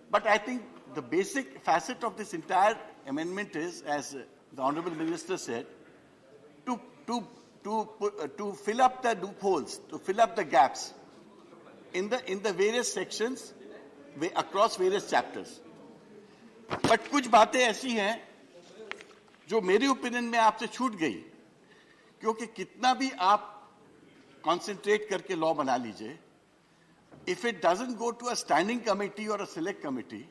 But I think the basic facet of this entire amendment is, as the Honorable Minister said, to fill up the loopholes, to fill up the gaps in the various sections across various chapters. But कुछ बातें ऐसी हैं जो मेरे opinion में आपसे छूट गई, क्योंकि कितना भी आप concentrate करके law बना लीजिए, if it doesn't go to a standing committee or a select committee,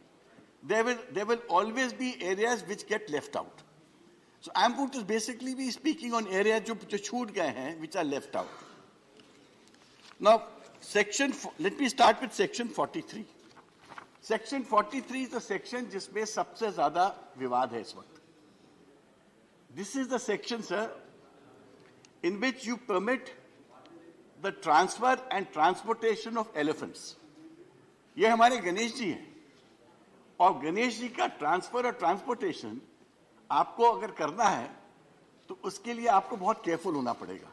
there will always be areas which get left out. So I'm going to basically be speaking on areas जो छूट गए हैं, which are left out. Now, let me start with section 43. Section 43 is the section जिसमें सबसे ज़्यादा विवाद है इस वक्त. This is the section, sir, in which you permit the transfer and transportation of elephants. ये हमारे गणेश जी हैं, और गणेश जी का ट्रांसफर और ट्रांसपोर्टेशन आपको अगर करना है तो उसके लिए आपको बहुत केयरफुल होना पड़ेगा.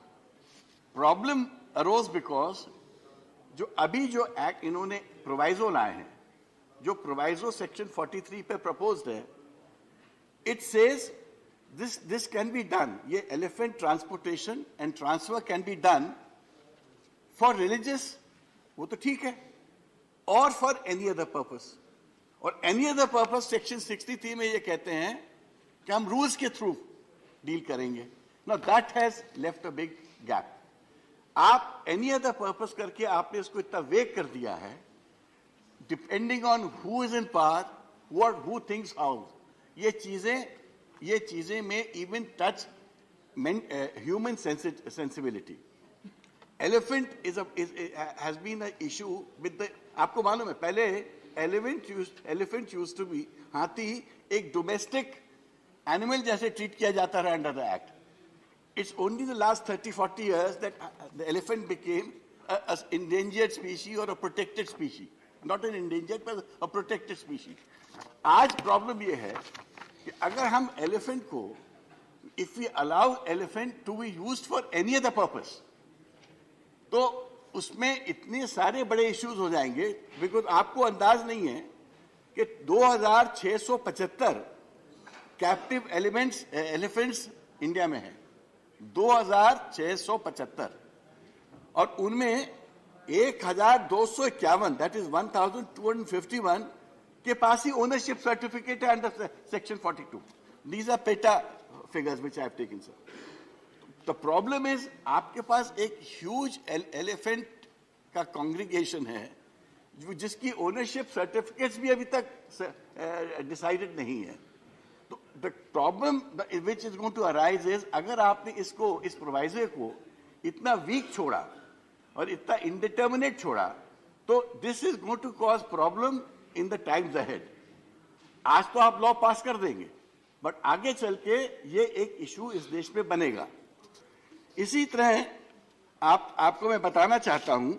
प्रॉब्लम अरोज बिकॉज जो एक्ट इन्होंने प्रोवाइजो लाए हैं, जो प्रोवाइजो सेक्शन 43 पे प्रपोज्ड है, it says this can be done, ये elephant transportation and transfer can be done for religious, वो तो ठीक है, और फॉर एनी अदर पर्पस. और एनी अदर पर्पस सेक्शन 63 में ये कहते हैं कि हम रूल्स के थ्रू डील करेंगे. Now that has left a big gap. आप एनी अदर पर्पस करके आपने इसको इतना वेग कर दिया है, depending on who is in power, who thinks how. ये चीजें में even touch human sensibility. Elephant has been a issue with the, आपको मालूम है पहले एलिफेंट यूज्ड टू बी, हाथी एक डोमेस्टिक एनिमल जैसे ट्रीट किया जाता रहा under the act. It's only the last 30-40 years that the elephant became an endangered species or a protected species. Not an endangered, but a protected species. आज problem ये है कि अगर हम elephant को, if we allow elephant to be used for any other purpose, तो उसमें इतने सारे बड़े issues हो जाएंगे, because आपको अंदाज नहीं है कि 2675 captive elephants इंडिया में है. 2675, और उनमें 1251, दैट इज 1251 के पास ही ओनरशिप सर्टिफिकेट है under section 42. These are PETA figures which I have taken, sir. The problem is आपके पास एक ह्यूज एलिफेंट का कांग्रीगेशन है जिसकी ओनरशिप सर्टिफिकेट्स भी अभी तक डिसाइडेड नहीं है. The problem which is going to arise is, अगर आपने इस प्रोवाइजर को इतना वीक छोड़ा और इतना इंडिटर्मिनेट छोड़ा, तो this is going to cause problem in the times ahead. आज तो आप लॉ पास कर देंगे, बट आगे चल के ये एक इशू इस देश में बनेगा. इसी तरह आपको मैं बताना चाहता हूं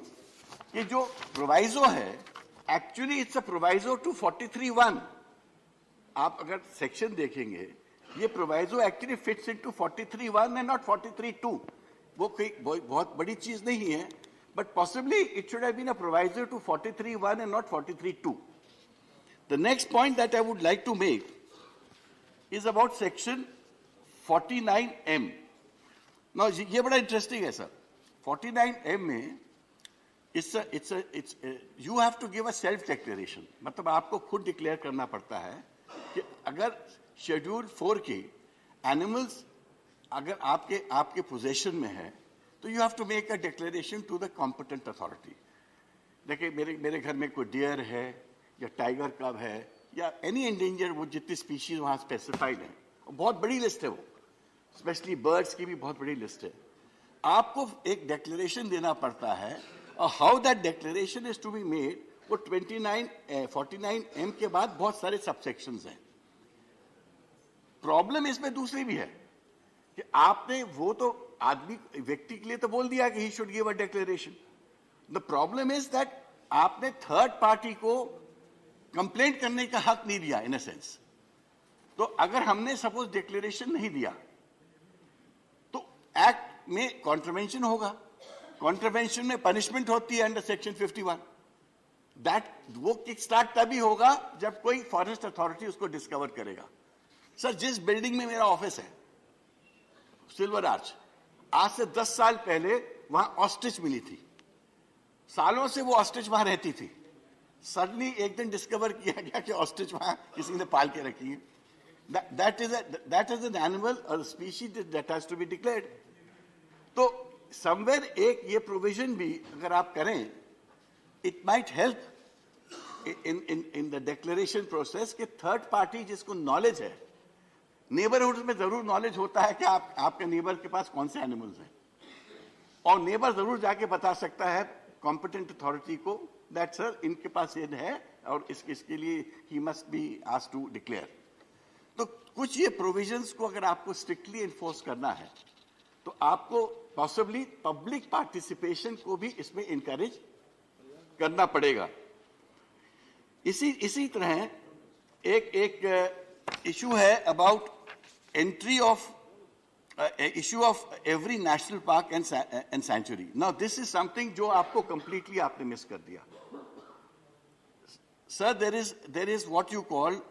कि जो प्रोवाइजो है, actually it's a proviso to 43(1). आप अगर सेक्शन देखेंगे, ये proviso actually fits into 43(1) and not 43(2). वो कोई बहुत बड़ी चीज नहीं है, but possibly it should have been a proviso to 43(1) and not 43(2). The next point that I would like to make is about section 49M. Now ये बड़ा interesting है सर. 49M में it's you have to give a self declaration. मतलब आपको खुद declare करना पड़ता है कि अगर शेड्यूल 4 के एनिमल्स अगर आपके पोजेशन में है, तो you have to make a declaration to the competent authority. देखिए मेरे घर में कोई डियर है या टाइगर कब है या एनी एंडेंजर, वो जितनी स्पीशीज वहाँ स्पेसिफाइड है, बहुत बड़ी लिस्ट है वो, स्पेशली बर्ड्स की भी बहुत बड़ी लिस्ट है. आपको एक डिक्लेरेशन देना पड़ता है, और how that declaration is to be made, वो 49M के बाद बहुत सारे सबसेक्शंस हैं. प्रॉब्लम इसमें दूसरी भी है कि आपने वो तो व्यक्ति के लिए तो बोल दिया कि he should give a declaration. The problem is that आपने थर्ड पार्टी को कंप्लेंट करने का हक नहीं दिया इन अ सेंस. तो अगर हमने सपोज डिक्लेरेशन नहीं दिया तो एक्ट में कॉन्ट्रवेंशन होगा. कॉन्ट्रवेंशन में पनिशमेंट होती है अंडर सेक्शन 51। वो किक स्टार्ट तभी होगा जब कोई फॉरेस्ट अथॉरिटी उसको डिस्कवर करेगा। सर, जिस बिल्डिंग में मेरा ऑफिस है, सिल्वर आर्च, आज से 10 साल पहले वहां ऑस्ट्रिच मिली थी। सालों से वो ऑस्ट्रिच वहां रहती थी। सडनली एक दिन डिस्कवर किया गया कि ऑस्ट्रिच वहां किसी ने पाल के रखी है। That is an animal or a species that has to be declared. तो somewhere एक ये provision भी अगर आप करें, it might help in the declaration process कि third party जिसको knowledge है, neighborhoods में जरूर knowledge होता है कि आपके neighbor के पास कौन से animals हैं, और neighbor जरूर जाके बता सकता है competent authority को that sir इनके पास ये है और इसके लिए he must be asked to declare. तो कुछ ये प्रोविजंस को अगर आपको स्ट्रिक्टली एनफोर्स करना है तो आपको पॉसिबली पब्लिक पार्टिसिपेशन को भी इसमें इनकरेज करना पड़ेगा। इसी तरह एक इशू है about entry of issue of every national park and sanctuary. Now this is something जो आपको कंप्लीटली आपने मिस कर दिया। Sir, there is what you call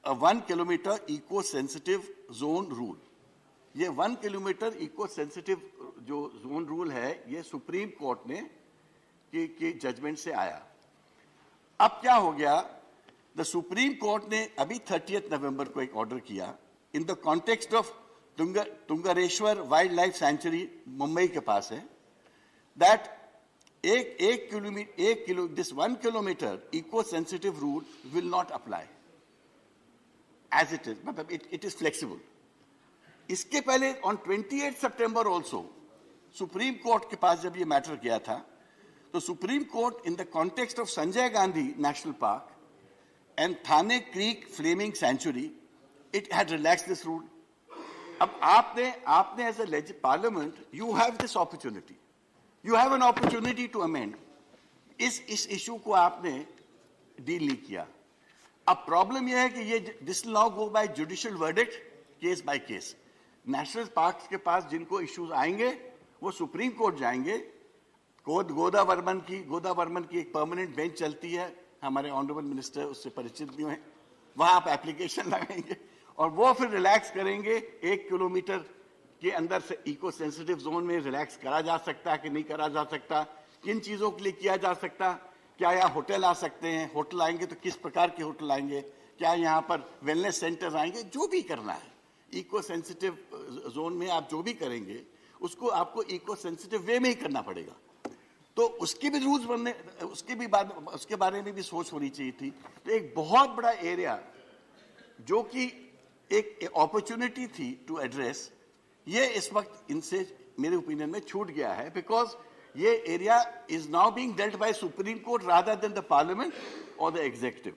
a 1 kilometer eco-sensitive zone rule. ये 1 kilometer eco-sensitive जो zone rule है, ये supreme court ने की जजमेंट से आया। अब क्या हो गया, द सुप्रीम कोर्ट ने अभी 30 नवंबर को एक ऑर्डर किया in the context of Tungareshwar wildlife sanctuary Mumbai के पास है, that this 1 kilometer eco-sensitive rule will not apply as it is, मतलब it is flexible. इसके पहले on 28 September also supreme court के पास जब ये मैटर गया था तो supreme court in the context of Sanjay Gandhi national park and Thane creek flamingo sanctuary it had relaxed this rule. अब आपने as a parliament you have this opportunity, you have an opportunity to amend. इस issue को आपने deal नहीं किया। अब problem यह है कि ये this law go by judicial verdict, case by case. National parks के पास जिनको इश्यूज आएंगे वो सुप्रीम कोर्ट जाएंगे। गोदा वर्मन की एक परमानेंट बेंच चलती है, हमारे ऑनरेबल मिनिस्टर उससे परिचित भी हैं, वहां आप एप्लीकेशन लगाएंगे और वो फिर रिलैक्स करेंगे 1 किलोमीटर के अंदर से इको सेंसिटिव जोन में रिलैक्स करा जा सकता है कि नहीं करा जा सकता, किन चीजों के लिए किया जा सकता, क्या यहाँ होटल आ सकते हैं, होटल आएंगे तो किस प्रकार के होटल आएंगे, क्या यहाँ पर वेलनेस सेंटर्स आएंगे, जो भी करना है इको सेंसिटिव जोन में आप जो भी करेंगे उसको आपको इको सेंसिटिव वे में ही करना पड़ेगा। तो उसके भी रूल्स बनने, उसके बारे में भी सोच होनी चाहिए थी। तो एक बहुत बड़ा एरिया जो कि एक अपॉर्चुनिटी थी टू एड्रेस, ये इस वक्त इनसे मेरे ओपिनियन में छूट गया है, बिकॉज ये area is now being dealt by Supreme Court rather than the Parliament or the Executive.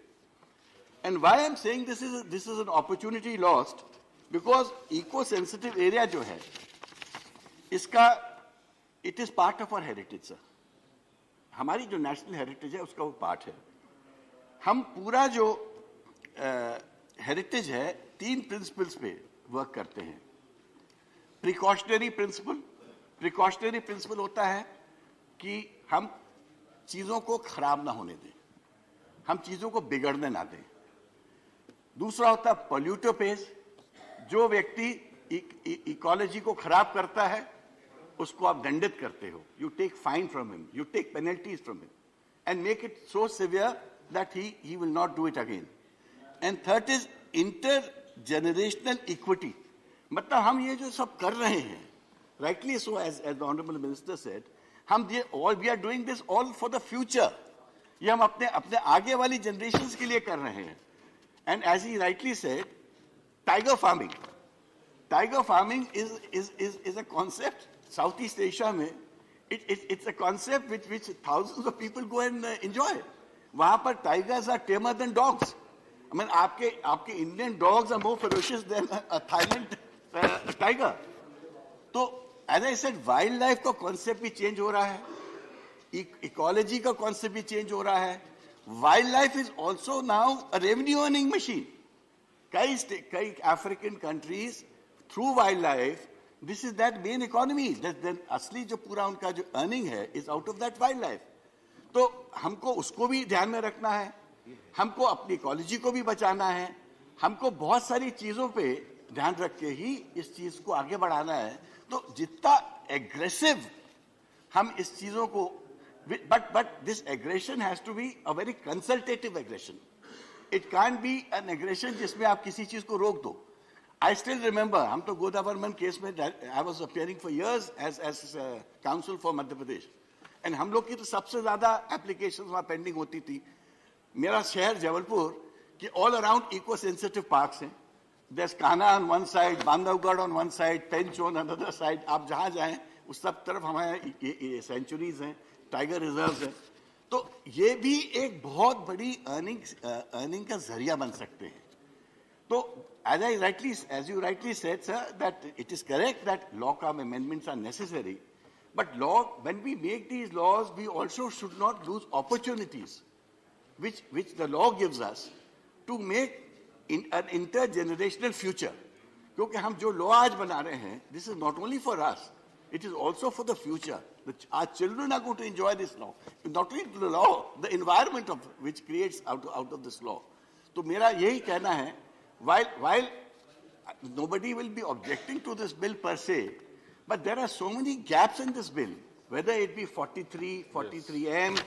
And why I'm saying this is an opportunity lost, because eco-sensitive area जो है, इसका it is part of our heritage, sir. हमारी जो national heritage है उसका वो part है। हम पूरा जो heritage है 3 principles पे work करते हैं। Precautionary principle होता है कि हम चीजों को खराब ना होने दें, हम चीजों को बिगड़ने ना दें। दूसरा होता है पॉल्यूटर पेज, जो व्यक्ति इकोलॉजी को खराब करता है उसको आप दंडित करते हो, you take fine from him, you take penalties from him and make it so severe that he will not do it again. And third is inter generational equity, मतलब हम ये जो सब कर रहे हैं, rightly so, as the honorable minister said, we are doing this all for the future. ये हम अपने आगे वाली generations के लिए कर रहे हैं। And as he rightly said, tiger farming is a concept Southeast Asia में, it's a concept which thousands of people go and enjoy. वहाँ पर tigers are tamer than dogs. I mean, आपके Indian dogs are more ferocious than a Thailand tiger. तो as I said, wild life का concept भी change हो रहा है, ecology का कॉन्सेप्ट भी चेंज हो रहा है। Wildlife is also now a revenue earning machine. कई African countries through wildlife This is that main economy. Then असली जो पूरा उनका जो earning है is out of that wildlife. तो हमको उसको भी ध्यान में रखना है, हमको अपनी इकोलॉजी को भी बचाना है, हमको बहुत सारी चीजों पे ध्यान रख के ही इस चीज को आगे बढ़ाना है. तो जितना aggressive हम इस चीजों को, but this aggression has to be a very consultative aggression. It can't be an aggression जिसमें आप किसी चीज को रोक दो. I still remember, हम तो गोदा वर्मन केस में, I was appearing for years as counsel for Madhya Pradesh, and हम लोग की तो सबसे ज्यादा applications वहाँ pending होती थी. मेरा शहर जबलपुर कि all around eco-sensitive parks हैं. There's Kana on one side, Bandhavgarh on one side, Pench on another side. आप जहाँ जाएं उस सब तरफ हमारे sanctuaries हैं, tiger reserves हैं. तो ये भी एक बहुत बड़ी earning का जरिया बन सकते हैं. So, as you rightly said, sir, that it is correct that law amendments are necessary, but when we make these laws, we also should not lose opportunities, which the law gives us to make an intergenerational future. Because हम जो law आज बना रहे हैं, this is not only for us, it is also for the future. Our children are going to enjoy this law. Not only the law, the environment of which creates out of this law. तो मेरा यही कहना है, while nobody will be objecting to this bill per se, but there are so many gaps in this bill, whether it be 43M, yes,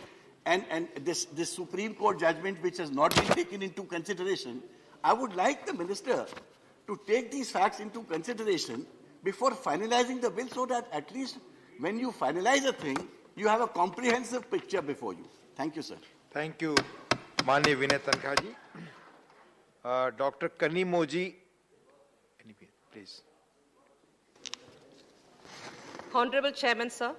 and this Supreme Court judgment which has not been taken into consideration. I would like the minister to take these facts into consideration before finalizing the bill, so that at least when you finalize a thing, you have a comprehensive picture before you. Thank you, sir. Thank you, Mani Vinay Tankhaji. Dr. Kanimoji, please. Honorable Chairman, sir,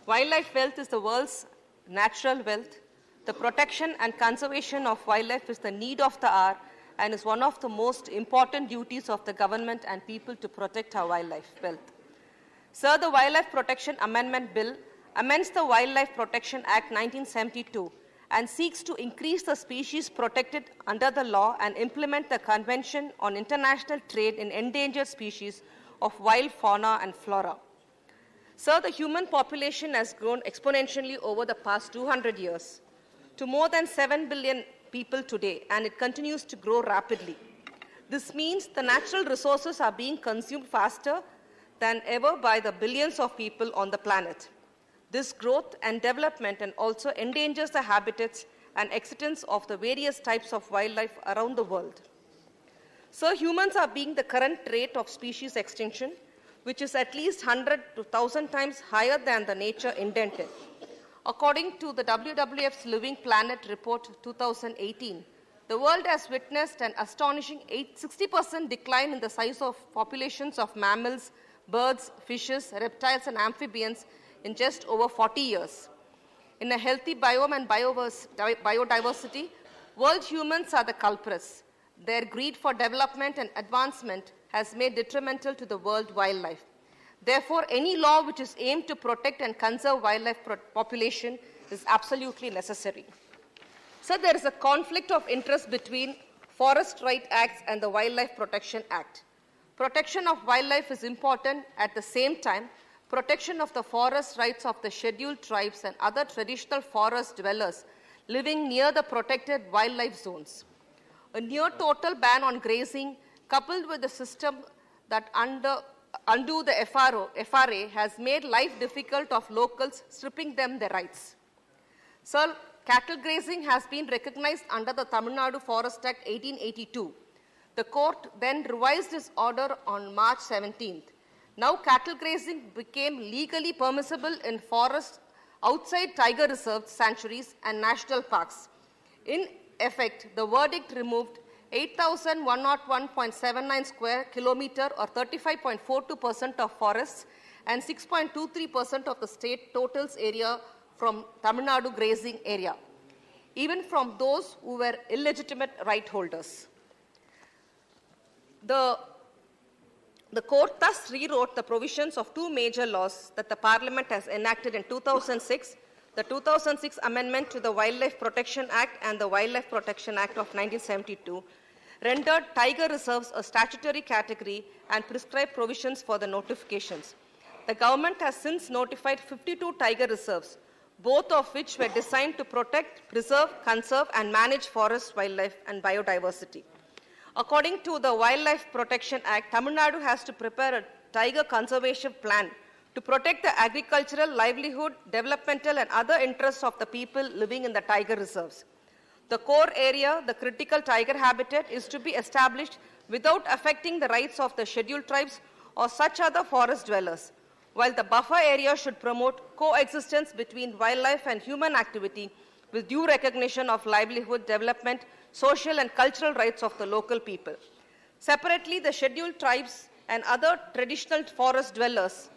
wildlife wealth is the world's natural wealth. The protection and conservation of wildlife is the need of the hour and is one of the most important duties of the government and people to protect our wildlife wealth. Sir, the Wildlife Protection Amendment Bill amends the Wildlife Protection Act 1972 and seeks to increase the species protected under the law and implement the Convention on International Trade in Endangered Species of Wild Fauna and Flora. Sir, the human population has grown exponentially over the past 200 years to more than 7 billion people today, and it continues to grow rapidly. This means the natural resources are being consumed faster than ever by the billions of people on the planet. This growth and development and also endangers the habitats and existence of the various types of wildlife around the world. So humans are being the current rate of species extinction, which is at least 100 to 1,000 times higher than the nature intended. According to the WWF's Living Planet Report 2018, the world has witnessed an astonishing 60% decline in the size of populations of mammals, birds, fishes, reptiles, and amphibians in just over 40 years. In a healthy biome and biodiversity, world humans are the culprits. Their greed for development and advancement has made detrimental to the world wildlife. Therefore, any law which is aimed to protect and conserve wildlife population is absolutely necessary. So there is a conflict of interest between Forest Rights Acts and the Wildlife Protection Act. Protection of wildlife is important. At the same time, protection of the forest rights of the scheduled tribes and other traditional forest dwellers living near the protected wildlife zones. A near total ban on grazing, coupled with the system that undo the FRA has made life difficult of locals, stripping them their rights. Sir, cattle grazing has been recognized under the Tamil Nadu Forest Act 1882. The court then revised its order on March 17th. Now cattle grazing became legally permissible in forests outside tiger reserves, sanctuaries, and national parks. In effect, the verdict removed 8,101.79 square kilometer or 35.42% of forests and 6.23% of the state total's area from Tamil Nadu grazing area, even from those who were illegitimate right holders. The court thus rewrote the provisions of two major laws that the Parliament has enacted in 2006, the 2006 Amendment to the Wildlife Protection Act and the Wildlife Protection Act of 1972, rendered tiger reserves a statutory category and prescribed provisions for the notifications. The government has since notified 52 tiger reserves, both of which were designed to protect, preserve, conserve and manage forest, wildlife and biodiversity. According to the Wildlife Protection Act, Tamil Nadu has to prepare a tiger conservation plan to protect the agricultural, livelihood, developmental and other interests of the people living in the tiger reserves. The core area, the critical tiger habitat, is to be established without affecting the rights of the scheduled tribes or such other forest dwellers, while the buffer area should promote coexistence between wildlife and human activity with due recognition of livelihood, development, social and cultural rights of the local people. Separately, the scheduled tribes and other traditional forest dwellers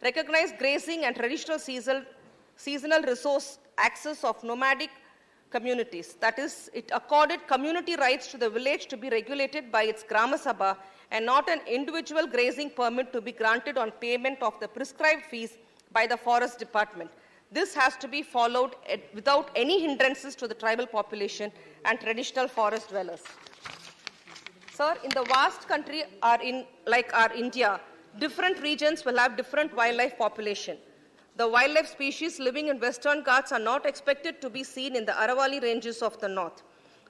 recognize grazing and traditional seasonal resource access of nomadic communities. That is, it accorded community rights to the village to be regulated by its Grama Sabha and not an individual grazing permit to be granted on payment of the prescribed fees by the forest department. This has to be followed without any hindrances to the tribal population and traditional forest dwellers. Sir, in the vast country like our India, different regions will have different wildlife population. The wildlife species living in Western Ghats are not expected to be seen in the Aravalli ranges of the north.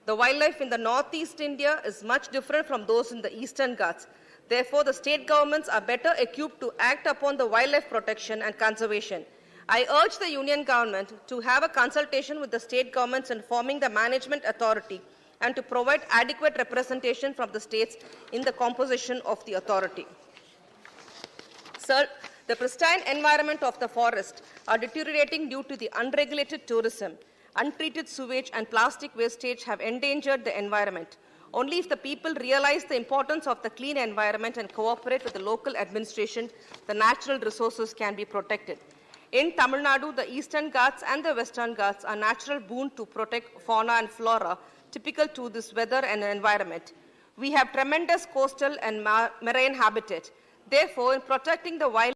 The wildlife in the northeast India is much different from those in the Eastern Ghats. Therefore, the state governments are better equipped to act upon the wildlife protection and conservation. I urge the Union Government to have a consultation with the state governments in forming the management authority and to provide adequate representation from the states in the composition of the authority. Sir, the pristine environment of the forest are deteriorating due to the unregulated tourism. Untreated sewage and plastic wastage have endangered the environment. Only if the people realize the importance of the clean environment and cooperate with the local administration, the natural resources can be protected. In Tamil Nadu, the Eastern Ghats and the Western Ghats are natural boon to protect fauna and flora typical to this weather and environment. We have tremendous coastal and marine habitat. Therefore, in protecting the wildlife,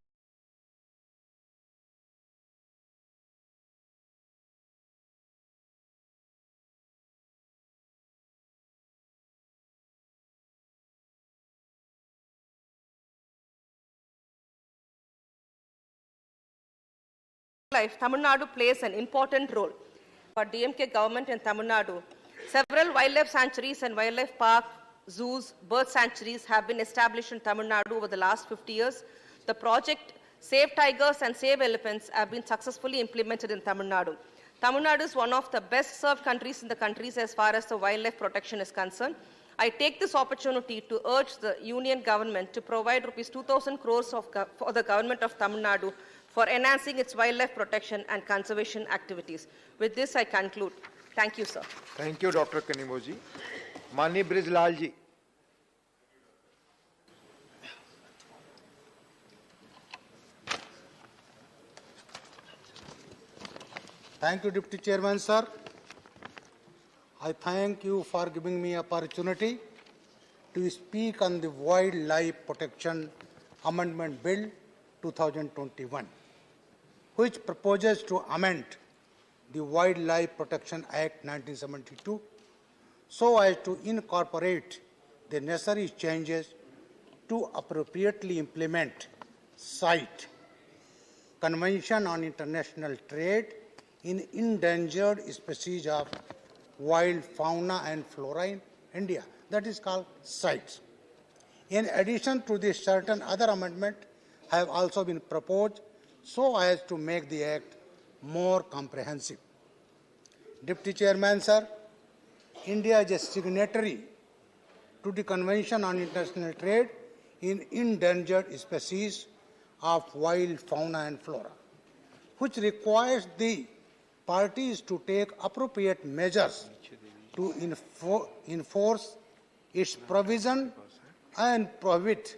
Tamil Nadu plays an important role. For DMK government in Tamil Nadu, several wildlife sanctuaries and wildlife parks, zoos, bird sanctuaries have been established in Tamil Nadu over the last 50 years. The project Save Tigers and Save Elephants have been successfully implemented in Tamil Nadu. Tamil Nadu is one of the best served countries in the countries as far as the wildlife protection is concerned. I take this opportunity to urge the Union government to provide Rs 2,000 crores for the government of Tamil Nadu for enhancing its wildlife protection and conservation activities. With this, I conclude. Thank you, sir. Thank you, Dr. Kanimoji. Mani Brijlal ji. Thank you, Deputy Chairman, sir. I thank you for giving me opportunity to speak on the Wildlife Protection Amendment Bill 2021, which proposes to amend the Wildlife Protection Act 1972 so as to incorporate the necessary changes to appropriately implement CITE, Convention on International Trade in Endangered Species of Wild Fauna and Flora in India. That is called CITES. In addition to this, certain other amendments have also been proposed so as to make the Act more comprehensive. Deputy Chairman, sir, India is a signatory to the Convention on International Trade in Endangered Species of Wild Fauna and Flora, which requires the parties to take appropriate measures to enforce its provision and prohibit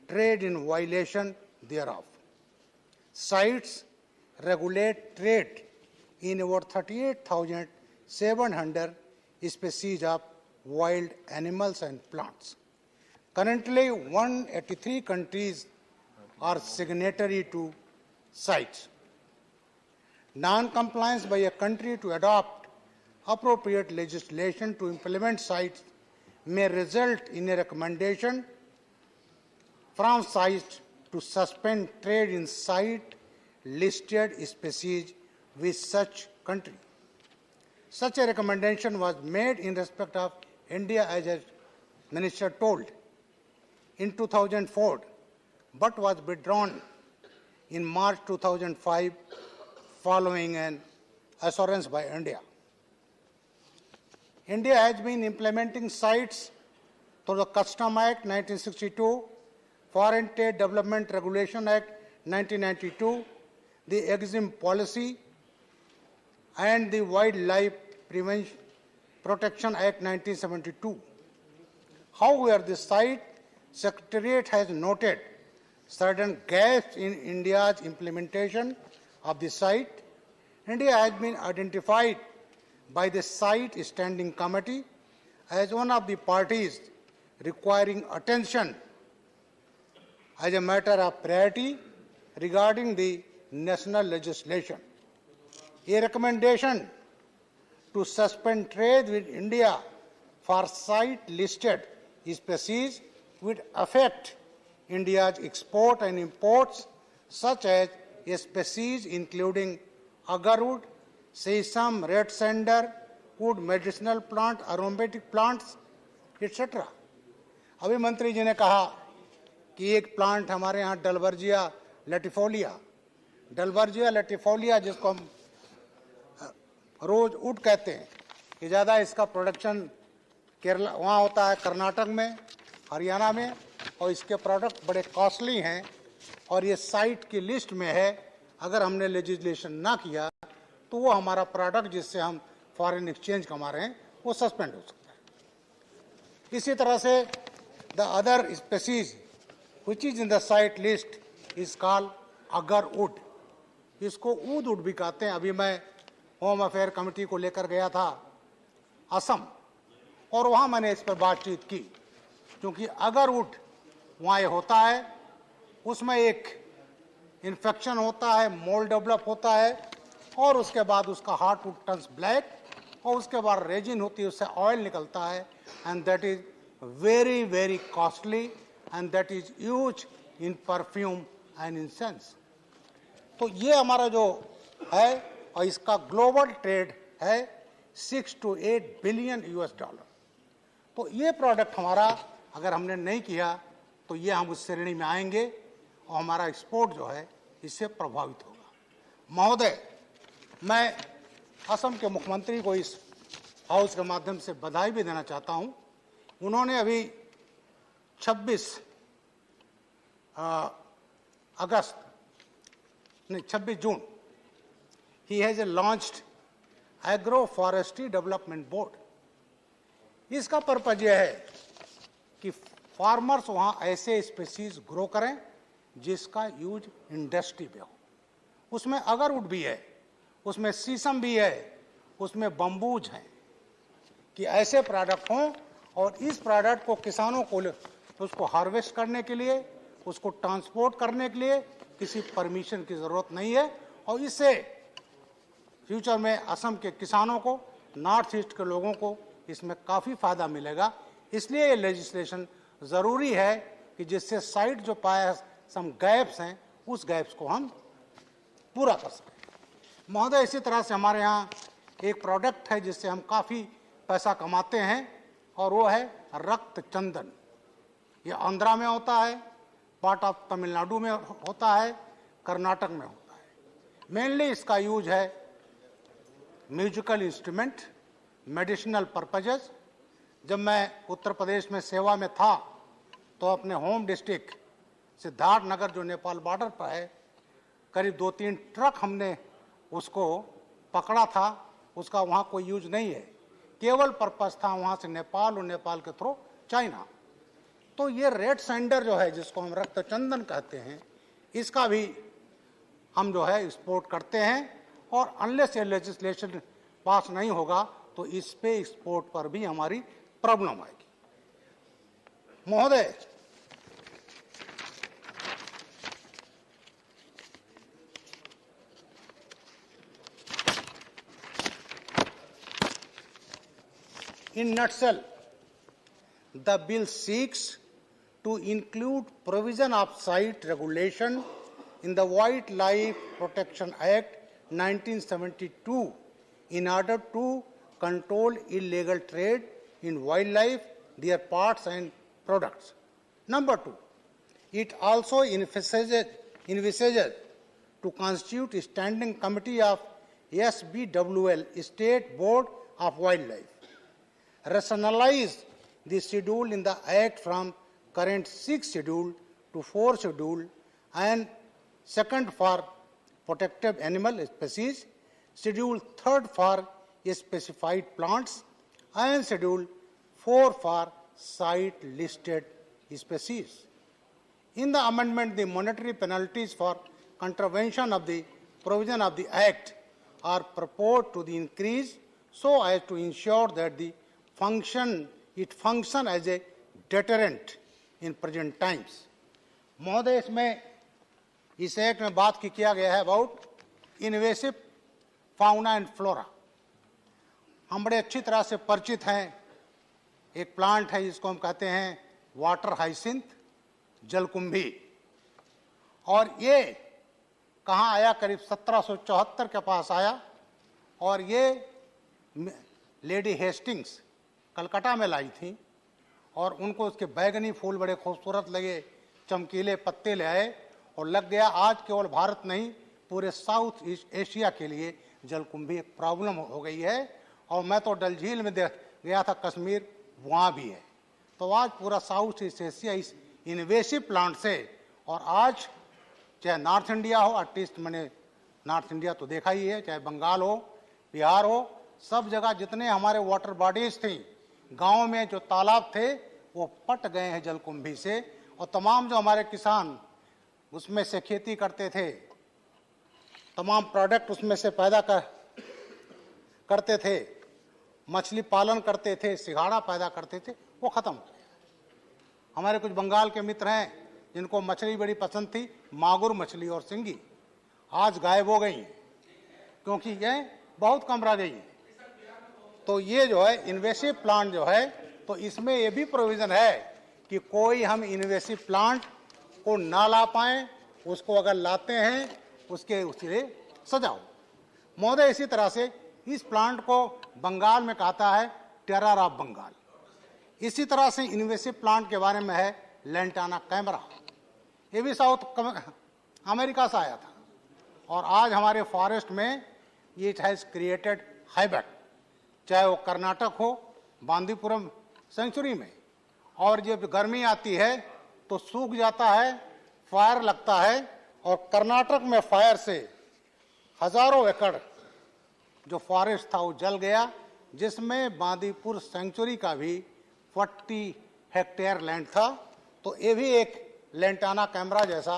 trade in violation thereof. CITES regulate trade in over 38,700 species of wild animals and plants. Currently, 183 countries are signatory to CITES. Non-compliance by a country to adopt appropriate legislation to implement CITES may result in a recommendation from CITES to suspend trade in CITES listed species with such country. Such a recommendation was made in respect of India, as a minister told, in 2004, but was withdrawn in March 2005 following an assurance by India. India has been implementing CITES through the Custom Act 1962, Foreign Trade Development Regulation Act 1992, the EXIM policy, and the Wildlife Protection Act 1972. However, the CITES Secretariat has noted certain gaps in India's implementation of the CITES. India has been identified by the CITES Standing Committee as one of the parties requiring attention as a matter of priority regarding the national legislation. A recommendation to suspend trade with India for CITES-listed species would affect India's export and imports, such as species including agarwood, sesame, red sandalwood, wood, medicinal plant, aromatic plants, etc. अभी मंत्री जी ने कहा कि एक plant हमारे यहाँ डलवर्जिया लैटिफोलिया जिसको हम रोज वुड कहते हैं कि ज़्यादा इसका प्रोडक्शन केरला वहाँ होता है, कर्नाटक में, हरियाणा में, और इसके प्रोडक्ट बड़े कॉस्टली हैं और ये साइट की लिस्ट में है. अगर हमने लेजिस्लेशन ना किया तो वो हमारा प्रोडक्ट जिससे हम फॉरेन एक्सचेंज कमा रहे हैं वो सस्पेंड हो सकता है. इसी तरह से the other species which is in the site list is called agarwood. इसको ऊद भी कहते हैं. अभी मैं होम अफेयर कमेटी को लेकर गया था असम और वहाँ मैंने इस पर बातचीत की, क्योंकि अगरवुड वहाँ ये होता है, उसमें एक इन्फेक्शन होता है, मोल्ड डेवलप होता है और उसके बाद उसका हार्टवुड टर्न्स ब्लैक और उसके बाद रेजिन होती है, उससे ऑयल निकलता है, and that is very very costly and that is use in perfume and incense. तो ये हमारा जो है और इसका ग्लोबल ट्रेड है 6 to 8 बिलियन $. तो ये प्रोडक्ट हमारा अगर हमने नहीं किया तो ये हम उस श्रेणी में आएंगे और हमारा एक्सपोर्ट जो है इससे प्रभावित होगा. महोदय, मैं असम के मुख्यमंत्री को इस हाउस के माध्यम से बधाई भी देना चाहता हूं. उन्होंने अभी 26 जून he has launched agro forestry development board. इसका पर्पज यह है कि फार्मर्स वहाँ ऐसे स्पीसीज ग्रो करें जिसका यूज इंडस्ट्री में हो. उसमें अगरवुड भी है, उसमें शीशम भी है, उसमें बम्बूज हैं, कि ऐसे प्रोडक्ट हों और इस प्रोडक्ट को किसानों को उसको हार्वेस्ट करने के लिए, उसको ट्रांसपोर्ट करने के लिए किसी परमिशन की ज़रूरत नहीं है. और इससे फ्यूचर में असम के किसानों को, नॉर्थ ईस्ट के लोगों को इसमें काफ़ी फ़ायदा मिलेगा. इसलिए ये लेजिस्लेशन ज़रूरी है कि जिससे साइट जो पाया सम गैप्स हैं उस गैप्स को हम पूरा कर सकें. महोदय, इसी तरह से हमारे यहाँ एक प्रोडक्ट है जिससे हम काफ़ी पैसा कमाते हैं और वो है रक्त चंदन. ये आंध्रा में होता है, पार्ट ऑफ तमिलनाडु में होता है, कर्नाटक में होता है. मेनली इसका यूज है म्यूजिकल इंस्ट्रूमेंट, मेडिसिनल पर्पजेस. जब मैं उत्तर प्रदेश में सेवा में था तो अपने होम डिस्ट्रिक्ट सिद्धार्थनगर जो नेपाल बॉर्डर पर है, करीब 2-3 ट्रक हमने उसको पकड़ा था. उसका वहाँ कोई यूज नहीं है, केवल पर्पस था वहाँ से नेपाल और नेपाल के थ्रू चाइना. तो ये रेड सैंडर जो है जिसको हम रक्त चंदन कहते हैं, इसका भी हम जो है एक्सपोर्ट करते हैं. और अनलेस ये लेजिस्लेशन पास नहीं होगा तो इस पे एक्सपोर्ट पर भी हमारी प्रॉब्लम आएगी. महोदय, in nutshell, the bill seeks to include provision of site regulation in the Wildlife Protection Act 1972 in order to control illegal trade in wildlife, their parts and products. Number two, it also envisages to constitute a standing committee of SBWL, State Board of Wildlife, rationalize the schedule in the Act from current 6 schedule to 4 schedule, and second for protected animal species, schedule 3rd for specified plants, and schedule 4 for site listed species. In the amendment, the monetary penalties for contravention of the provision of the Act are proposed to the increase so as to ensure that it function as a deterrent in present times. महोदय, इसमें इस act में बात किया गया है about invasive fauna and flora. हम बड़े अच्छी तरह से परिचित हैं. एक प्लांट है जिसको हम कहते हैं वाटर हाइसिंथ, जलकुंभी, और ये कहाँ आया? करीब 1774 के पास आया, और ये लेडी हेस्टिंग्स कलकत्ता में लाई थी, और उनको उसके बैगनी फूल बड़े खूबसूरत लगे, चमकीले पत्ते ले आए, और लग गया आज केवल भारत नहीं पूरे साउथ ईस्ट एशिया के लिए जलकुंभी एक प्रॉब्लम हो गई है. और मैं तो डल झील में गया था, कश्मीर, वहाँ भी है. तो आज पूरा साउथ ईस्ट एशिया इस इन्वेसिव प्लांट से, और आज चाहे नॉर्थ इंडिया हो, एटलीस्ट मैंने नॉर्थ इंडिया तो देखा ही है, चाहे बंगाल हो, बिहार हो, सब जगह जितने हमारे वाटर बॉडीज थी, गाँव में जो तालाब थे वो पट गए हैं जलकुंभी से. और तमाम जो हमारे किसान उसमें से खेती करते थे, तमाम प्रोडक्ट उसमें से पैदा करते थे, मछली पालन करते थे, सिंघाड़ा पैदा करते थे, वो खत्म हो गया. हमारे कुछ बंगाल के मित्र हैं जिनको मछली बड़ी पसंद थी, मागुर मछली और सिंगी, आज गायब हो गई हैं क्योंकि ये बहुत कम रह गई है. तो ये जो है इन्वेसिव प्लांट जो है, तो इसमें ये भी प्रोविजन है कि कोई हम इन्वेसिव प्लांट को ना ला पाए, उसको अगर लाते हैं उसके सजाओ. महोदय, इसी तरह से इस प्लांट को बंगाल में कहता है टेरर ऑफ बंगाल. इसी तरह से इन्वेसिव प्लांट के बारे में है लेंटाना कैमरा. ये भी साउथ अमेरिका से आया था, और आज हमारे फॉरेस्ट में इट हैज क्रिएटेड हैवक, चाहे वो कर्नाटक हो, बांदीपुरम सेंचुरी में. और जब गर्मी आती है तो सूख जाता है, फायर लगता है, और कर्नाटक में फायर से हजारों एकड़ जो फॉरेस्ट था वो जल गया, जिसमें बांदीपुर सेंचुरी का भी 40 हेक्टेयर लैंड था. तो ये भी एक लेंटाना कैमरा जैसा.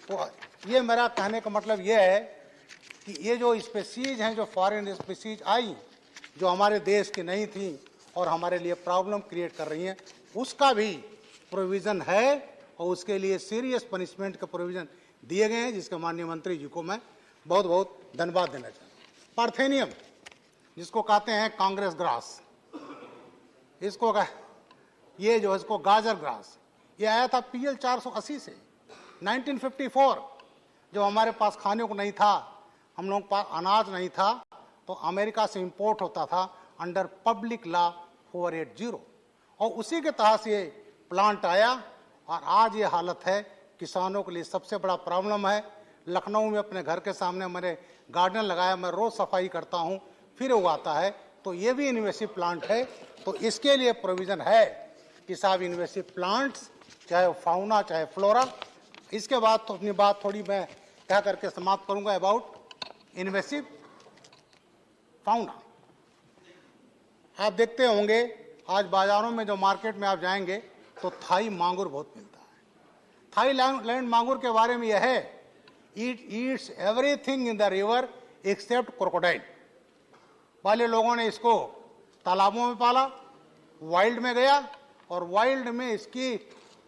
तो ये मेरा कहने का मतलब ये है कि ये जो स्पीसीज हैं, जो फॉरेन स्पीसीज आई, जो हमारे देश की नहीं थी और हमारे लिए प्रॉब्लम क्रिएट कर रही हैं, उसका भी प्रोविज़न है, और उसके लिए सीरियस पनिशमेंट का प्रोविज़न दिए गए हैं, जिसके माननीय मंत्री जी को मैं बहुत बहुत धन्यवाद देना चाहता हूँ. पार्थेनियम, जिसको कहते हैं कांग्रेस ग्रास, इसको ये जो इसको गाजर ग्रास, ये आया था PL 480 से 1954. जब हमारे पास खाने को नहीं था, हम लोगों के पास अनाज नहीं था, तो अमेरिका से इंपोर्ट होता था अंडर पब्लिक लॉ 480, और उसी के तहत ये प्लांट आया. और आज ये हालत है, किसानों के लिए सबसे बड़ा प्रॉब्लम है. लखनऊ में अपने घर के सामने मैंने गार्डन लगाया, मैं रोज सफाई करता हूँ, फिर उगाता है. तो ये भी इन्वेसिव प्लांट है. तो इसके लिए प्रोविजन है कि साहब इन्वेसिव प्लांट्स, चाहे फाउना चाहे फ्लोरा. इसके बाद तो अपनी बात थोड़ी मैं कह करके समाप्त करूंगा अबाउट इन्वेसिव फाउना. आप देखते होंगे आज बाजारों में, जो मार्केट में आप जाएंगे तो थाई मांगुर बहुत मिलता है. थाई लैंड मांगुर के बारे में यह है, it eats everything in the river except crocodile. पहले लोगों ने इसको तालाबों में पाला, वाइल्ड में गया, और वाइल्ड में इसकी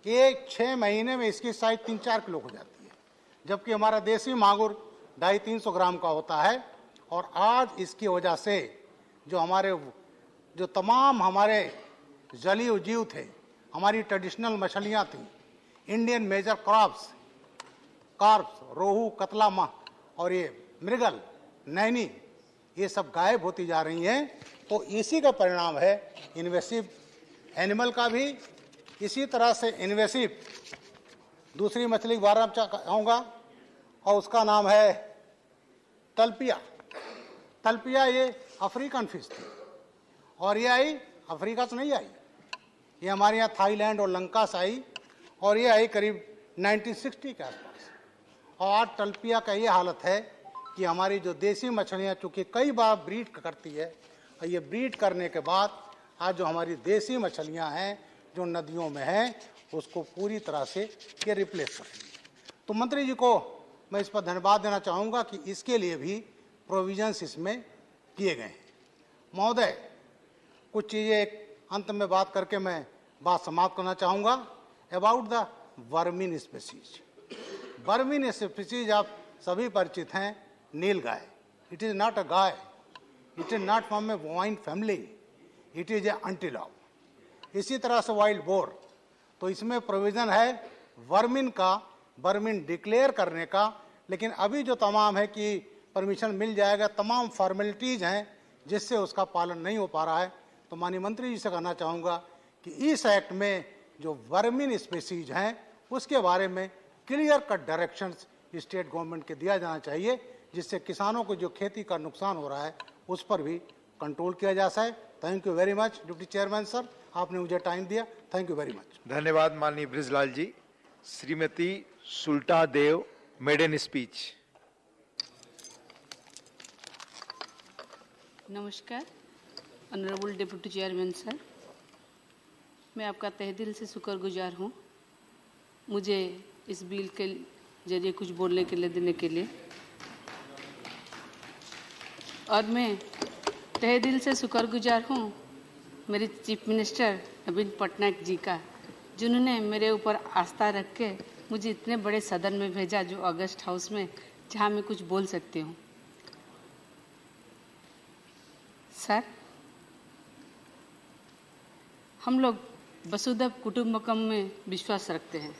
6 महीने में इसकी साइज 3-4 किलो हो जाती है, जबकि हमारा देसी मांगुर 250-300 ग्राम का होता है. और आज इसकी वजह से जो तमाम हमारे जलीय जीव थे, हमारी ट्रेडिशनल मछलियां थी, इंडियन मेजर क्रॉप्स, कार्प्स, रोहू, कतला और ये मृगल, नैनी, ये सब गायब होती जा रही हैं। तो इसी का परिणाम है इन्वेसिव एनिमल का भी। इसी तरह से इन्वेसिव दूसरी मछली के बारे में कहूँगा और उसका नाम है तलपिया। तलपिया ये अफ्रीकन फिश थी और ये आई अफ्रीका से नहीं आई, ये हमारे यहाँ थाईलैंड और लंका से आई और ये आई करीब 1960 के आसपास। और आज तलपिया का ये हालत है कि हमारी जो देसी मछलियाँ चूँकि कई बार ब्रीड करती है और ये ब्रीड करने के बाद आज जो हमारी देसी मछलियाँ हैं जो नदियों में हैं उसको पूरी तरह से ये रिप्लेस कर रही है। तो मंत्री जी को मैं इस पर धन्यवाद देना चाहूँगा कि इसके लिए भी प्रोविजंस इसमें किए गए हैं। महोदय, कुछ चीज़ें अंत में बात करके मैं बात समाप्त करना चाहूँगा about the vermin species. Vermin species आप सभी परिचित हैं, nilgai. It is not a gai, it is not from a bovine family, it is an antelope. इसी तरह से वाइल्ड बोर, तो इसमें प्रोविज़न है वर्मिन का, वर्मिन डिक्लेयर करने का। लेकिन अभी जो तमाम है कि परमिशन मिल जाएगा, तमाम फॉर्मेलिटीज़ हैं जिससे उसका पालन नहीं हो पा रहा है। तो माननीय मंत्री जी से कहना चाहूँगा कि इस एक्ट में जो वर्मिन स्पीसीज हैं उसके बारे में clear cut directions state government के दिया जाना चाहिए, जिससे किसानों को जो खेती का नुकसान हो रहा है उस पर भी कंट्रोल किया जा सके। Thank you very much deputy chairman sir, आपने मुझे टाइम दिया, थैंक यू वेरी मच। धन्यवाद माननीय ब्रिजलाल जी। श्रीमती सुल्टा देव, मेडन स्पीच। नमस्कार ऑनरेबल डिप्टी चेयरमैन सर, मैं आपका तहे दिल से शुक्रगुजार हूँ मुझे इस बिल के जरिए कुछ बोलने के लिए देने के लिए। और मैं तहे दिल से शुक्रगुजार हूँ मेरे चीफ मिनिस्टर नवीन पटनायक जी का, जिन्होंने मेरे ऊपर आस्था रख के मुझे इतने बड़े सदन में भेजा, जो अगस्त हाउस में, जहाँ मैं कुछ बोल सकती हूँ। सर, हम लोग वसुधैव कुटुंबकम में विश्वास रखते हैं।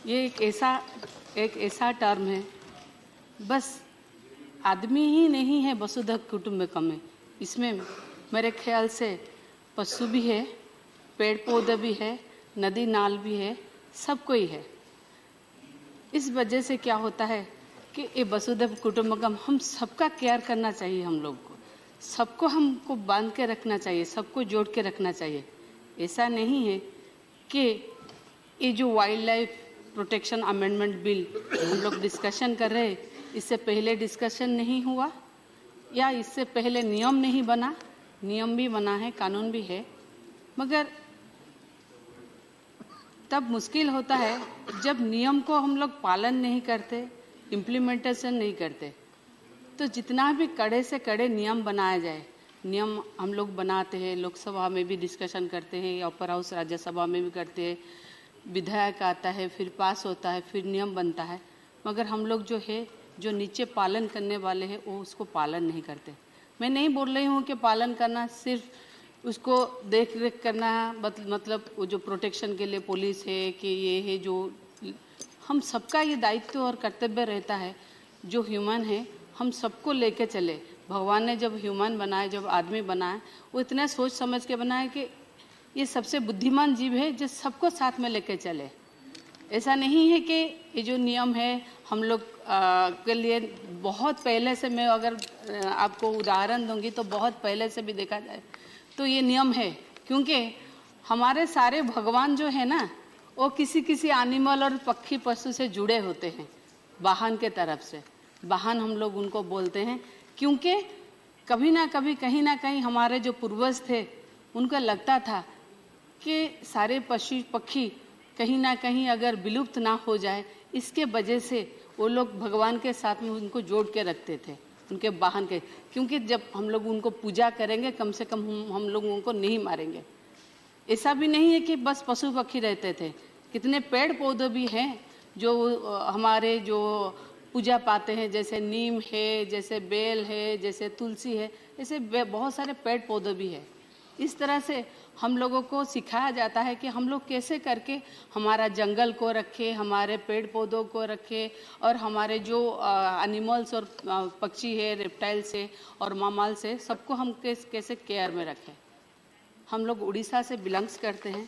ये एक ऐसा टर्म है, बस आदमी ही नहीं है वसुधैव कुटुंबकम में, इसमें मेरे ख्याल से पशु भी है, पेड़ पौधे भी है, नदी नाल भी है, सब कोई है। इस वजह से क्या होता है कि ये वसुधैव कुटुंबकम, हम सबका केयर करना चाहिए, हम लोग को सबको हमको बांध के रखना चाहिए, सबको जोड़ के रखना चाहिए। ऐसा नहीं है कि ये जो wildlife protection amendment bill हम लोग डिस्कशन कर रहे हैं, इससे पहले डिस्कशन नहीं हुआ या इससे पहले नियम नहीं बना। नियम भी बना है, कानून भी है, मगर तब मुश्किल होता है जब नियम को हम लोग पालन नहीं करते, इम्प्लीमेंटेशन नहीं करते। तो जितना भी कड़े से कड़े नियम बनाया जाए, नियम हम लोग बनाते हैं, लोकसभा में भी डिस्कशन करते हैं, अपर हाउस राज्यसभा में भी करते हैं, विधेयक आता है, फिर पास होता है, फिर नियम बनता है, मगर हम लोग जो है, जो नीचे पालन करने वाले हैं, वो उसको पालन नहीं करते। मैं नहीं बोल रही हूँ कि पालन करना सिर्फ उसको देख रेख करना, मतलब वो जो प्रोटेक्शन के लिए पुलिस है कि ये है, जो हम सबका ये दायित्व और कर्तव्य रहता है। जो ह्यूमन है, हम सबको लेके चले। भगवान ने जब ह्यूमन बनाए, जब आदमी बनाए, वो इतना सोच समझ के बनाए कि ये सबसे बुद्धिमान जीव है जो सबको साथ में लेके चले। ऐसा नहीं है कि ये जो नियम है हम लोग के लिए बहुत पहले से, मैं अगर आपको उदाहरण दूंगी तो बहुत पहले से भी देखा जाए तो ये नियम है, क्योंकि हमारे सारे भगवान जो है ना, वो किसी किसी एनिमल और पक्षी पशु से जुड़े होते हैं, वाहन के तरफ से। वाहन हम लोग उनको बोलते हैं, क्योंकि कभी ना कभी, कहीं ना कहीं हमारे जो पूर्वज थे, उनको लगता था कि सारे पशु पक्षी कहीं ना कहीं अगर विलुप्त ना हो जाए, इसके वजह से वो लोग भगवान के साथ में उनको जोड़ के रखते थे, उनके वाहन के, क्योंकि जब हम लोग उनको पूजा करेंगे, कम से कम हम लोग उनको नहीं मारेंगे। ऐसा भी नहीं है कि बस पशु पक्षी रहते थे, कितने पेड़ पौधे भी हैं जो हमारे जो पूजा पाते हैं, जैसे नीम है, जैसे बेल है, जैसे तुलसी है, ऐसे बहुत सारे पेड़ पौधे भी है। इस तरह से हम लोगों को सिखाया जाता है कि हम लोग कैसे करके हमारा जंगल को रखें, हमारे पेड़ पौधों को रखें और हमारे जो एनिमल्स और पक्षी है, रेप्टाइल्स है और मामाल से सबको हम कैसे केयर में रखें। हम लोग उड़ीसा से बिलोंग्स करते हैं।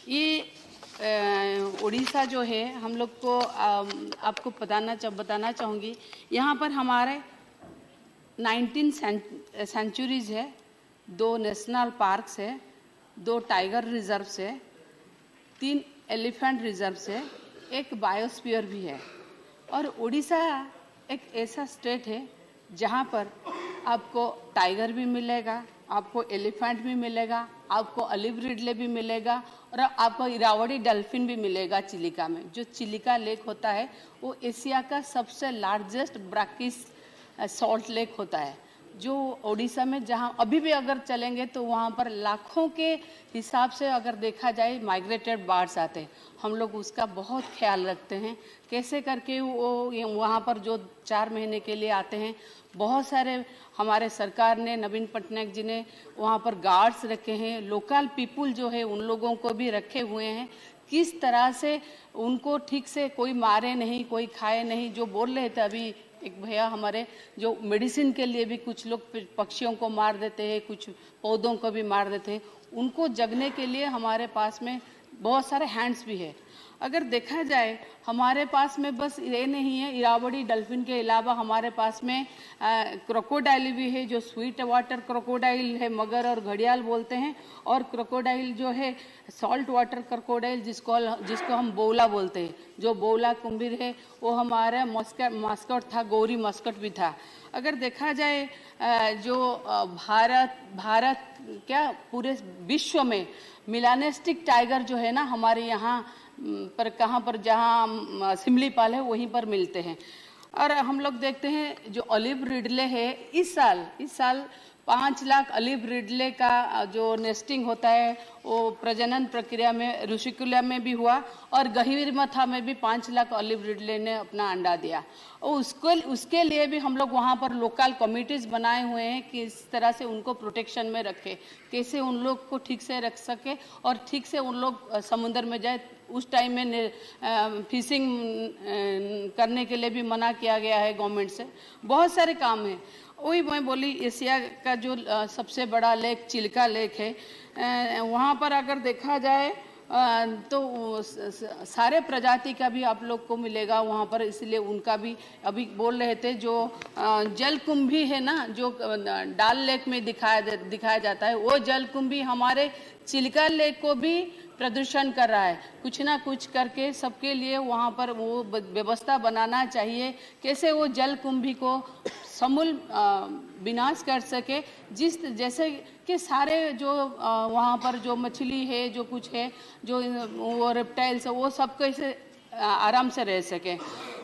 ये उड़ीसा जो है हम लोग को आपको बताना चाहूँगी, यहाँ पर हमारे 19 सेंचुरीज है, 2 नेशनल पार्क्स है, 2 टाइगर रिजर्व्स है, 3 एलिफेंट रिजर्व्स है, एक बायोस्फीयर भी है। और उड़ीसा एक ऐसा स्टेट है जहाँ पर आपको टाइगर भी मिलेगा, आपको एलिफेंट भी मिलेगा, आपको ऑलिव रिडले भी मिलेगा और आपको इरावदी डॉल्फिन भी मिलेगा चिलिका में। जो चिलिका लेक होता है वो एशिया का सबसे लार्जेस्ट ब्रैकिश सॉल्ट लेक होता है, जो उड़ीसा में जहाँ अभी भी अगर चलेंगे तो वहाँ पर लाखों के हिसाब से अगर देखा जाए माइग्रेटेड बर्ड्स आते हैं। हम लोग उसका बहुत ख्याल रखते हैं, कैसे करके वो वहाँ पर जो 4 महीने के लिए आते हैं, बहुत सारे हमारे सरकार ने, नवीन पटनायक जी ने वहाँ पर गार्ड्स रखे हैं, लोकल पीपुल जो है उन लोगों को भी रखे हुए हैं, किस तरह से उनको ठीक से कोई मारे नहीं, कोई खाए नहीं। जो बोल रहे थे अभी एक भैया हमारे, जो मेडिसिन के लिए भी कुछ लोग पक्षियों को मार देते हैं, कुछ पौधों को भी मार देते हैं, उनको जगने के लिए हमारे पास में बहुत सारे हैंड्स भी है। अगर देखा जाए हमारे पास में बस ये नहीं है, इरावदी डॉल्फिन के अलावा हमारे पास में क्रोकोडाइल भी है, जो स्वीट वाटर क्रोकोडाइल है, मगर और घड़ियाल बोलते हैं, और क्रोकोडाइल जो है सॉल्ट वाटर क्रोकोडाइल जिसको हम बोला बोलते हैं, जो बोला कुंभीर है वो हमारा मस्कट था, गौरी मस्कट भी था। अगर देखा जाए जो भारत क्या पूरे विश्व में मिलानेस्टिक टाइगर जो है ना हमारे यहाँ पर कहाँ पर जहाँ सिमलीपाल है वहीं पर मिलते हैं। और हम लोग देखते हैं जो ऑलिव रिडले है, इस साल 5 लाख ऑलिव रिडले का जो नेस्टिंग होता है वो प्रजनन प्रक्रिया में ऋषिकुल्या में भी हुआ और गहीरमथा में भी 5 लाख ऑलिव रिडले ने अपना अंडा दिया। और उसके लिए भी हम लोग वहाँ पर लोकल कमिटीज़ बनाए हुए हैं कि इस तरह से उनको प्रोटेक्शन में रखें, कैसे उन लोग को ठीक से रख सके और ठीक से उन लोग समुद्र में जाए। उस टाइम में फिशिंग करने के लिए भी मना किया गया है गवर्नमेंट से। बहुत सारे काम हैं। वही मैं बोली, एशिया का जो सबसे बड़ा लेक चिल्का लेक है, वहाँ पर अगर देखा जाए तो सारे प्रजाति का भी आप लोग को मिलेगा वहाँ पर, इसलिए उनका भी अभी बोल रहे थे। जो जलकुंभी है ना, जो डाल लेक में दिखाया जाता है, वो जलकुंभी हमारे चिल्का लेक को भी प्रदूषण कर रहा है। कुछ ना कुछ करके सबके लिए वहाँ पर वो व्यवस्था बनाना चाहिए, कैसे वो जलकुंभी को समूल विनाश कर सके, जैसे कि सारे जो वहाँ पर जो मछली है, जो कुछ है, जो वो रेप्टाइल्स है, वो सब कैसे आराम से रह सके।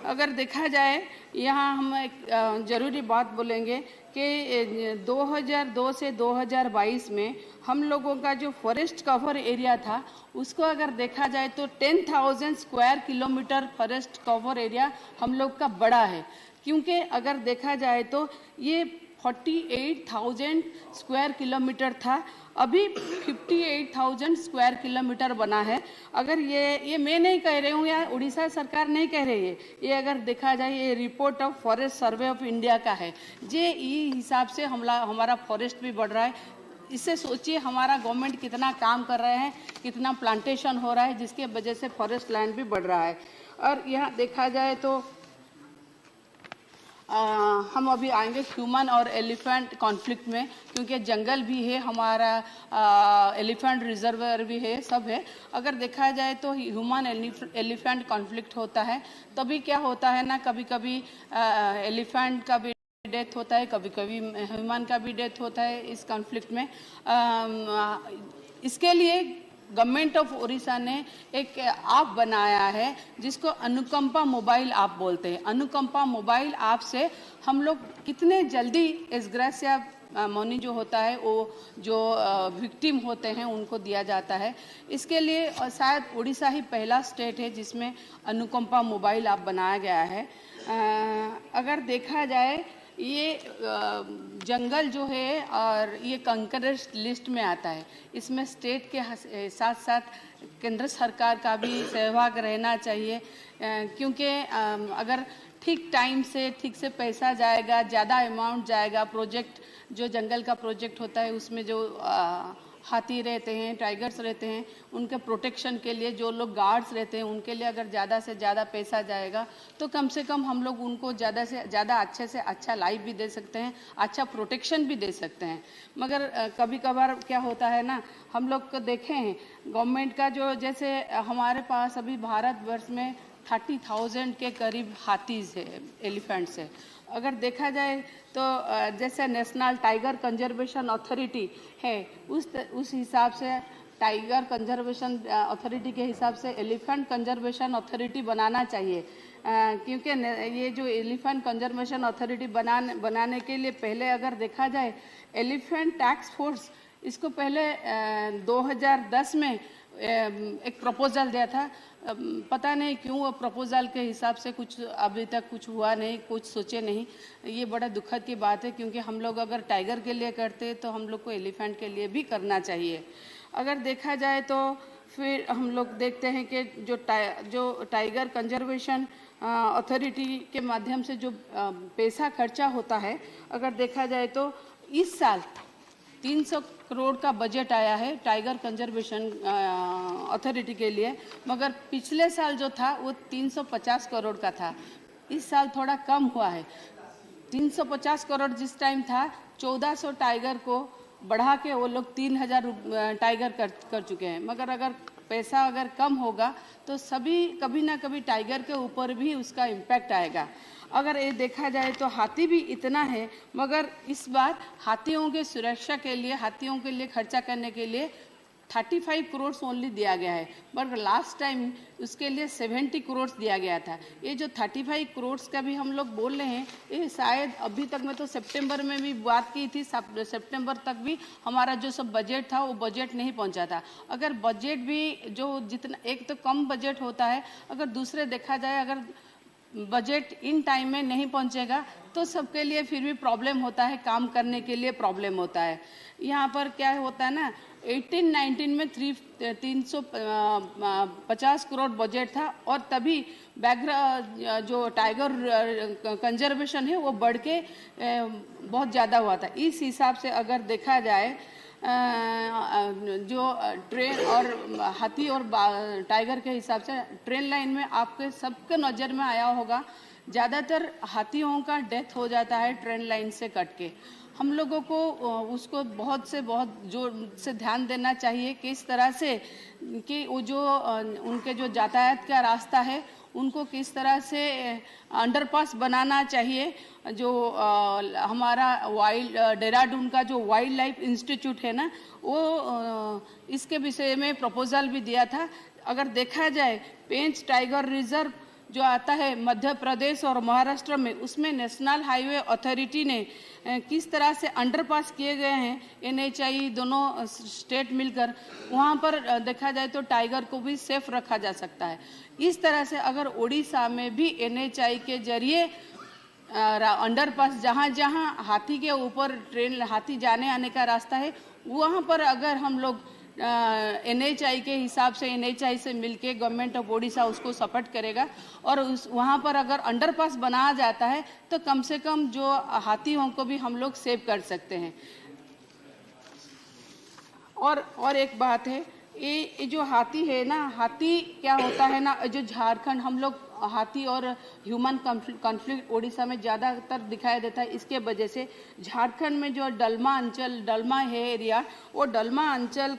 अगर देखा जाए यहाँ हम एक ज़रूरी बात बोलेंगे कि 2002 से 2022 में हम लोगों का जो फॉरेस्ट कवर एरिया था उसको अगर देखा जाए तो 10,000 square kilometre forest cover area हम लोग का बड़ा है। क्योंकि अगर देखा जाए तो ये 48,000 स्क्वायर किलोमीटर था, अभी 58,000 स्क्वायर किलोमीटर बना है। अगर ये मैं नहीं कह रही हूँ या उड़ीसा सरकार नहीं कह रही है, ये अगर देखा जाए ये report of forest survey of India का है। ये हिसाब से हमारा फॉरेस्ट भी बढ़ रहा है। इससे सोचिए हमारा गवर्नमेंट कितना काम कर रहे हैं, कितना प्लांटेशन हो रहा है, जिसके वजह से फॉरेस्ट लैंड भी बढ़ रहा है। और यहाँ देखा जाए तो हम अभी आएंगे ह्यूमन और एलिफेंट कॉन्फ्लिक्ट में, क्योंकि जंगल भी है हमारा, एलिफेंट रिजर्वर भी है, सब है। अगर देखा जाए तो ह्यूमन एलिफेंट कॉन्फ्लिक्ट होता है, तभी क्या होता है ना, कभी कभी एलिफेंट का भी डेथ होता है, कभी कभी ह्यूमन का भी डेथ होता है इस कॉन्फ्लिक्ट में। इसके लिए गवर्नमेंट ऑफ उड़ीसा ने एक ऐप बनाया है जिसको अनुकंपा मोबाइल ऐप बोलते हैं। अनुकंपा मोबाइल ऐप से हम लोग कितने जल्दी एसग्रेसिया मनी जो होता है वो जो विक्टिम होते हैं उनको दिया जाता है। इसके लिए शायद उड़ीसा ही पहला स्टेट है जिसमें अनुकंपा मोबाइल ऐप बनाया गया है। अगर देखा जाए ये जंगल जो है और ये कंकरेंस लिस्ट में आता है। इसमें स्टेट के साथ साथ केंद्र सरकार का भी सहभाग रहना चाहिए, क्योंकि अगर ठीक टाइम से ठीक से पैसा जाएगा, ज़्यादा अमाउंट जाएगा, प्रोजेक्ट जो जंगल का प्रोजेक्ट होता है उसमें जो हाथी रहते हैं, टाइगर्स रहते हैं, उनके प्रोटेक्शन के लिए जो लोग गार्ड्स रहते हैं उनके लिए अगर ज़्यादा से ज़्यादा पैसा जाएगा तो कम से कम हम लोग उनको ज़्यादा से ज़्यादा अच्छे से अच्छा लाइफ भी दे सकते हैं, अच्छा प्रोटेक्शन भी दे सकते हैं। मगर कभी कभार क्या होता है ना, हम लोग को देखे हैं गवर्नमेंट का जो, जैसे हमारे पास अभी भारतवर्ष में 30,000 के करीब हाथीज है, एलिफेंट्स है। अगर देखा जाए तो जैसे नेशनल टाइगर कंजर्वेशन अथॉरिटी है, उस हिसाब से टाइगर कंजर्वेशन अथॉरिटी के हिसाब से एलिफेंट कंजर्वेशन अथॉरिटी बनाना चाहिए, क्योंकि ये जो एलिफेंट कंजर्वेशन अथॉरिटी बनाने के लिए पहले अगर देखा जाए एलिफेंट टास्क फोर्स, इसको पहले 2010 में एक प्रपोजल दिया था। पता नहीं क्यों वो प्रपोजल के हिसाब से कुछ अभी तक कुछ हुआ नहीं, कुछ सोचे नहीं। ये बड़ा दुखद की बात है, क्योंकि हम लोग अगर टाइगर के लिए करते तो हम लोग को एलिफेंट के लिए भी करना चाहिए। अगर देखा जाए तो फिर हम लोग देखते हैं कि जो टाइगर कंजर्वेशन अथॉरिटी के माध्यम से जो पैसा खर्चा होता है, अगर देखा जाए तो इस साल 300 करोड़ का बजट आया है टाइगर कंजर्वेशन अथॉरिटी के लिए, मगर पिछले साल जो था वो 350 करोड़ का था। इस साल थोड़ा कम हुआ है। 350 करोड़ जिस टाइम था, 1400 टाइगर को बढ़ा के वो लोग 3000 टाइगर कर चुके हैं। मगर अगर पैसा अगर कम होगा तो सभी कभी ना कभी टाइगर के ऊपर भी उसका इम्पैक्ट आएगा। अगर ये देखा जाए तो हाथी भी इतना है, मगर इस बार हाथियों के सुरक्षा के लिए, हाथियों के लिए खर्चा करने के लिए 35 करोड़ ओनली दिया गया है, पर लास्ट टाइम उसके लिए 70 करोड़ दिया गया था। ये जो 35 करोड़ का भी हम लोग बोल रहे हैं, ये शायद अभी तक मैं तो सितंबर में भी बात की थी, सितंबर तक भी हमारा जो सब बजट था वो बजट नहीं पहुंचा था। अगर बजट भी जो जितना, एक तो कम बजट होता है, अगर दूसरे देखा जाए अगर बजट इन टाइम में नहीं पहुंचेगा तो सबके लिए फिर भी प्रॉब्लम होता है, काम करने के लिए प्रॉब्लम होता है। यहाँ पर क्या होता है ना, 18-19 में 350 करोड़ बजट था और तभी बैघ्र जो टाइगर कंजर्वेशन है वो बढ़ के बहुत ज़्यादा हुआ था। इस हिसाब से अगर देखा जाए जो ट्रेन और हाथी और टाइगर के हिसाब से ट्रेन लाइन में आपके सबके नज़र में आया होगा, ज़्यादातर हाथियों का डेथ हो जाता है ट्रेन लाइन से कट के। हम लोगों को उसको बहुत जोर से ध्यान देना चाहिए कि इस तरह से कि वो जो उनके जो यातायात का रास्ता है उनको किस तरह से अंडरपास बनाना चाहिए। जो हमारा देहरादून का जो वाइल्ड लाइफ इंस्टीट्यूट है ना, वो इसके विषय में प्रपोजल भी दिया था। अगर देखा जाए पेंच टाइगर रिजर्व जो आता है मध्य प्रदेश और महाराष्ट्र में, उसमें नेशनल हाईवे अथॉरिटी ने किस तरह से अंडरपास किए गए हैं, NHI दोनों स्टेट मिलकर, वहाँ पर देखा जाए तो टाइगर को भी सेफ रखा जा सकता है। इस तरह से अगर उड़ीसा में भी NHI के जरिए अंडरपास जहाँ हाथी के ऊपर ट्रेन, हाथी जाने आने का रास्ता है, वहाँ पर अगर हम लोग NHI के हिसाब से NHI से मिलके गवर्नमेंट ऑफ ओडिशा उसको सपोर्ट करेगा और वहाँ पर अगर अंडरपास बनाया जाता है तो कम से कम जो हाथियों को भी हम लोग सेव कर सकते हैं। और एक बात है, ये जो हाथी है ना, हाथी क्या होता है ना, जो झारखंड हम लोग हाथी और ह्यूमन कॉन्फ्लिक्ट ओडिशा में ज़्यादातर दिखाई देता है। इसके वजह से झारखंड में जो डलमा है एरिया, वो डलमा अंचल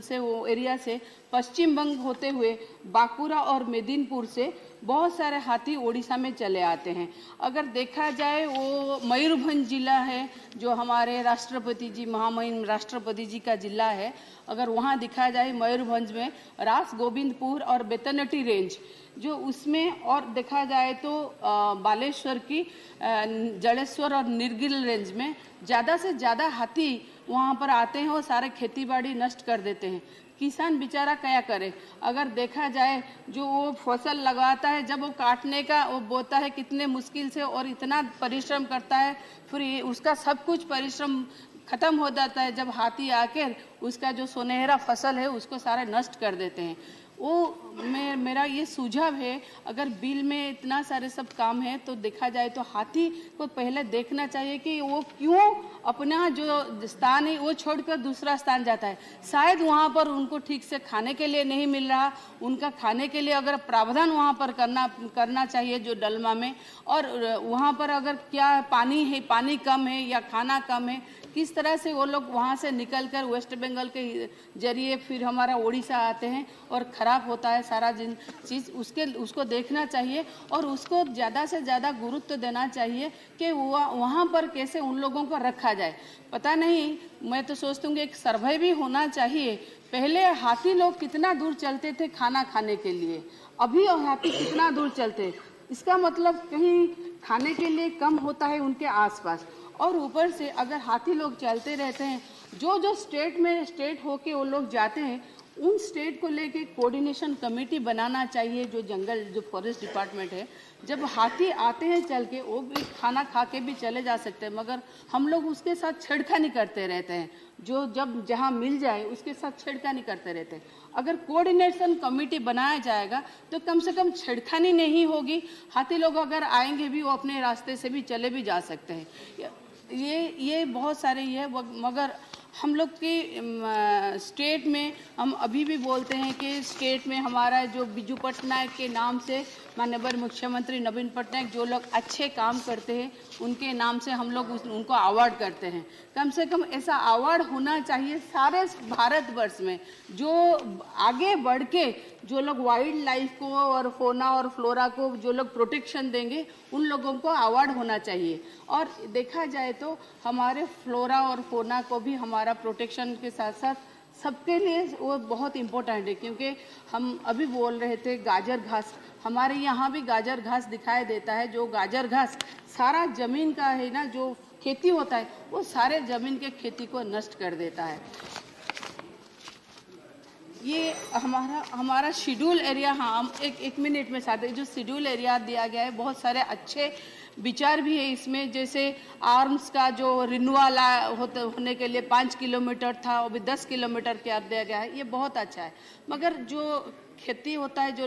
से वो एरिया से पश्चिम बंग होते हुए बांकुरा और मेदिनीपुर से बहुत सारे हाथी ओडिशा में चले आते हैं। अगर देखा जाए वो मयूरभंज जिला है जो हमारे राष्ट्रपति जी, महामहिम राष्ट्रपति जी का जिला है, अगर वहाँ दिखा जाए मयूरभंज में रास गोविंदपुर और बेतनटी रेंज जो उसमें, और देखा जाए तो बालेश्वर की जड़ेश्वर और निर्गिल रेंज में ज़्यादा से ज़्यादा हाथी वहाँ पर आते हैं और सारे खेती बाड़ी नष्ट कर देते हैं। किसान बेचारा क्या करे। अगर देखा जाए जो वो फसल लगाता है, जब वो काटने का वो बोता है कितने मुश्किल से और इतना परिश्रम करता है, फिर उसका सब कुछ परिश्रम खत्म हो जाता है जब हाथी आकर उसका जो सुनहरा फसल है उसको सारा नष्ट कर देते हैं। वो मेरा ये सुझाव है, अगर बिल में इतना सारे सब काम है तो देखा जाए तो हाथी को पहले देखना चाहिए कि वो क्यों अपना जो स्थान है वो छोड़कर दूसरा स्थान जाता है। शायद वहाँ पर उनको ठीक से खाने के लिए नहीं मिल रहा, उनका खाने के लिए अगर प्रावधान वहाँ पर करना चाहिए जो डलमा में, और वहाँ पर अगर क्या पानी है, पानी कम है या खाना कम है, किस तरह से वो लोग वहाँ से निकलकर वेस्ट बंगाल के जरिए फिर हमारा उड़ीसा आते हैं और ख़राब होता है सारा चीज़, उसको देखना चाहिए और उसको ज़्यादा से ज़्यादा गुरुत्व देना चाहिए कि वहाँ पर कैसे उन लोगों को रखा जाए। पता नहीं, मैं तो सोचती हूँ कि एक सर्वे भी होना चाहिए। पहले हाथी लोग कितना दूर चलते थे खाना खाने के लिए, अभी हाथी कितना दूर चलते, इसका मतलब कहीं खाने के लिए कम होता है उनके आसपास। और ऊपर से अगर हाथी लोग चलते रहते हैं, जो स्टेट होके वो लोग जाते हैं, उन स्टेट को लेके कोऑर्डिनेशन कमेटी बनाना चाहिए। जो फॉरेस्ट डिपार्टमेंट है, जब हाथी आते हैं चल के, वो भी खाना खा के भी चले जा सकते हैं, मगर हम लोग उसके साथ छेड़खानी करते रहते हैं। जब जहाँ मिल जाए उसके साथ छेड़खानी करते रहते हैं। अगर कोऑर्डिनेशन कमेटी बनाया जाएगा तो कम से कम छेड़खानी नहीं होगी। हाथी लोग अगर आएंगे भी वो अपने रास्ते से भी चले भी जा सकते हैं। ये बहुत सारे ये, मगर हम लोग के स्टेट में हम अभी भी बोलते हैं कि स्टेट में हमारा जो बिजू पटनायक के नाम से माननीय मुख्यमंत्री नवीन पटनायक जो लोग अच्छे काम करते हैं उनके नाम से हम लोग उनको अवार्ड करते हैं। कम से कम ऐसा अवार्ड होना चाहिए सारे भारतवर्ष में। जो आगे बढ़ के जो लोग वाइल्ड लाइफ को और फोना और फ्लोरा को जो लोग प्रोटेक्शन देंगे उन लोगों को अवार्ड होना चाहिए। और देखा जाए तो हमारे फ्लोरा और फोना को भी हमारा प्रोटेक्शन के साथ साथ सबके लिए वो बहुत इम्पोर्टेंट है। क्योंकि हम अभी बोल रहे थे गाजर घास, हमारे यहाँ भी गाजर घास दिखाई देता है। जो गाजर घास सारा जमीन का है ना, जो खेती होता है वो सारे जमीन के खेती को नष्ट कर देता है। ये हमारा शेड्यूल एरिया, हाँ हम एक मिनट में साथ, जो शेड्यूल एरिया दिया गया है बहुत सारे अच्छे विचार भी है इसमें। जैसे आर्म्स का जो रिन्यूअल होने के लिए 5 किलोमीटर था, अभी 10 किलोमीटर क्या दिया गया है, ये बहुत अच्छा है। मगर जो खेती होता है, जो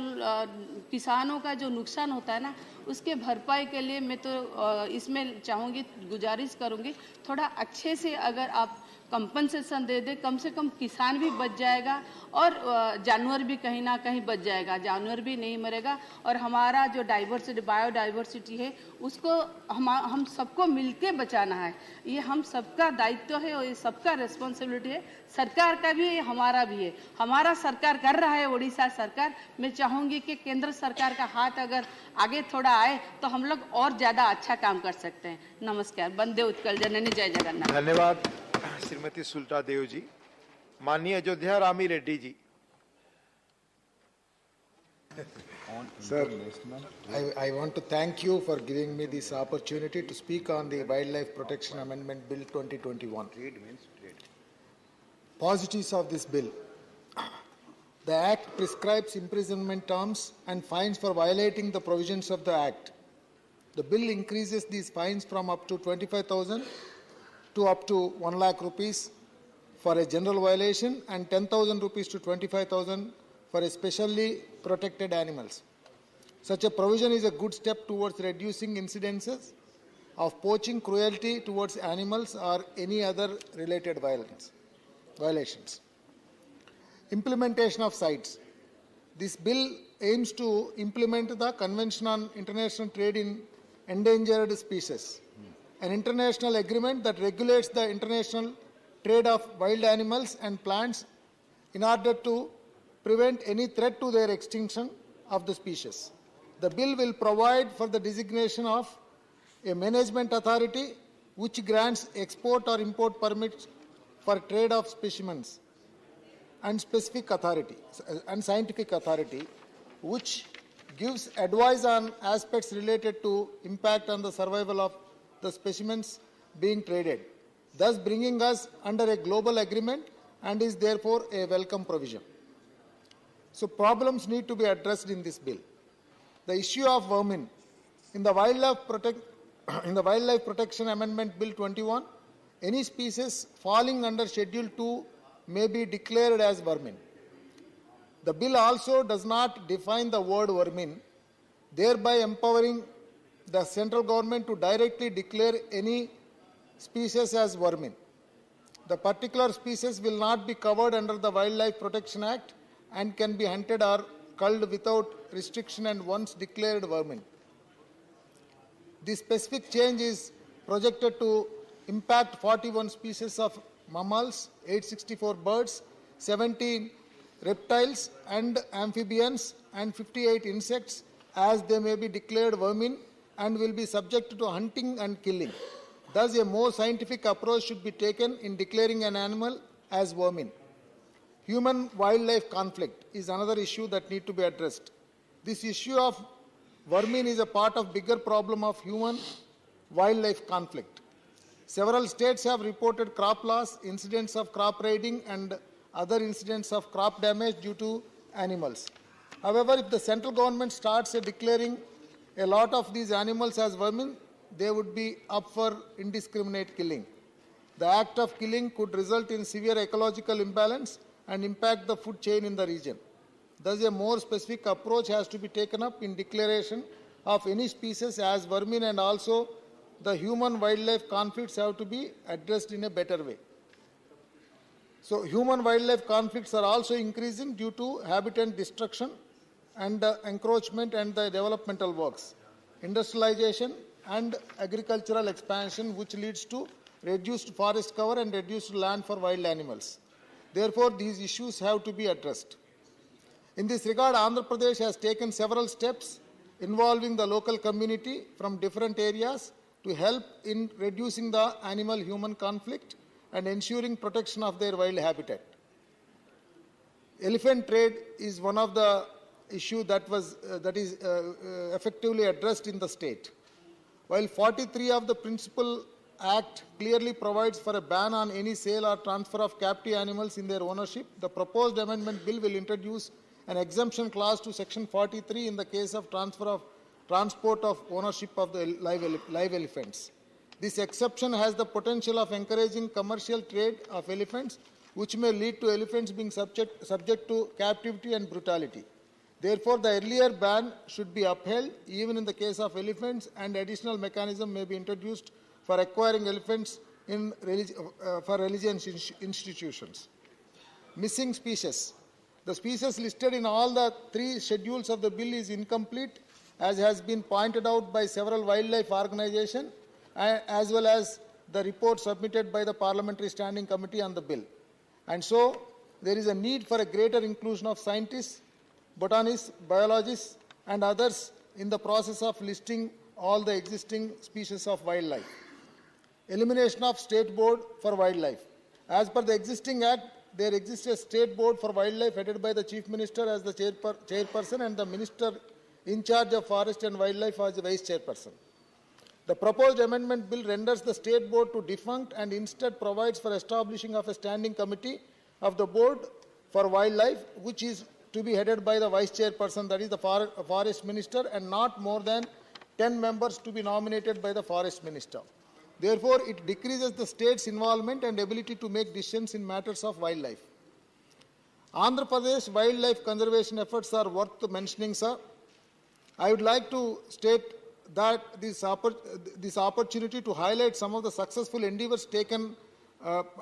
किसानों का जो नुकसान होता है ना, उसके भरपाई के लिए मैं तो इसमें चाहूँगी, गुजारिश करूँगी थोड़ा अच्छे से अगर आप कंपनसेशन दे दे, कम से कम किसान भी बच जाएगा और जानवर भी कहीं ना कहीं बच जाएगा, जानवर भी नहीं मरेगा। और हमारा जो डाइवर्सिटी, बायोडाइवर्सिटी है उसको हम सबको मिलके बचाना है। ये हम सबका दायित्व है और ये सबका रिस्पॉन्सिबिलिटी है, सरकार का भी है, हमारा भी है। हमारा सरकार कर रहा है, उड़ीसा सरकार। मैं चाहूँगी कि केंद्र सरकार का हाथ अगर आगे थोड़ा आए तो हम लोग और ज़्यादा अच्छा काम कर सकते हैं। नमस्कार। वंदे उत्कल जननी, जय जगन्नाथ। धन्यवाद श्रीमती सुल्टा देव जी। माननीय Ayodhya Rami Reddy ji. Sir, I want to thank you for giving me this opportunity to speak on the Wildlife Protection Amendment Bill 2021. Positives of this bill. The Act prescribes imprisonment terms and fines for violating the provisions of the Act. The bill increases these fines from up to 25,000 to up to 1 lakh rupees for a general violation and 10,000 rupees to 25,000 for a specially protected animals. Such a provision is a good step towards reducing incidences of poaching, cruelty towards animals or any other related violations. Implementation of CITES. This bill aims to implement the Convention on International Trade in Endangered Species, an international agreement that regulates the international trade of wild animals and plants in order to prevent any threat to their extinction of the species. The bill will provide for the designation of a management authority which grants export or import permits for trade of specimens, and specific authority and scientific authority which gives advice on aspects related to impact on the survival of the specimens being traded, thus bringing us under a global agreement and is therefore a welcome provision. So problems need to be addressed in this bill. The issue of vermin. In the Wildlife Protection Amendment Bill 21, any species falling under Schedule 2 may be declared as vermin. The bill also does not define the word vermin, thereby empowering the central government to directly declare any species as vermin. The particular species will not be covered under the Wildlife Protection Act and can be hunted or culled without restriction and once declared vermin. This specific change is projected to impact 41 species of mammals, 864 birds, 17 reptiles and amphibians, and 58 insects, as they may be declared vermin and will be subject to hunting and killing. Thus, a more scientific approach should be taken in declaring an animal as vermin. Human-wildlife conflict is another issue that needs to be addressed. This issue of vermin is a part of bigger problem of human-wildlife conflict. Several states have reported crop loss, incidents of crop raiding, and other incidents of crop damage due to animals. However, if the central government starts declaring a lot of these animals as vermin, they would be up for indiscriminate killing. The act of killing could result in severe ecological imbalance and impact the food chain in the region. Thus, a more specific approach has to be taken up in declaration of any species as vermin, and also the human-wildlife conflicts have to be addressed in a better way. So, human-wildlife conflicts are also increasing due to habitat destruction and encroachment and the developmental works, industrialization and agricultural expansion, which leads to reduced forest cover and reduced land for wild animals. Therefore, these issues have to be addressed. In this regard, Andhra Pradesh has taken several steps involving the local community from different areas to help in reducing the animal-human conflict and ensuring protection of their wild habitat. Elephant trade is one of the issues that is effectively addressed in the state. While 43 of the Principal Act clearly provides for a ban on any sale or transfer of captive animals in their ownership, the proposed amendment bill will introduce an exemption clause to Section 43 in the case of transport of ownership of the live elephants. This exception has the potential of encouraging commercial trade of elephants, which may lead to elephants being subject to captivity and brutality. Therefore, the earlier ban should be upheld even in the case of elephants, and additional mechanism may be introduced for acquiring elephants for religious institutions. Missing species. The species listed in all the 3 schedules of the bill is incomplete, as has been pointed out by several wildlife organizations, as well as the report submitted by the Parliamentary Standing Committee on the bill. And so, there is a need for a greater inclusion of scientists, botanists, biologists, and others in the process of listing all the existing species of wildlife. Elimination of State Board for Wildlife. As per the existing Act, there exists a State Board for Wildlife headed by the Chief Minister as the chairperson and the Minister in charge of Forest and Wildlife as the Vice Chairperson. The proposed amendment bill renders the State Board to defunct and instead provides for establishing of a standing committee of the Board for Wildlife, which is to be headed by the Vice Chairperson, that is the Forest Minister, and not more than 10 members to be nominated by the Forest Minister. Therefore, it decreases the state's involvement and ability to make decisions in matters of wildlife. Andhra Pradesh wildlife conservation efforts are worth mentioning, sir. I would like to state that this opportunity to highlight some of the successful endeavors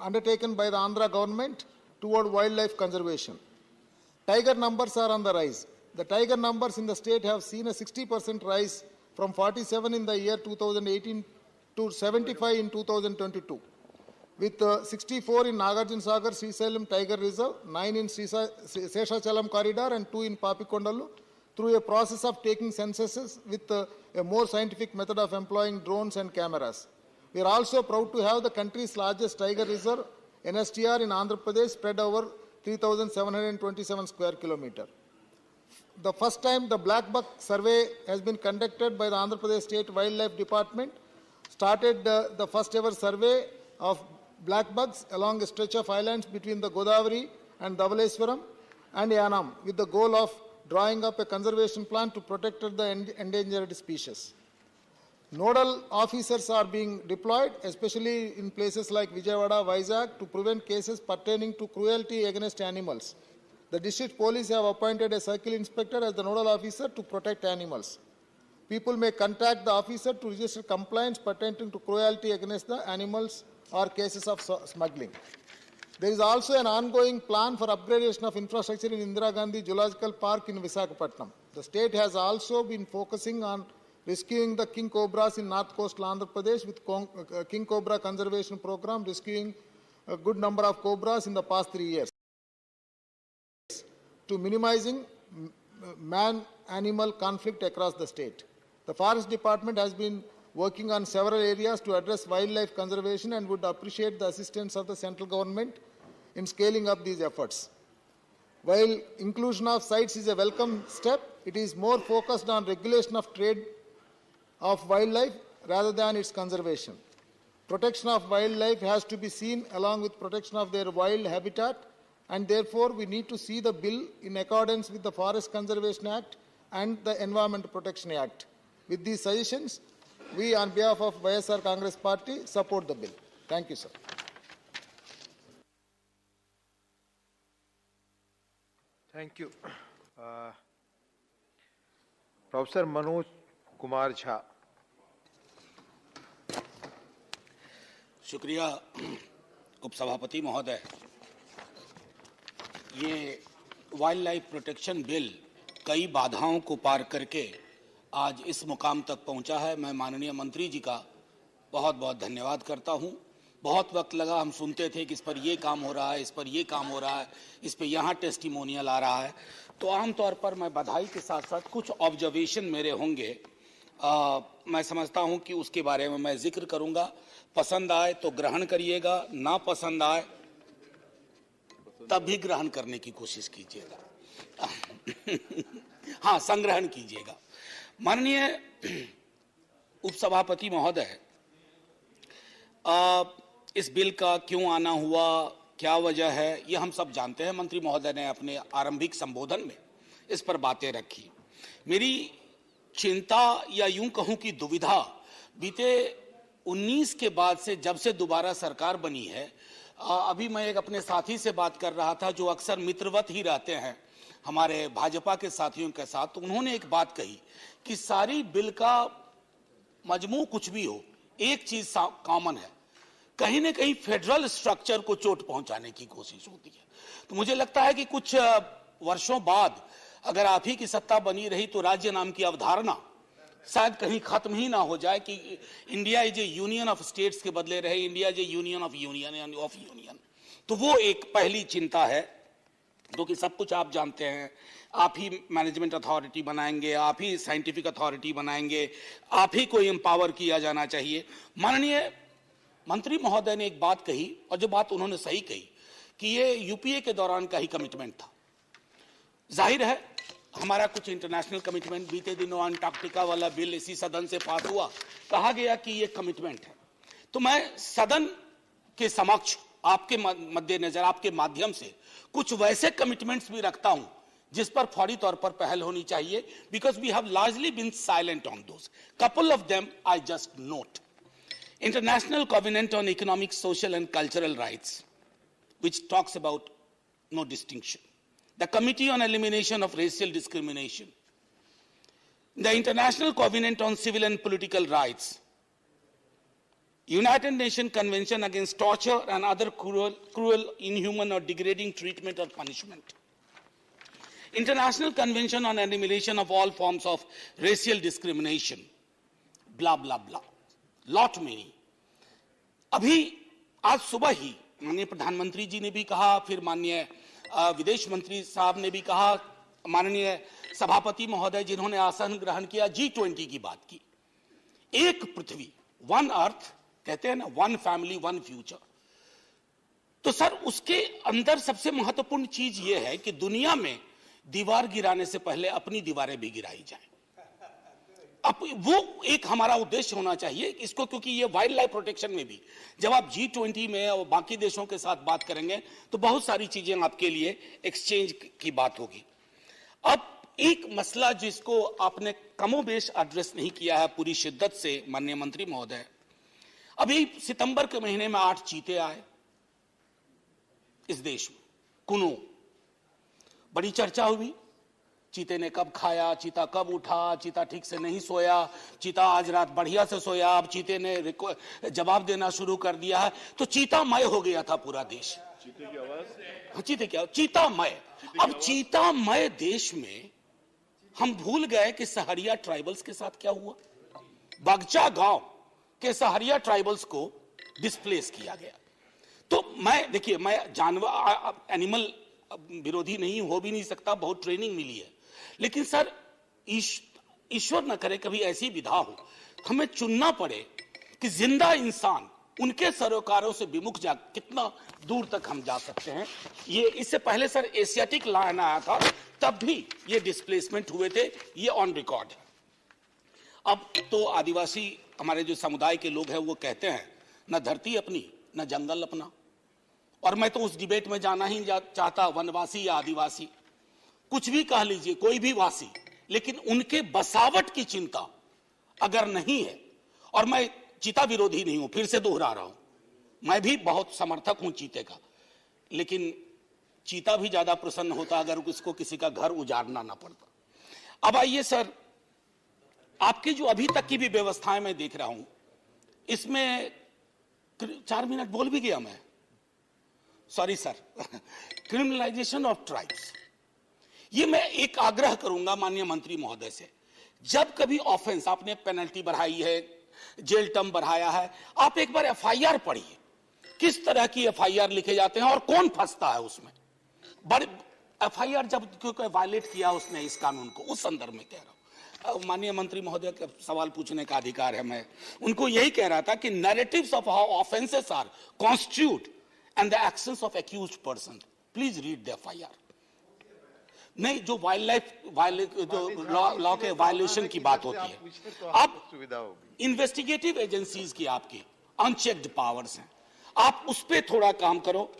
undertaken by the Andhra government toward wildlife conservation. Tiger numbers are on the rise. The tiger numbers in the state have seen a 60% rise from 47 in the year 2018 to 75 in 2022, with 64 in Nagarjuna Srisailam Tiger Reserve, 9 in Seshachalam Corridor, and 2 in Papikondalu, through a process of taking censuses with a more scientific method of employing drones and cameras. We are also proud to have the country's largest tiger reserve, NSTR, in Andhra Pradesh, spread over 3,727 square kilometers. The first time the black buck survey has been conducted by the Andhra Pradesh State Wildlife Department, started the first ever survey of black bugs along a stretch of islands between the Godavari and Dhavaleswaram and Yanam with the goal of drawing up a conservation plan to protect the endangered species. Nodal officers are being deployed, especially in places like Vijayawada, Vizag, to prevent cases pertaining to cruelty against animals. The district police have appointed a circle inspector as the nodal officer to protect animals. People may contact the officer to register complaints pertaining to cruelty against the animals or cases of smuggling. There is also an ongoing plan for upgradation of infrastructure in Indira Gandhi Zoological Park in Visakhapatnam. The state has also been focusing on rescuing the king cobras in North Coastal Andhra Pradesh with King Cobra Conservation Program, rescuing a good number of cobras in the past 3 years. To minimizing man-animal conflict across the state. The Forest Department has been working on several areas to address wildlife conservation and would appreciate the assistance of the central government in scaling up these efforts. While inclusion of sites is a welcome step, it is more focused on regulation of trade of wildlife rather than its conservation. Protection of wildlife has to be seen along with protection of their wild habitat, and therefore we need to see the bill in accordance with the Forest Conservation Act and the Environment Protection Act. With these suggestions, we on behalf of YSR Congress Party support the bill. Thank you, sir. Thank you. Professor Manoj Kumar Jha. शुक्रिया उपसभापति महोदय। ये wild life protection bill कई बाधाओं को पार करके आज इस मुकाम तक पहुंचा है। मैं माननीय मंत्री जी का बहुत बहुत धन्यवाद करता हूं। बहुत वक्त लगा, हम सुनते थे कि इस पर ये काम हो रहा है, इस पर ये काम हो रहा है, इस पे यहाँ टेस्टिमोनियल आ रहा है। तो आमतौर पर मैं बधाई के साथ साथ कुछ ऑब्जर्वेशन मेरे होंगे, मैं समझता हूं कि उसके बारे में मैं जिक्र करूंगा। पसंद आए तो ग्रहण करिएगा, ना पसंद आए तब भी ग्रहण करने की कोशिश कीजिएगा। हाँ, संग्रहण कीजिएगा। माननीय उपसभापति महोदय, इस बिल का क्यों आना हुआ, क्या वजह है, ये हम सब जानते हैं। मंत्री महोदय ने अपने आरंभिक संबोधन में इस पर बातें रखी। मेरी चिंता या यूं कहूं कि दुविधा बीते 19 के बाद से, जब से दोबारा सरकार बनी है, अभी मैं एक अपने साथी से बात कर रहा था जो अक्सर मित्रवत ही रहते हैं हमारे भाजपा के साथियों के साथ। तो उन्होंने एक बात कही कि सारी बिल का मजमू कुछ भी हो, एक चीज कॉमन है, कहीं ना कहीं फेडरल स्ट्रक्चर को चोट पहुंचाने की कोशिश होती है। तो मुझे लगता है कि कुछ वर्षों बाद अगर आप ही की सत्ता बनी रही तो राज्य नाम की अवधारणा शायद कहीं खत्म ही ना हो जाए कि India is A union of states के बदले रहे India is A union of union. तो वो एक पहली चिंता है, क्योंकि सब कुछ आप जानते हैं। आप ही मैनेजमेंट अथॉरिटी बनाएंगे, आप ही साइंटिफिक अथॉरिटी बनाएंगे, आप ही को एम्पावर किया जाना चाहिए। माननीय मंत्री महोदय ने एक बात कही, और जो बात उन्होंने सही कही, कि ये यूपीए के दौरान का ही कमिटमेंट था। जाहिर है हमारा कुछ इंटरनेशनल कमिटमेंट, बीते दिनों अंटार्कटिका वाला बिल इसी सदन से पास हुआ, कहा गया कि ये कमिटमेंट है। तो मैं सदन के समक्ष आपके मद्देनजर, आपके माध्यम से कुछ वैसे कमिटमेंट्स भी रखता हूं जिस पर फौरी तौर पर पहल होनी चाहिए, because we have largely been silent on those. Couple of them I just note. International Covenant on Economic, Social and Cultural Rights, which talks about no distinction. The Committee on Elimination of Racial Discrimination. The International Covenant on Civil and Political Rights. United Nations Convention Against Torture and Other cruel, inhuman or degrading treatment or punishment. International Convention on Elimination of all forms of racial discrimination. Blah, blah, blah. Lot many. अभी आज सुबह ही माननीय प्रधानमंत्री जी ने भी कहा, फिर माननीय विदेश मंत्री साहब ने भी कहा, माननीय सभापति महोदय जिन्होंने आसन ग्रहण किया, G20 की बात की। एक पृथ्वी, वन अर्थ, कहते हैं ना, वन फैमिली वन फ्यूचर। तो सर उसके अंदर सबसे महत्वपूर्ण चीज यह है कि दुनिया में दीवार गिराने से पहले अपनी दीवारें भी गिराई जाए। अब वो एक हमारा उद्देश्य होना चाहिए इसको, क्योंकि ये वाइल्ड लाइफ प्रोटेक्शन में भी जब आप G20 में और बाकी देशों के साथ बात करेंगे तो बहुत सारी चीजें आपके लिए एक्सचेंज की बात होगी। अब एक मसला जिसको आपने कमोबेश एड्रेस नहीं किया है पूरी शिद्दत से माननीय मंत्री महोदय, अभी सितंबर के महीने में 8 चीते आए इस देश में, कुनो बड़ी चर्चा हुई, चीते ने कब खाया, चीता कब उठा, चीता ठीक से नहीं सोया, चीता आज रात बढ़िया से सोया, अब चीते ने जवाब देना शुरू कर दिया है, तो चीतामय हो गया था पूरा देश। चीते की आवाज, चीते क्या, चीतामय। अब चीतामय देश में हम भूल गए कि सहरिया ट्राइबल्स के साथ क्या हुआ। बगचा गांव के सहरिया ट्राइबल्स को डिस्प्लेस किया गया। तो मैं देखिए, मैं जानवर एनिमल विरोधी नहीं हो भी नहीं सकता, बहुत ट्रेनिंग मिली है, लेकिन सर ईश्वर न करे कभी ऐसी विधा हो हमें चुनना पड़े कि जिंदा इंसान उनके सरोकारों से विमुख जा कितना दूर तक हम जा सकते हैं। ये इससे पहले सर एशियाटिक लायन आया था, तब भी ये डिस्प्लेसमेंट हुए थे, ये ऑन रिकॉर्ड है। अब तो आदिवासी हमारे जो समुदाय के लोग हैं वो कहते हैं न धरती अपनी न जंगल अपना, और मैं तो उस डिबेट में जाना ही चाहता, वनवासी या आदिवासी कुछ भी कह लीजिए, कोई भी वासी, लेकिन उनके बसावट की चिंता अगर नहीं है, और मैं चीता विरोधी नहीं हूं, फिर से दोहरा रहा हूं, मैं भी बहुत समर्थक हूं चीते का, लेकिन चीता भी ज्यादा प्रसन्न होता अगर उसको किसी का घर उजाड़ना ना पड़ता। अब आइए सर, आपकी जो अभी तक की भी व्यवस्थाएं मैं देख रहा हूं, इसमें 4 मिनट बोल भी गया मैं, sorry sir, criminalisation of tribes, ये मैं एक आग्रह करूंगा माननीय मंत्री महोदय से, जब कभी ऑफेंस आपने पेनल्टी बढ़ाई है, जेल टर्म बढ़ाया है, आप एक बार एफआईआर पढ़िए, किस तरह की एफआईआर लिखे जाते हैं और कौन फंसता है उसमें। बड़े एफआईआर जब क्योंकि वायलेट किया उसने इस कानून को, उस संदर्भ में कह रहा हूं। माननीय मंत्री महोदय का सवाल पूछने का अधिकार है, मैं उनको यही कह रहा था कि narratives of how offences are constitute and the actions of accused person, please read the FIR. नहीं, जो वाइल्ड लाइफ जो लॉ के वायलेशन की बात होती है, अब इन्वेस्टिगेटिव एजेंसीज की आपकी अनचेक्ड पावर्स हैं, आप उस पर थोड़ा काम करो,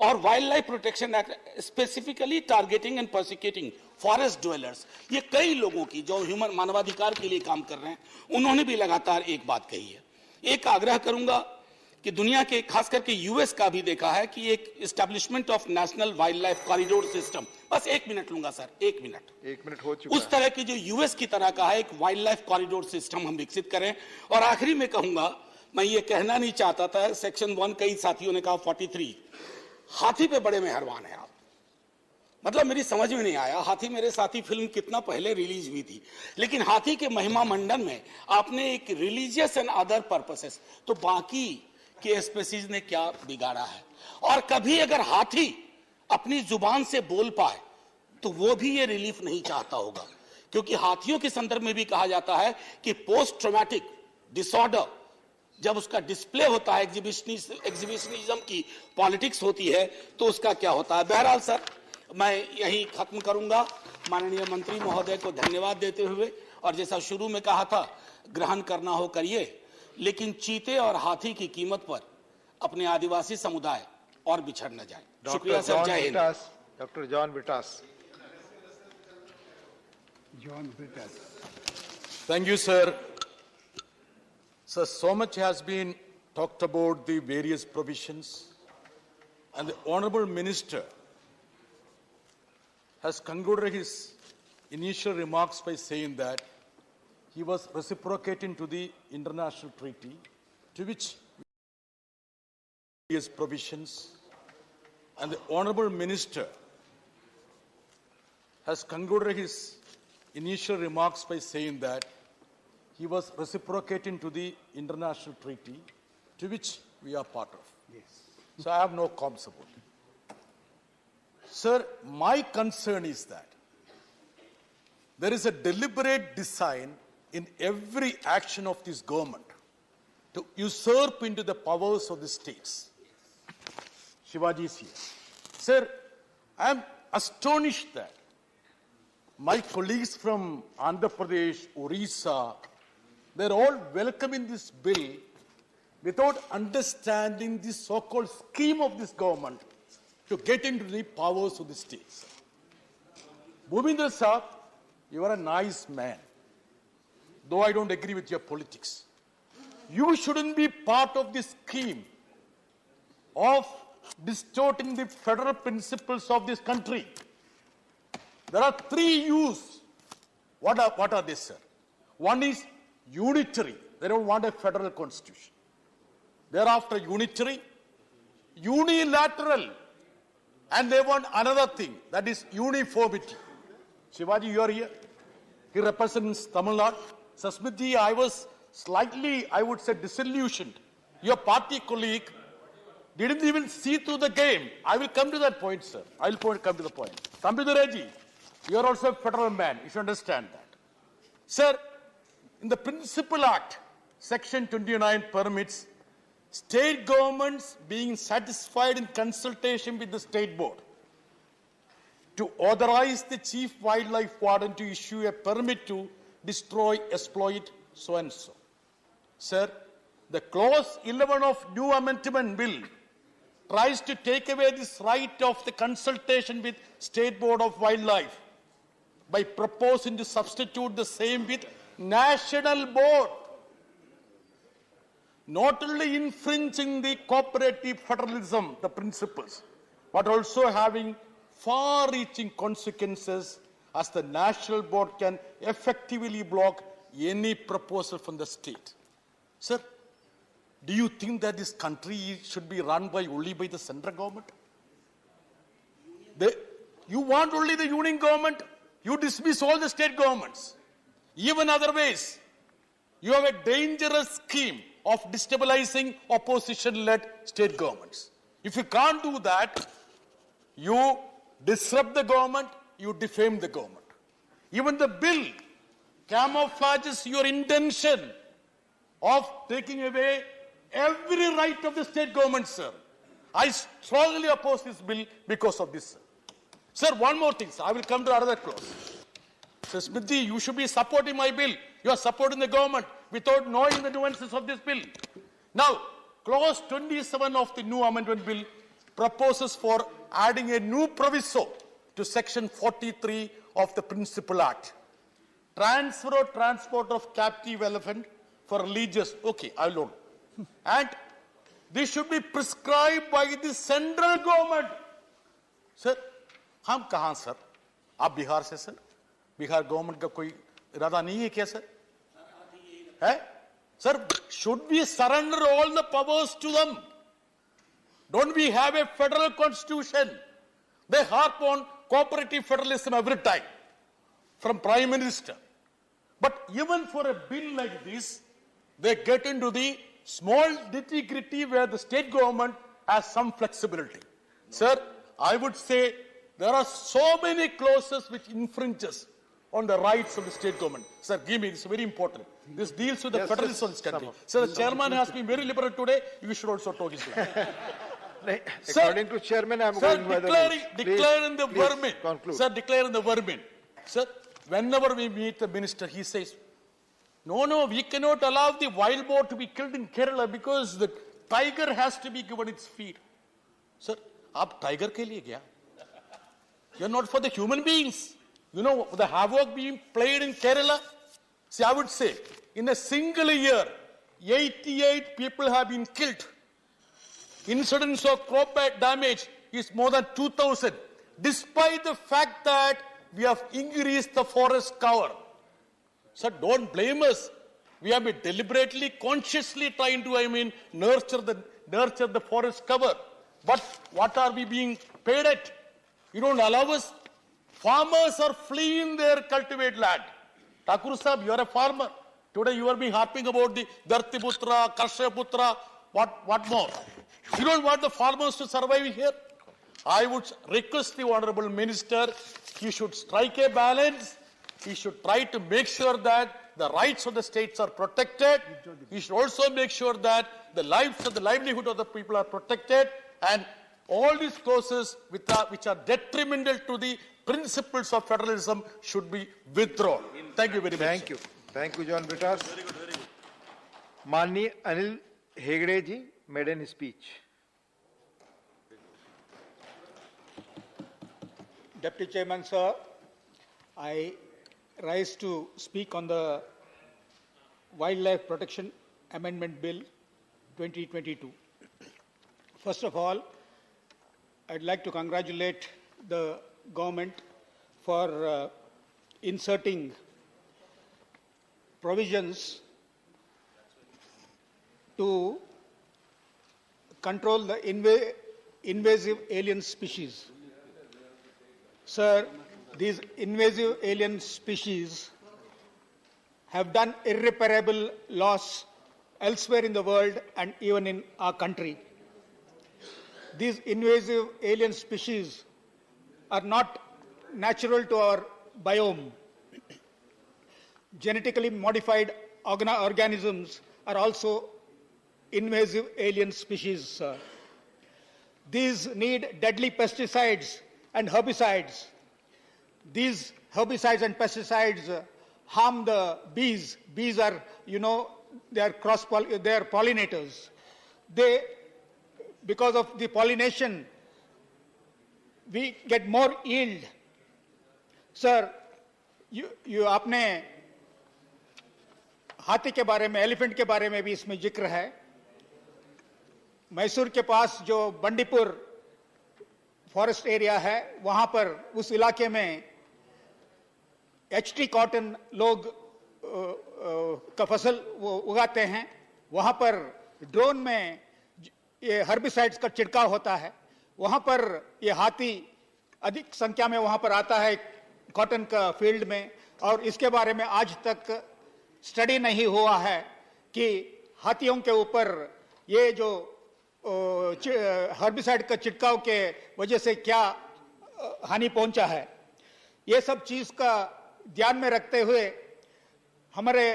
और wild life protection act specifically targeting and prosecuting forest dwellers, ये कई लोगों की जो ह्यूमन मानवाधिकार के लिए काम कर रहे हैं, उन्होंने भी लगातार एक बात कही है। एक आग्रह करूंगा कि दुनिया के खास करके यूएस का भी देखा है कि एक establishment of national wild life corridor system, बस 1 मिनट लूंगा सर, 1 मिनट हो चुका उस तरह की जो यूएस की तरह का है एक वाइल्ड लाइफ कॉरिडोर सिस्टम हम विकसित करें। और आखिरी में कहूंगा, मैं ये कहना नहीं चाहता था, सेक्शन 1 कई साथियों ने कहा 43, हाथी पे बड़े मेहरबान है आप, मतलब मेरी समझ में नहीं आया, हाथी मेरे साथी फिल्म कितना पहले रिलीज हुई थी, लेकिन हाथी के महिमा मंडन में आपने एक रिलीजियस एंड अदर पर्पसेस, तो बाकी के स्पीसीज ने क्या बिगाड़ा है। और कभी अगर हाथी अपनी जुबान से बोल पाए तो वो भी ये रिलीफ नहीं चाहता होगा, क्योंकि हाथियों के संदर्भ में भी कहा जाता है कि पोस्ट ट्रॉमेटिक डिसऑर्डर जब उसका डिस्प्ले होता है, एग्जिबिशनिज्म की पॉलिटिक्स होती है, तो उसका क्या होता है। बहरहाल सर, मैं यही खत्म करूंगा, माननीय मंत्री महोदय को धन्यवाद देते हुए, और जैसा शुरू में कहा था, ग्रहण करना हो करिए, लेकिन चीते और हाथी की कीमत पर अपने आदिवासी समुदाय और बिछड़ न जाए। शुक्रिया सर, जय Hind. Doctor John Brittas. Thank you, sir. Sir, so much has been talked about the various provisions, and the Honorable Minister has concluded his initial remarks by saying that he was reciprocating to the international treaty to which various provisions, and the Honorable Minister has concluded his initial remarks by saying that he was reciprocating to the international treaty to which we are part of. Yes. So I have no comments about it. Sir, my concern is that there is a deliberate design in every action of this government to usurp into the powers of the states. Shivaji is here. Sir, I am astonished that my colleagues from Andhra Pradesh, Orissa, they're all welcoming this bill without understanding the so-called scheme of this government to get into the powers of the states. Bhupendra Sir, you are a nice man, though I don't agree with your politics. You shouldn't be part of this scheme of distorting the federal principles of this country. There are three U's. What are they, sir? One is unitary. They don't want a federal constitution. Thereafter, unitary, unilateral, and they want another thing, that is uniformity. Shivaji, you are here. He represents Tamil Nadu. Sasmiti, I was slightly, I would say, disillusioned. Your party colleague didn't even see through the game. I will come to that point, sir. I will come to the point. Thambidurai, you are also a federal man. You should understand that. Sir, in the Principal Act, Section 29 permits state governments being satisfied in consultation with the state board to authorize the chief wildlife warden to issue a permit to destroy, exploit, so and so. Sir, the clause 11 of new amendment bill tries to take away this right of the consultation with State Board of Wildlife by proposing to substitute the same with National Board, not only infringing the cooperative federalism, the principles, but also having far-reaching consequences as the National Board can effectively block any proposal from the state. Sir, do you think that this country should be run only by the central government? You want only the union government, you dismiss all the state governments. Even other ways, you have a dangerous scheme of destabilizing opposition-led state governments. If you can't do that, you disrupt the government, you defame the government. Even the bill camouflages your intention of taking away every right of the state government, sir. I strongly oppose this bill because of this, sir. Sir, one more thing, sir. I will come to another clause. Sir Smithi, you should be supporting my bill. You are supporting the government without knowing the nuances of this bill. Now, clause 27 of the new amendment bill proposes for adding a new proviso to section 43 of the Principal Act. Transfer or transport of captive elephant for religious, okay, I will know. And this should be prescribed by the central government. Sir, हम कहाँ sir? आप बिहार से sir? Bihar government का कोई इरादा नहीं है क्या सर? है? Sir, should we surrender all the powers to them? Don't we have a federal constitution? They harp on cooperative federalism every time, from Prime Minister. But even for a bill like this, they get into the small nitty-gritty where the state government has some flexibility. Sir, I would say there are so many clauses which infringes on the rights of the state government. Sir, give me, this is very important. This deals with the federalism of this country. Sir, the chairman has been very liberal today. You should also talk his line. According to chairman, I am going by the rules. Declaring the vermin. Conclude. Sir, declaring the vermin. Sir, whenever we meet the minister, he says, no, we cannot allow the wild boar to be killed in Kerala because the tiger has to be given its feed. Sir, aap tiger ke liye gaya? You're not for the human beings. You know the havoc being played in Kerala? See, I would say, in a single year, 88 people have been killed. Incidence of crop damage is more than 2,000, despite the fact that we have increased the forest cover. Sir, don't blame us. We have been deliberately, consciously trying to, nurture the forest cover. But what are we being paid at? You don't allow us. Farmers are fleeing their cultivated land. Thakur Sahib, you are a farmer. Today you are being harping about the Dhartiputra, Karshyaputra, what more? You don't want the farmers to survive here? I would request the Honorable Minister, he should strike a balance. He should try to make sure that the rights of the states are protected. He should also make sure that the lives and the livelihood of the people are protected. And All these clauses which are detrimental to the principles of federalism should be withdrawn. Thank you very much. Thank you. Thank you, John Britas. Very good, very good. Mani Anil Hegde ji made a speech. Deputy Chairman, sir, I rise to speak on the Wildlife Protection Amendment Bill 2022. First of all, I'd like to congratulate the government for inserting provisions to control the invasive alien species. Sir, these invasive alien species have done irreparable loss elsewhere in the world and even in our country. These invasive alien species are not natural to our biome. Genetically modified organisms are also invasive alien species, sir. These need deadly pesticides and herbicides. These herbicides and pesticides harm the bees. Bees are, they are pollinators. Because of the pollination, we get more yield. Sir, आपने हाथी के बारे में, elephant के बारे में भी इसमें जिक्र है. मैसूर के पास जो बंडीपुर फॉरेस्ट एरिया है, वहां पर उस इलाके में एचटी कॉटन लोग का फसल वो उगाते हैं. वहां पर ड्रोन में ये हर्बिसाइड्स का छिड़काव होता है. वहां पर ये हाथी अधिक संख्या में वहां पर आता है कॉटन का फील्ड में, और इसके बारे में आज तक स्टडी नहीं हुआ है कि हाथियों के ऊपर ये जो हर्बिसाइड का छिड़काव के वजह से क्या हानि पहुंचा है. ये सब चीज का ध्यान में रखते हुए हमारे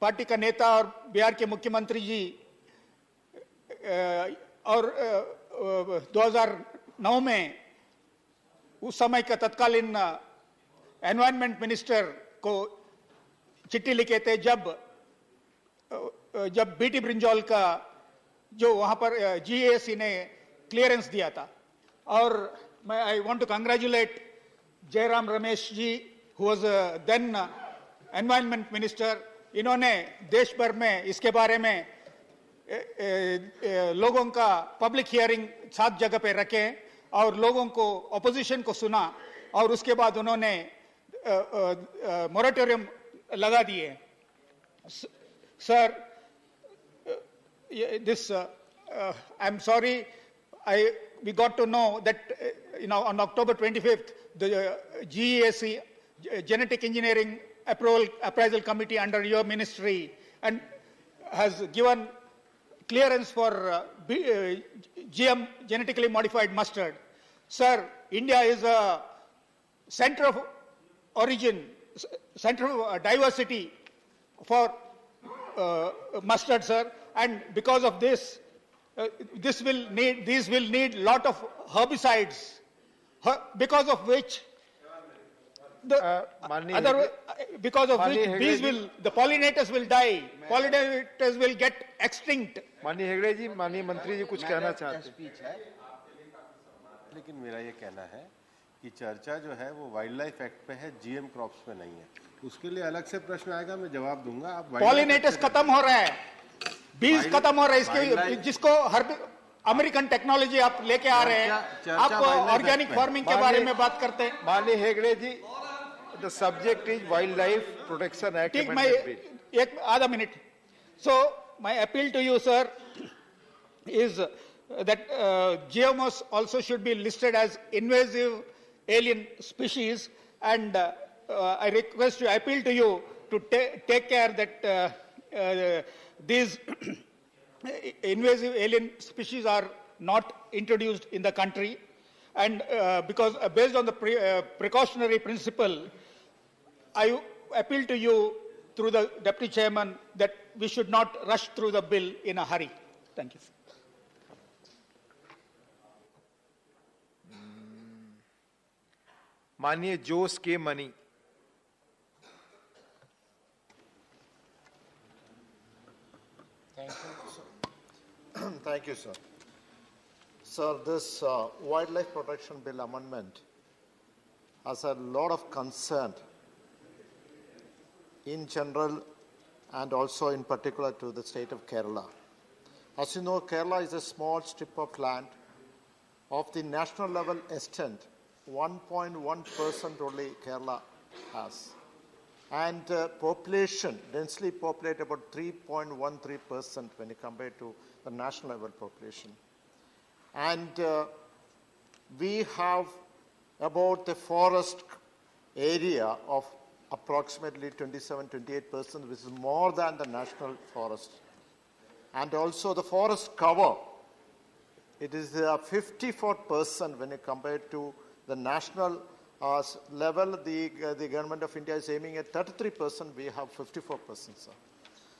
पार्टी का नेता और बिहार के मुख्यमंत्री जी और 2009 में उस समय का तत्कालीन एनवायरनमेंट मिनिस्टर को चिट्ठी लिखे थे जब बीटी ब्रिंजॉल का जो वहां पर जीएसी ने क्लियरेंस दिया था. और मैं I want to congratulate Jairam Ramesh ji, who was then environment minister. इन्होंने देश भर में इसके बारे में लोगों का पब्लिक हियरिंग 7 जगह पे रखे और लोगों को ऑपोजिशन को सुना और उसके बाद उन्होंने मोरेटोरियम लगा दिए. Sir, this I'm sorry, we got to know that on October 25th the GEAC, Genetic Engineering Appraisal Committee under your ministry, and has given clearance for GM, genetically modified mustard. Sir, India is a center of origin, center of diversity for mustard, sir, and because of this, these will need lot of herbicides, because of which the pollinators will die, pollinators will get extinct. माननीय हेगड़े जी, माननीय मंत्री जी कुछ कहना चाहते हैं. लेकिन मेरा ये कहना है कि चर्चा जो है वो वाइल्ड लाइफ एक्ट पे है, जीएम क्रॉप्स पे नहीं है. उसके लिए अलग से प्रश्न आएगा, मैं जवाब दूंगा. आप पॉलिनेटर्स खत्म हो रहा है, बीज खत्म हो रहा है, इसके जिसको हर अमेरिकन टेक्नोलॉजी आप लेके आ रहे हैं. आप ऑर्गेनिक फार्मिंग के बारे में बात करते हैं. माननीय Hegde ji, the subject is wildlife protection act. ठीक, मैं एक आधा minute. So my appeal to you, sir, is that GMOs also should be listed as invasive alien species, and I request you, I appeal to you to take care that these invasive alien species are not introduced in the country, and because based on the precautionary principle, I appeal to you through the Deputy Chairman that we should not rush through the bill in a hurry. Thank you. माननीय जोस के money. Thank you, sir. Thank you, sir. Sir, this Wildlife Protection Bill amendment has a lot of concern in general and also in particular to the state of Kerala. As you know, Kerala is a small strip of land of the national level extent. 1.1% only Kerala has. And population, densely populated about 3.13% when you compare to the national level population. And we have about the forest area of approximately 27-28%, which is more than the national forest. And also the forest cover, it is 54% when you compare to the national level. The government of India is aiming at 33%, we have 54%, sir.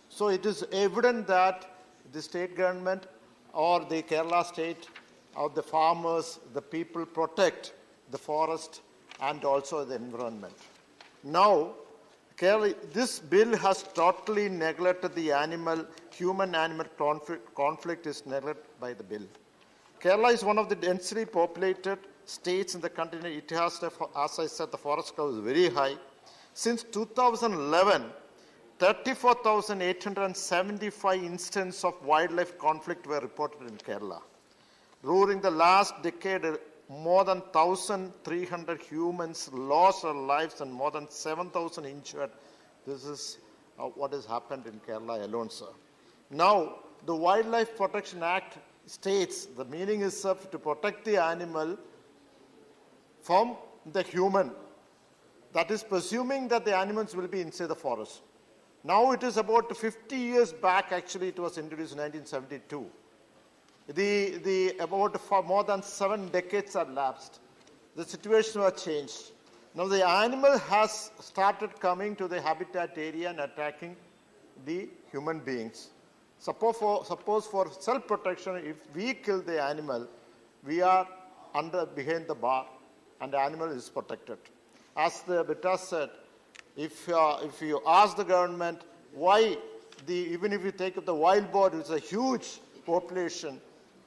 So it is evident that the state government or the Kerala state or the farmers, the people protect the forest and also the environment. Now, this bill has totally neglected the human-animal conflict is neglected by the bill. Kerala is one of the densely populated states in the country. It has, as I said, the forest cover is very high. Since 2011, 34,875 instances of wildlife conflict were reported in Kerala. During the last decade, more than 1,300 humans lost their lives and more than 7,000 injured. This is what has happened in Kerala alone, sir. Now, the Wildlife Protection Act states the meaning is to protect the animal from the human. That is presuming that the animals will be inside the forest. Now it is about 50 years back, actually it was introduced in 1972. For more than 7 decades have lapsed. The situation has changed. Now the animal has started coming to the habitat area and attacking the human beings. Suppose for self-protection, if we kill the animal, we are behind the bar and the animal is protected. As the Bita said, if you ask the government why, even if you take up the wild boar, it's a huge population.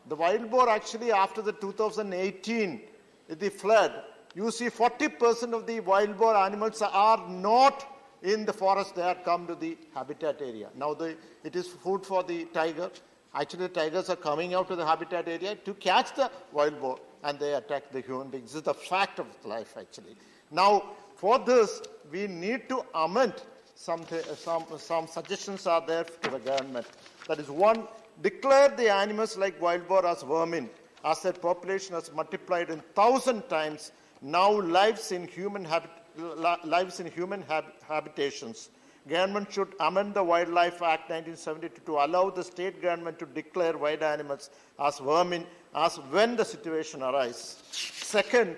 The wild boar actually after the 2018, the flood, you see 40% of the wild boar animals are not in the forest, they have come to the habitat area. Now it is food for the tiger. Actually, the tigers are coming out to the habitat area to catch the wild boar and they attack the human beings. This is the fact of life, actually. Now, for this, we need to amend some suggestions are there to the government. That is, one, declare the animals like wild boar as vermin, as their population has multiplied in 1,000 times, now lives in human habitations. Government should amend the Wildlife Act 1972 to allow the state government to declare wild animals as vermin as when the situation arises. Second,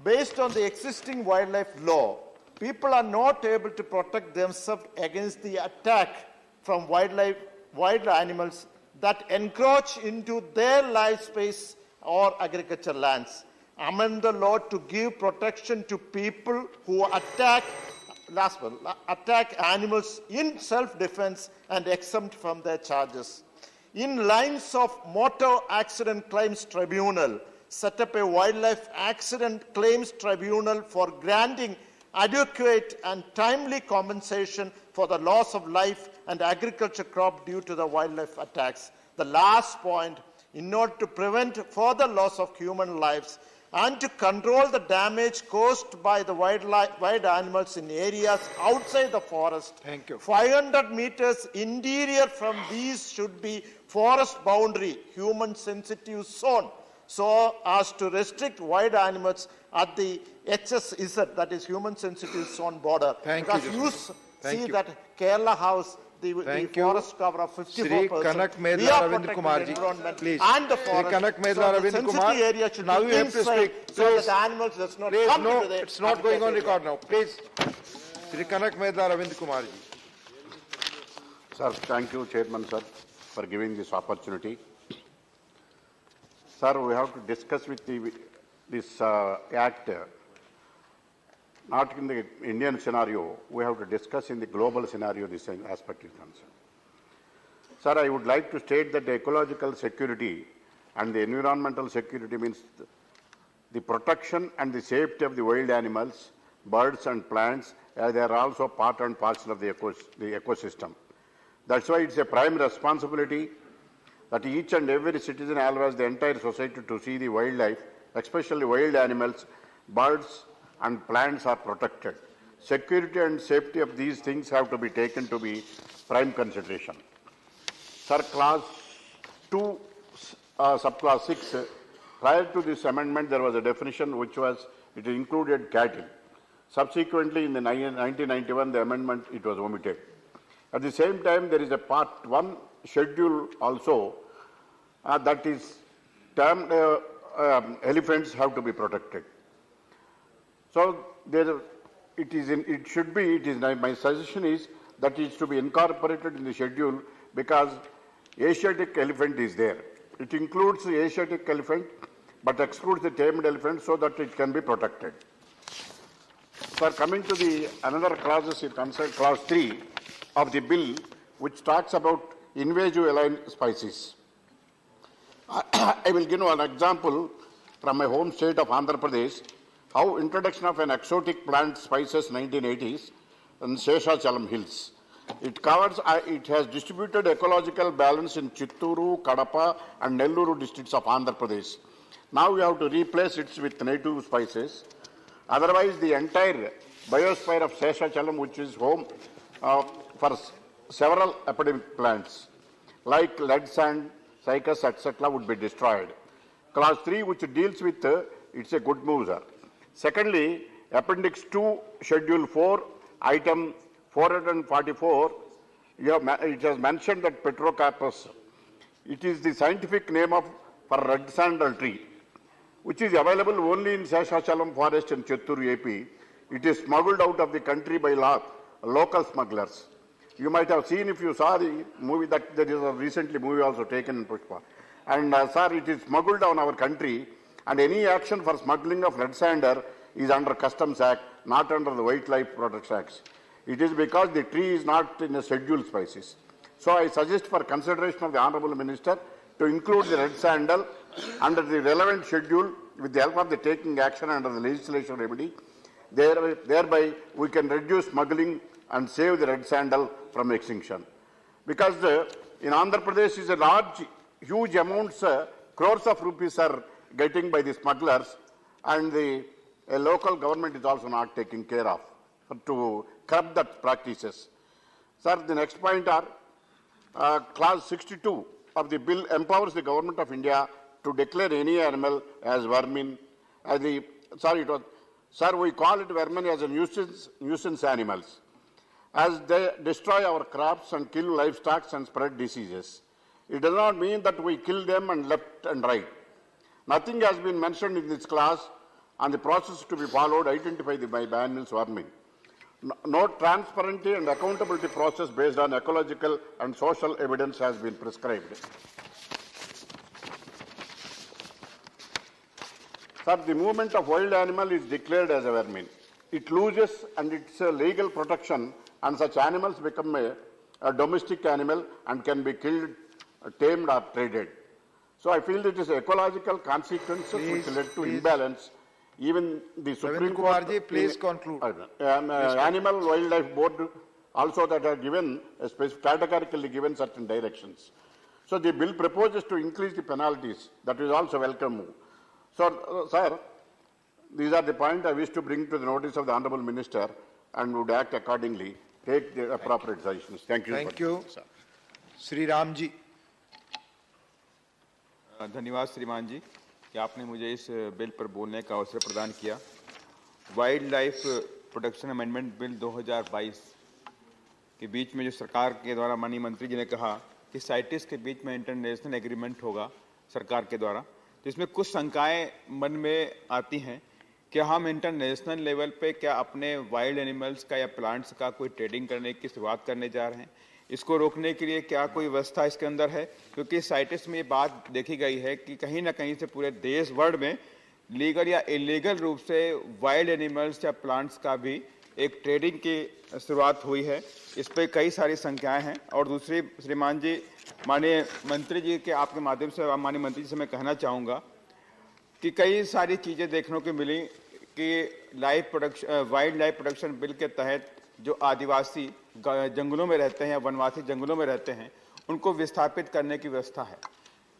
based on the existing wildlife law, people are not able to protect themselves against the attack from wild animals that encroach into their life space or agricultural lands. Amend the law to give protection to people who attack animals in self-defense and exempt from their charges. In lines of Motor Accident Claims Tribunal, set up a Wildlife Accident Claims Tribunal for granting adequate and timely compensation for the loss of life and agriculture crop due to the wildlife attacks. The last point, in order to prevent further loss of human lives and to control the damage caused by the wild animals in areas outside the forest, 500 meters interior from these should be forest boundary, human sensitive zone, so as to restrict wild animals at the HSZ, that is human sensitive zone border. Because you see that Kerala House, the forest cover of 54%. We are protecting the environment and the forest. So the sensitive area should be inside so that the animals does not come to the it's not going on record now. Please. Shri Kanak Medla Ravind Kumar ji. Sir, thank you, Chairman, sir, for giving this opportunity. Sir, we have to discuss with this Act not in the Indian scenario, we have to discuss in the global scenario this aspect is concerned. Sir, I would like to state that the ecological security and the environmental security means the protection and the safety of the wild animals, birds and plants, they are also part and parcel of the ecosystem. That's why it's a prime responsibility that each and every citizen, as well as the entire society, to see the wildlife, especially wild animals, birds and plants are protected. Security and safety of these things have to be taken to be prime consideration. Sir, clause 2, subclause 6, prior to this amendment, there was a definition which was, it included cattle. Subsequently, in the 1991, the amendment, it was omitted. At the same time, there is a part 1 schedule also that is termed elephants have to be protected. So my suggestion is that it is to be incorporated in the schedule because Asiatic elephant is there. It includes the Asiatic elephant but excludes the tamed elephant so that it can be protected. Sir, coming to the another clauses, it concerns clause 3 of the bill, which talks about invasive alien species. I will give an example from my home state of Andhra Pradesh, how introduction of an exotic plant spices 1980s in Seshachalam Hills. It covers, it has distributed ecological balance in Chitturu, Kadapa and Nelluru districts of Andhra Pradesh. Now we have to replace it with native spices. Otherwise, the entire biosphere of Seshachalam, which is home for several epidemic plants, like lead sand, cycas, etc., would be destroyed. Clause 3, which deals with, it's a good move, sir. Secondly, Appendix 2, Schedule 4, Item 444, it has mentioned that Petrocarpus, it is the scientific name for red sandal tree, which is available only in Seshachalam forest in Chitturu, AP. It is smuggled out of the country by local smugglers. You might have seen, if you saw the movie, that there is a recently movie also taken in Pushpa. And sir, it is smuggled on our country, and any action for smuggling of red sander is under Customs Act, not under the Wildlife Protection Acts. It is because the tree is not in a scheduled species. So I suggest for consideration of the Honourable Minister to include the red sandal under the relevant schedule with the help of the taking action under the legislation remedy. Thereby we can reduce smuggling and save the red sandal from extinction. Because in Andhra Pradesh is a large, huge amounts, crores of rupees are getting by the smugglers, and the local government is also not taking care of to curb that practices. Sir, the next point are clause 62 of the bill empowers the government of India to declare any animal as vermin. We call it vermin as a nuisance animals, as they destroy our crops and kill livestock and spread diseases. It does not mean that we kill them and left and right. Nothing has been mentioned in this clause on the process to be followed identified by animals vermin. No transparency and accountability process based on ecological and social evidence has been prescribed. Sir, the movement of wild animal is declared as a vermin. It loses and its legal protection, and such animals become a domestic animal and can be killed, tamed or traded. So I feel it is ecological consequences which led to imbalance. Even the Supreme Court, please conclude. Animal Wildlife Board also that have given, categorically given certain directions. So the bill proposes to increase the penalties. That is also welcome. So, sir, these are the points I wish to bring to the notice of the Honourable Minister and would act accordingly, take the appropriate suggestions. Thank you. Thank you. Sri Ramji. धन्यवाद श्रीमान जी कि आपने मुझे इस bill पर बोलने का अवसर प्रदान किया। Wild life protection amendment bill 2022 के बीच में जो सरकार के द्वारा माननीय मंत्री जी ने कहा कि साइटिस के बीच में इंटरनेशनल एग्रीमेंट होगा सरकार के द्वारा, तो इसमें कुछ शंकाएं मन में आती हैं कि हम इंटरनेशनल लेवल पे क्या अपने वाइल्ड एनिमल्स का या प्लांट्स का कोई ट्रेडिंग करने की शुरुआत करने जा रहे हैं। इसको रोकने के लिए क्या कोई व्यवस्था इसके अंदर है, क्योंकि साइटिस में ये बात देखी गई है कि कहीं ना कहीं से पूरे देश वर्ल्ड में लीगल या इलीगल रूप से वाइल्ड एनिमल्स या प्लांट्स का भी एक ट्रेडिंग की शुरुआत हुई है। इस पर कई सारी संख्याएं हैं। और दूसरी, श्रीमान जी, माननीय मंत्री जी के आपके माध्यम से माननीय मंत्री जी से मैं कहना चाहूँगा कि कई सारी चीज़ें देखने को मिली कि वाइल्ड लाइफ प्रोटेक्शन बिल के तहत जो आदिवासी जंगलों में रहते हैं या वनवासी जंगलों में रहते हैं, उनको विस्थापित करने की व्यवस्था है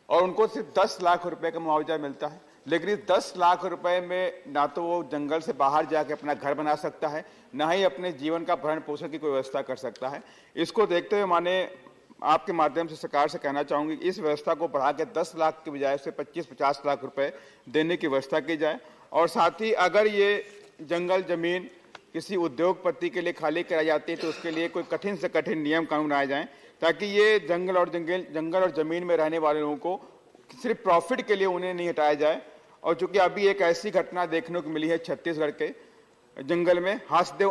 और उनको सिर्फ 10 लाख रुपए का मुआवजा मिलता है। लेकिन इस 10 लाख रुपए में ना तो वो जंगल से बाहर जाके अपना घर बना सकता है, ना ही अपने जीवन का भरण पोषण की कोई व्यवस्था कर सकता है। इसको देखते हुए माने आपके माध्यम से सरकार से कहना चाहूंगी, इस व्यवस्था को बढ़ा के 10 लाख की बजाय से 25-50 लाख रुपए देने की व्यवस्था की जाए। और साथ ही अगर ये जंगल जमीन किसी उद्योगपति के लिए खाली कराई जाती है तो उसके लिए कोई कठिन से कठिन नियम कानून बनाए जाएं, ताकि ये जंगल और जमीन में रहने वाले लोगों को सिर्फ प्रॉफिट के लिए उन्हें नहीं हटाया जाए। और चूंकि अभी एक ऐसी घटना देखने को मिली है छत्तीसगढ़ के जंगल में, हासदेव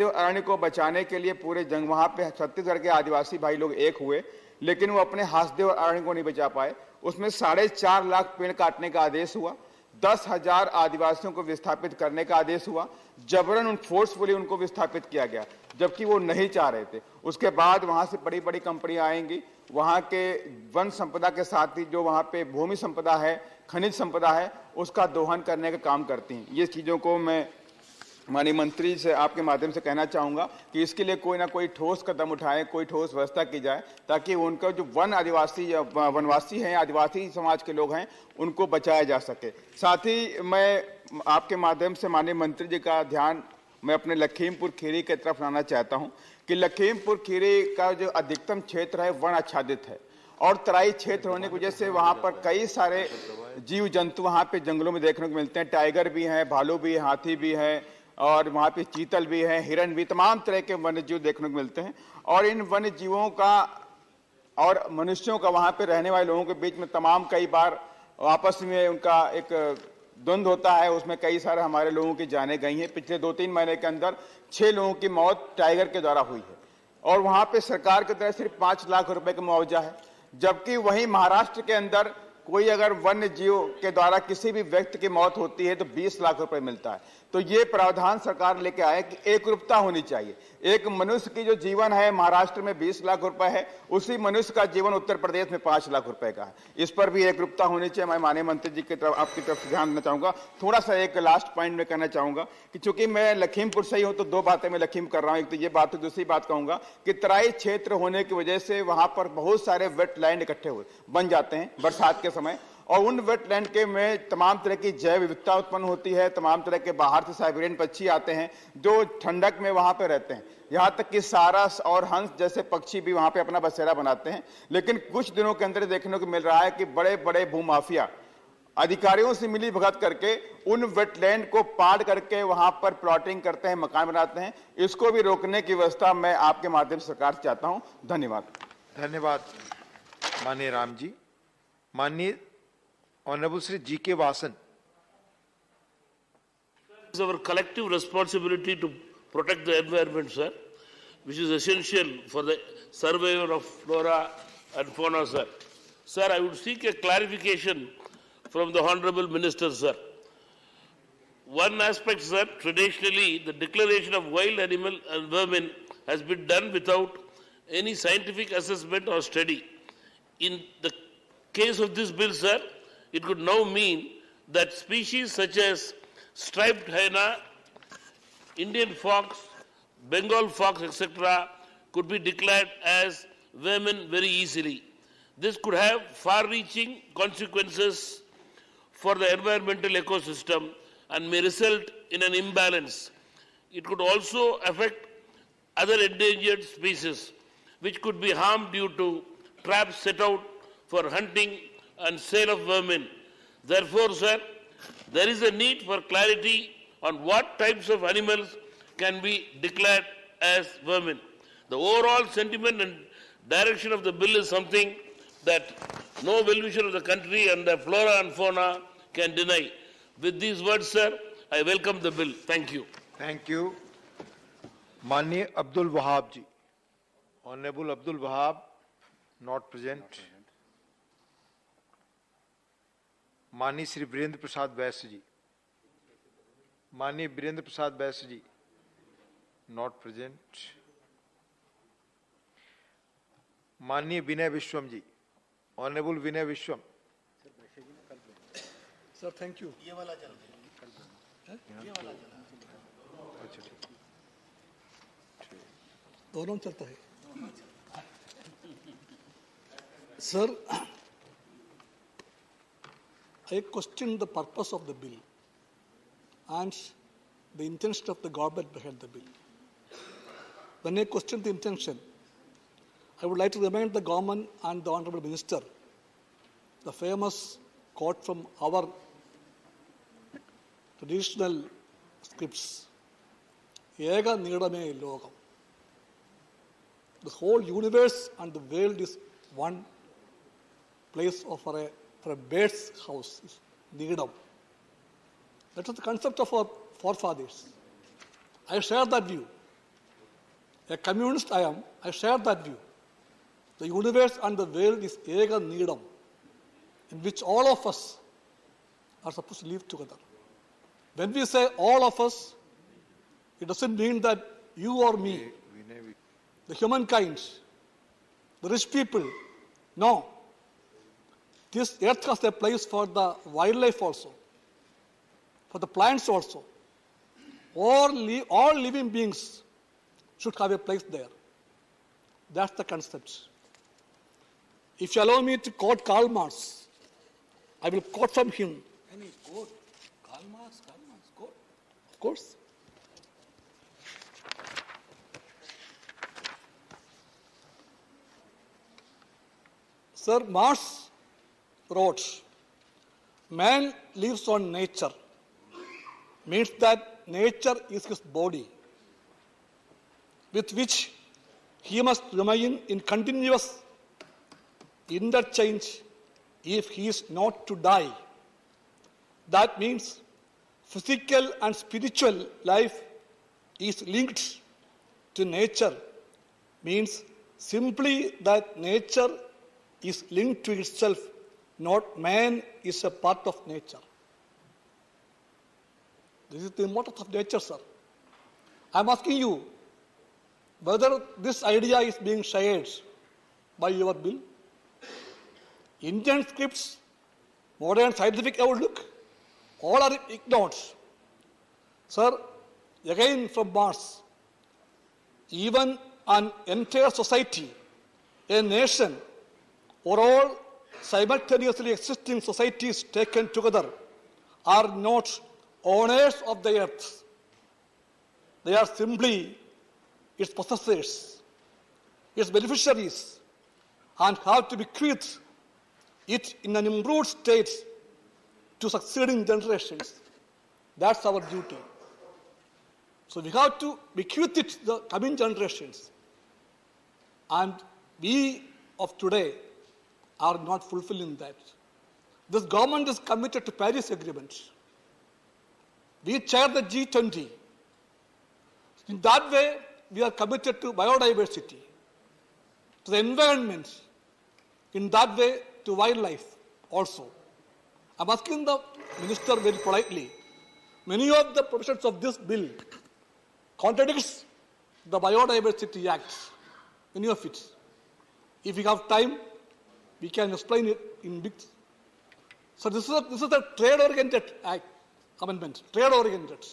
अरण्य को बचाने के लिए पूरे वहां पे छत्तीसगढ़ के आदिवासी भाई लोग एक हुए, लेकिन वो अपने हासदेव अरण्य को नहीं बचा पाए। उसमें 4.5 लाख पेड़ काटने का आदेश हुआ, 10,000 आदिवासियों को विस्थापित करने का आदेश हुआ, जबरन फोर्सफुली उनको विस्थापित किया गया जबकि वो नहीं चाह रहे थे। उसके बाद वहां से बड़ी बड़ी कंपनियां आएंगी, वहां के वन संपदा के साथ ही जो वहां पे भूमि संपदा है, खनिज संपदा है, उसका दोहन करने का काम करती हैं। ये चीजों को मैं माननीय मंत्री से आपके माध्यम से कहना चाहूंगा कि इसके लिए कोई ना कोई ठोस कदम उठाएं, कोई ठोस व्यवस्था की जाए, ताकि उनका जो वनवासी हैं, आदिवासी समाज के लोग हैं, उनको बचाया जा सके। साथ ही मैं आपके माध्यम से माननीय मंत्री जी का ध्यान मैं अपने लखीमपुर खीरी की तरफ लाना चाहता हूं कि लखीमपुर खीरी का जो अधिकतम क्षेत्र है वन आच्छादित है और तराई क्षेत्र होने की वजह से वहां पर कई सारे जीव जंतु वहां पे जंगलों में देखने को मिलते हैं। टाइगर भी हैं, भालू भी है, हाथी भी है और वहां पे चीतल भी है, हिरण भी, तमाम तरह के वन्य जीव देखने को मिलते हैं। और इन वन्य जीवों का और मनुष्यों का वहां पे रहने वाले लोगों के बीच में कई बार आपस में उनका एक द्वंद्व होता है। उसमें कई सारे हमारे लोगों की जानें गई हैं। पिछले 2-3 महीने के अंदर 6 लोगों की मौत टाइगर के द्वारा हुई है और वहां पे सरकार की तरफ सिर्फ 5 लाख रुपए का मुआवजा है, जबकि वहीं महाराष्ट्र के अंदर कोई अगर वन्य जीव के द्वारा किसी भी व्यक्ति की मौत होती है तो 20 लाख रुपए मिलता है। तो ये प्रावधान सरकार लेके आए कि एकरूपता होनी चाहिए। एक मनुष्य की जो जीवन है महाराष्ट्र में 20 लाख रुपए है, उसी मनुष्य का जीवन उत्तर प्रदेश में 5 लाख रुपए का है। इस पर भी एकरूपता होनी चाहिए। मैं माननीय मंत्री जी की तरफ आपकी तरफ से ध्यान देना चाहूंगा। थोड़ा सा एक लास्ट पॉइंट में कहना चाहूंगा कि चूंकि मैं लखीमपुर से ही हूं तो 2 बातें मैं लखीम कर रहा हूं। एक तो ये बात, दूसरी बात कहूंगा कि तराई क्षेत्र होने की वजह से वहां पर बहुत सारे वेटलैंड इकट्ठे बन जाते हैं बरसात के समय, और उन वेटलैंड के में तमाम तरह की जैव विविधता उत्पन्न होती है। तमाम तरह के बाहर से साइबेरियन पक्षी आते हैं जो ठंडक में वहां पे रहते हैं, यहाँ तक कि सारस और हंस जैसे पक्षी भी वहां पे अपना बसेरा बनाते हैं। लेकिन कुछ दिनों के अंदर देखने को मिल रहा है कि बड़े बड़े भूमाफिया अधिकारियों से मिली भगत करके उन वेटलैंड को पार करके वहां पर प्लॉटिंग करते हैं, मकान बनाते हैं। इसको भी रोकने की व्यवस्था मैं आपके माध्यम से सरकार से चाहता हूं। धन्यवाद। धन्यवाद माननीय राम जी। माननीय Honorable Sri G.K. Vasan. It's our collective responsibility to protect the environment, sir, which is essential for the survival of flora and fauna, sir. Sir, I would seek a clarification from the Honorable Minister, sir. One aspect, sir, traditionally the declaration of wild animal and vermin has been done without any scientific assessment or study. In the case of this bill, sir, it could now mean that species such as striped hyena, Indian fox, Bengal fox, etc. could be declared as vermin very easily. This could have far-reaching consequences for the environmental ecosystem and may result in an imbalance. It could also affect other endangered species which could be harmed due to traps set out for hunting and sale of vermin. Therefore, sir, there is a need for clarity on what types of animals can be declared as vermin. The overall sentiment and direction of the bill is something that no well-wisher of the country and the flora and fauna can deny. With these words, sir, I welcome the bill. Thank you. Thank you. माननीय अब्दुल वहाब जी। Honorable Abdul Wahab, not present. माननीय श्री वीरेंद्र प्रसाद बैस जी, माननीय Virendra Prasad Bais ji, not present. माननीय Vinay Vishwam ji, honourable Vinay Vishwam. Sir thank you. ये वाला चल रहा है, ये वाला चल रहा है। अच्छा ठीक, दोनों चलता है। Sir, I question the purpose of the bill and the intention of the government behind the bill. When I question the intention, I would like to remind the government and the Honourable Minister the famous quote from our traditional scripts, Ega Nidame Logam. The whole universe and the world is one place for a bird's house, Nidam. That was the concept of our forefathers. I share that view. A communist I am, I share that view. The universe and the world is Ega Nidam, in which all of us are supposed to live together. When we say all of us, it doesn't mean that you or me, the humankind, the rich people. No. This earth has a place for the wildlife also, for the plants also. All living beings should have a place there. That's the concept. If you allow me to quote Karl Marx, I will quote from him. Any quote? Karl Marx, quote. Of course. Sir, Marx wrote, man lives on nature, means that nature is his body, with which he must remain in continuous interchange if he is not to die. That means physical and spiritual life is linked to nature, means simply that nature is linked to itself, not man is a part of nature. This is the importance of nature, sir. I am asking you whether this idea is being shared by your bill. Indian scripts, modern scientific outlook, all are ignored. Sir, again from Marx, even an entire society, a nation, or all simultaneously existing societies taken together are not owners of the earth. They are simply its possessors, its beneficiaries, and have to bequeath it in an improved state to succeeding generations. That's our duty. So we have to bequeath it to the coming generations. And we of today are not fulfilling that. This government is committed to Paris Agreement. We chair the G20. In that way, we are committed to biodiversity, to the environment. In that way, to wildlife also. I'm asking the minister very politely. Many of the provisions of this bill contradicts the Biodiversity Act. Many of it. If we have time, we can explain it in bits. So this is a trade-oriented act, amendment, trade-oriented.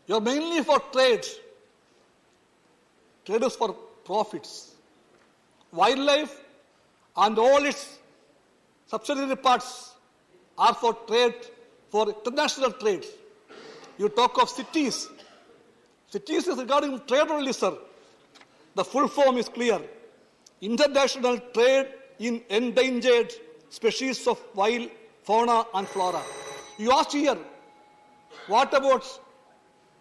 You are mainly for trade. Trade is for profits. Wildlife and all its subsidiary parts are for trade, for international trade. You talk of cities. Cities is regarding trade only, sir. The full form is clear. International trade in endangered species of wild fauna and flora. You asked here, what about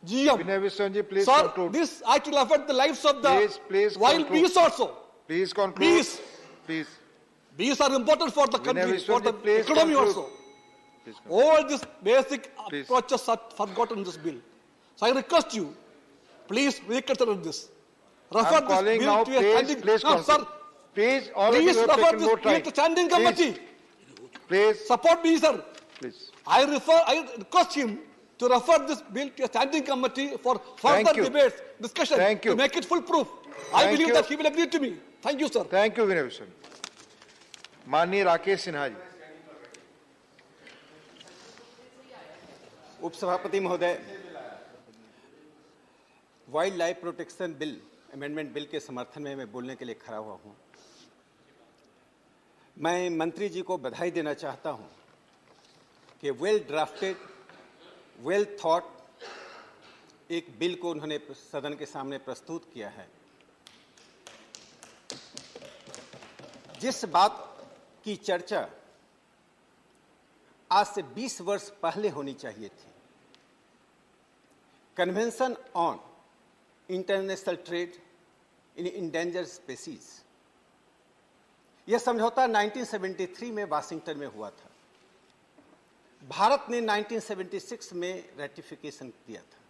GM? Vinay Vishwanji, please Sir, conclude. this actually affects the lives of the wild conclude. bees also. Please conclude. Bees. Please. Bees are important for the country, for the please economy conclude. also. All these basic approaches are forgotten in this bill. So I request you, please reconsider this. Refer I'm calling this bill now, to a please, standing... please, no, sir, please, all of please you have refer taken this more bill time. to standing committee. Please. Support me, sir. Please. I request him to refer this bill to a standing committee for further debates, discussion, to make it foolproof. I believe that he will agree to me. Thank you, sir. Thank you, Vinay Bhushan. माननीय राकेश सिन्हा जी। उपसभापति महोदय, wild life protection bill amendment bill के समर्थन में मैं बोलने के लिए खड़ा हुआ हूं। मैं मंत्री जी को बधाई देना चाहता हूं कि वेल ड्राफ्टेड, वेल थॉट एक बिल को उन्होंने सदन के सामने प्रस्तुत किया है। जिस बात की चर्चा आज से 20 वर्ष पहले होनी चाहिए थी, convention on international trade in endangered species, यह समझौता 1973 में वाशिंगटन में हुआ था। भारत ने 1976 में रेटिफिकेशन किया था।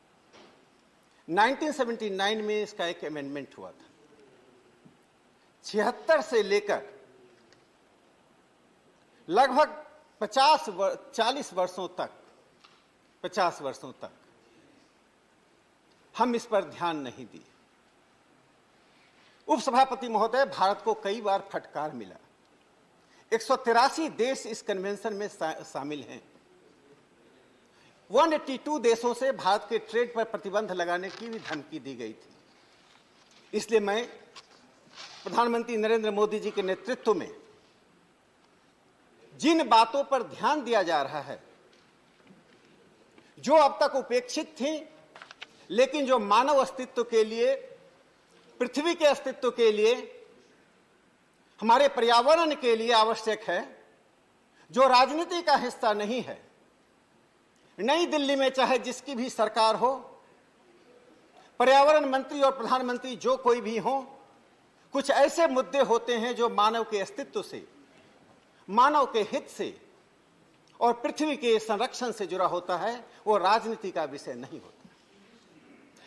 1979 में इसका एक अमेंडमेंट हुआ था। 76 से लेकर लगभग 40 वर्षों तक हम इस पर ध्यान नहीं दिए। उपसभापति महोदय, भारत को कई बार फटकार मिला। 183 देश इस कन्वेंशन में शामिल हैं। 182 देशों से भारत के ट्रेड पर प्रतिबंध लगाने की भी धमकी दी गई थी। इसलिए मैं प्रधानमंत्री नरेंद्र मोदी जी के नेतृत्व में जिन बातों पर ध्यान दिया जा रहा है, जो अब तक उपेक्षित थी, लेकिन जो मानव अस्तित्व के लिए, पृथ्वी के अस्तित्व के लिए, हमारे पर्यावरण के लिए आवश्यक है, जो राजनीति का हिस्सा नहीं है। नई दिल्ली में चाहे जिसकी भी सरकार हो, पर्यावरण मंत्री और प्रधानमंत्री जो कोई भी हो, कुछ ऐसे मुद्दे होते हैं जो मानव के अस्तित्व से, मानव के हित से और पृथ्वी के संरक्षण से जुड़ा होता है, वो राजनीति का विषय नहीं होता।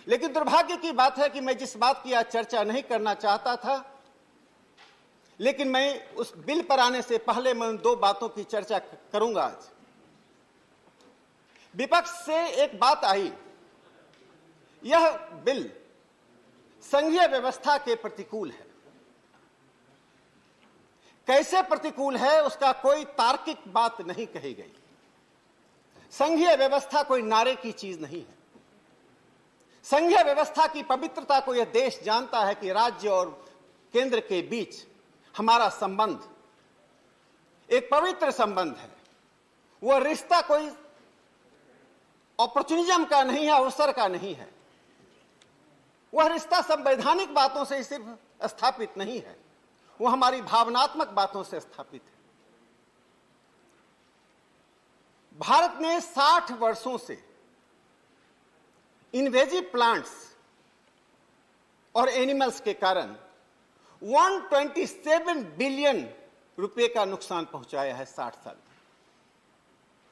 लेकिन दुर्भाग्य की बात है कि मैं जिस बात की आज चर्चा नहीं करना चाहता था, लेकिन मैं उस बिल पर आने से पहले मैं उन दो बातों की चर्चा करूंगा आज। विपक्ष से एक बात आई, यह बिल संघीय व्यवस्था के प्रतिकूल है। कैसे प्रतिकूल है, उसका कोई तार्किक बात नहीं कही गई। संघीय व्यवस्था कोई नारे की चीज नहीं है। संघीय व्यवस्था की पवित्रता को यह देश जानता है कि राज्य और केंद्र के बीच हमारा संबंध एक पवित्र संबंध है। वह रिश्ता कोई अपॉर्चुनिज्म का नहीं है, अवसर का नहीं है। वह रिश्ता संवैधानिक बातों से सिर्फ स्थापित नहीं है, वह हमारी भावनात्मक बातों से स्थापित है। भारत ने 60 वर्षों से इन्वेजिव प्लांट्स और एनिमल्स के कारण 127 बिलियन रुपए का नुकसान पहुंचाया है 60 साल में।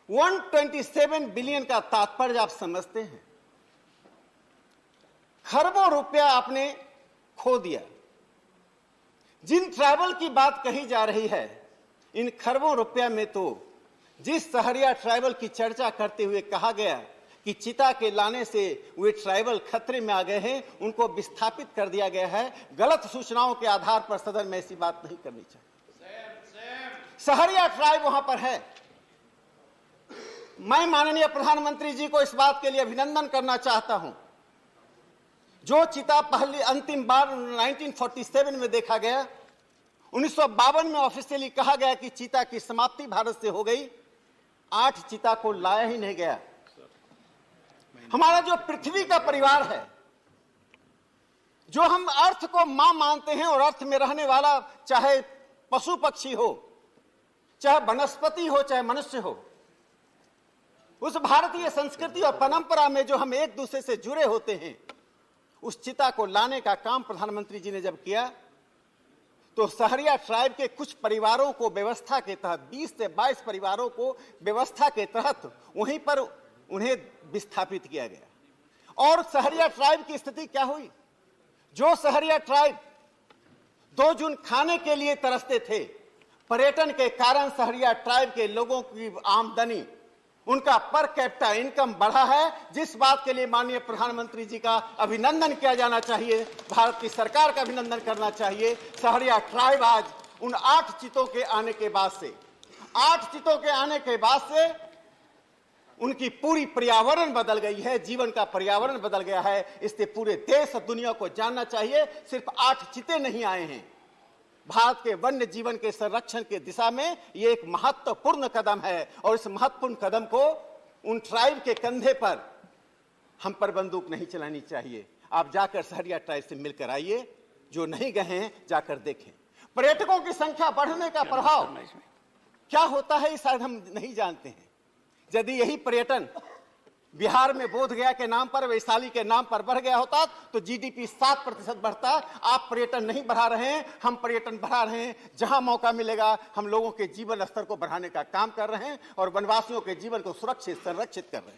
127 बिलियन का तात्पर्य आप समझते हैं? खरबों रुपया आपने खो दिया। जिन ट्राइबल की बात कही जा रही है, इन खरबों रुपया में तो जिस सहरिया ट्राइबल की चर्चा करते हुए कहा गया कि चिता के लाने से वे ट्राइबल खतरे में आ गए हैं, उनको विस्थापित कर दिया गया है। गलत सूचनाओं के आधार पर सदन में ऐसी बात नहीं करनी चाहिए। सहरिया ट्राइब वहां पर है। मैं माननीय प्रधानमंत्री जी को इस बात के लिए अभिनंदन करना चाहता हूं। जो चिता पहली अंतिम बार 1947 में देखा गया, 1952 में ऑफिशियली कहा गया कि चीता की समाप्ति भारत से हो गई, 8 चीता को लाया ही नहीं गया। हमारा जो पृथ्वी का परिवार है, जो हम अर्थ को मां मानते हैं और अर्थ में रहने वाला, चाहे पशु पक्षी हो, चाहे वनस्पति हो, चाहे मनुष्य हो, उस भारतीय संस्कृति और परंपरा में जो हम एक दूसरे से जुड़े होते हैं, उस चिता को लाने का काम प्रधानमंत्री जी ने जब किया, तो सहरिया ट्राइब के कुछ परिवारों को व्यवस्था के तहत, 20 से 22 परिवारों को व्यवस्था के तहत वहीं पर उन्हें विस्थापित किया गया। और सहरिया ट्राइब की स्थिति क्या हुई? जो सहरिया ट्राइब 2 जून खाने के लिए तरसते थे, पर्यटन के कारण सहरिया ट्राइब के लोगों की आमदनी, उनका पर कैपिटा इनकम बढ़ा है, जिस बात के लिए माननीय प्रधानमंत्री जी का अभिनंदन किया जाना चाहिए, भारत की सरकार का अभिनंदन करना चाहिए। सहरिया ट्राइब आज उन 8 चीतों के आने के बाद से, 8 चीतों के आने के बाद से उनकी पूरी पर्यावरण बदल गई है, जीवन का पर्यावरण बदल गया है। इससे पूरे देश और दुनिया को जानना चाहिए, सिर्फ 8 चीते नहीं आए हैं। भारत के वन्य जीवन के संरक्षण के दिशा में ये एक महत्वपूर्ण कदम है, और इस महत्वपूर्ण कदम को उन ट्राइब के कंधे पर हम पर बंदूक नहीं चलानी चाहिए। आप जाकर सहरिया ट्राइब से मिलकर आइए, जो नहीं गए हैं जाकर देखें। पर्यटकों की संख्या बढ़ने का प्रभाव क्या होता है, शायद हम नहीं जानते हैं। यदि यही पर्यटन बिहार में बोधगया के नाम पर, वैशाली के नाम पर बढ़ गया होता तो जीडीपी 7% बढ़ता। आप पर्यटन नहीं बढ़ा रहे हैं, हम पर्यटन बढ़ा रहे हैं। जहां मौका मिलेगा हम लोगों के जीवन स्तर को बढ़ाने का काम कर रहे हैं और वनवासियों के जीवन को सुरक्षित संरक्षित कर रहे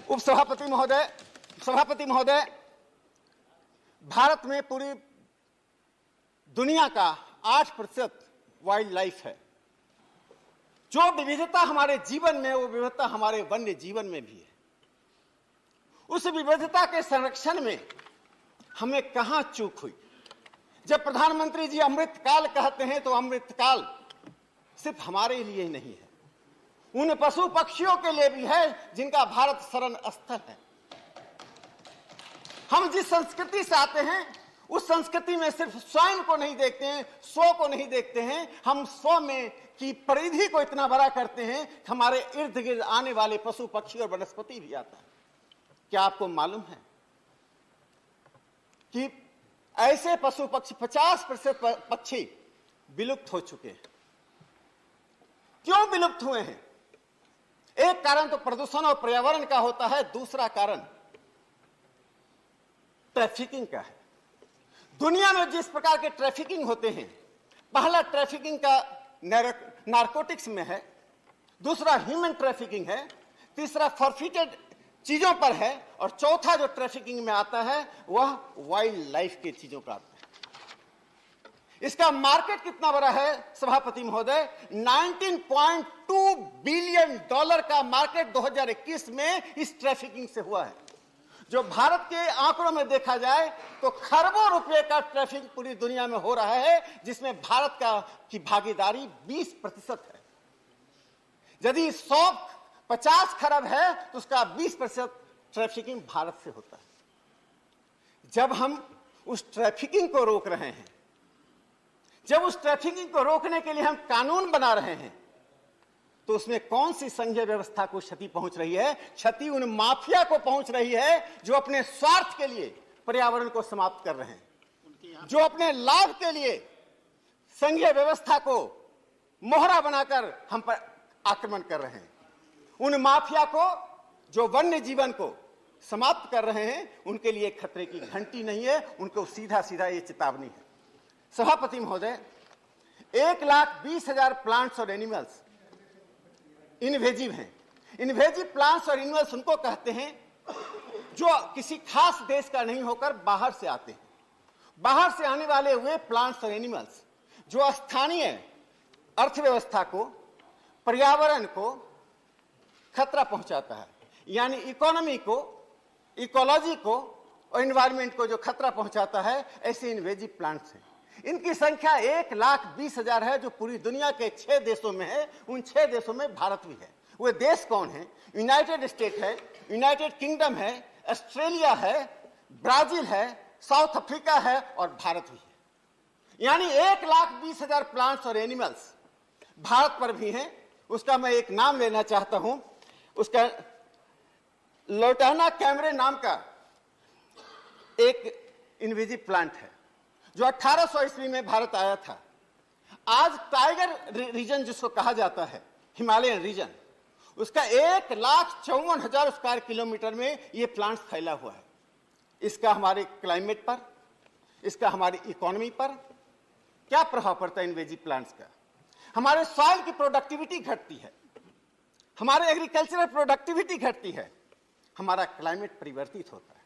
हैं। सभापति महोदय, भारत में पूरी दुनिया का 8% वाइल्ड लाइफ है। जो विविधता हमारे जीवन में, वो विविधता हमारे वन्य जीवन में भी है। उस विविधता के संरक्षण में हमें कहां चूक हुई? जब प्रधानमंत्री जी अमृतकाल कहते हैं तो अमृतकाल सिर्फ हमारे लिए ही नहीं है, उन पशु पक्षियों के लिए भी है जिनका भारत शरण स्थल है। हम जिस संस्कृति से आते हैं उस संस्कृति में सिर्फ स्वयं को नहीं देखते हैं, स्व को नहीं देखते हैं, हम स्व में की परिधि को इतना बड़ा करते हैं कि हमारे इर्द गिर्द आने वाले पशु पक्षी और वनस्पति भी आता है। क्या आपको मालूम है कि ऐसे पशु पक्षी 50% पक्षी विलुप्त हो चुके हैं? क्यों विलुप्त हुए हैं? एक कारण तो प्रदूषण और पर्यावरण का होता है, दूसरा कारण ट्रैफिकिंग का है। दुनिया में जिस प्रकार के ट्रैफिकिंग होते हैं, पहला ट्रैफिकिंग का नारकोटिक्स में है, दूसरा ह्यूमन ट्रैफिकिंग है, तीसरा फॉरफिटेड चीजों पर है, और चौथा जो ट्रैफिकिंग में आता है वह वाइल्ड लाइफ की चीजों का आता है। इसका मार्केट कितना बड़ा है सभापति महोदय? $19.2 बिलियन का मार्केट 2021 में इस ट्रैफिकिंग से हुआ है। जो भारत के आंकड़ों में देखा जाए तो खरबों रुपए का ट्रैफिक पूरी दुनिया में हो रहा है, जिसमें भारत की भागीदारी 20% है। यदि 150 खरब है तो उसका 20% ट्रैफिकिंग भारत से होता है। जब हम उस ट्रैफिकिंग को रोक रहे हैं, जब उस ट्रैफिकिंग को रोकने के लिए हम कानून बना रहे हैं, तो उसमें कौन सी संघीय व्यवस्था को क्षति पहुंच रही है? क्षति उन माफिया को पहुंच रही है जो अपने स्वार्थ के लिए पर्यावरण को समाप्त कर रहे हैं, जो अपने लाभ के लिए संघीय व्यवस्था को मोहरा बनाकर हम पर आक्रमण कर रहे हैं। उन माफिया को जो वन्य जीवन को समाप्त कर रहे हैं, उनके लिए खतरे की घंटी नहीं है, उनको सीधा सीधा ये चेतावनी है। सभापति महोदय, 1,20,000 प्लांट्स और एनिमल्स इन्वेजिव हैं। इन्वेजिव प्लांट्स और एनिमल्स उनको कहते हैं जो किसी खास देश का नहीं होकर बाहर से आते हैं। बाहर से आने वाले हुए प्लांट्स और एनिमल्स जो स्थानीय अर्थव्यवस्था को, पर्यावरण को खतरा पहुंचाता है, यानी इकोनॉमी को, इकोलॉजी को और एनवायरनमेंट को जो खतरा पहुंचाता है, ऐसे इन्वेजिव प्लांट्स हैं। इनकी संख्या 1,20,000 है, जो पूरी दुनिया के 6 देशों में है। उन 6 देशों में भारत भी है। वे देश कौन है? यूनाइटेड स्टेट है, यूनाइटेड किंगडम है, ऑस्ट्रेलिया है, ब्राजील है, साउथ अफ्रीका है और भारत भी है। यानी 1,20,000 प्लांट्स और एनिमल्स भारत पर भी हैं। उसका मैं एक नाम लेना चाहता हूं। उसका लोटाना कैमरे नाम का एक इन्वेजिव प्लांट है जो 1800 ईस्वी में भारत आया था। आज टाइगर रीजन जिसको कहा जाता है, हिमालयन रीजन, उसका 1,54,000 स्क्वायर किलोमीटर में ये प्लांट्स फैला हुआ है। इसका हमारे क्लाइमेट पर, इसका हमारी इकोनॉमी पर क्या प्रभाव पड़ता है? इन्वेजिव प्लांट्स का हमारे सॉइल की प्रोडक्टिविटी घटती है, हमारे एग्रीकल्चरल प्रोडक्टिविटी घटती है, हमारा क्लाइमेट परिवर्तित होता है।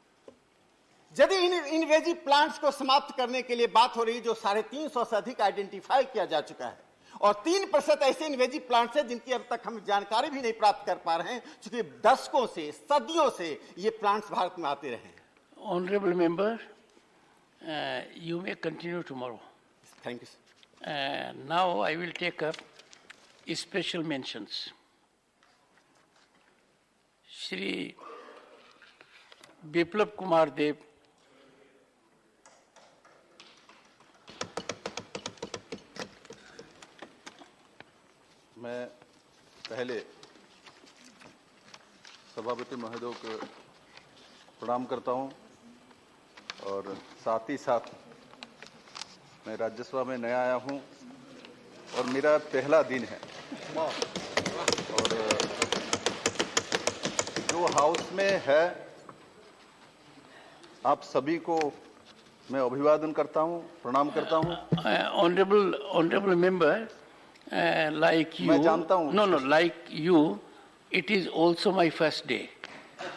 यदि इन इन्वेजिव प्लांट्स को समाप्त करने के लिए बात हो रही है, जो 350 से अधिक आइडेंटिफाई किया जा चुका है, और 3% ऐसे इन्वेजिव प्लांट्स हैं जिनकी अब तक हम जानकारी भी नहीं प्राप्त कर पा रहे हैं, क्योंकि दशकों से, सदियों से ये प्लांट्स भारत में आते रहे हैं। Honorable member, you may continue tomorrow. Thank you, sir. Now I will take up special mentions. Shri Biplab Kumar Dev, मैं पहले सभापति महोदय को प्रणाम करता हूं और साथ ही साथ मैं राज्यसभा में नया आया हूं और मेरा पहला दिन है और जो हाउस में है आप सभी को मैं अभिवादन करता हूं, प्रणाम करता हूं। Honorable member, like you, मैं जानता हूं। no, like you, it is also my first day.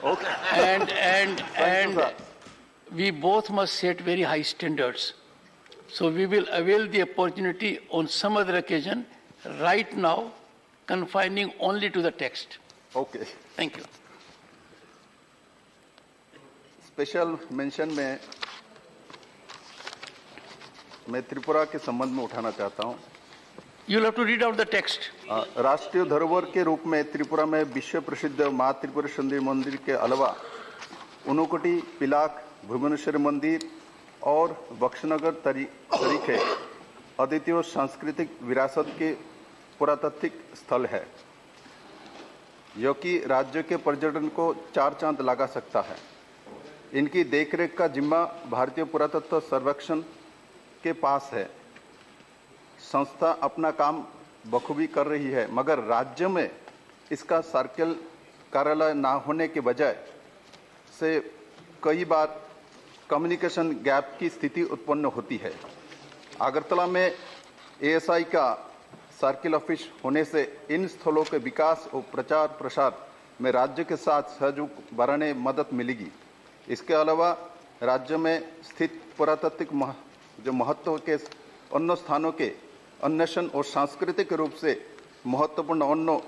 Okay. And we both must set very high standards. So we will avail the opportunity on some other occasion, right now, confining only to the text. Okay. Thank you. Special mention में मैं त्रिपुरा के संबंध में उठाना चाहता हूं। You'll have to read out the text. राष्ट्रीय धरोहर के रूप में त्रिपुरा में विश्व प्रसिद्ध मां त्रिपुरा सुंदरी मंदिर के अलावा उनकोटी, पिलाक, भुवनेश्वर मंदिर और बक्सनगर तरीके अद्वितीय सांस्कृतिक विरासत के पुरातात्विक स्थल है, जो कि राज्य के पर्यटन को 4 चांद लगा सकता है। इनकी देखरेख का जिम्मा भारतीय पुरातत्व सर्वेक्षण के पास है। संस्था अपना काम बखूबी कर रही है, मगर राज्य में इसका सर्कल कार्यालय ना होने के बजाय से कई बार कम्युनिकेशन गैप की स्थिति उत्पन्न होती है। अगरतला में एएसआई का सर्किल ऑफिस होने से इन स्थलों के विकास और प्रचार प्रसार में राज्य के साथ सहयोग बढ़ाने में मदद मिलेगी। इसके अलावा राज्य में स्थित पुरातात्विक जो महत्व के अन्य स्थानों के अन्वेषण और सांस्कृतिक रूप से महत्वपूर्ण अन्य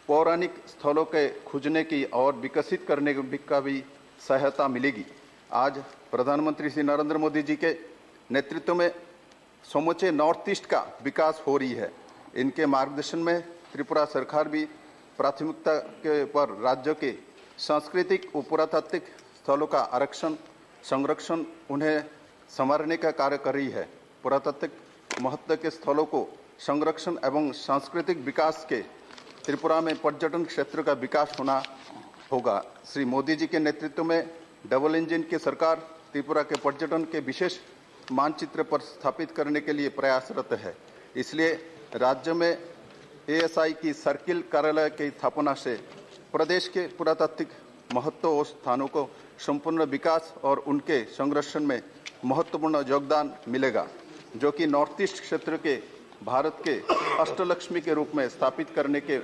पौराणिक स्थलों के खोजने की और विकसित करने का भी सहायता मिलेगी। आज प्रधानमंत्री श्री नरेंद्र मोदी जी के नेतृत्व में समूचे नॉर्थ ईस्ट का विकास हो रही है। इनके मार्गदर्शन में त्रिपुरा सरकार भी प्राथमिकता के पर राज्य के सांस्कृतिक और पुरातात्विक स्थलों का आरक्षण, संरक्षण, उन्हें संवारने का कार्य कर रही है। पुरातात्विक महत्व के स्थलों को संरक्षण एवं सांस्कृतिक विकास के त्रिपुरा में पर्यटन क्षेत्र का विकास होना होगा। श्री मोदी जी के नेतृत्व में डबल इंजन की सरकार त्रिपुरा के पर्यटन के विशेष मानचित्र पर स्थापित करने के लिए प्रयासरत है। इसलिए राज्य में एएसआई की सर्किल कार्यालय की स्थापना से प्रदेश के पुरातात्विक महत्व और स्थानों को संपूर्ण विकास और उनके संरक्षण में महत्वपूर्ण योगदान मिलेगा, जो कि नॉर्थ ईस्ट क्षेत्र के भारत के अष्टलक्ष्मी के रूप में स्थापित करने के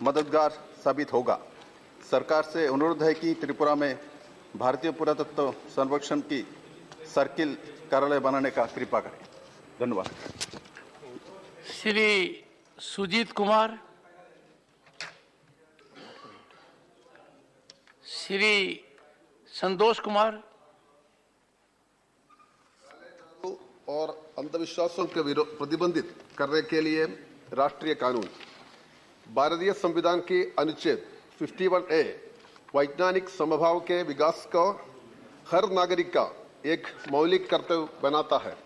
मददगार साबित होगा। सरकार से अनुरोध है कि त्रिपुरा में भारतीय पुरातत्व सर्वेक्षण की सर्किल कार्यालय बनाने का कृपा करें। धन्यवाद। श्री सुजीत कुमार, श्री संतोष कुमार। और अंधविश्वासों के विरोध प्रतिबंधित करने के लिए राष्ट्रीय कानून। भारतीय संविधान की अनुच्छेद 51A वैज्ञानिक समभाव के विकास को हर नागरिक का एक मौलिक कर्तव्य बनाता है।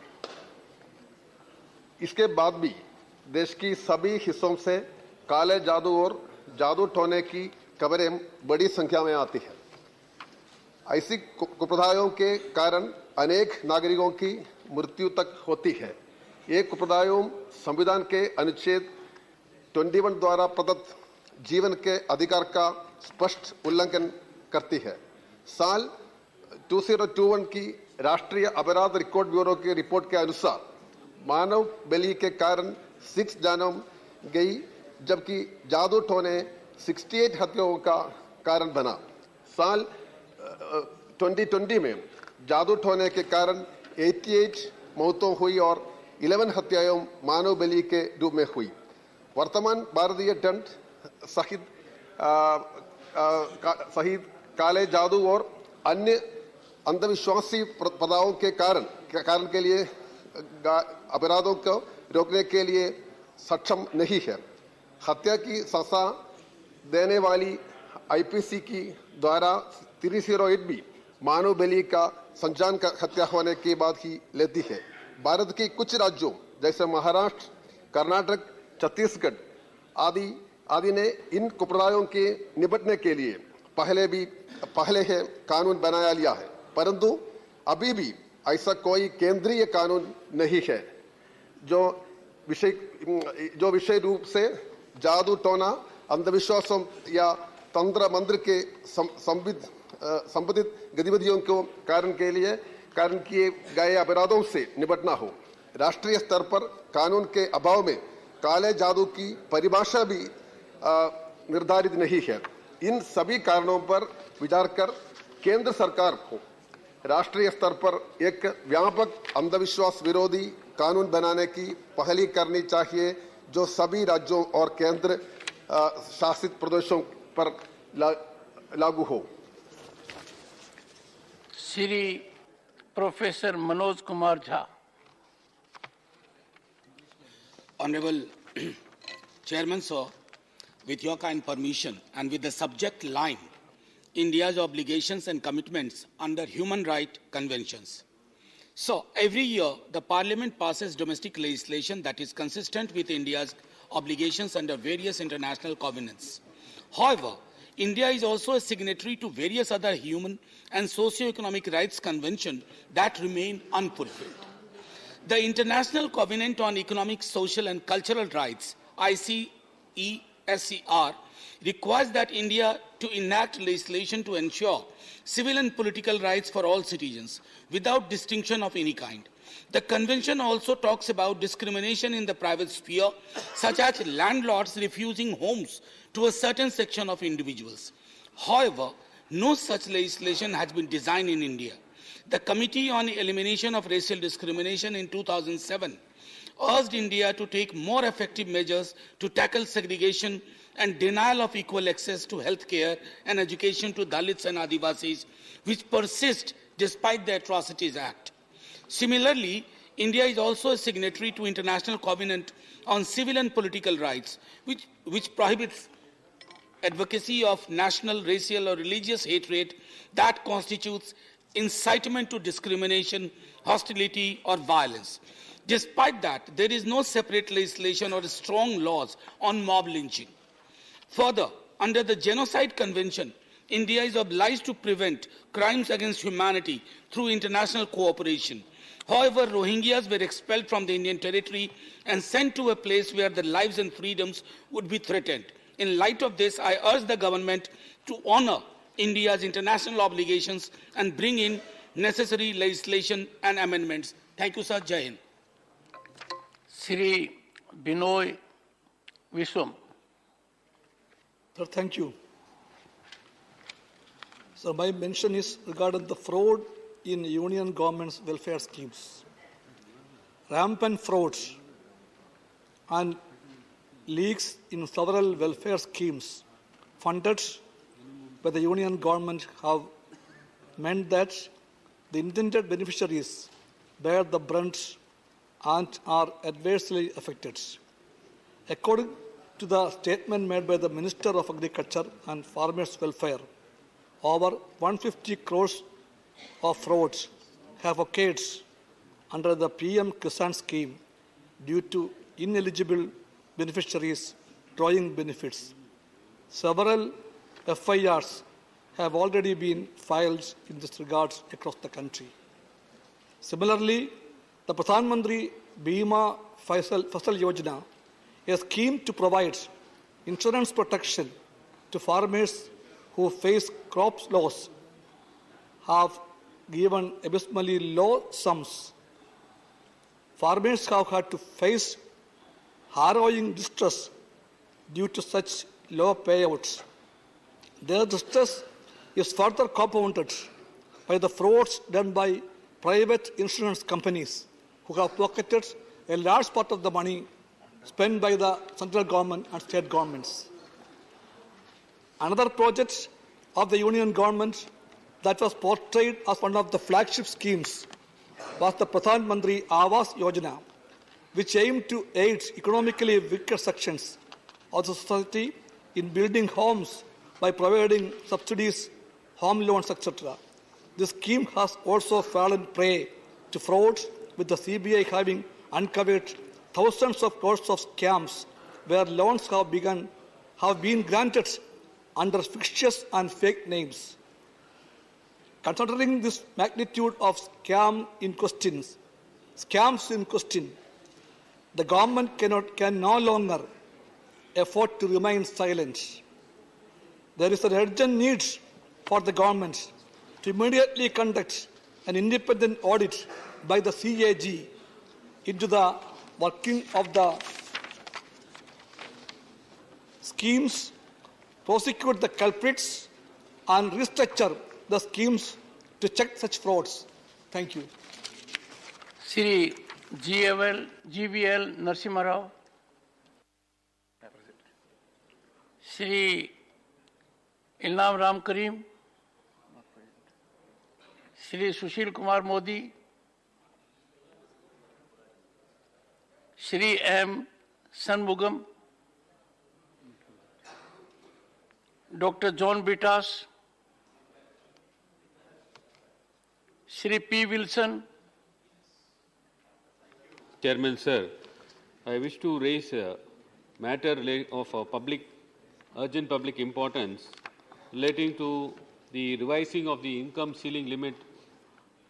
इसके बाद भी देश की सभी हिस्सों से काले जादू और जादू टोने की खबरें बड़ी संख्या में आती है। ऐसी कुप्रथाओं के कारण अनेक नागरिकों की मृत्यु तक होती है। ये कुप्रथाएं संविधान के अनुच्छेद 21 द्वारा प्रदत्त जीवन के अधिकार का स्पष्ट उल्लंघन करती है। साल 2021 की राष्ट्रीय अपराध रिकॉर्ड ब्यूरो की रिपोर्ट के अनुसार मानव बलि के कारण 6 जानें गई, जबकि जादू टोने 68 हत्याओं का कारण बना। साल 2020 में जादू टोने के कारण 88 मौतों हुई और 11 हत्याएं मानव बलि के रूप में हुई। वर्तमान भारतीय दंड सहित काले जादू और अन्य अंधविश्वासी प्रथाओं के कारण के लिए अपराधों को रोकने के लिए सक्षम नहीं है। हत्या की सजा देने वाली आईपीसी की द्वारा 308 भी मानव बलि का संचालन हत्या होने के बाद ही लेती है। भारत के कुछ राज्यों जैसे महाराष्ट्र, कर्नाटक, छत्तीसगढ़ आदि ने इन कुप्रथाओं के निपटने के लिए पहले है कानून बनाया लिया है, परंतु अभी भी ऐसा कोई केंद्रीय कानून नहीं है जो विशेष रूप से जादू टोना, अंधविश्वासों या तंत्र मंत्र के संबंधित गतिविधियों को कारण किए गए अपराधों से निपटना हो। राष्ट्रीय स्तर पर कानून के अभाव में काले जादू की परिभाषा भी निर्धारित नहीं है। इन सभी कारणों पर विचार कर केंद्र सरकार को राष्ट्रीय स्तर पर एक व्यापक अंधविश्वास विरोधी कानून बनाने की पहल करनी चाहिए जो सभी राज्यों और केंद्र शासित प्रदेशों पर लागू हो। Shri professor Manoj Kumar Jha. Honorable Chairman, sir, with your kind permission and with the subject line, India's obligations and commitments under human rights conventions. So, every year, the Parliament passes domestic legislation that is consistent with India's obligations under various international covenants. However, India is also a signatory to various other human and socio-economic rights conventions that remain unfulfilled. The International Covenant on Economic, Social and Cultural Rights, ICESCR, requires that India to enact legislation to ensure civil and political rights for all citizens without distinction of any kind. The convention also talks about discrimination in the private sphere, such as landlords refusing homes to a certain section of individuals. However, no such legislation has been designed in India. The Committee on Elimination of Racial Discrimination in 2007 urged India to take more effective measures to tackle segregation and denial of equal access to health care and education to Dalits and Adivasis, which persist despite the Atrocities Act. Similarly, India is also a signatory to International Covenant on Civil and Political Rights, which prohibits advocacy of national, racial or religious hatred that constitutes incitement to discrimination, hostility or violence. Despite that, there is no separate legislation or strong laws on mob lynching. Further, under the Genocide Convention, India is obliged to prevent crimes against humanity through international cooperation. However, Rohingyas were expelled from the Indian territory and sent to a place where their lives and freedoms would be threatened. In light of this, I urge the government to honor India's international obligations and bring in necessary legislation and amendments. Thank you, sir. Jai Hind. Shri Binoy Vishwam. Sir, thank you. So my mention is regarding the fraud in union government's welfare schemes. Rampant frauds and leaks in several welfare schemes funded by the union government have meant that the intended beneficiaries bear the brunt and are adversely affected. According to the statement made by the Minister of Agriculture and Farmers' Welfare, over 150 crores of frauds have occurred under the PM Kisan scheme due to ineligible beneficiaries drawing benefits. Several FIRs have already been filed in this regard across the country. Similarly, the Pradhan Mantri Bima Fasal Yojana, a scheme to provide insurance protection to farmers who face crop loss, have given abysmally low sums. Farmers have had to face harrowing distress due to such low payouts. Their distress is further compounded by the frauds done by private insurance companies who have pocketed a large part of the money spent by the central government and state governments. Another project of the union government that was portrayed as one of the flagship schemes was the Praଧାନମନ୍ତ୍ରୀ Awas Yojana, which aimed to aid economically weaker sections of the society in building homes by providing subsidies, home loans, etc. This scheme has also fallen prey to fraud, with the CBI having uncovered thousands of crores of scams where loans have been granted under fictitious and fake names. Considering this magnitude of scams in question, the government can no longer afford to remain silent. There is an urgent need for the government to immediately conduct an independent audit by the CAG into the working of the schemes, prosecute the culprits, and restructure the schemes to check such frauds. Thank you. Sri GVL Narasimha Rao. Sri Ilnam Ram Karim. Sri Sushil Kumar Modi. Sri M. Sanmugam. Dr. John Bitas. Sri P. Wilson. Chairman, sir, I wish to raise a matter of urgent public importance relating to the revising of the income ceiling limit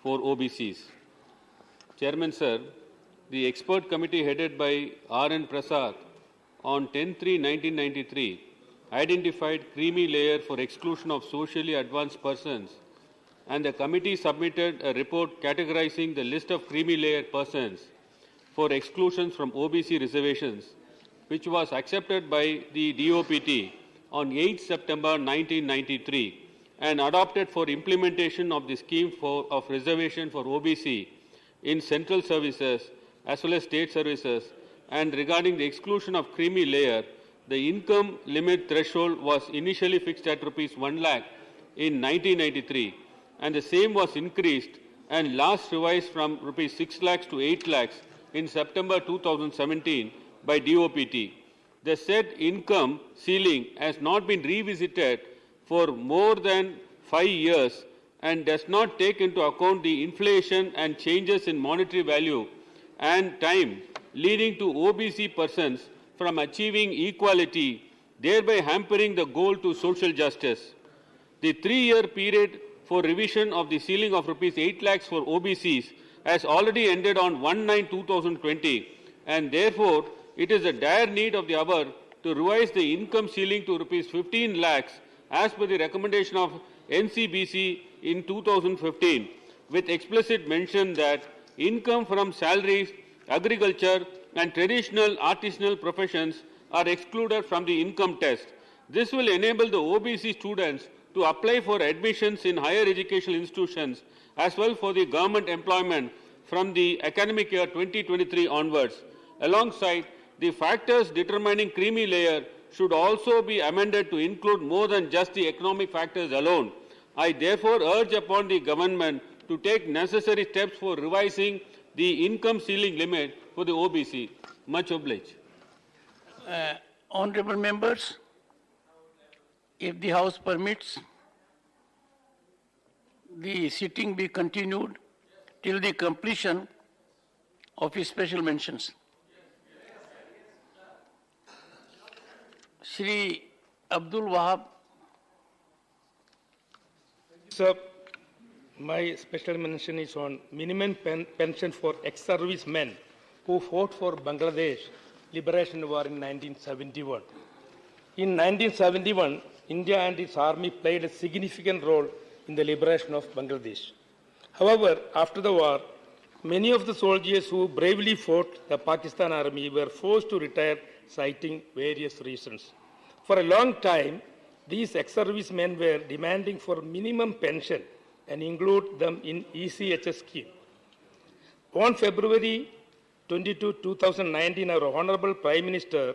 for OBCs. Chairman, sir, the expert committee headed by R.N. Prasad on 10/3/1993 identified creamy layer for exclusion of socially advanced persons, and the committee submitted a report categorizing the list of creamy layer persons for exclusions from OBC reservations, which was accepted by the DOPT on 8 September 1993 and adopted for implementation of the scheme of reservation for OBC in central services as well as state services. And regarding the exclusion of creamy layer, the income limit threshold was initially fixed at ₹1 lakh in 1993, and the same was increased and last revised from ₹6 lakhs to 8 lakhs in September 2017 by DOPT. The said income ceiling has not been revisited for more than 5 years and does not take into account the inflation and changes in monetary value and time, leading to OBC persons from achieving equality, thereby hampering the goal to social justice. The 3-year period for revision of the ceiling of ₹8 lakhs for OBCs has already ended on 1/9/2020, and therefore it is a dire need of the hour to revise the income ceiling to ₹15 lakhs as per the recommendation of NCBC in 2015, with explicit mention that income from salaries, agriculture, and traditional artisanal professions are excluded from the income test. This will enable the OBC students to apply for admissions in higher educational institutions as well for the government employment from the academic year 2023 onwards. Alongside, the factors determining creamy layer should also be amended to include more than just the economic factors alone. I therefore urge upon the government to take necessary steps for revising the income ceiling limit for the OBC. Much obliged. Honorable members, if the House permits, the sitting be continued till the completion of his special mentions. Shri Abdul Wahab. Sir, my special mention is on minimum pension for ex-service men who fought for Bangladesh Liberation War in 1971. In 1971, India and its army played a significant role in the liberation of Bangladesh. However, after the war, many of the soldiers who bravely fought the Pakistan army were forced to retire, citing various reasons. For a long time, these ex-servicemen were demanding for minimum pension and include them in ECHS scheme. On February 22, 2019, our Honorable Prime Minister,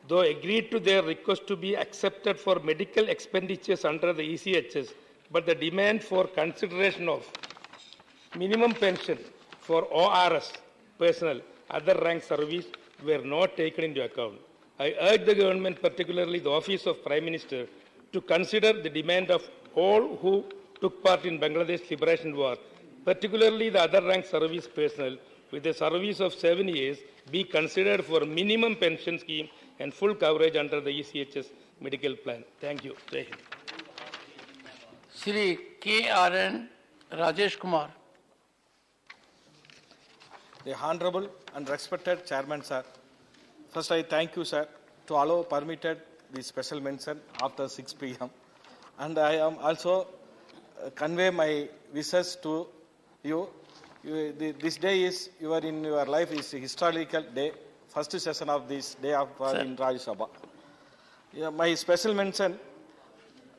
though agreed to their request to be accepted for medical expenditures under the ECHS, but the demand for consideration of minimum pension for ORS personnel, other rank service, were not taken into account. I urge the government, particularly the Office of Prime Minister, to consider the demand of all who took part in Bangladesh Liberation War, particularly the other rank service personnel with a service of 7 years, be considered for minimum pension scheme and full coverage under the ECHS medical plan. Thank you. Jai Hind. Shri K.R.N. Rajesh Kumar. The Honorable and respected Chairman, sir. First, I thank you, sir, to allow permitted the special mention after 6 p.m. And I am also convey my wishes to you. This day is in your life is a historical day. First session of this day of in Rajya Sabha. Yeah, my special mention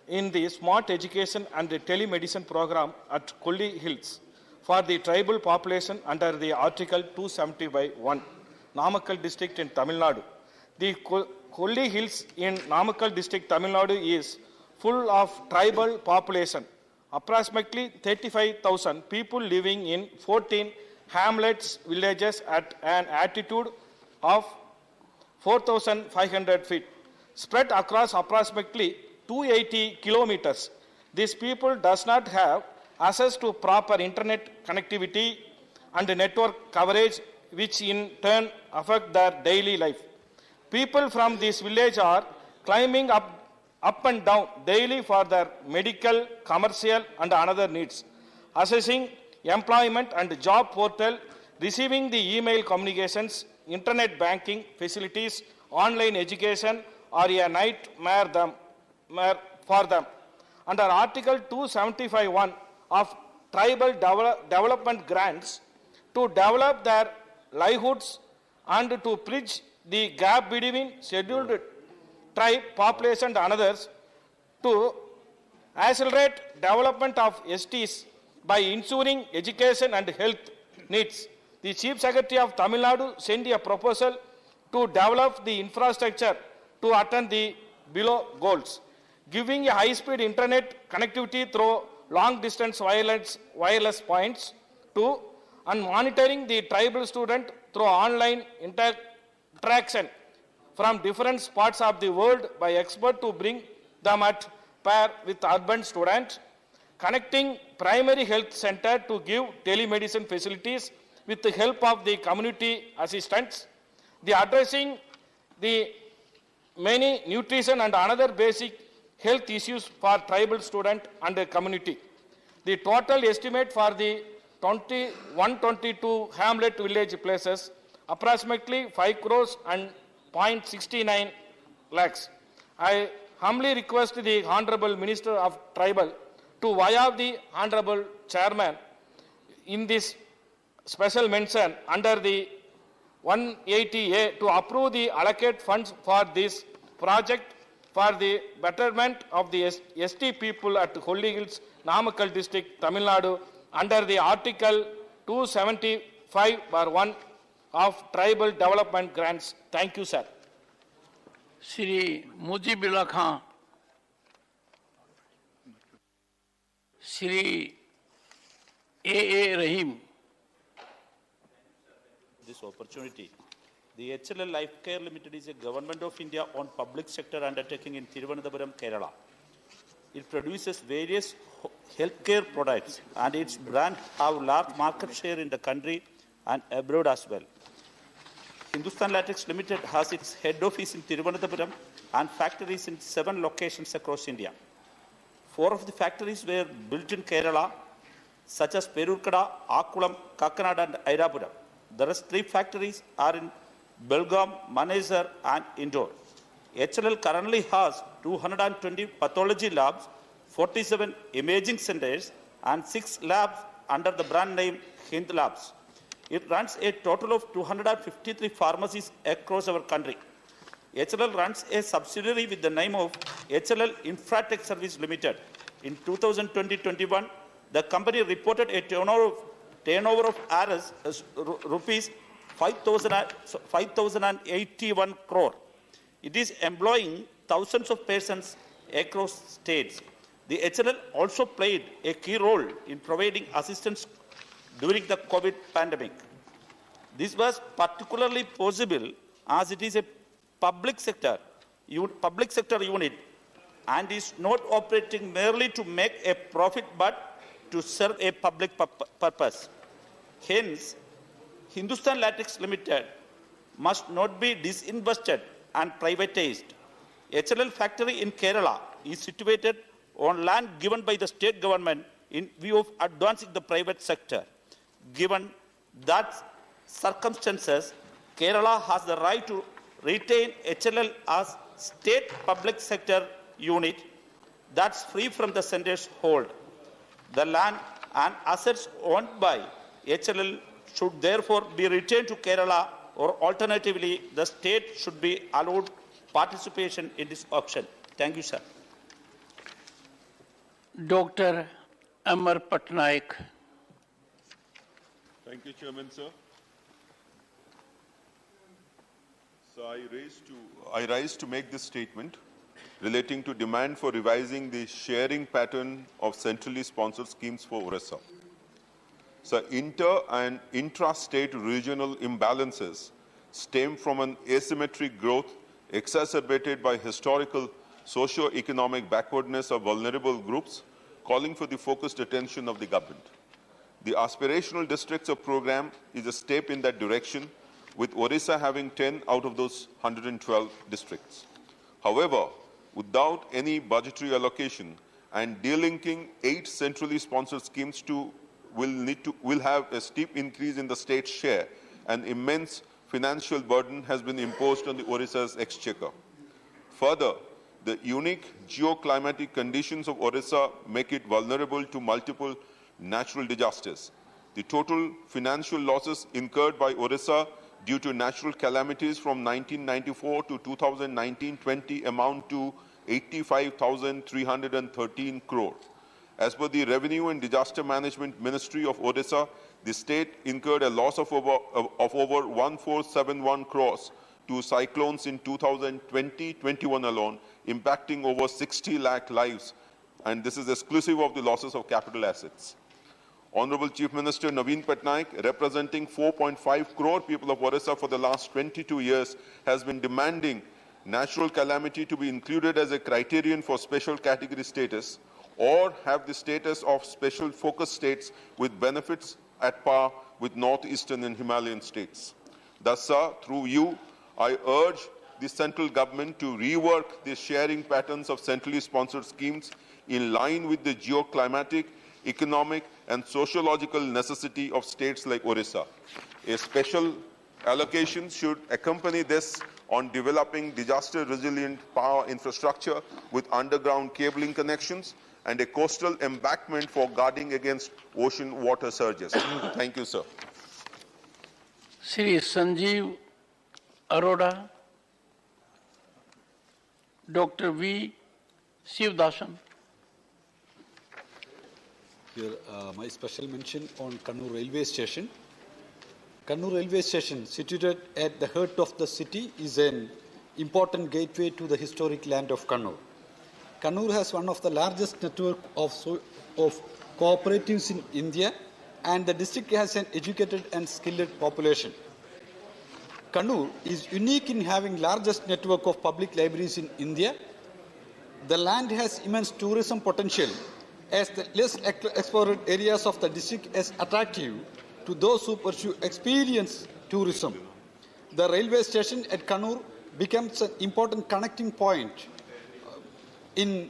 in the smart education and the telemedicine program at Kolli Hills for the tribal population under the Article 270/1, Namakkal district in Tamil Nadu. The Kolli Hills in Namakkal district, Tamil Nadu is full of tribal population. Approximately 35,000 people living in 14 hamlets, villages at an altitude of 4,500 feet, spread across approximately 280 kilometers. These people does not have access to proper internet connectivity and network coverage, which in turn affect their daily life. People from this village are climbing up and down daily for their medical, commercial and another needs, assessing employment and job portal, receiving the email communications, internet banking facilities, online education are a nightmare for them. Under Article 275(1) of tribal development grants, to develop their livelihoods and to bridge the gap between scheduled tribe population and others, to accelerate development of STs by ensuring education and health needs. The Chief Secretary of Tamil Nadu sent a proposal to develop the infrastructure to attain the below goals, giving a high-speed internet connectivity through long-distance wireless points, to and monitoring the tribal student through online interaction from different parts of the world by experts to bring them at par with urban students, connecting primary health center to give telemedicine facilities with the help of the community assistants, the addressing the many nutrition and another basic health issues for tribal student and the community. The total estimate for the 122 hamlet village places, approximately 5 crores and 0.69 lakhs. I humbly request the Honorable Minister of Tribal to via the Honorable Chairman in this special mention under the 180A to approve the allocate funds for this project for the betterment of the ST people at Kolli Hills, Namakkal district, Tamil Nadu, under the Article 275(1) of Tribal Development Grants. Thank you, sir. Shri Mujibullah Khan. Shri A.A. Rahim. This opportunity. The HLL Life Care Limited is a Government of India owned public sector undertaking in Thiruvananthapuram, Kerala. It produces various healthcare products and its brand have large market share in the country and abroad as well. Hindustan Latex Limited has its head office in Thiruvananthapuram and factories in 7 locations across India. 4 of the factories were built in Kerala, such as Perurkada, Akkulam, Kakkanad and Airapuram. The rest 3 factories are in Belgaum, Manesar and Indore. HLL currently has 220 pathology labs, 47 imaging centers and 6 labs under the brand name Hind Labs. It runs a total of 253 pharmacies across our country. HLL runs a subsidiary with the name of HLL Infratech Service Limited. In 2020-21, the company reported a turnover of rupees 5,081 crore. It is employing thousands of persons across states. The HLL also played a key role in providing assistance during the COVID pandemic. This was particularly possible as it is a public sector unit and is not operating merely to make a profit but to serve a public purpose. Hence, Hindustan Latex Limited must not be disinvested and privatized. HLL factory in Kerala is situated on land given by the state government in view of advancing the private sector. Given that circumstances, Kerala has the right to retain HLL as state public sector unit that's free from the center's hold. The land and assets owned by HLL should therefore be returned to Kerala, or alternatively, the state should be allowed participation in this auction. Thank you, sir. Dr. Amar Patnaik. Thank you, Chairman, sir. So I rise to make this statement relating to demand for revising the sharing pattern of centrally sponsored schemes for Orissa. So inter- and intra-state regional imbalances stem from an asymmetric growth exacerbated by historical socio-economic backwardness of vulnerable groups, calling for the focused attention of the government. The aspirational districts of program is a step in that direction, with Orissa having 10 out of those 112 districts. However, without any budgetary allocation and delinking 8 centrally sponsored schemes will have a steep increase in the state's share, an immense financial burden has been imposed on the Orissa's exchequer. Further, the unique geoclimatic conditions of Orissa make it vulnerable to multiple natural disasters. The total financial losses incurred by Orissa due to natural calamities from 1994 to 2019-20 amount to 85,313 crore. As per the Revenue and Disaster Management Ministry of Odisha, the state incurred a loss of over 1471 crores to cyclones in 2020-21 alone, impacting over 60 lakh lives, and this is exclusive of the losses of capital assets. Honorable Chief Minister Naveen Patnaik, representing 4.5 crore people of Orissa for the last 22 years, has been demanding natural calamity to be included as a criterion for special category status, or have the status of special focus states with benefits at par with northeastern and Himalayan states. Thus, sir, through you, I urge the central government to rework the sharing patterns of centrally sponsored schemes in line with the geoclimatic, economic, and sociological necessity of states like Orissa. A special allocation should accompany this on developing disaster-resilient power infrastructure with underground cabling connections and a coastal embankment for guarding against ocean water surges. Thank you, sir. Shri Sanjeev Arora, Dr. V. Shivdasan. Here, my special mention on Kannur railway station. Kannur railway station, situated at the heart of the city, is an important gateway to the historic land of Kannur. Kannur has one of the largest network of cooperatives in India, and the district has an educated and skilled population. Kannur is unique in having largest network of public libraries in India. The land has immense tourism potential, as the less explored areas of the district is attractive to those who pursue experience tourism. The railway station at Kannur becomes an important connecting point in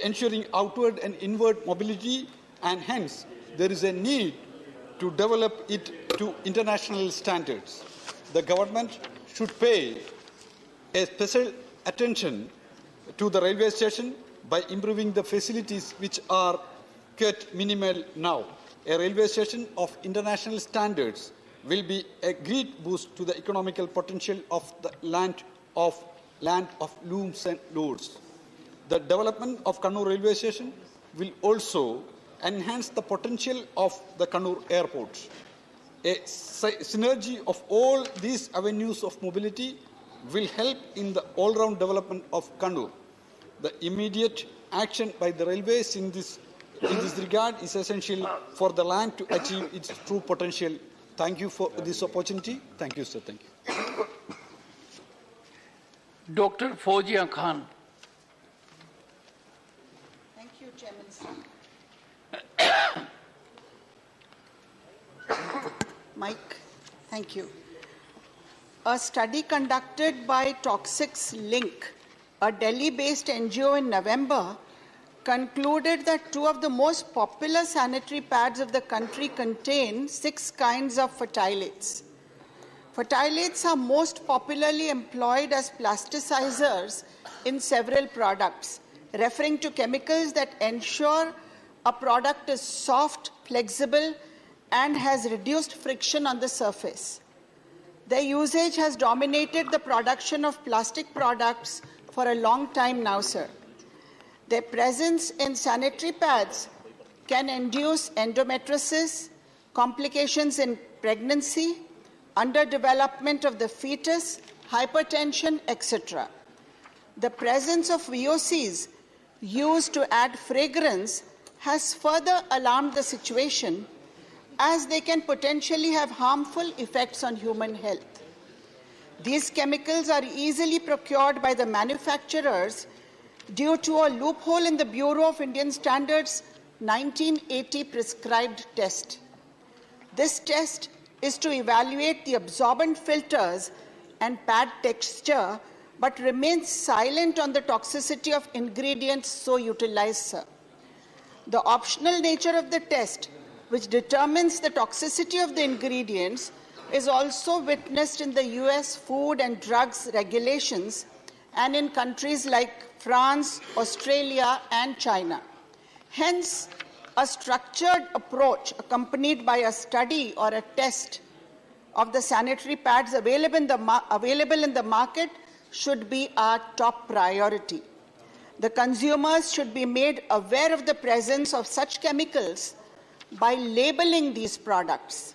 ensuring outward and inward mobility, and hence there is a need to develop it to international standards. The government should pay a special attention to the railway station by improving the facilities which are quite minimal now. A railway station of international standards will be a great boost to the economical potential of the land of looms and loads. The development of Kannur railway station will also enhance the potential of the Kannur airport. A synergy of all these avenues of mobility will help in the all-round development of Kannur. The immediate action by the railways in this regard is essential for the land to achieve its true potential. Thank you for this opportunity. Thank you, sir. Thank you. Dr. Fawzia Khan. Thank you, Chairman, sir. Mike, thank you. A study conducted by Toxics Link, a Delhi-based NGO in November, concluded that 2 of the most popular sanitary pads of the country contain 6 kinds of phthalates. Phthalates are most popularly employed as plasticizers in several products, referring to chemicals that ensure a product is soft, flexible, and has reduced friction on the surface. Their usage has dominated the production of plastic products for a long time now, sir. Their presence in sanitary pads can induce endometriosis, complications in pregnancy, underdevelopment of the fetus, hypertension, etc. The presence of VOCs used to add fragrance has further alarmed the situation, as they can potentially have harmful effects on human health. These chemicals are easily procured by the manufacturers due to a loophole in the Bureau of Indian Standards 1980 prescribed test. This test is to evaluate the absorbent filters and pad texture, but remains silent on the toxicity of ingredients so utilized, sir. The optional nature of the test, which determines the toxicity of the ingredients, is also witnessed in the US Food and Drugs regulations and in countries like France, Australia, and China. Hence, a structured approach accompanied by a study or a test of the sanitary pads available in the market should be our top priority. The consumers should be made aware of the presence of such chemicals by labeling these products.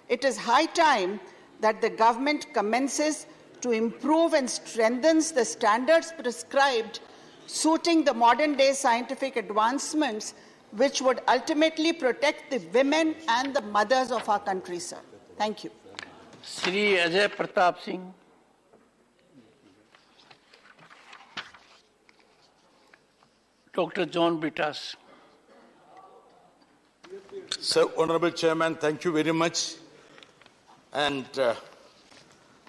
It is high time that the government commences to improve and strengthens the standards prescribed, suiting the modern-day scientific advancements, which would ultimately protect the women and the mothers of our country, sir. Thank you. Shri Ajay Pratap Singh. Dr. John Britas. Sir, Honorable Chairman, thank you very much. And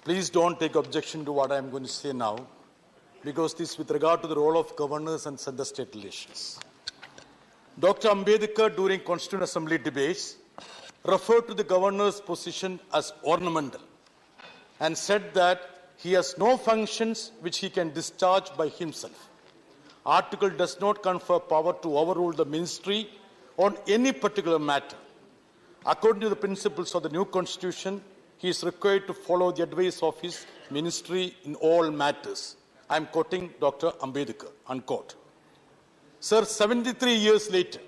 please don't take objection to what I'm going to say now, because this is with regard to the role of governors and center-state relations. Dr. Ambedkar, during Constituent Assembly debates, referred to the governor's position as ornamental and said that he has no functions which he can discharge by himself. Article does not confer power to overrule the ministry on any particular matter. According to the principles of the new constitution, he is required to follow the advice of his ministry in all matters. I am quoting Dr. Ambedkar, unquote. Sir, 73 years later,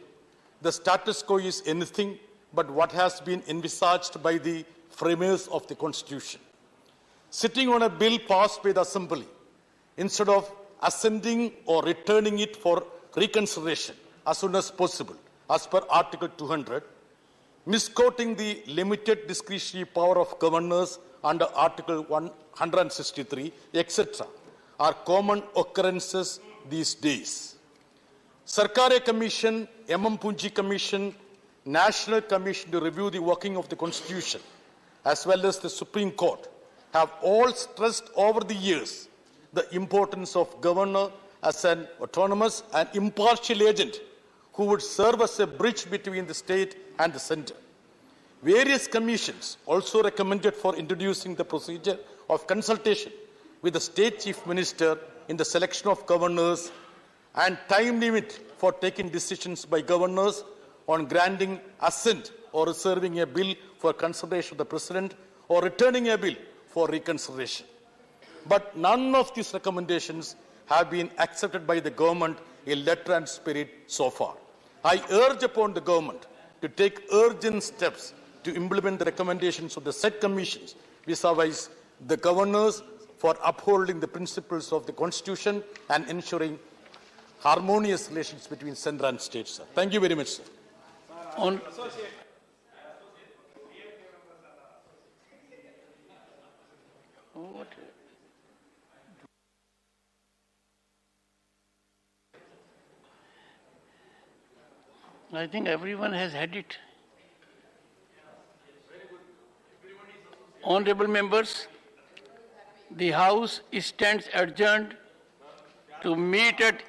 the status quo is anything but what has been envisaged by the framers of the constitution. Sitting on a bill passed by the assembly, instead of ascending or returning it for reconsideration as soon as possible, as per Article 200, misquoting the limited discretionary power of governors under Article 163, etc., are common occurrences these days. Sarkare Commission, MM Punji Commission, National Commission to review the working of the Constitution, as well as the Supreme Court, have all stressed over the years the importance of governor as an autonomous and impartial agent who would serve as a bridge between the state and the center. Various commissions also recommended for introducing the procedure of consultation with the state chief minister in the selection of governors and time limit for taking decisions by governors on granting assent or reserving a bill for consideration of the president or returning a bill for reconsideration. But none of these recommendations have been accepted by the government in letter and spirit so far. I urge upon the government to take urgent steps to implement the recommendations of the said commissions vis-à-vis the governors for upholding the principles of the Constitution and ensuring harmonious relations between centre and state, sir. Thank you very much, sir. I think everyone has had it. Honorable members, the House stands adjourned to meet at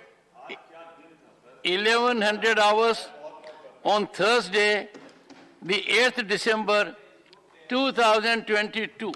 1100 hours on Thursday, the 8th December 2022.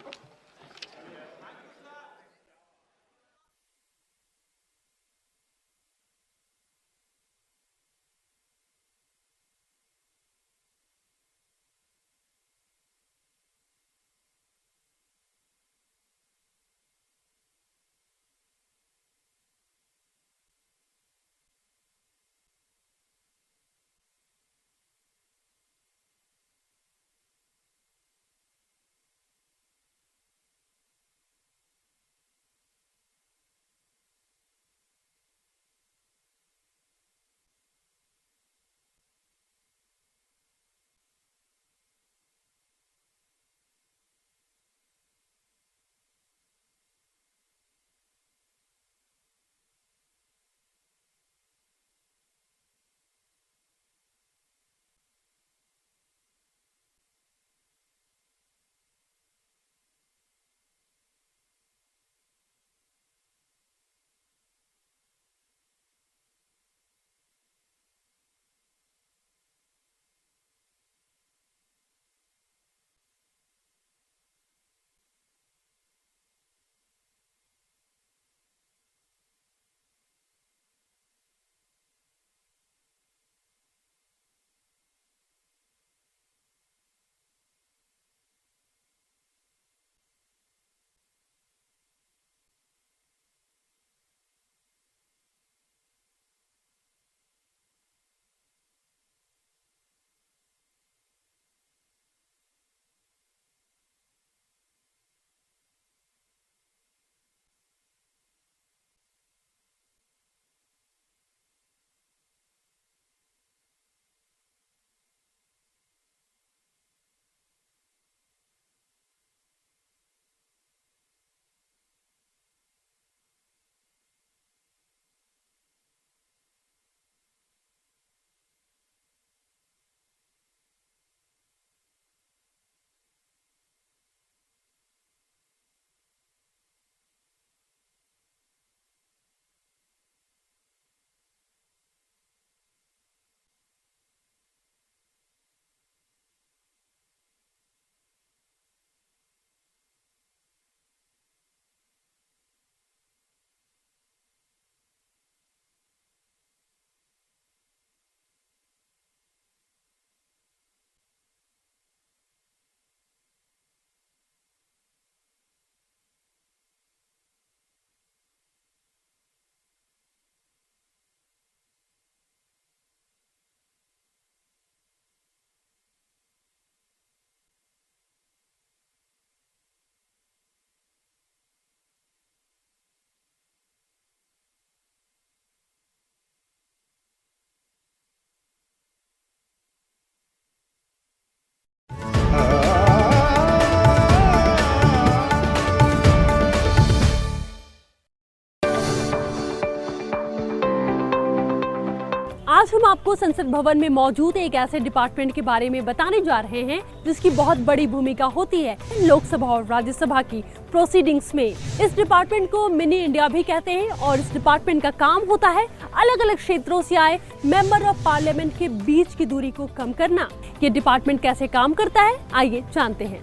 आज हम आपको संसद भवन में मौजूद एक ऐसे department के बारे में बताने जा रहे हैं जिसकी बहुत बड़ी भूमिका होती है लोकसभा और राज्यसभा की प्रोसीडिंग्स में। इस डिपार्टमेंट को मिनी इंडिया भी कहते हैं और इस डिपार्टमेंट का काम होता है अलग अलग क्षेत्रों से आए मेंबर ऑफ पार्लियामेंट के बीच की दूरी को कम करना। ये डिपार्टमेंट कैसे काम करता है, आइए जानते हैं।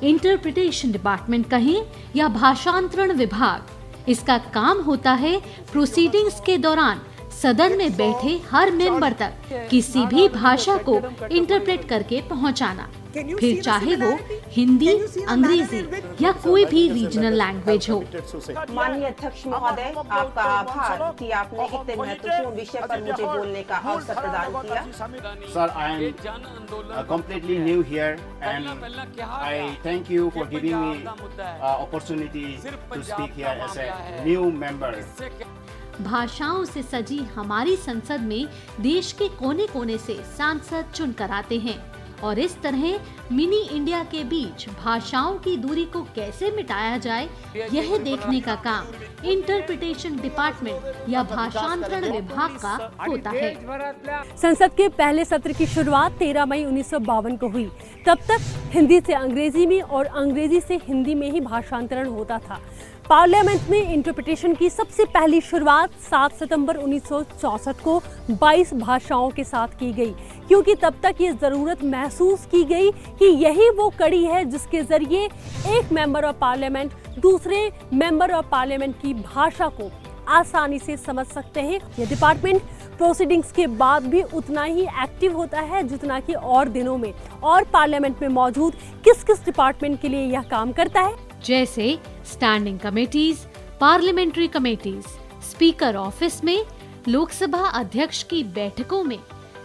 इंटरप्रिटेशन डिपार्टमेंट कहें या भाषांतरण विभाग, इसका काम होता है प्रोसीडिंग्स के दौरान सदन में बैठे हर मेंबर तक किसी भी भाषा को इंटरप्रेट करके पहुंचाना, फिर चाहे वो हिंदी, अंग्रेजी या कोई भी रीजनल लैंग्वेज हो। माननीय अध्यक्ष महोदय, आपका आभार कि आपने इतने महत्वपूर्ण विषय पर मुझे बोलने का अवसर प्रदान किया। Sir, I am completely new here and I thank you for giving me opportunity to speak here as a new member. भाषाओं से सजी हमारी संसद में देश के कोने कोने से सांसद चुनकर आते हैं और इस तरह मिनी इंडिया के बीच भाषाओं की दूरी को कैसे मिटाया जाए, यह देखने का काम इंटरप्रिटेशन डिपार्टमेंट या भाषांतरण विभाग का होता है। संसद के पहले सत्र की शुरुआत 13 मई 1952 को हुई। तब तक हिंदी से अंग्रेजी में और अंग्रेजी से हिंदी में ही भाषांतरण होता था। पार्लियामेंट में इंटरप्रिटेशन की सबसे पहली शुरुआत 7 सितंबर 1964 को 22 भाषाओं के साथ की गई, क्योंकि तब तक ये ज़रूरत महसूस की गई कि यही वो कड़ी है जिसके जरिए एक मेंबर ऑफ पार्लियामेंट दूसरे मेंबर ऑफ पार्लियामेंट की भाषा को आसानी से समझ सकते हैं। ये डिपार्टमेंट प्रोसीडिंग्स के बाद भी उतना ही एक्टिव होता है जितना कि और दिनों में। और पार्लियामेंट में मौजूद किस किस डिपार्टमेंट के लिए यह काम करता है, जैसे standing committees, parliamentary committees, speaker office में, लोकसभा अध्यक्ष की बैठकों में,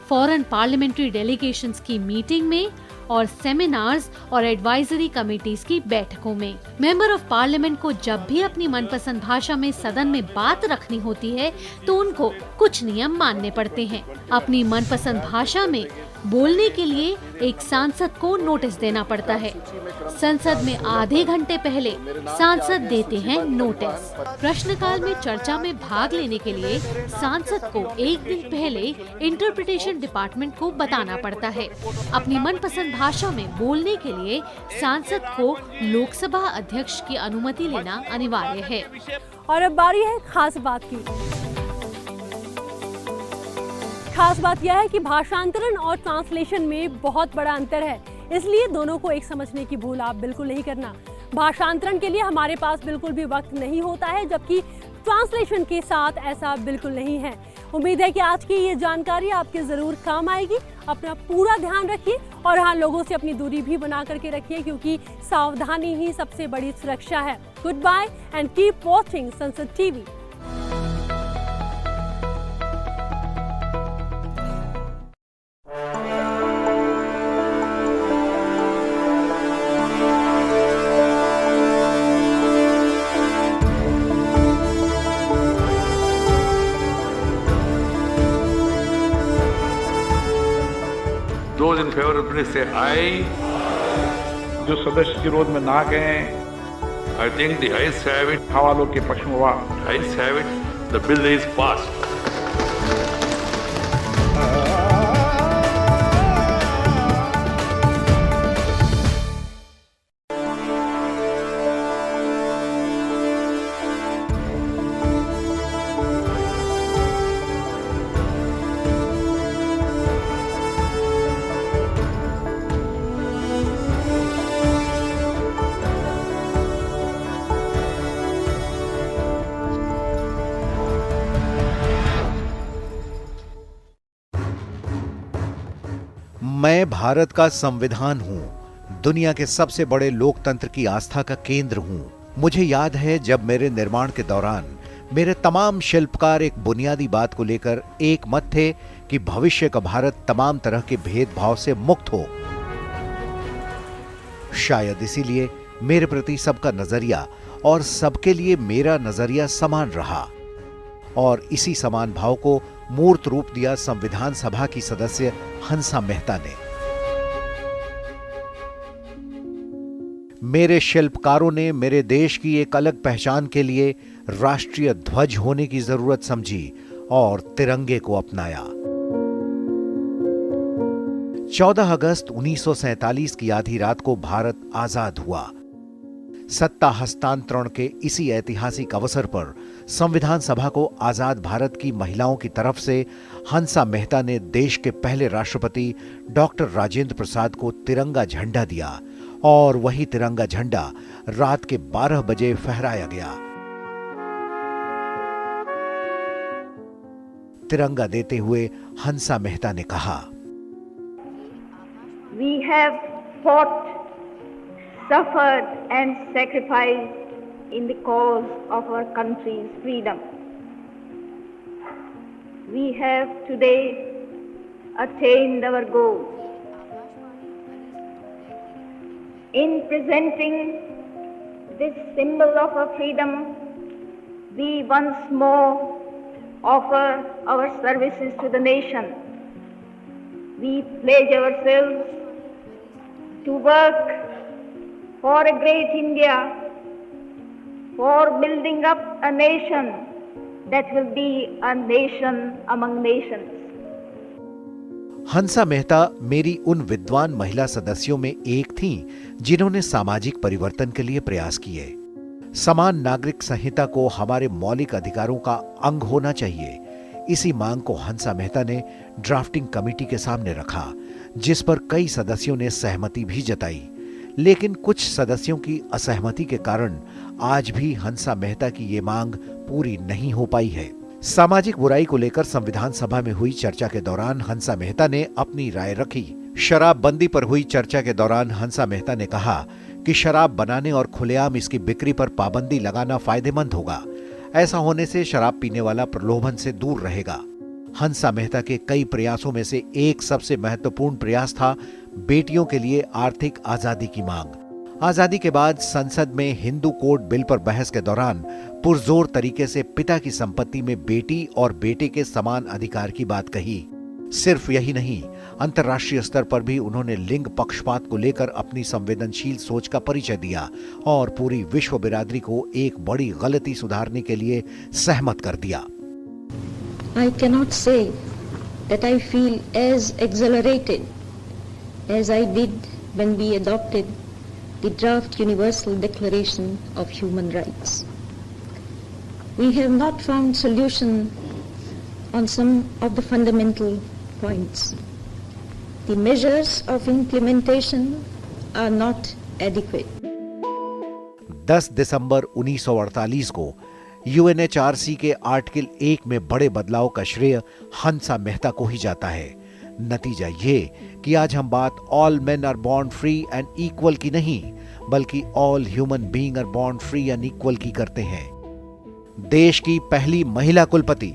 फॉरेन पार्लियामेंट्री डेलीगेशंस की मीटिंग में और सेमिनार्स और एडवाइजरी कमेटीज की बैठकों में। मेंबर ऑफ पार्लियामेंट को जब भी अपनी मनपसंद भाषा में सदन में बात रखनी होती है तो उनको कुछ नियम मानने पड़ते हैं। अपनी मनपसंद भाषा में बोलने के लिए एक सांसद को नोटिस देना पड़ता है। संसद में आधे घंटे पहले सांसद देते हैं नोटिस। प्रश्नकाल में चर्चा में भाग लेने के लिए सांसद को एक दिन पहले इंटरप्रिटेशन डिपार्टमेंट को बताना पड़ता है। अपनी मनपसंद भाषा में बोलने के लिए सांसद को लोकसभा अध्यक्ष की अनुमति लेना अनिवार्य है। और अब बारी है खास बात की। खास बात यह है कि भाषांतरण और ट्रांसलेशन में बहुत बड़ा अंतर है, इसलिए दोनों को एक समझने की भूल आप बिल्कुल नहीं करना। भाषांतरण के लिए हमारे पास बिल्कुल भी वक्त नहीं होता है, जबकि ट्रांसलेशन के साथ ऐसा बिल्कुल नहीं है। उम्मीद है कि आज की ये जानकारी आपके जरूर काम आएगी। अपना पूरा ध्यान रखिए और हाँ, लोगों से अपनी दूरी भी बना करके रखिए, क्योंकि सावधानी ही सबसे बड़ी सुरक्षा है। Goodbye and keep watching Sansad TV. Those in favor please say aye. जो सदस्य विरोध में ना गए, I think the ayes have it. हवालों के पक्ष में हुआ, ayes have it. The bill is passed. मैं भारत का संविधान हूं, दुनिया के सबसे बड़े लोकतंत्र की आस्था का केंद्र हूं। मुझे याद है जब मेरे निर्माण के दौरान मेरे तमाम शिल्पकार एक बुनियादी बात को लेकर एक मत थे कि भविष्य का भारत तमाम तरह के भेदभाव से मुक्त हो। शायद इसीलिए मेरे प्रति सबका नजरिया और सबके लिए मेरा नजरिया समान रहा और इसी समान भाव को मूर्त रूप दिया संविधान सभा की सदस्य हंसा मेहता ने। मेरे शिल्पकारों ने मेरे देश की एक अलग पहचान के लिए राष्ट्रीय ध्वज होने की जरूरत समझी और तिरंगे को अपनाया। 14 अगस्त 1947 की आधी रात को भारत आजाद हुआ। सत्ता हस्तांतरण के इसी ऐतिहासिक अवसर पर संविधान सभा को आजाद भारत की महिलाओं की तरफ से हंसा मेहता ने देश के पहले राष्ट्रपति डॉक्टर राजेंद्र प्रसाद को तिरंगा झंडा दिया और वही तिरंगा झंडा रात के 12 बजे फहराया गया। तिरंगा देते हुए हंसा मेहता ने कहा, We have fought, suffered and sacrificed in the cause of our country's freedom. We have today attained our goal. In presenting this symbol of our freedom, we once more offer our services to the nation. We pledge ourselves to work for a great India, for building up a nation that will be a nation among nations. Hansa Mehta मेरी उन विद्वान महिला सदस्यों में एक थीं जिन्होंने सामाजिक परिवर्तन के लिए प्रयास किए। समान नागरिक संहिता को हमारे मौलिक अधिकारों का अंग होना चाहिए, इसी मांग को हंसा मेहता ने ड्राफ्टिंग कमेटी के सामने रखा, जिस पर कई सदस्यों ने सहमति भी जताई। लेकिन कुछ सदस्यों की असहमति के कारण आज भी हंसा मेहता की ये मांग पूरी नहीं हो पाई है। सामाजिक बुराई को लेकर संविधान सभा में हुई चर्चा के दौरान हंसा मेहता ने अपनी राय रखी। शराबबंदी पर हुई चर्चा के दौरान हंसा मेहता ने कहा कि शराब बनाने और खुलेआम इसकी बिक्री पर पाबंदी लगाना फायदेमंद होगा। ऐसा होने से शराब पीने वाला प्रलोभन से दूर रहेगा। हंसा मेहता के कई प्रयासों में से एक सबसे महत्वपूर्ण प्रयास था बेटियों के लिए आर्थिक आजादी की मांग। आजादी के बाद संसद में हिंदू कोड बिल पर बहस के दौरान पुरजोर तरीके से पिता की संपत्ति में बेटी और बेटे के समान अधिकार की बात कही। सिर्फ यही नहीं, अंतर्राष्ट्रीय स्तर पर भी उन्होंने लिंग पक्षपात को लेकर अपनी संवेदनशील सोच का परिचय दिया और पूरी विश्व बिरादरी को एक बड़ी गलती सुधारने के लिए सहमत कर दिया। I cannot say that I feel as exhilarated as I did when we adopted the draft Universal Declaration of Human Rights. We have not found solution on some of the fundamental points. The measures of implementation are not adequate. 10 दिसंबर 1948 को UNHRC के article 1 में बड़े बदलाव का श्रेय हंसा मेहता को ही जाता है। नतीजा ये कि आज हम बात all men are born free and equal की नहीं, बल्कि all human being are born free and equal की करते हैं। देश की पहली महिला कुलपति,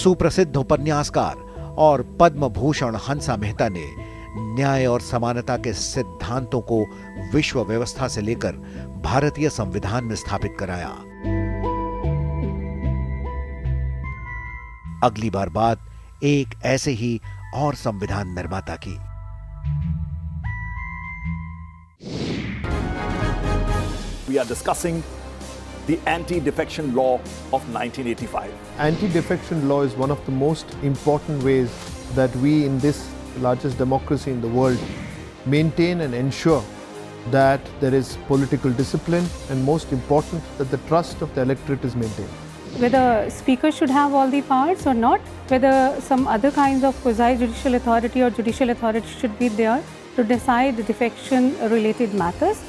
सुप्रसिद्ध उपन्यासकार और पद्म भूषण हंसा मेहता ने न्याय और समानता के सिद्धांतों को विश्व व्यवस्था से लेकर भारतीय संविधान में स्थापित कराया। अगली बार बात एक ऐसे ही और संविधान निर्माता की। We are discussing the anti-defection law of 1985. Anti-defection law is one of the most important ways that we in this largest democracy in the world maintain and ensure that there is political discipline and most important that the trust of the electorate is maintained. Whether speaker should have all the powers or not, whether some other kinds of quasi-judicial authority or judicial authority should be there to decide defection-related matters,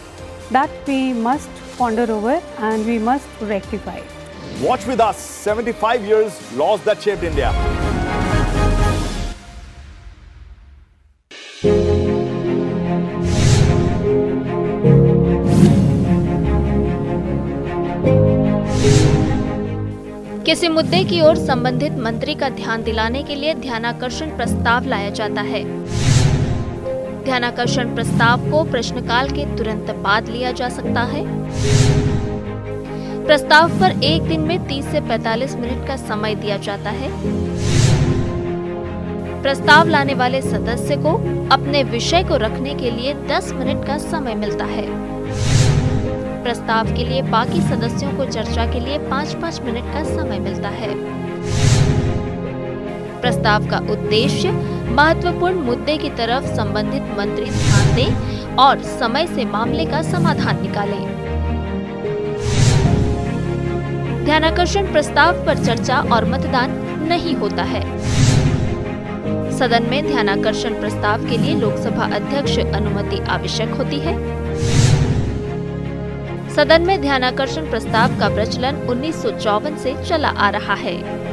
that we must ponder over and we must rectify. Watch with us 75 years laws that shaped India. किसी मुद्दे की ओर संबंधित मंत्री का ध्यान दिलाने के लिए ध्यानाकर्षण प्रस्ताव लाया जाता है। ध्यानाकर्षण प्रस्ताव को प्रश्नकाल के तुरंत बाद लिया जा सकता है। प्रस्ताव पर एक दिन में 30 से 45 मिनट का समय दिया जाता है। प्रस्ताव लाने वाले सदस्य को अपने विषय को रखने के लिए 10 मिनट का समय मिलता है। प्रस्ताव के लिए बाकी सदस्यों को चर्चा के लिए 5-5 मिनट का समय मिलता है। प्रस्ताव का उद्देश्य महत्वपूर्ण मुद्दे की तरफ संबंधित मंत्री ध्यान दें और समय से मामले का समाधान निकालें। ध्यानाकर्षण प्रस्ताव पर चर्चा और मतदान नहीं होता है। सदन में ध्यानाकर्षण प्रस्ताव के लिए लोकसभा अध्यक्ष अनुमति आवश्यक होती है। सदन में ध्यानाकर्षण प्रस्ताव का प्रचलन 1954 से चला आ रहा है।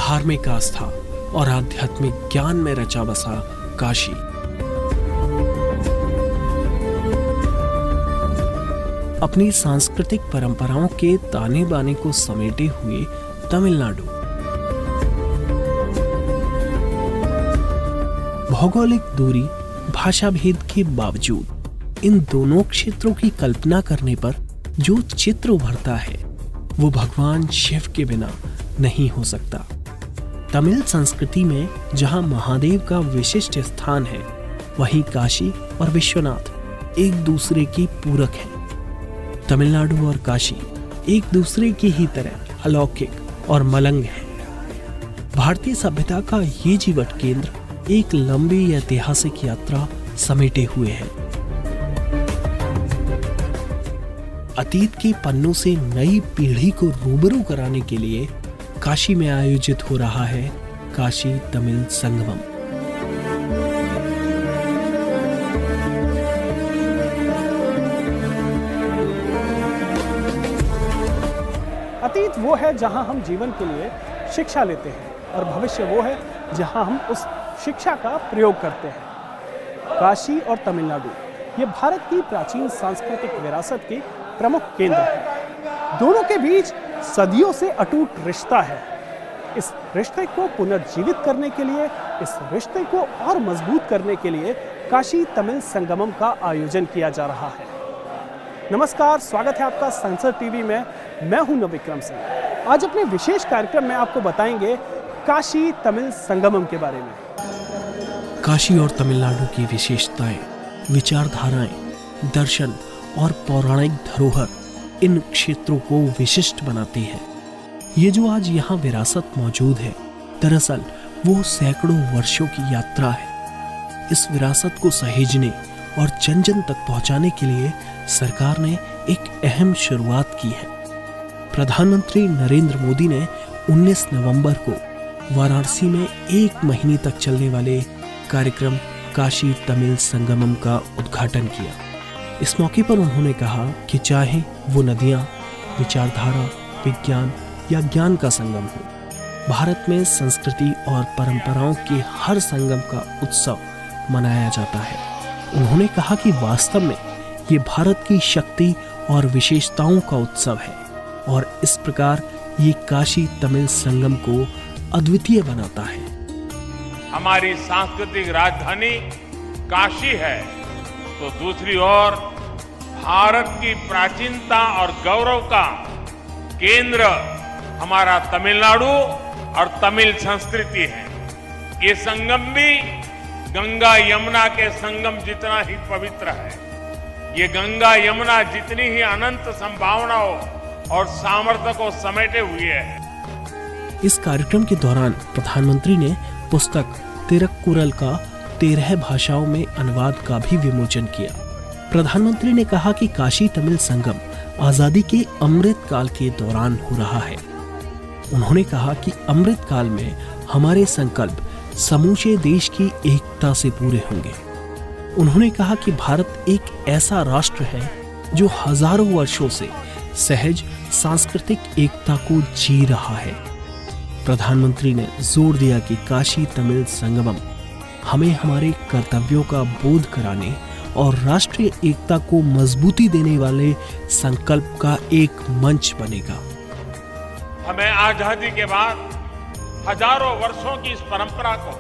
धार्मिक आस्था और आध्यात्मिक ज्ञान में रचा बसा काशी। अपनी सांस्कृतिक परंपराओं के ताने बाने को समेटे हुए तमिलनाडु, भौगोलिक दूरी, भाषा भेद के बावजूद इन दोनों क्षेत्रों की कल्पना करने पर जो चित्र उभरता है वो भगवान शिव के बिना नहीं हो सकता। तमिल संस्कृति में जहां महादेव का विशिष्ट स्थान है, वहीं काशी और विश्वनाथ एक दूसरे की पूरक हैं। तमिलनाडु और काशी एक दूसरे की ही तरह अलौकिक और मलंग हैं। भारतीय सभ्यता का ये जीवट केंद्र एक लंबी ऐतिहासिक यात्रा समेटे हुए है। अतीत के पन्नों से नई पीढ़ी को रूबरू कराने के लिए काशी में आयोजित हो रहा है काशी तमिल संगमम। अतीत वो है जहां हम जीवन के लिए शिक्षा लेते हैं और भविष्य वो है जहां हम उस शिक्षा का प्रयोग करते हैं। काशी और तमिलनाडु ये भारत की प्राचीन सांस्कृतिक विरासत के प्रमुख केंद्र हैं। दोनों के बीच सदियों से अटूट रिश्ता है। इस रिश्ते को पुनर्जीवित करने के लिए, इस रिश्ते को और मजबूत करने के लिए काशी तमिल संगमम का आयोजन किया जा रहा है। नमस्कार, स्वागत है आपका संसद टीवी में। मैं हूं नवविक्रम सिंह। आज अपने विशेष कार्यक्रम में आपको बताएंगे काशी तमिल संगमम के बारे में। काशी और तमिलनाडु की विशेषताएं, विचारधाराएं, दर्शन और पौराणिक धरोहर इन क्षेत्रों को विशिष्ट बनाती है। ये जो आज यहाँ विरासत मौजूद है, दरअसल वो सैकड़ों वर्षों की यात्रा है। इस विरासत को सहेजने और जन जन तक पहुंचाने के लिए सरकार ने एक अहम शुरुआत की है। प्रधानमंत्री नरेंद्र मोदी ने 19 नवंबर को वाराणसी में 1 महीने तक चलने वाले कार्यक्रम काशी तमिल संगमम का उद्घाटन किया। इस मौके पर उन्होंने कहा कि चाहे वो नदियां, विचारधारा, विज्ञान या ज्ञान का संगम हो, भारत में संस्कृति और परंपराओं के हर संगम का उत्सव मनाया जाता है। उन्होंने कहा कि वास्तव में ये भारत की शक्ति और विशेषताओं का उत्सव है और इस प्रकार ये काशी तमिल संगम को अद्वितीय बनाता है। हमारी सांस्कृतिक राजधानी काशी है, तो दूसरी ओर भारत की प्राचीनता और गौरव का केंद्र हमारा तमिलनाडु और तमिल संस्कृति है। ये संगम भी गंगा यमुना के संगम जितना ही पवित्र है। ये गंगा यमुना जितनी ही अनंत संभावनाओं और सामर्थ्य को समेटे हुए है। इस कार्यक्रम के दौरान प्रधानमंत्री ने पुस्तक तिरुक्कुरल का 13 भाषाओं में अनुवाद का भी विमोचन किया। प्रधानमंत्री ने कहा कि काशी तमिल संगम आजादी के अमृत काल के दौरान हो रहा है। उन्होंने कहा कि अमृत काल में हमारे संकल्प समूचे देश की एकता से पूरे होंगे। उन्होंने कहा कि भारत एक ऐसा राष्ट्र है जो हजारों वर्षों से सहज सांस्कृतिक एकता को जी रहा है। प्रधानमंत्री ने जोर दिया कि काशी तमिल संगमम हमें हमारे कर्तव्यों का बोध कराने और राष्ट्रीय एकता को मजबूती देने वाले संकल्प का एक मंच बनेगा। हमें आजादी के बाद हजारों वर्षों की इस परंपरा को,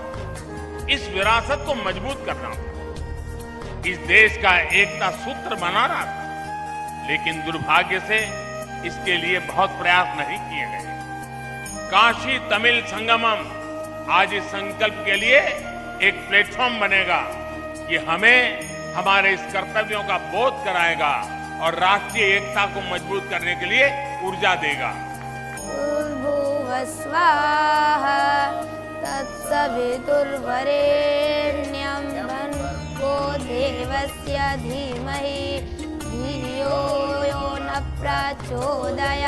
इस विरासत को मजबूत करना होगा। इस देश का एकता सूत्र बनाना था, लेकिन दुर्भाग्य से इसके लिए बहुत प्रयास नहीं किए गए। काशी तमिल संगमम आज इस संकल्प के लिए एक प्लेटफॉर्म बनेगा। ये हमें हमारे इस कर्तव्यों का बोध कराएगा और राष्ट्रीय एकता को मजबूत करने के लिए ऊर्जा देगा। स्वाहा तत्सवितुर्वरेण्यं भर्गो देवस्य धीमहि धियो यो न प्रचोदयात्।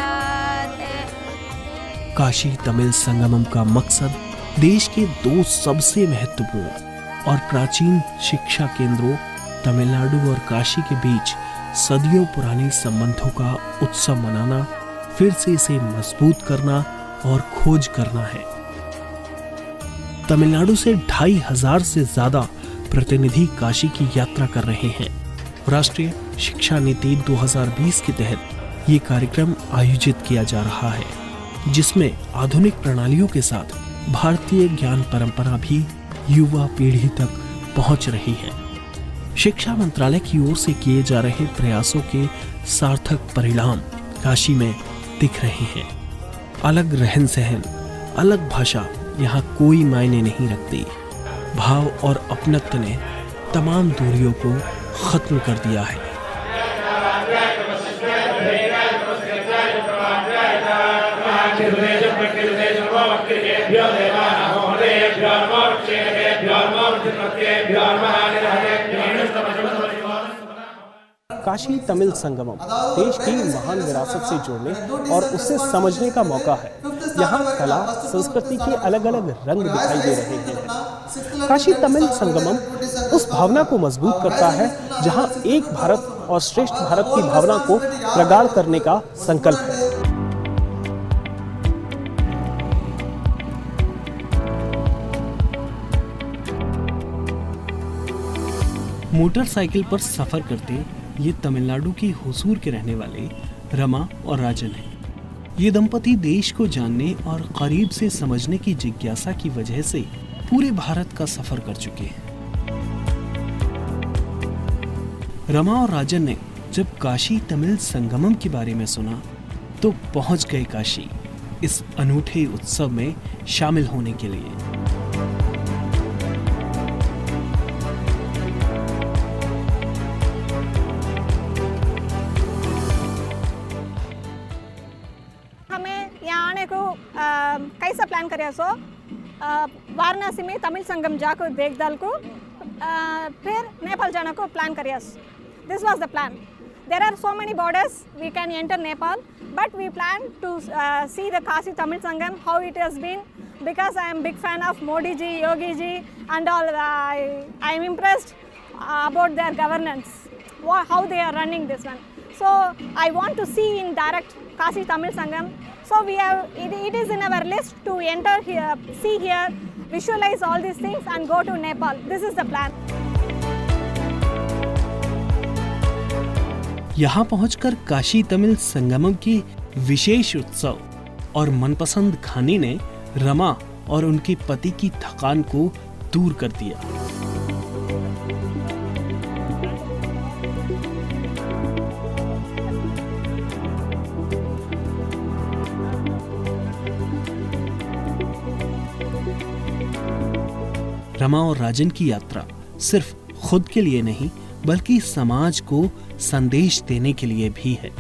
काशी तमिल संगमम का मकसद देश के 2 सबसे महत्वपूर्ण और प्राचीन शिक्षा केंद्रों तमिलनाडु और काशी के बीच सदियों पुराने संबंधों का उत्सव मनाना, फिर से इसे मजबूत करना और खोज करना है। तमिलनाडु से 2500 से ज्यादा प्रतिनिधि काशी की यात्रा कर रहे हैं। राष्ट्रीय शिक्षा नीति 2020 के तहत ये कार्यक्रम आयोजित किया जा रहा है, जिसमें आधुनिक प्रणालियों के साथ भारतीय ज्ञान परंपरा भी युवा पीढ़ी तक पहुंच रही है। शिक्षा मंत्रालय की ओर से किए जा रहे प्रयासों के सार्थक परिणाम काशी में दिख रहे हैं। अलग रहन सहन, अलग भाषा यहाँ कोई मायने नहीं रखती। भाव और अपनत्व ने तमाम दूरियों को खत्म कर दिया है। काशी तमिल संगमम देश की महान विरासत से जुड़ने और उसे समझने का मौका है। यहाँ कला संस्कृति के अलग अलग रंग दिखाई दे रहे हैं। काशी तमिल संगमम उस भावना को मजबूत करता है जहाँ एक भारत और श्रेष्ठ भारत की भावना को प्रगाढ़ करने का संकल्प है। मोटरसाइकिल पर सफर करते ये तमिलनाडु की होसूर के रहने वाले रमा और राजन हैं। ये दंपति देश को जानने और करीब से समझने की जिज्ञासा की वजह से पूरे भारत का सफर कर चुके हैं। रमा और राजन ने जब काशी तमिल संगमम के बारे में सुना तो पहुंच गए काशी इस अनूठे उत्सव में शामिल होने के लिए। कैसा प्लान करे सो वाराणसी में तमिल संगम जाको देखदाल को फिर नेपाल जाने को प्लान करिए। This was the plan. There are so many borders we can enter Nepal, but we plan to see the Kashi Tamil Sangam how it has been, because I am big fan of Modi ji, Yogi ji and all. I am impressed about their governance, how they are running this one. So I want to see in direct Kashi Tamil Sangam. So we have it is in our list to enter here, see here, visualize all these things and go to Nepal. This is the plan. यहाँ पहुंचकर काशी तमिल संगमम के विशेष उत्सव और मनपसंद खाने ने रमा और उनके पति की थकान को दूर कर दिया। रमा और राजन की यात्रा सिर्फ खुद के लिए नहीं बल्कि समाज को संदेश देने के लिए भी है।